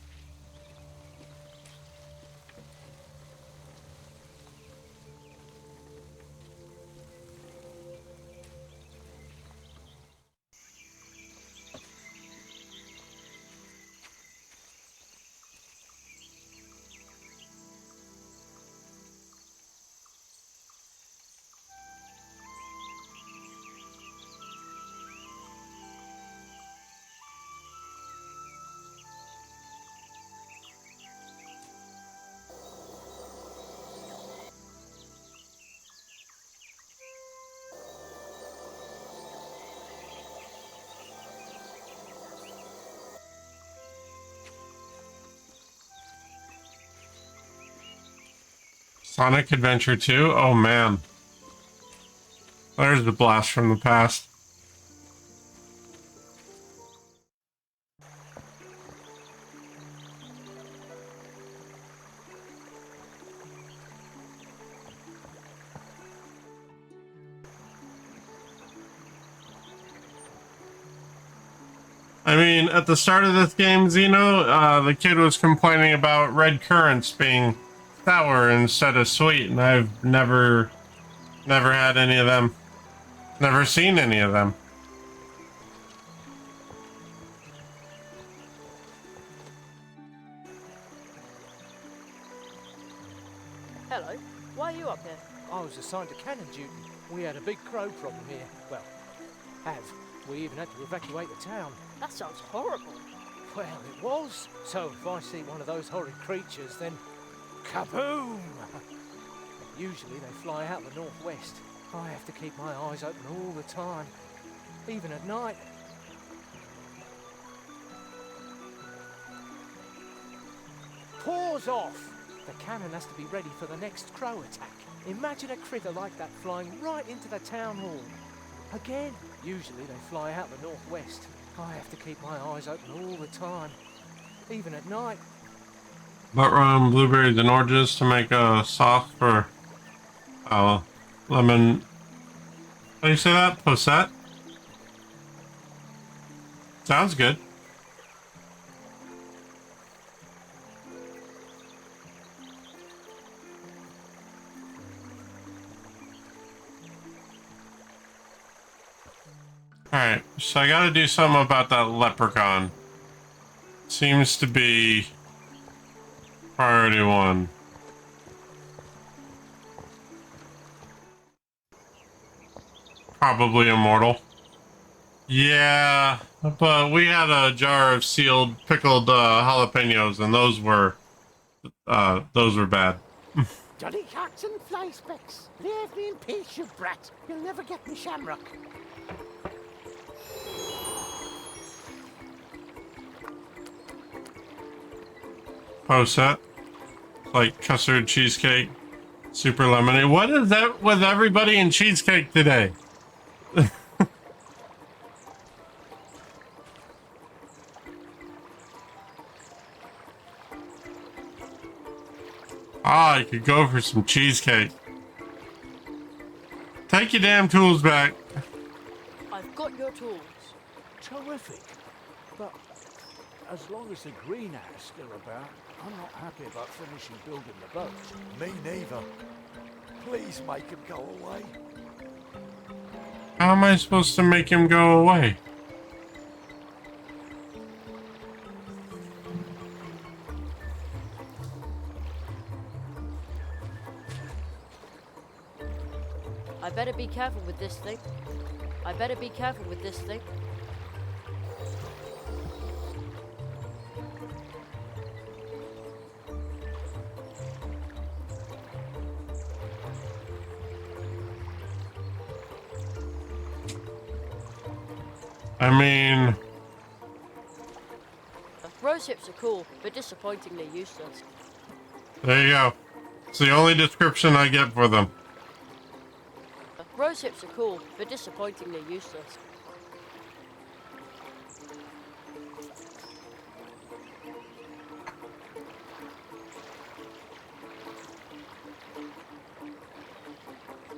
Sonic Adventure 2? Oh man. There's the blast from the past. I mean, at the start of this game, Zeno, the kid was complaining about red currants being sour instead of sweet, and I've never had any of them. Never seen any of them. Hello. Why are you up here? I was assigned to cannon duty. We had a big crow problem here. Well, we even had to evacuate the town. That sounds horrible. Well, it was. So if I see one of those horrid creatures, then kaboom! Usually they fly out the northwest. I have to keep my eyes open all the time, even at night. Paws off! The cannon has to be ready for the next crow attack. Imagine a critter like that flying right into the town hall. Again, usually they fly out the northwest. I have to keep my eyes open all the time, even at night. Buttram, blueberries, and oranges to make a sauce for lemon. How do you say that? Posset? Sounds good. Alright, so I gotta do something about that leprechaun. Seems to be priority 1. Probably immortal. Yeah, but we had a jar of sealed pickled jalapenos, and those were bad. Johnny cats and fly specks. Leave me in peace, you brat. You'll never get me shamrock. Posset, like custard cheesecake, super lemony. What is that with everybody in cheesecake today? I could go for some cheesecake. Take your damn tools back. I've got your tools. Terrific. But as long as the greenhouse is still about, I'm not happy about finishing building the boat. Me neither. Please make him go away. How am I supposed to make him go away? I better be careful with this thing. I better be careful with this thing. I mean, Rose hips are cool, but disappointingly useless. there you go. It's the only description I get for them. Rose hips are cool, but disappointingly useless.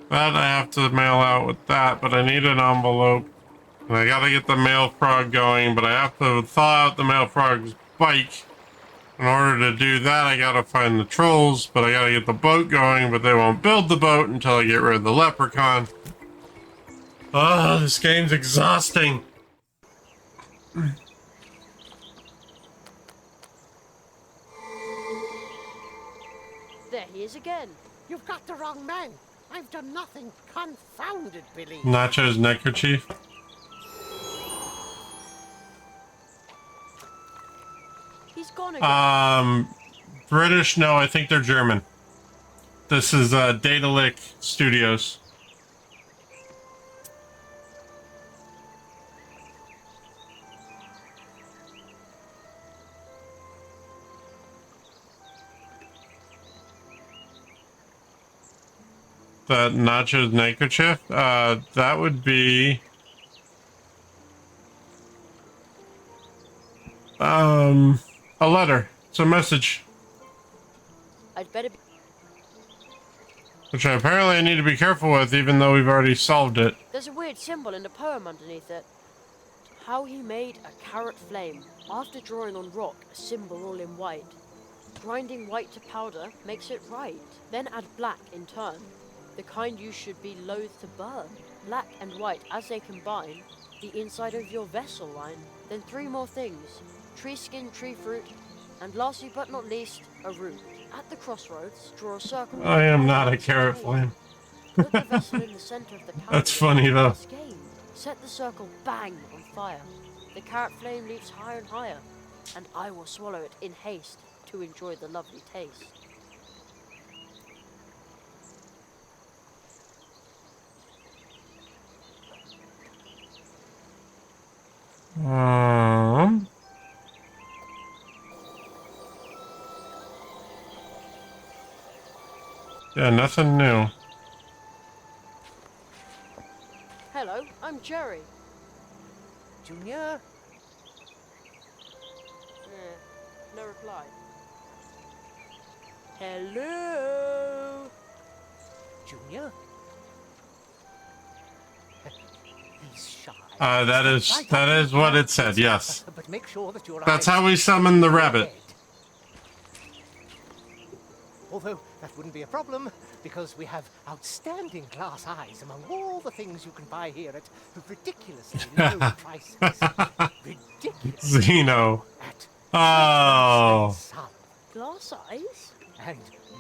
That I have to mail out with that, but I need an envelope. And I gotta get the mail frog going, but I have to thaw out the mail frog's bike. In order to do that, I gotta find the trolls, but I gotta get the boat going, but they won't build the boat until I get rid of the leprechaun. Oh, this game's exhausting. There he is again. You've got the wrong man. I've done nothing. Confound it, Billy. Nacho's neckerchief. He's gone again. British? No, I think they're German. This is Daedalic Studios. That Nacho's neckerchief? That would be... a letter. It's a message. I'd better be... Which apparently I need to be careful with, even though we've already solved it. There's a weird symbol in the poem underneath it. how he made a carrot flame after drawing on rock a symbol all in white. Grinding white to powder makes it right. Then add black in turn, the kind you should be loath to burn. Black and white as they combine, the inside of your vessel line. Then 3 more things: tree skin, tree fruit, and lastly but not least, a root. At the crossroads, draw a circle. I am not a carrot flame. Put the vessel in the center of the powder. That's funny though. Set the circle bang on fire. The carrot flame leaps higher and higher, and I will swallow it in haste to enjoy the lovely taste. Yeah, nothing new. Hello, I'm Jerry. Junior? No reply. Hello? Junior? He's shy. That is what it said, yes. But make sure that your That's eyes how we summon the rabbit. Although that wouldn't be a problem, because we have outstanding glass eyes among all the things you can buy here at ridiculously low prices. Ridiculous. Zeno. Oh. Glass eyes? And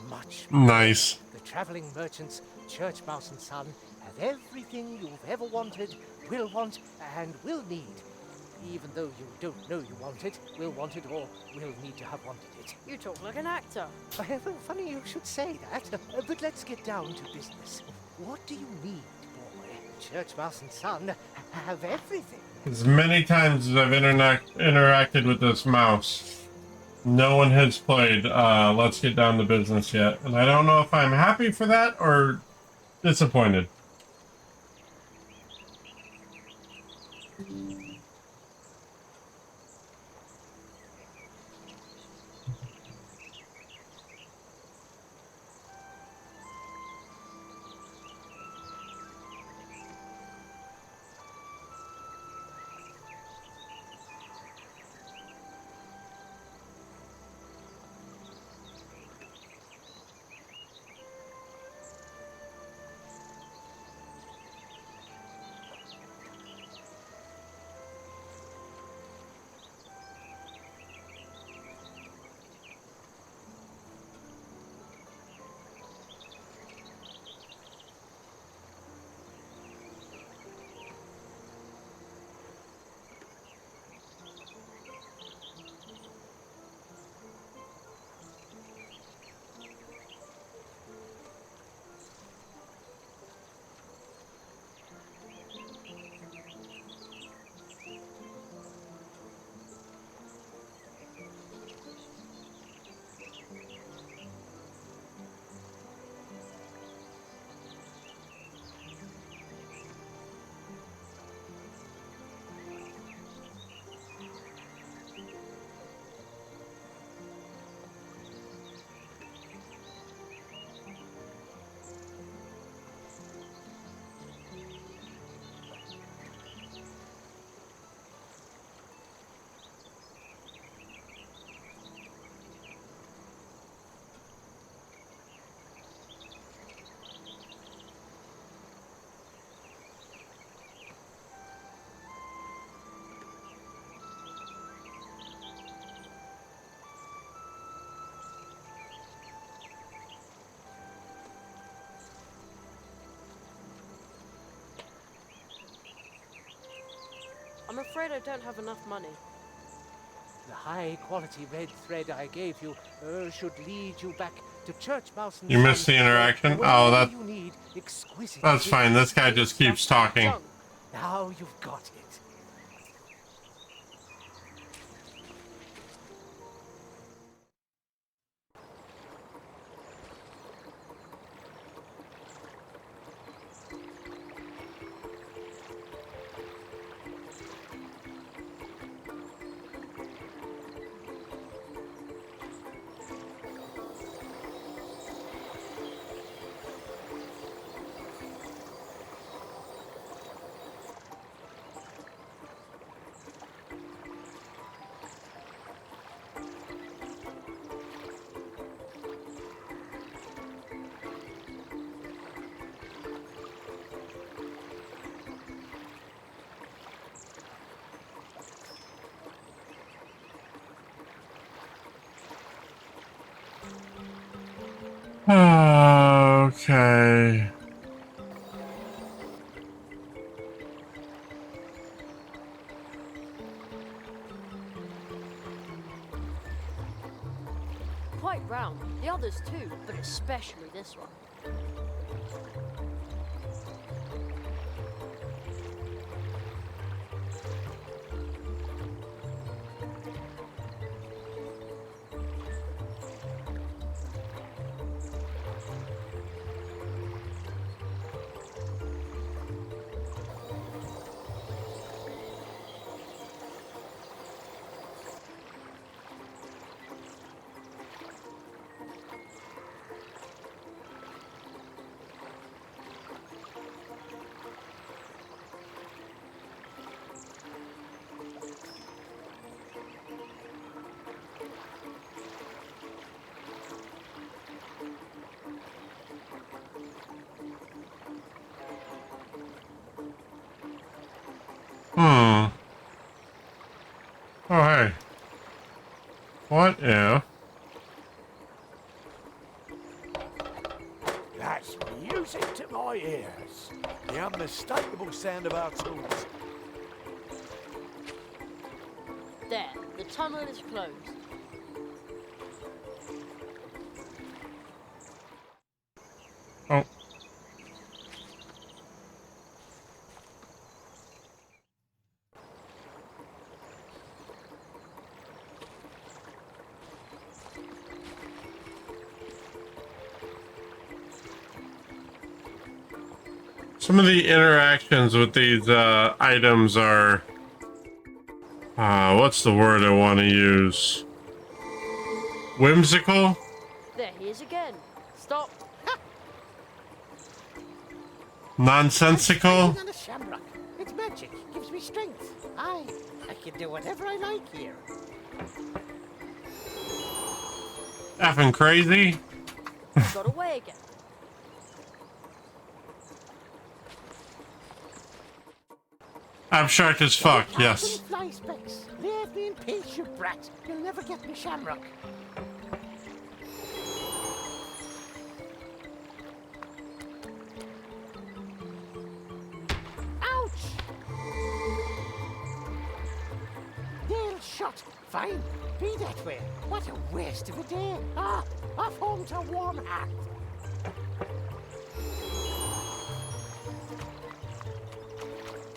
much more. Nice. The traveling merchants, Church Mouse and Son, have everything you've ever wanted, will want, and will need. Even though you don't know you want it, will want it, or will need to have wanted it. You talk like an actor. Well, funny you should say that, but let's get down to business. What do you need, boy? Church Mouse and Son have everything. As many times as I've interacted with this mouse, no one has played Let's Get Down to Business yet. And I don't know if I'm happy for that or disappointed. I'm afraid I don't have enough money. The high-quality red thread I gave you should lead you back to Church Mouse and You missed the interaction? Oh, that's fine. This guy just keeps talking. Now you've got it. quite round. The others too, but especially this one. Oh, hey. What if... That's music to my ears. The unmistakable sound of our tools. There, the tunnel is closed. Oh. Some of the interactions with these items are... what's the word I want to use? Whimsical? There he is again. Stop. Nonsensical? On a shamrock. It's magic. Gives me strength. I can do whatever I like here. Effing crazy? Got away again. Abstract as fuck, yes. Fly specks. Leave me in peace, you brat. You'll never get me shamrock. Ouch! Nail shot. Fine. Be that way. What a waste of a day. Off home to warm heart.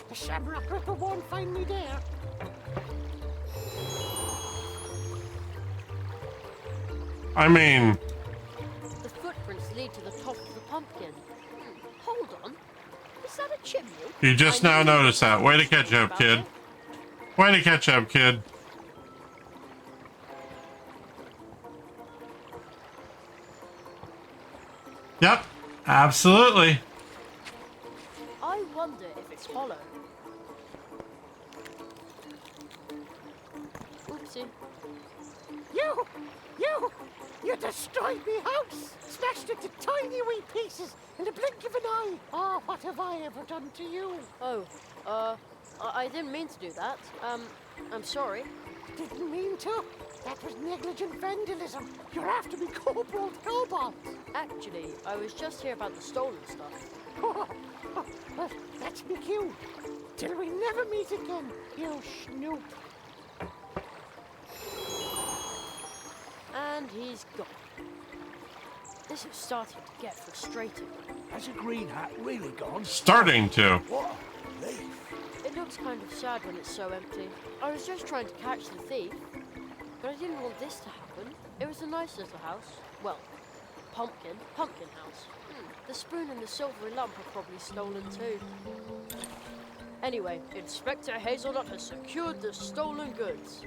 The shamrock ripper won't find me there. I mean... The footprints lead to the top of the pumpkin. Hold on. Is that a chimney? You just now noticed that. Way to catch up, kid. Way to catch up, kid. Yep, absolutely. I wonder if it's hollow. Oopsie. You destroyed me house! Smashed it to tiny wee pieces in the blink of an eye! Oh, what have I ever done to you? Oh, I didn't mean to do that. I'm sorry. Didn't mean to? That was negligent vandalism. You're after me, Kobold Cobalt. Actually, I was just here about the stolen stuff. Well, that's me cue. Till we never meet again, you snoop. And he's gone. This is starting to get frustrating. Has a green hat really gone? Starting to. What a relief. It looks kind of sad when it's so empty. I was just trying to catch the thief, but I didn't want this to happen. It was a nice little house. Well, pumpkin house. The spoon and the silvery lump are probably stolen too. Anyway, Inspector Hazelnut has secured the stolen goods.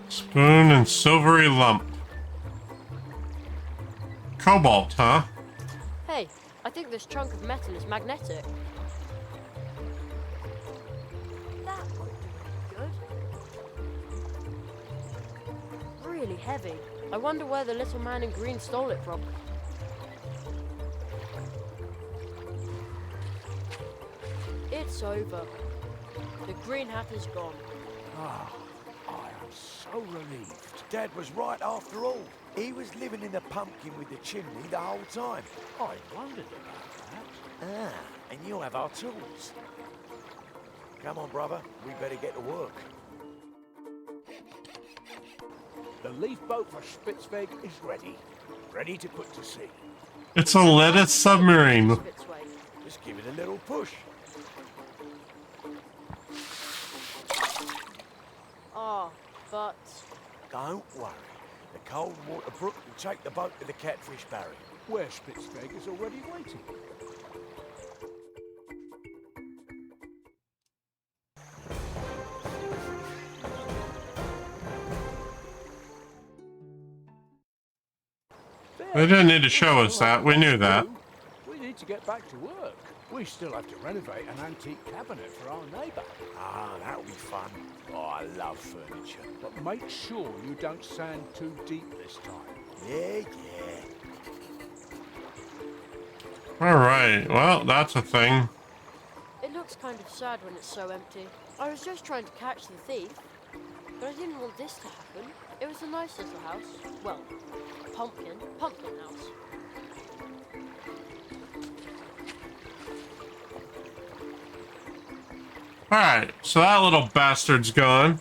Spoon and silvery lump. Cobalt, huh? Hey, I think this chunk of metal is magnetic. That won't do any good. Really heavy. I wonder where the little man in green stole it from. It's over. The green hat is gone. Ah, I am so relieved. Dad was right after all. He was living in the pumpkin with the chimney the whole time. I wondered about that. And you have our tools. Come on, brother. We better get to work. The leaf boat for Spitzweg is ready. Ready to put to sea. It's a lettuce submarine. Just give it a little push. Ah, but... Don't worry. The cold water brook will take the boat to the Catfish Barrier, where Spitzweg is already waiting. They didn't need to show us that. We knew that. We need to get back to work. We still have to renovate an antique cabinet for our neighbour. Ah, that'll be fun. Oh, I love furniture. But make sure you don't sand too deep this time. Yeah. Alright, well, that's a thing. It looks kind of sad when it's so empty. I was just trying to catch the thief, but I didn't want this to happen. It was a nice little house. Well, pumpkin house. Alright, so that little bastard's gone.